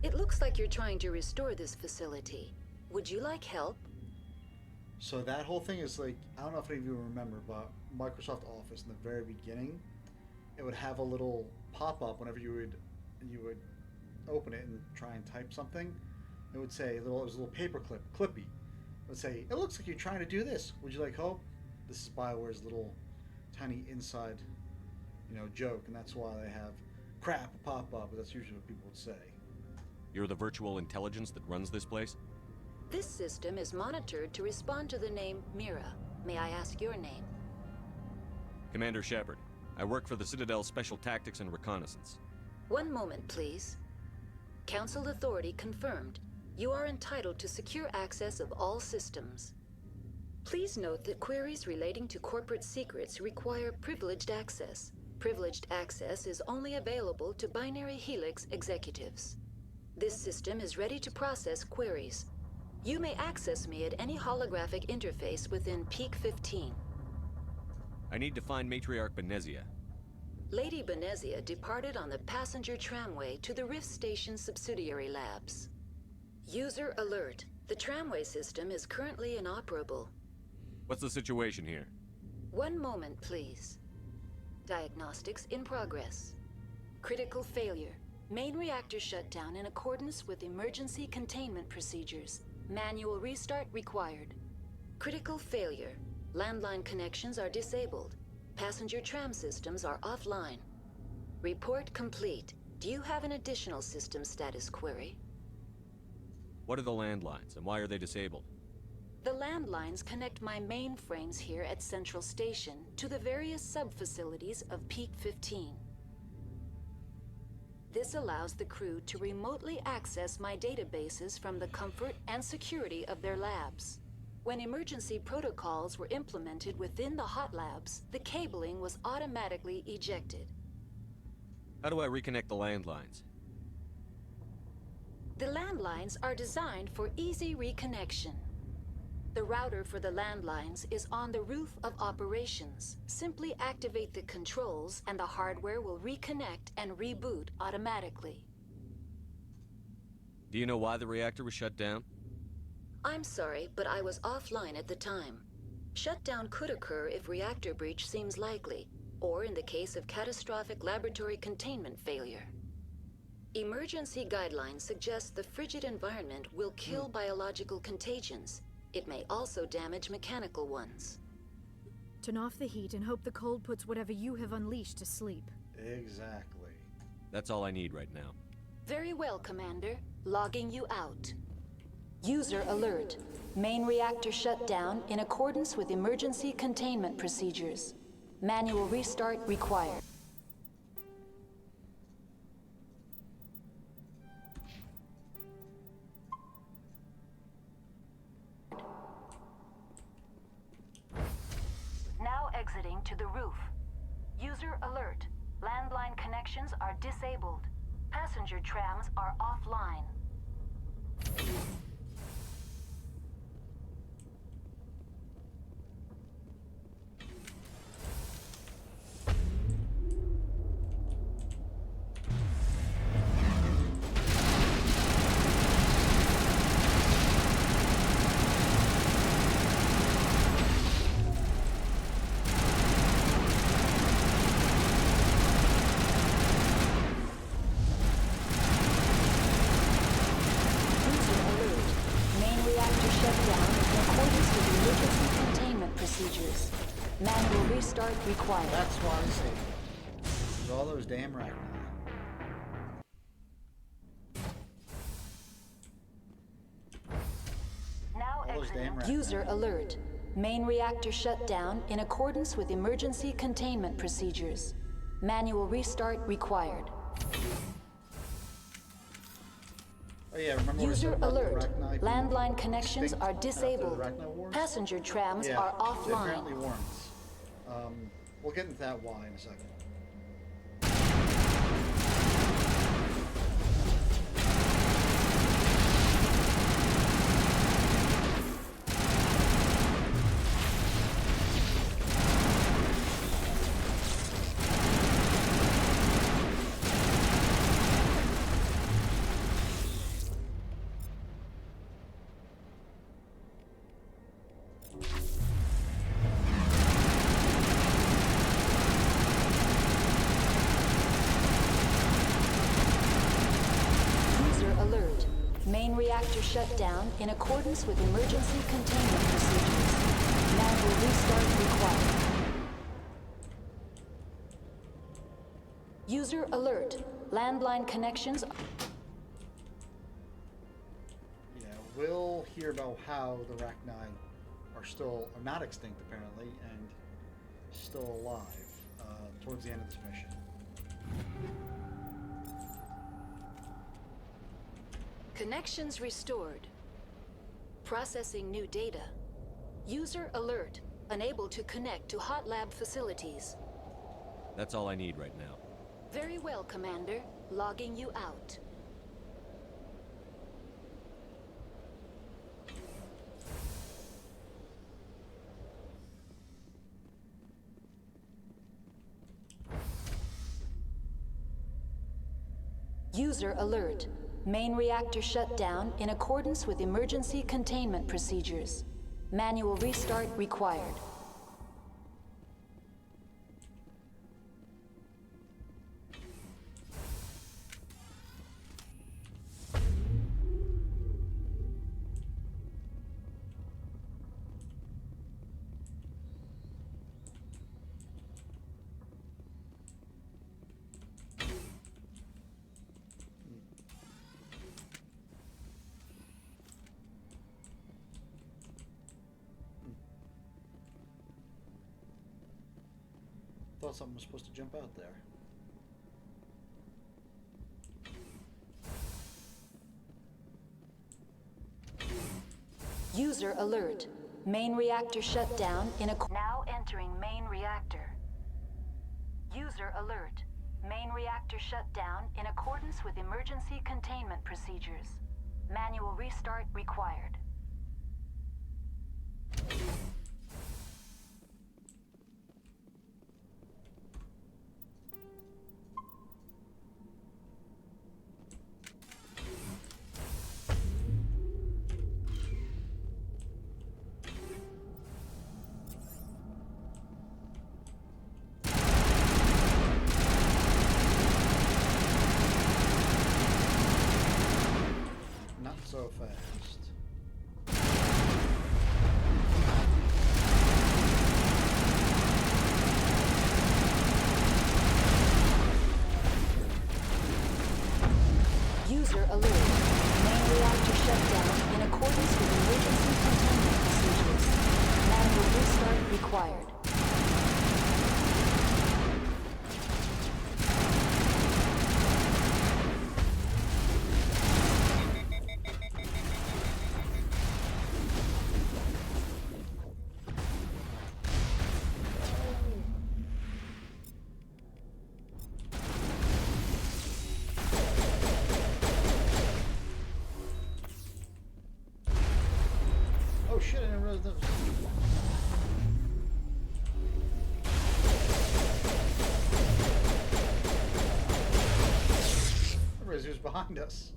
It looks like you're trying to restore this facility. Would you like help? So that whole thing is like, I don't know if any of you remember, but Microsoft Office in the very beginning, it would have a little pop-up whenever you would open it and try and type something. It would say it was a little paper clippy. It would say, "It looks like you're trying to do this. Would you like help?" This is BioWare's little tiny inside, joke, and that's why they have crap pop up. But that's usually what people would say. You're the virtual intelligence that runs this place? This system is monitored to respond to the name Mira. May I ask your name? Commander Shepard. I work for the Citadel Special Tactics and Reconnaissance. One moment, please. Council authority confirmed. You are entitled to secure access of all systems. Please note that queries relating to corporate secrets require privileged access. Privileged access is only available to Binary Helix executives. This system is ready to process queries. You may access me at any holographic interface within Peak 15. I need to find Matriarch Benezia. Lady Benezia departed on the passenger tramway to the Rift Station subsidiary labs. User alert. The tramway system is currently inoperable. What's the situation here? One moment, please. Diagnostics in progress. Critical failure. Main reactor shut down in accordance with emergency containment procedures. Manual restart required. Critical failure. Landline connections are disabled. Passenger tram systems are offline. Report complete. Do you have an additional system status query? What are the landlines, and why are they disabled? The landlines connect my mainframes here at Central Station to the various sub-facilities of Peak 15. This allows the crew to remotely access my databases from the comfort and security of their labs. When emergency protocols were implemented within the hot labs, the cabling was automatically ejected. How do I reconnect the landlines? The landlines are designed for easy reconnection. The router for the landlines is on the roof of operations. Simply activate the controls and the hardware will reconnect and reboot automatically. Do you know why the reactor was shut down? I'm sorry, but I was offline at the time. Shutdown could occur if reactor breach seems likely, or in the case of catastrophic laboratory containment failure. Emergency guidelines suggest the frigid environment will kill biological contagions. It may also damage mechanical ones. Turn off the heat and hope the cold puts whatever you have unleashed to sleep. Exactly. That's all I need right now. Very well, Commander. Logging you out. User alert. Main reactor shut down in accordance with emergency containment procedures. Manual restart required. Now exiting to the roof. User alert. Landline connections are disabled. Passenger trams are offline. Manual restart required. That's why I'm saying. There's all those damn Rachni. Now exiting. User alert. Main reactor shut down in accordance with emergency containment procedures. Manual restart required. Oh yeah, remember User alert. Landline connections are disabled. Passenger trams are offline. They apparently weren't. We'll get into that why in a second. Reactor shut down in accordance with emergency containment procedures. Manual restart required. User alert. Landline connections. Yeah, we'll hear about how the Rachni are not extinct apparently, and still alive towards the end of this mission. Connections restored. Processing new data. User alert. Unable to connect to hot lab facilities. That's all I need right now. Very well, Commander. Logging you out. User alert. Main reactor shut down in accordance with emergency containment procedures. Manual restart required. Thought something was supposed to jump out there. User alert. Main reactor shut down in a... Now entering main reactor. User alert. Main reactor shut down in accordance with emergency containment procedures. Manual restart required. So fast. alert. Main reactor shut down in accordance with emergency containment procedures. Manual restart required. Oh shit, I didn't realize that was... I realized he was behind us.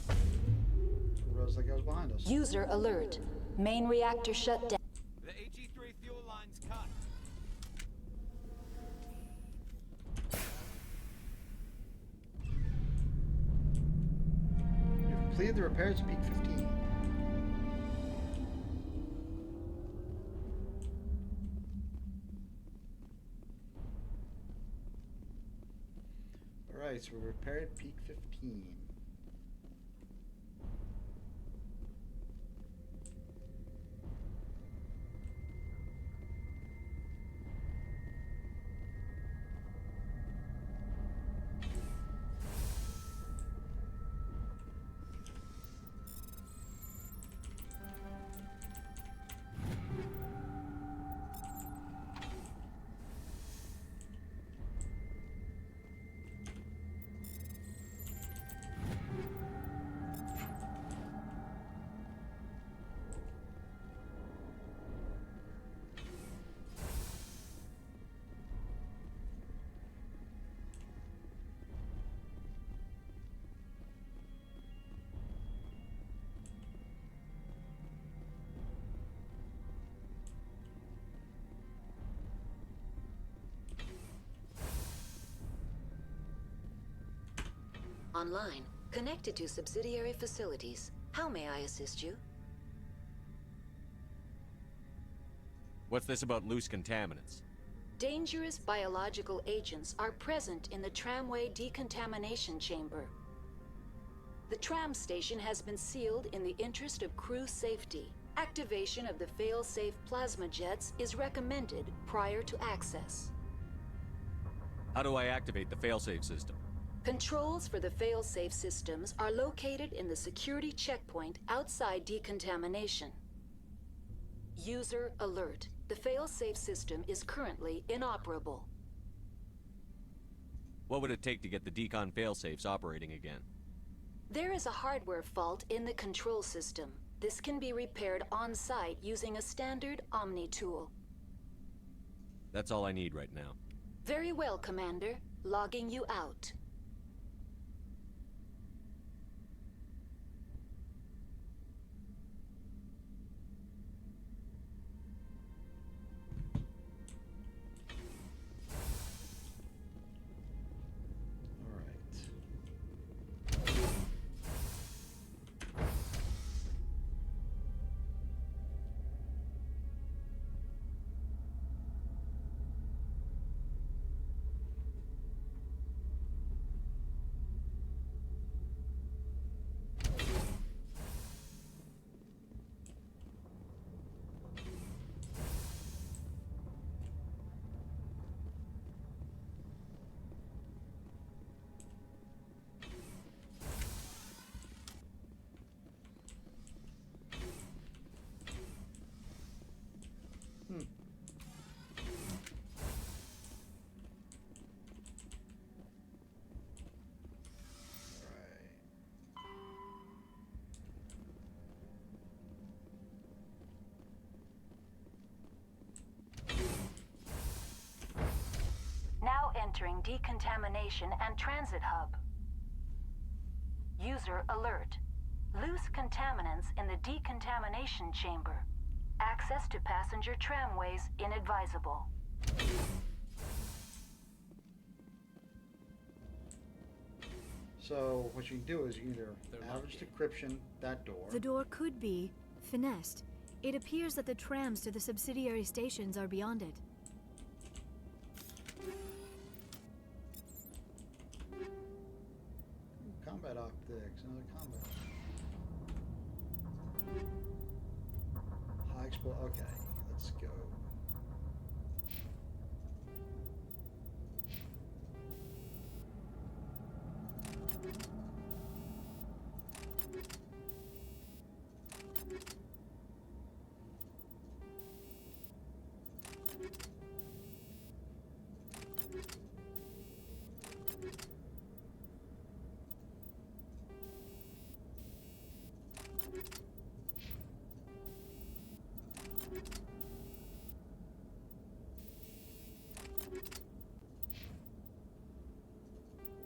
I realized that guy was behind us. User alert. Main reactor shut down. The HE3 fuel line's cut. You've completed the repairs at Peak 15. Alright, so we repaired Peak 15. Online, connected to subsidiary facilities. How may I assist you? What's this about loose contaminants? Dangerous biological agents are present in the tramway decontamination chamber. The tram station has been sealed in the interest of crew safety. Activation of the fail-safe plasma jets is recommended prior to access. How do I activate the failsafe system? Controls for the fail-safe systems are located in the security checkpoint outside decontamination. User alert. The fail-safe system is currently inoperable. What would it take to get the decon failsafes operating again? There is a hardware fault in the control system. This can be repaired on-site using a standard Omni tool. That's all I need right now. Very well, Commander. Logging you out. Now entering decontamination and transit hub. User alert. Loose contaminants in the decontamination chamber. Access to passenger tramways inadvisable. So what you can do is either average decryption that door. The door could be finessed. It appears that the trams to the subsidiary stations are beyond it. Combat optics, another combat. High explode. Okay, let's go.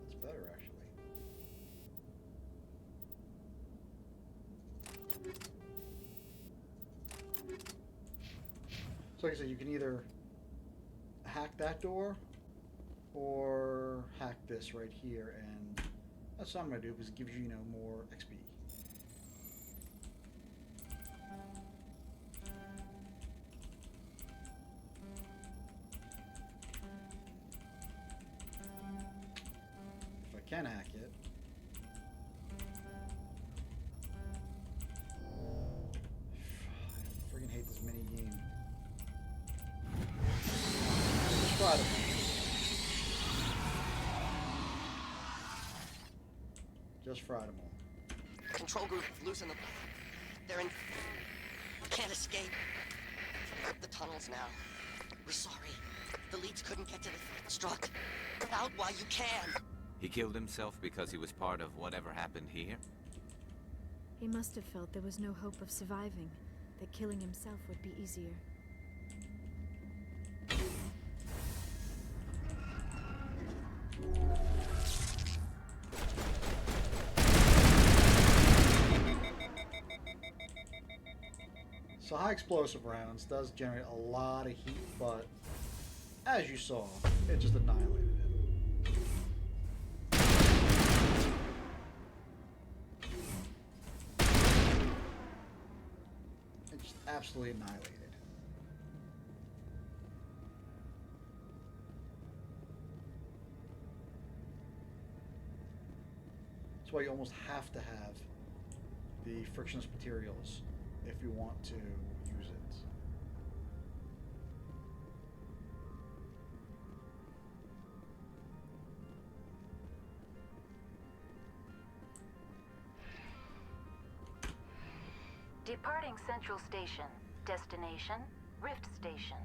It's better, actually. So like I said, you can either hack that door or hack this right here, and that's what I'm going to do because it gives you, more XP. If I can hack it. I freaking hate this mini game. Just fried them. Just fried them all. Control group, loosen them. They're in... Can't escape. The tunnels now. We're sorry. The leads couldn't get to the struck. Get out while you can. He killed himself because he was part of whatever happened here? He must have felt there was no hope of surviving, that killing himself would be easier. So high explosive rounds does generate a lot of heat, but as you saw, it just annihilated it. It just absolutely annihilated. That's why you almost have to have the frictionless materials if you want to use it. Departing Central Station. Destination, Rift Station.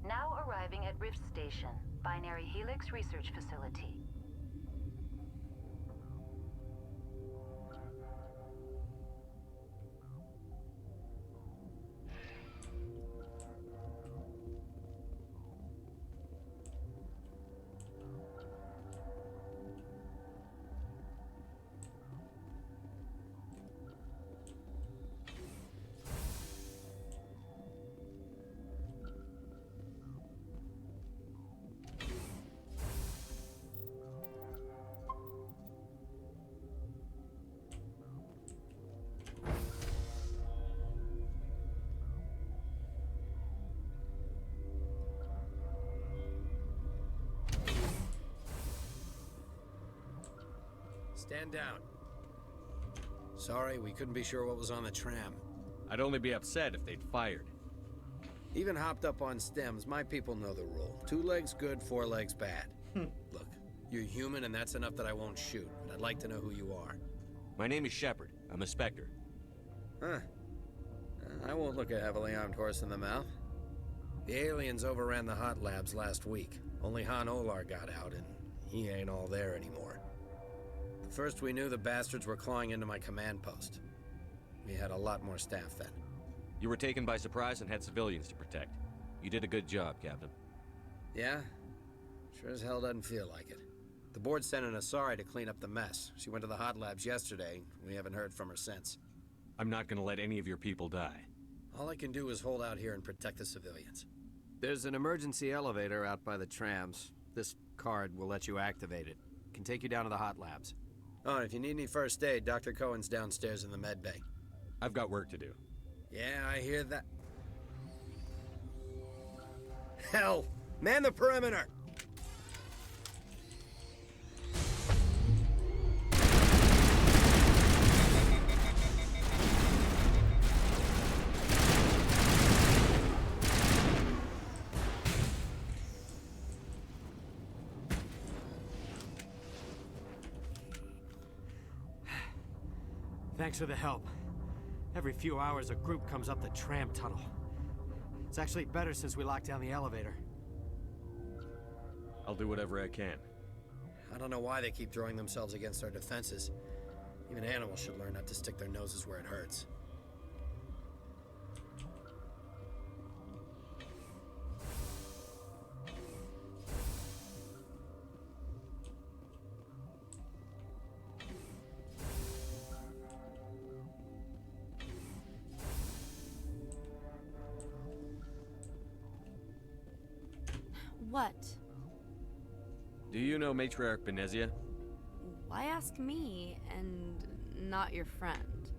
Now arriving at Rift Station, Binary Helix Research Facility. Stand down. Sorry, we couldn't be sure what was on the tram. I'd only be upset if they'd fired. Even hopped up on stems, my people know the rule. 2 legs good, 4 legs bad. Look, you're human and that's enough that I won't shoot, but I'd like to know who you are. My name is Shepard. I'm a Spectre. Huh. I won't look a heavily armed horse in the mouth. The aliens overran the hot labs last week. Only Han Olar got out, and he ain't all there anymore. First we knew the bastards were clawing into my command post. We had a lot more staff then. You were taken by surprise and had civilians to protect. You did a good job, Captain. Yeah? Sure as hell doesn't feel like it. The board sent an Asari to clean up the mess. She went to the hot labs yesterday. We haven't heard from her since. I'm not gonna let any of your people die. All I can do is hold out here and protect the civilians. There's an emergency elevator out by the trams. This card will let you activate it. Can take you down to the hot labs. Oh, and if you need any first aid, Dr. Cohen's downstairs in the med bay. I've got work to do. Yeah, I hear that. Hell! Man the perimeter! Thanks for the help. Every few hours, a group comes up the tram tunnel. It's actually better since we locked down the elevator. I'll do whatever I can. I don't know why they keep throwing themselves against our defenses. Even animals should learn not to stick their noses where it hurts. What? Do you know Matriarch Benezia? Why ask me and not your friend?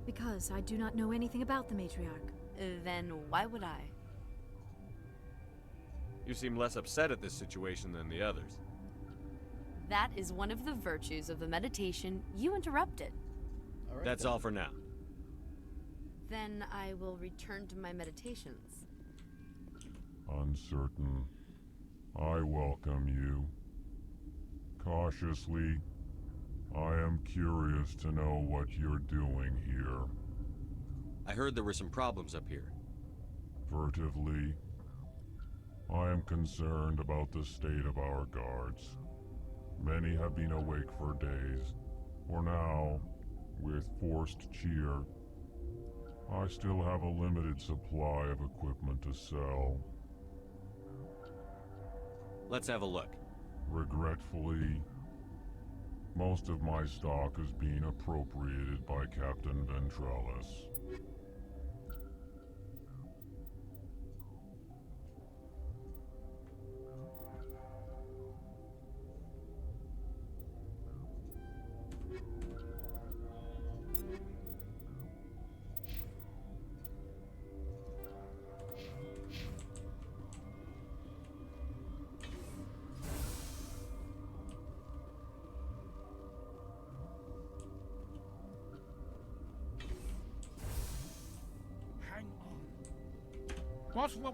Because I do not know anything about the matriarch. Then why would I? You seem less upset at this situation than the others. That is one of the virtues of the meditation you interrupted. That's all for now. Then I will return to my meditations. Uncertain. I welcome you. Cautiously, I am curious to know what you're doing here. I heard there were some problems up here. Furtively, I am concerned about the state of our guards. Many have been awake for days. For now, with forced cheer, I still have a limited supply of equipment to sell. Let's have a look. Regretfully, most of my stock is being appropriated by Captain Ventralis.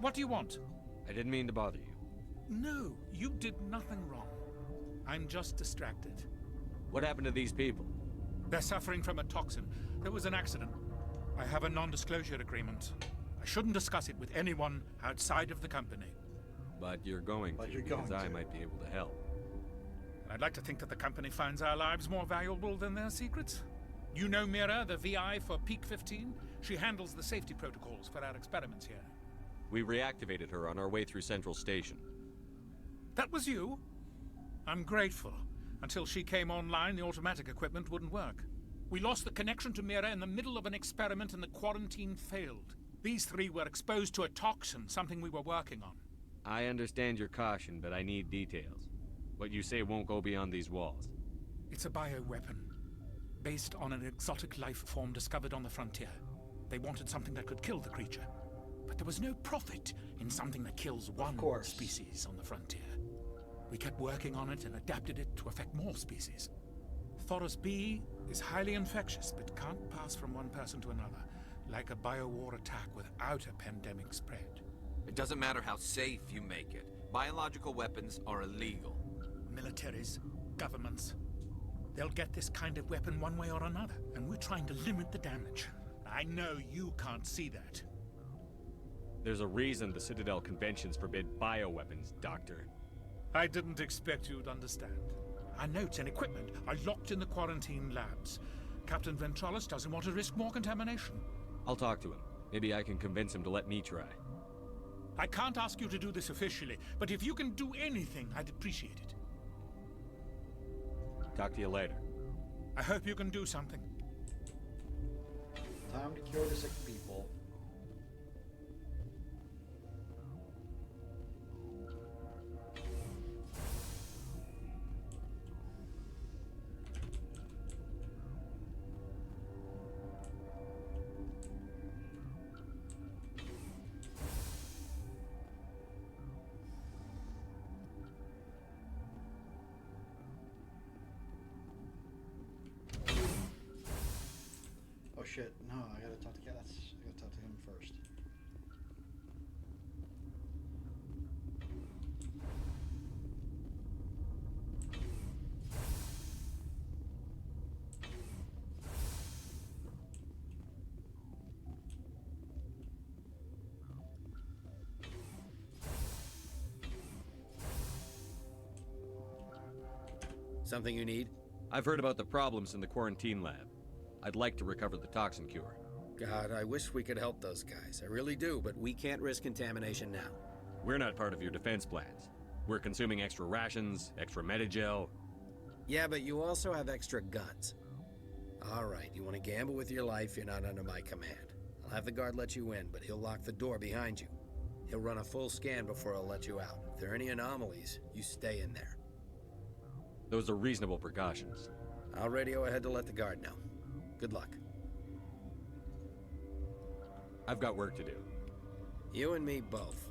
What do you want? I didn't mean to bother you. No, you did nothing wrong. I'm just distracted. What happened to these people? They're suffering from a toxin. There was an accident. I have a non-disclosure agreement. I shouldn't discuss it with anyone outside of the company. But you're going to, because I might be able to help. I'd like to think that the company finds our lives more valuable than their secrets. You know Mira, the VI for Peak 15? She handles the safety protocols for our experiments here. We reactivated her on our way through Central Station. That was you? I'm grateful. Until she came online, the automatic equipment wouldn't work. We lost the connection to Mira in the middle of an experiment and the quarantine failed. These three were exposed to a toxin, something we were working on. I understand your caution, but I need details. What you say won't go beyond these walls. It's a bioweapon, based on an exotic life form discovered on the frontier. They wanted something that could kill the creature. But there was no profit in something that kills one species on the frontier. We kept working on it and adapted it to affect more species. Thoros B is highly infectious, but can't pass from one person to another, like a biowar attack without a pandemic spread. It doesn't matter how safe you make it. Biological weapons are illegal. Militaries, governments, they'll get this kind of weapon one way or another, and we're trying to limit the damage. I know you can't see that. There's a reason the Citadel conventions forbid bioweapons, Doctor. I didn't expect you'd understand. Our notes and equipment are locked in the quarantine labs. Captain Ventralis doesn't want to risk more contamination. I'll talk to him. Maybe I can convince him to let me try. I can't ask you to do this officially, but if you can do anything, I'd appreciate it. Talk to you later. I hope you can do something. Time to cure the sick people. Oh shit, no, I gotta talk to Cats. I gotta talk to him first. Something you need? I've heard about the problems in the quarantine lab. I'd like to recover the toxin cure. God, I wish we could help those guys. I really do, but We can't risk contamination now. We're not part of your defense plans. We're consuming extra rations, extra Medigel. yeah, but you also have extra guns. All right, you want to gamble with your life, you're not under my command. I'll have the guard let you in, but he'll lock the door behind you. He'll run a full scan before he'll let you out. If there are any anomalies, you stay in there. Those are reasonable precautions. I'll radio ahead to let the guard know. Good luck. I've got work to do. You and me both.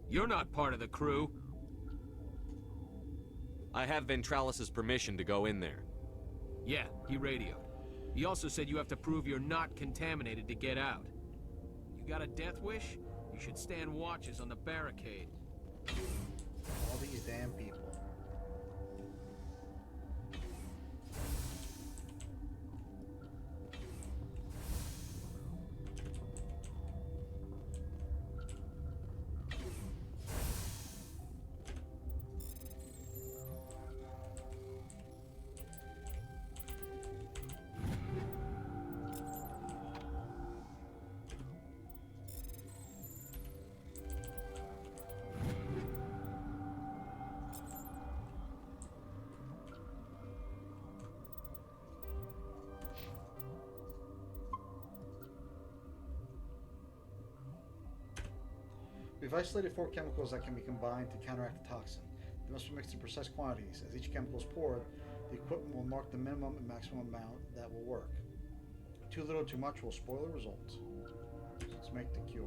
You're not part of the crew. I have Ventralis's permission to go in there. Yeah, he radioed. He also said you have to prove you're not contaminated to get out. You got a death wish? You should stand watches on the barricade. All these damn people. We've isolated 4 chemicals that can be combined to counteract the toxin. They must be mixed in precise quantities. As each chemical is poured, the equipment will mark the minimum and maximum amount that will work. Too little, too much will spoil the result. So let's make the cure.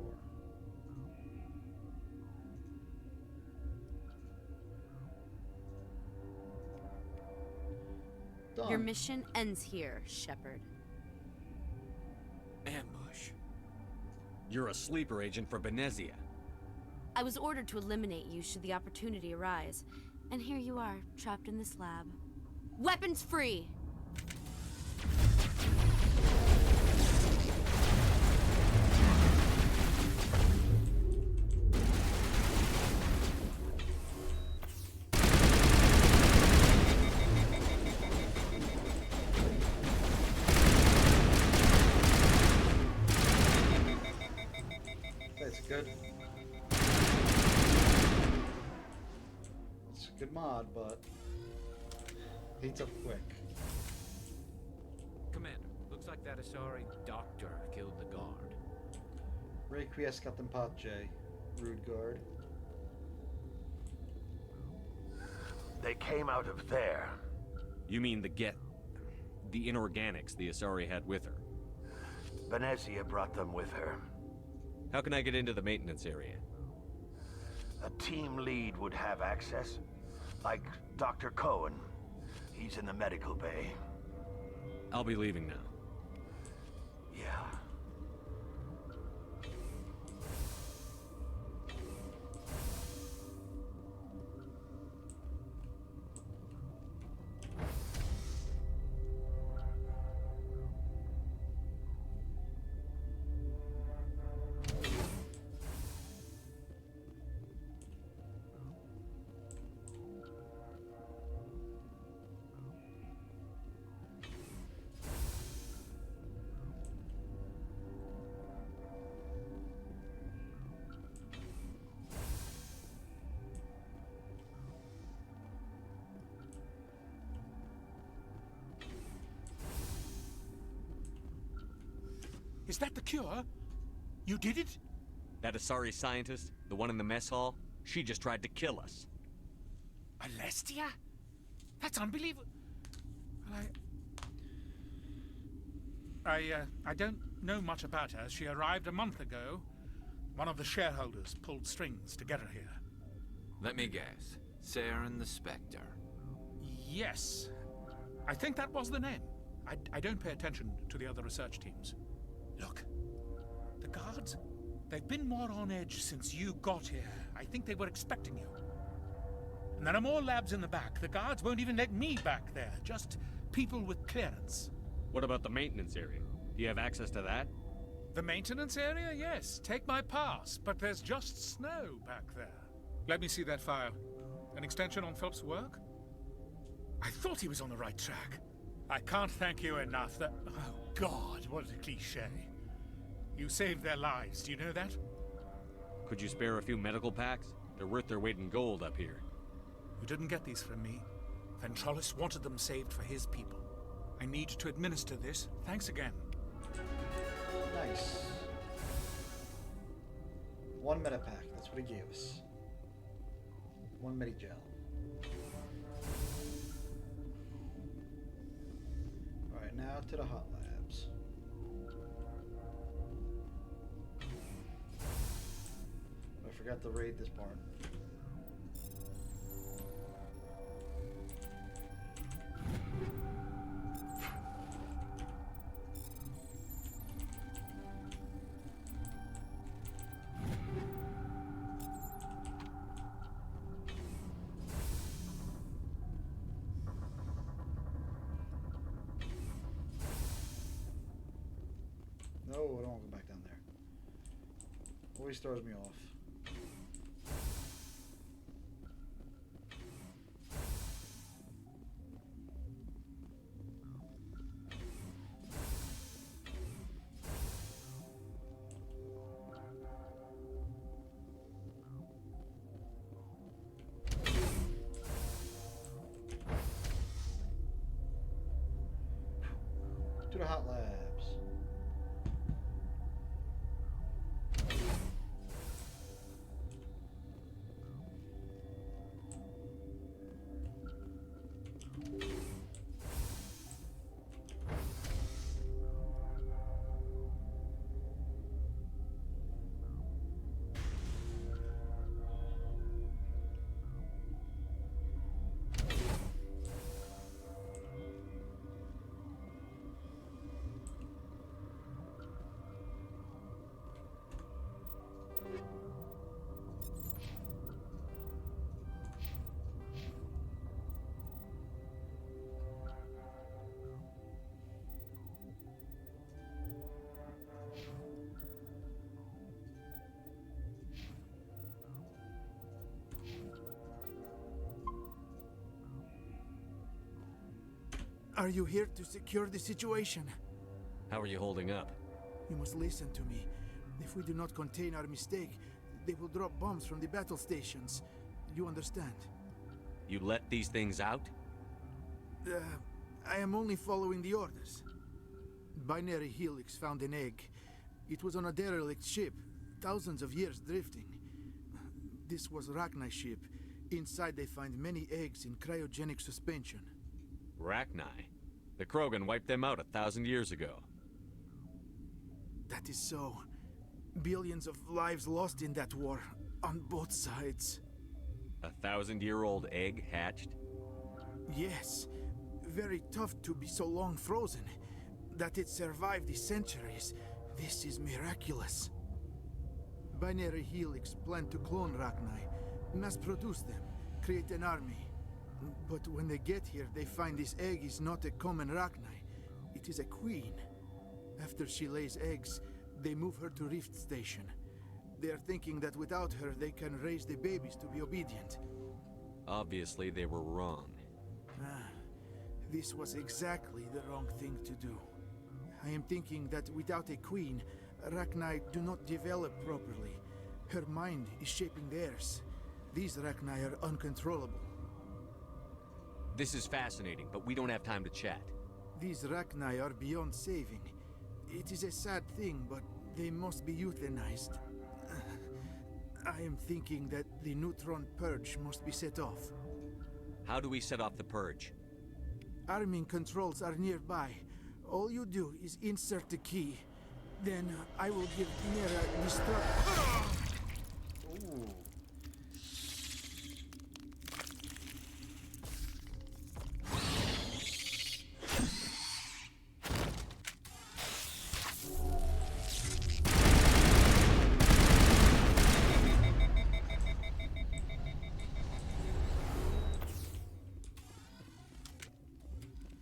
Done. Your mission ends here, Shepard. Ambush. You're a sleeper agent for Benezia. I was ordered to eliminate you should the opportunity arise. And here you are, trapped in this lab. Weapons free! That's good. It's a good mod, but heats up quick. Commander, looks like that Asari doctor killed the guard. Requiescat in pace, rude guard. They came out of there. You mean the get... the inorganics the Asari had with her? Venezia brought them with her. How can I get into the maintenance area? A team lead would have access. Like Dr. Cohen. He's in the medical bay. I'll be leaving now. Yeah. Is that the cure? You did it? That Asari scientist, the one in the mess hall, she just tried to kill us. Alestia? That's unbelievable. Well, I don't know much about her. She arrived a month ago. One of the shareholders pulled strings to get her here. Let me guess. Saren the Spectre. Yes. I think that was the name. I don't pay attention to the other research teams. Look, the guards, they've been more on edge since you got here. I think they were expecting you. And there are more labs in the back. The guards won't even let me back there. Just people with clearance. What about the maintenance area? Do you have access to that? The maintenance area? Yes. Take my pass. But there's just snow back there. Let me see that file. An extension on Phelps' work? I thought he was on the right track. I can't thank you enough. That... Oh, God, what a cliché. You saved their lives. Do you know that? Could you spare a few medical packs? They're worth their weight in gold up here. You didn't get these from me. Ventralis wanted them saved for his people. I need to administer this. Thanks again. Nice. 1 medipack. That's what he gave us. 1 Medigel. Alright, now to the hot labs. I forgot to raid this part. No, I don't want to go back down there. Always throws me off. To the hot labs. Are you here to secure the situation? How are you holding up? You must listen to me. If we do not contain our mistake, they will drop bombs from the battle stations. You understand? You let these things out? I am only following the orders. Binary Helix found an egg. It was on a derelict ship, thousands of years drifting. This was Rachni's ship. Inside they find many eggs in cryogenic suspension. Rachni? The Krogan wiped them out 1,000 years ago. That is so. Billions of lives lost in that war, on both sides. 1,000-year-old egg hatched? Yes. Very tough to be so long frozen. That it survived the centuries, this is miraculous. Binary Helix planned to clone Rachni, mass produce them, create an army. But when they get here, they find this egg is not a common Rachni. It is a queen. After she lays eggs, they move her to Rift Station. They are thinking that without her, they can raise the babies to be obedient. Obviously, they were wrong. This was exactly the wrong thing to do. I am thinking that without a queen, Rachni do not develop properly. Her mind is shaping theirs. These Rachni are uncontrollable. This is fascinating, but we don't have time to chat. These Rachni are beyond saving. It is a sad thing, but they must be euthanized. I am thinking that the neutron purge must be set off. How do we set off the purge? Arming controls are nearby. All you do is insert the key. Then I will give Nera destruct. Ooh.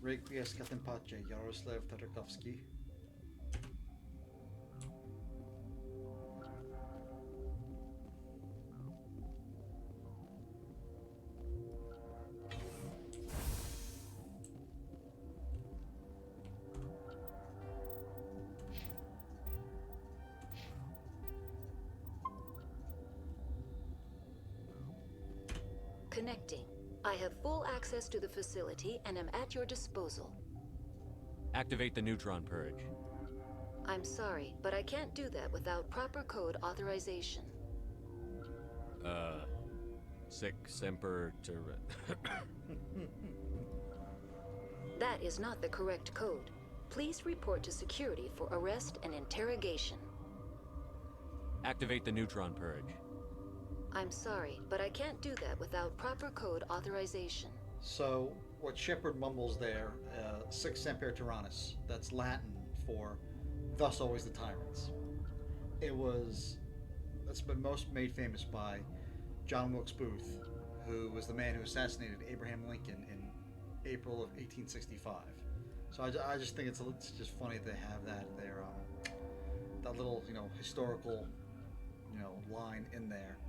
Requiescat in pace, Yaroslav Tarkovsky. Connecting. I have full access to the facility and am at your disposal. Activate the neutron purge. I'm sorry, but I can't do that without proper code authorization. Sic semper That is not the correct code. Please report to security for arrest and interrogation. Activate the neutron purge. I'm sorry, but I can't do that without proper code authorization. So, what Shepard mumbles there, Sic Semper Tyrannis, that's Latin for thus always the tyrants. That's been most made famous by John Wilkes Booth, who was the man who assassinated Abraham Lincoln in April of 1865. So I just think it's just funny that they have that there, that little, historical, line in there.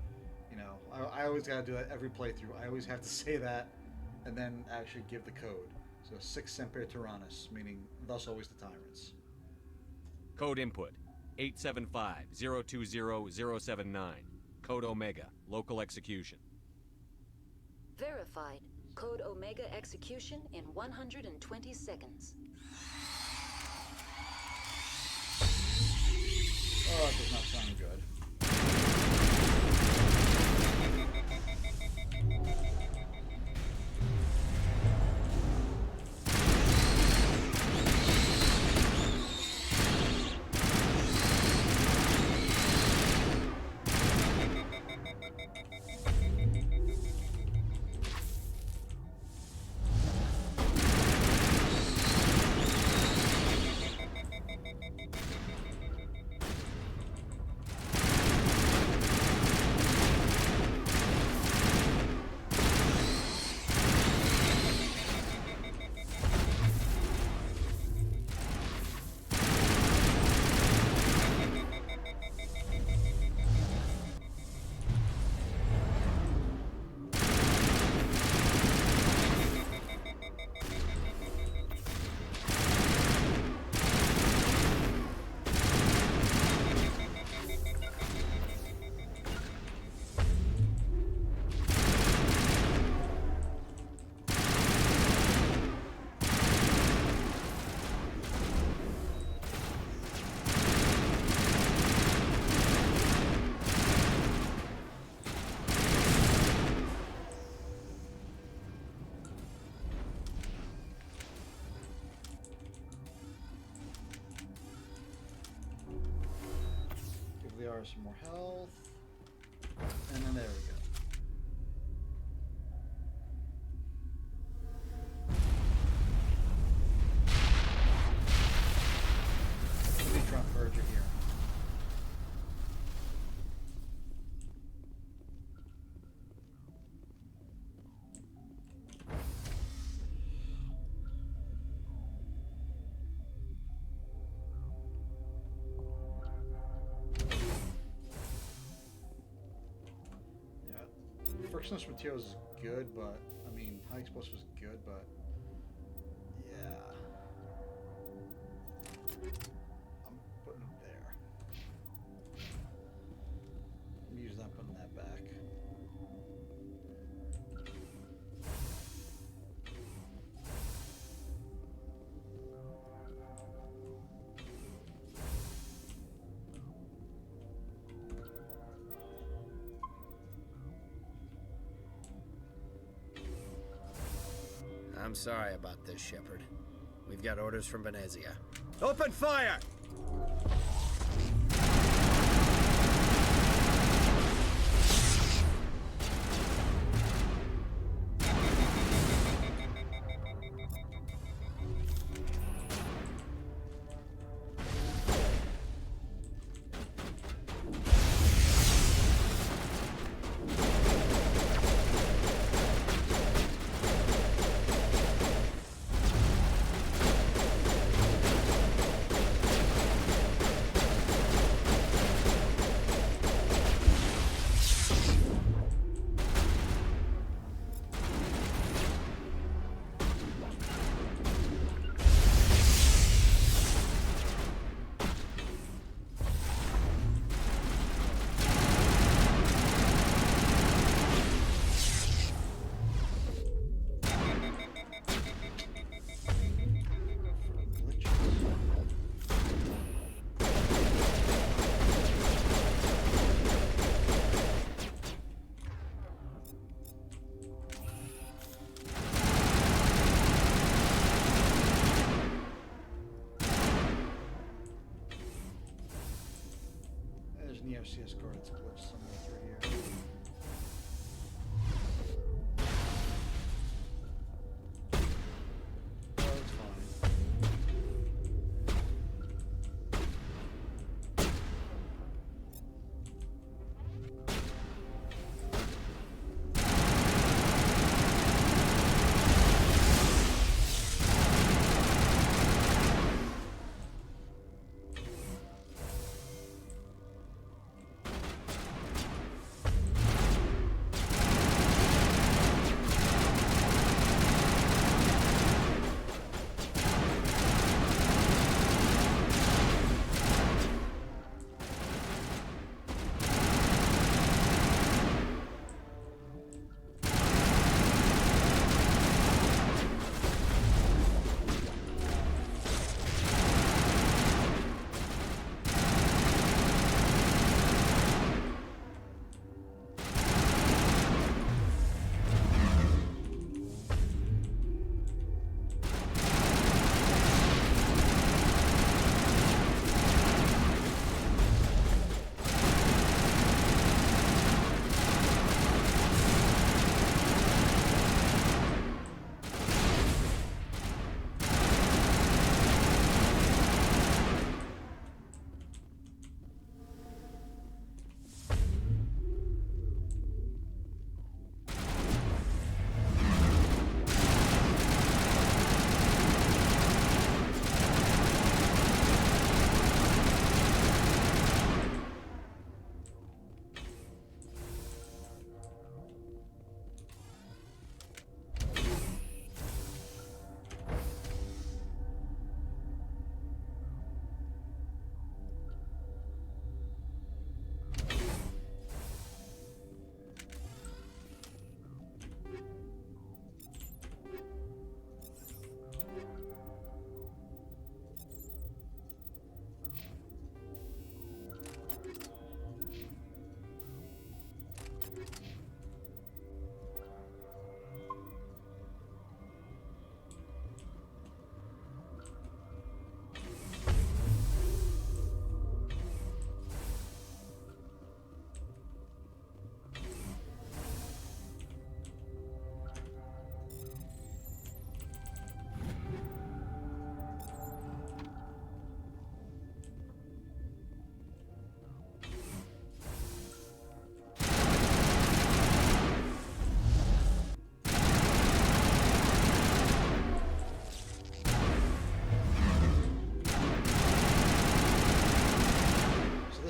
I always got to do that every playthrough. I always have to say that and then actually give the code. So Sic Semper Tyrannis, meaning thus always the tyrants. Code input 875-020-079. Code Omega, local execution. Verified. Code Omega execution in 120 seconds. Oh, that does not sound good. are some more health. And then there we go. Big Trump Verger here. Frictionless materials is good, but I mean, high explosive is good, but yeah, I'm putting it there. I'm using that, putting that back. I'm sorry about this, Shepard. We've got orders from Venezia. Open fire! There's an EOCS card that's glitched somewhere through here. Oh, it's fine.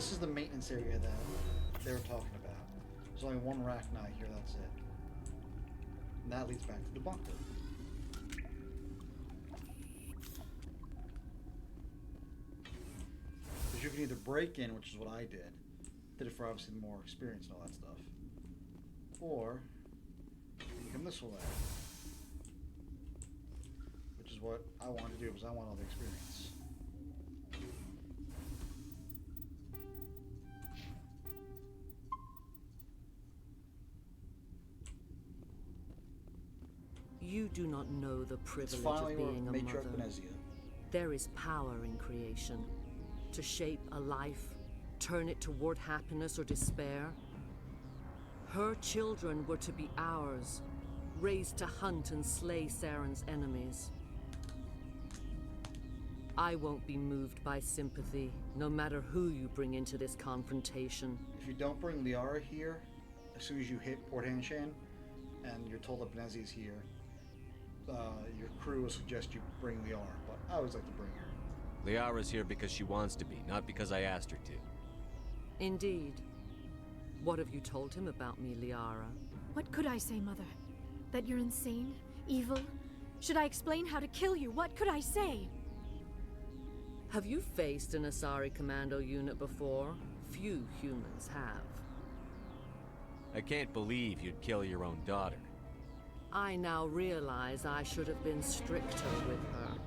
this is the maintenance area that they were talking about. There's only one Rachni here, that's it. And that leads back to the bunker. Because you can either break in, which is what I did. Did it for obviously more experience and all that stuff. Or you can come this way. Which is what I wanted to do, because I want all the experience. You do not know the privilege of being a mother. There is power in creation. To shape a life, turn it toward happiness or despair. Her children were to be ours, raised to hunt and slay Saren's enemies. I won't be moved by sympathy, no matter who you bring into this confrontation. If you don't bring Liara here, as soon as you hit Port Hanshan, and you're told that Benezi is here, your crew will suggest you bring Liara, but I always like to bring her. Liara's here because she wants to be, not because I asked her to. Indeed. What have you told him about me, Liara? What could I say, Mother? That you're insane? Evil? Should I explain how to kill you? What could I say? Have you faced an Asari commando unit before? Few humans have. I can't believe you'd kill your own daughter. I now realize I should have been stricter with her.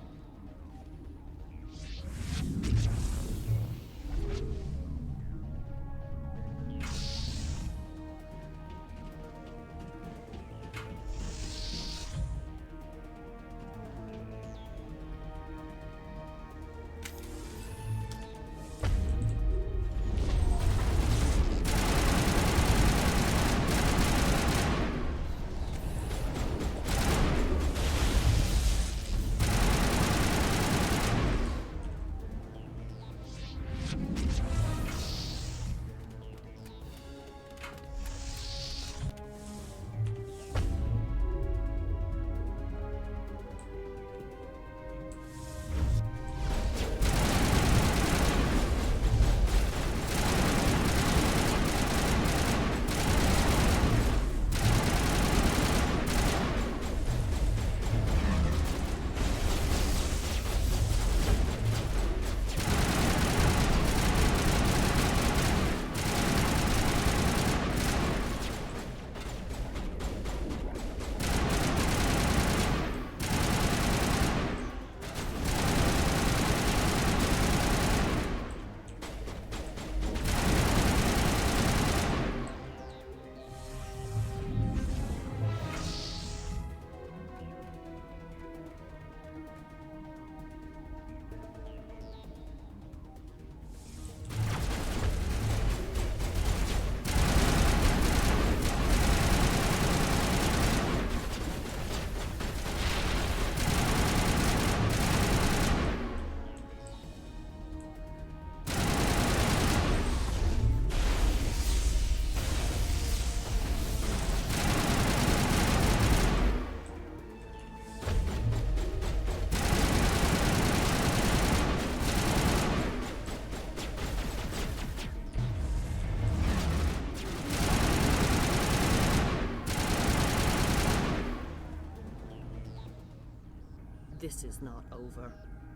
This is not over.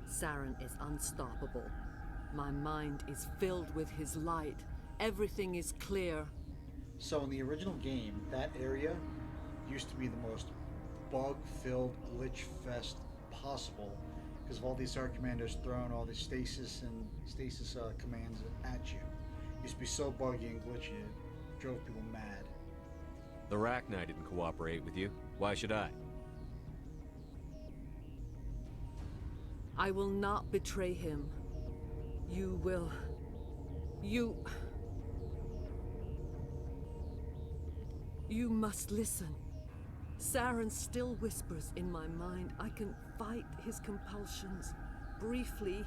Saren is unstoppable. My mind is filled with his light. Everything is clear. So in the original game, that area used to be the most bug-filled glitch fest possible because of all these Arc Commandos throwing all these stasis commands at you. It used to be so buggy and glitchy, it drove people mad. The Rachni didn't cooperate with you. Why should I? I will not betray him. You will. You must listen. Saren still whispers in my mind. I can fight his compulsions briefly,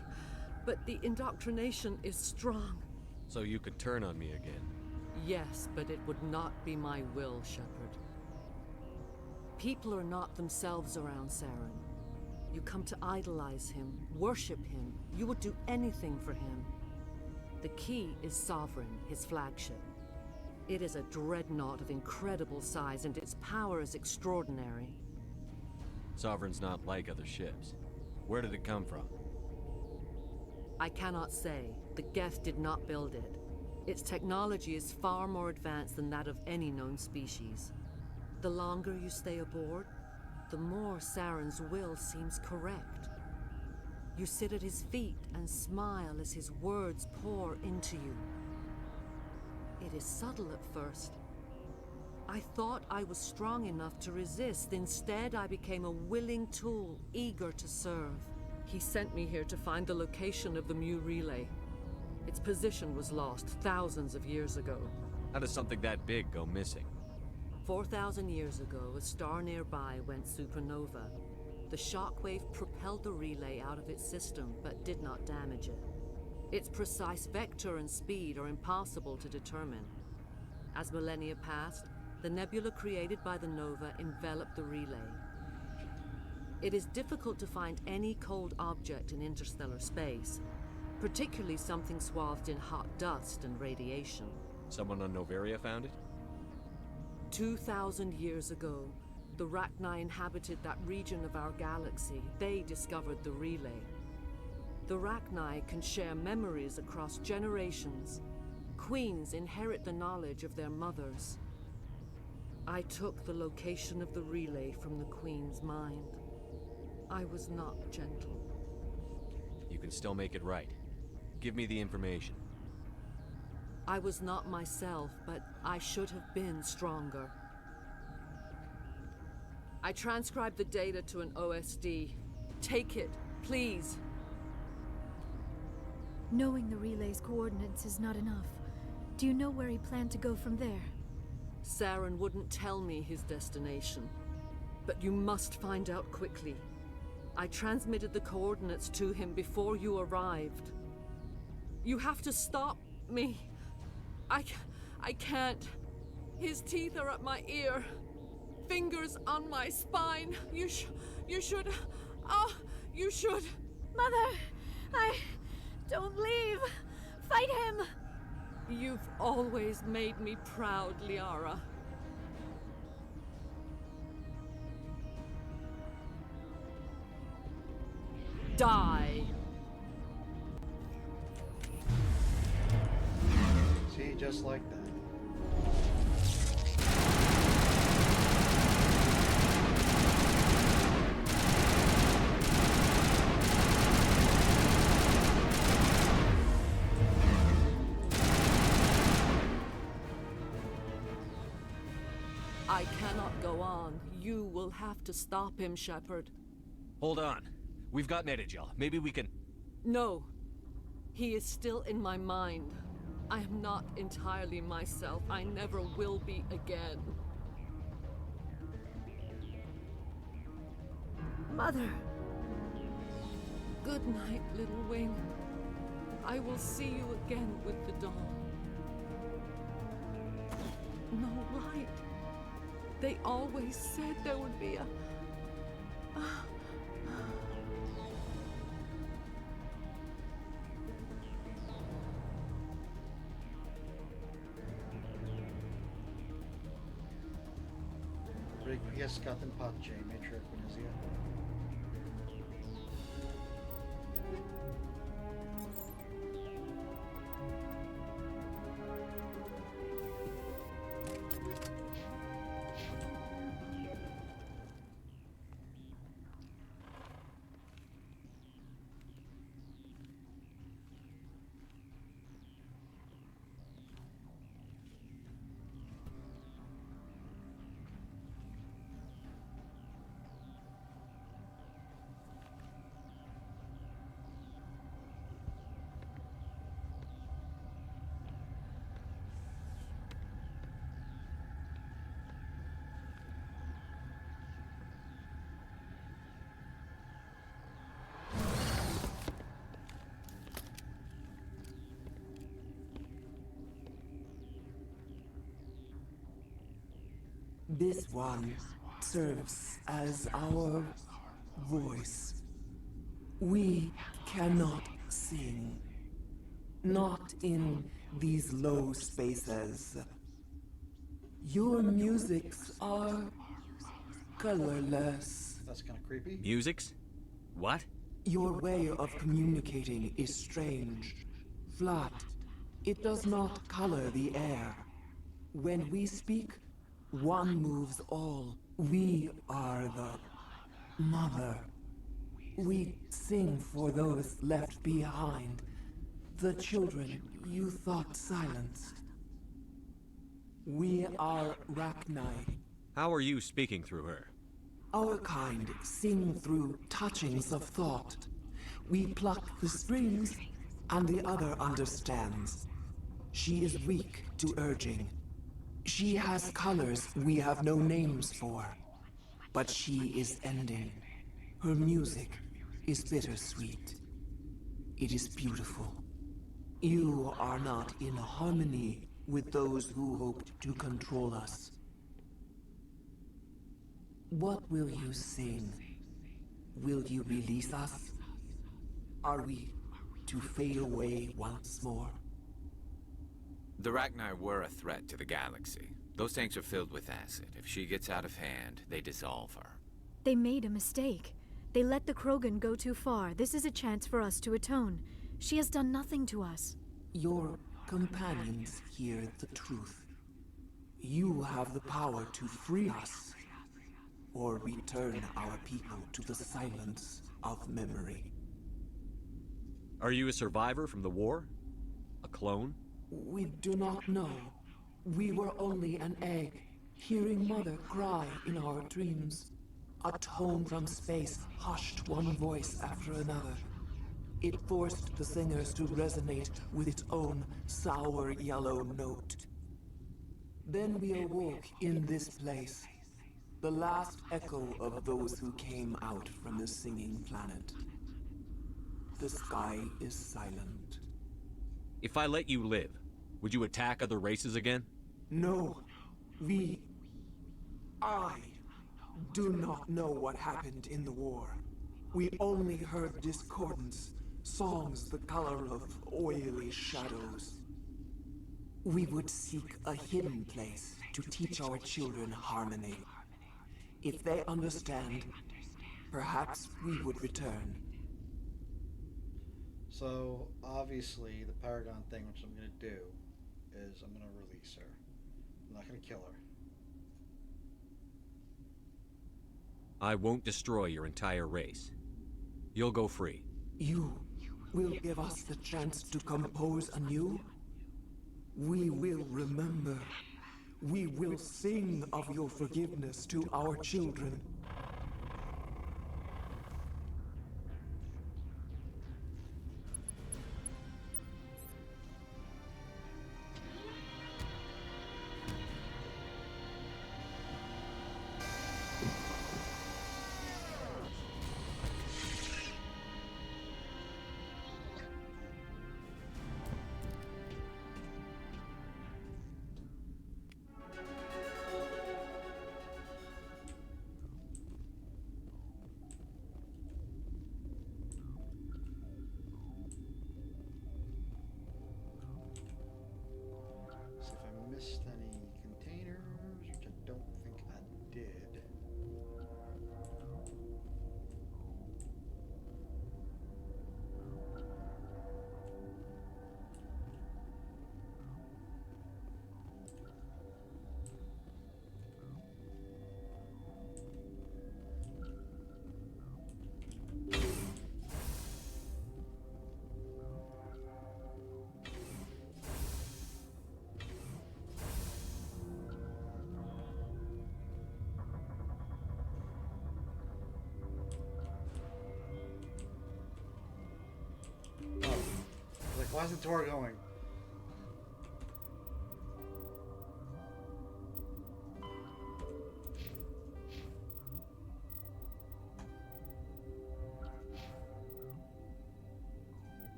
but the indoctrination is strong. So you could turn on me again? Yes, but it would not be my will, Shepard. People are not themselves around Saren. You come to idolize him, worship him. You would do anything for him. The key is Sovereign, his flagship. It is a dreadnought of incredible size, and its power is extraordinary. Sovereign's not like other ships. Where did it come from? I cannot say. The Geth did not build it. Its technology is far more advanced than that of any known species. The longer you stay aboard, the more Saren's will seems correct. You sit at his feet and smile as his words pour into you. It is subtle at first. I thought I was strong enough to resist. Instead, I became a willing tool, eager to serve. He sent me here to find the location of the Mu relay. Its position was lost thousands of years ago. How does something that big go missing? 4,000 years ago, a star nearby went supernova. The shockwave propelled the relay out of its system, but did not damage it. Its precise vector and speed are impossible to determine. As millennia passed, the nebula created by the nova enveloped the relay. It is difficult to find any cold object in interstellar space, particularly something swathed in hot dust and radiation. Someone on Noveria found it? 2,000 years ago, the Rachni inhabited that region of our galaxy. They discovered the relay. The Rachni can share memories across generations. Queens inherit the knowledge of their mothers. I took the location of the relay from the Queen's mind. I was not gentle. You can still make it right. Give me the information. I was not myself, but I should have been stronger. I transcribed the data to an OSD. Take it, please. Knowing the relay's coordinates is not enough. Do you know where he planned to go from there? Saren wouldn't tell me his destination. But you must find out quickly. I transmitted the coordinates to him before you arrived. You have to stop me. I can't. His teeth are at my ear. Fingers on my spine. You should. Oh, you should. Mother, don't leave. Fight him. You've always made me proud, Liara. Die. See, just like that. I cannot go on. You will have to stop him, Shepard. Hold on. We've got Medigel. Maybe we can... No. He is still in my mind. I am not entirely myself. I never will be again. Mother! Good night, little wing. I will see you again with the dawn. No light. They always said there would be a... Requiescat in pace, Matriarch Benezia. This one serves as our voice. We cannot sing, Not in these low spaces. Your musics are colorless. That's kind of creepy. Musics? What? Your way of communicating is strange. Flat. It does not color the air. When we speak, one moves all. We are the mother. We sing for those left behind. The children you thought silenced. We are Rachni. How are you speaking through her? Our kind sing through touchings of thought. We pluck the strings, and the other understands. She is weak to urging. She has colors we have no names for. But she is ending. Her music is bittersweet. It is beautiful. You are not in harmony with those who hoped to control us. What will you sing? Will you release us? Are we to fade away once more? The Rachni were a threat to the galaxy. Those tanks are filled with acid. If she gets out of hand, they dissolve her. They made a mistake. They let the Krogan go too far. This is a chance for us to atone. She has done nothing to us. Your companions hear the truth. You have the power to free us, or return our people to the silence of memory. Are you a survivor from the war? A clone? We do not know. We were only an egg, hearing Mother cry in our dreams. A tone from space hushed one voice after another. It forced the singers to resonate with its own sour yellow note. Then we awoke in this place, the last echo of those who came out from the singing planet. The sky is silent. If I let you live, would you attack other races again? No. I do not know what happened in the war. We only heard discordance, songs the color of oily shadows. We would seek a hidden place to teach our children harmony. If they understand, perhaps we would return. So, obviously, the Paragon thing, which I'm going to do, is I'm going to release her. I'm not going to kill her. I won't destroy your entire race. You'll go free. You will give us the chance to compose anew? We will remember. We will sing of your forgiveness to our children. Missed any containers, which I don't think I did. Why is the door going?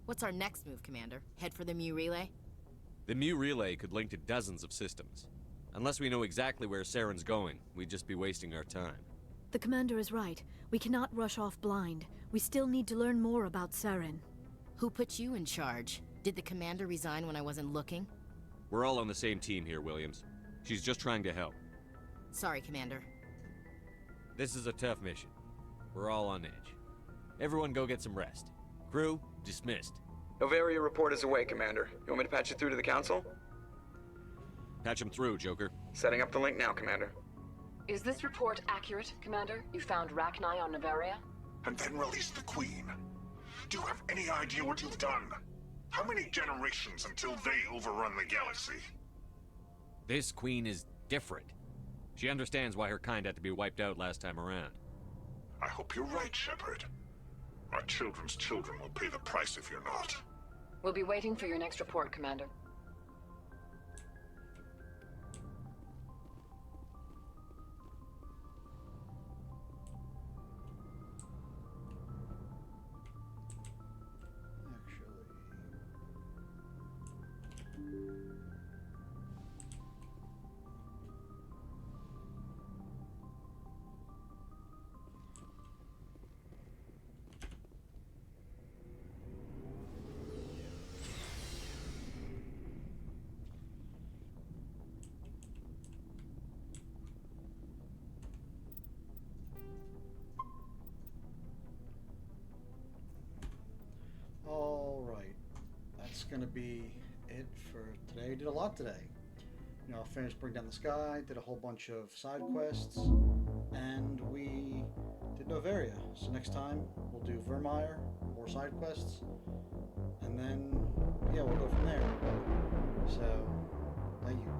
What's our next move, Commander? Head for the Mu Relay? The Mu Relay could link to dozens of systems. Unless we know exactly where Saren's going, we'd just be wasting our time. The Commander is right. We cannot rush off blind. We still need to learn more about Saren. Who put you in charge? Did the Commander resign when I wasn't looking? We're all on the same team here, Williams. She's just trying to help. Sorry, Commander. This is a tough mission. We're all on edge. Everyone go get some rest. Crew, dismissed. Novaria report is away, Commander. You want me to patch you through to the Council? Patch him through, Joker. Setting up the link now, Commander. Is this report accurate, Commander? You found Rachni on Novaria? And then released the Queen. Do you have any idea what you've done? How many generations until they overrun the galaxy? This Queen is different. She understands why her kind had to be wiped out last time around. I hope you're right, Shepard. Our children's children will pay the price if you're not. We'll be waiting for your next report, Commander. Alright, that's gonna be it for today. We did a lot today. You know, finished Bring Down the Sky, did a whole bunch of side quests, and we did Novaria. So next time we'll do Vermeer, more side quests, and then, yeah, we'll go from there. So, thank you.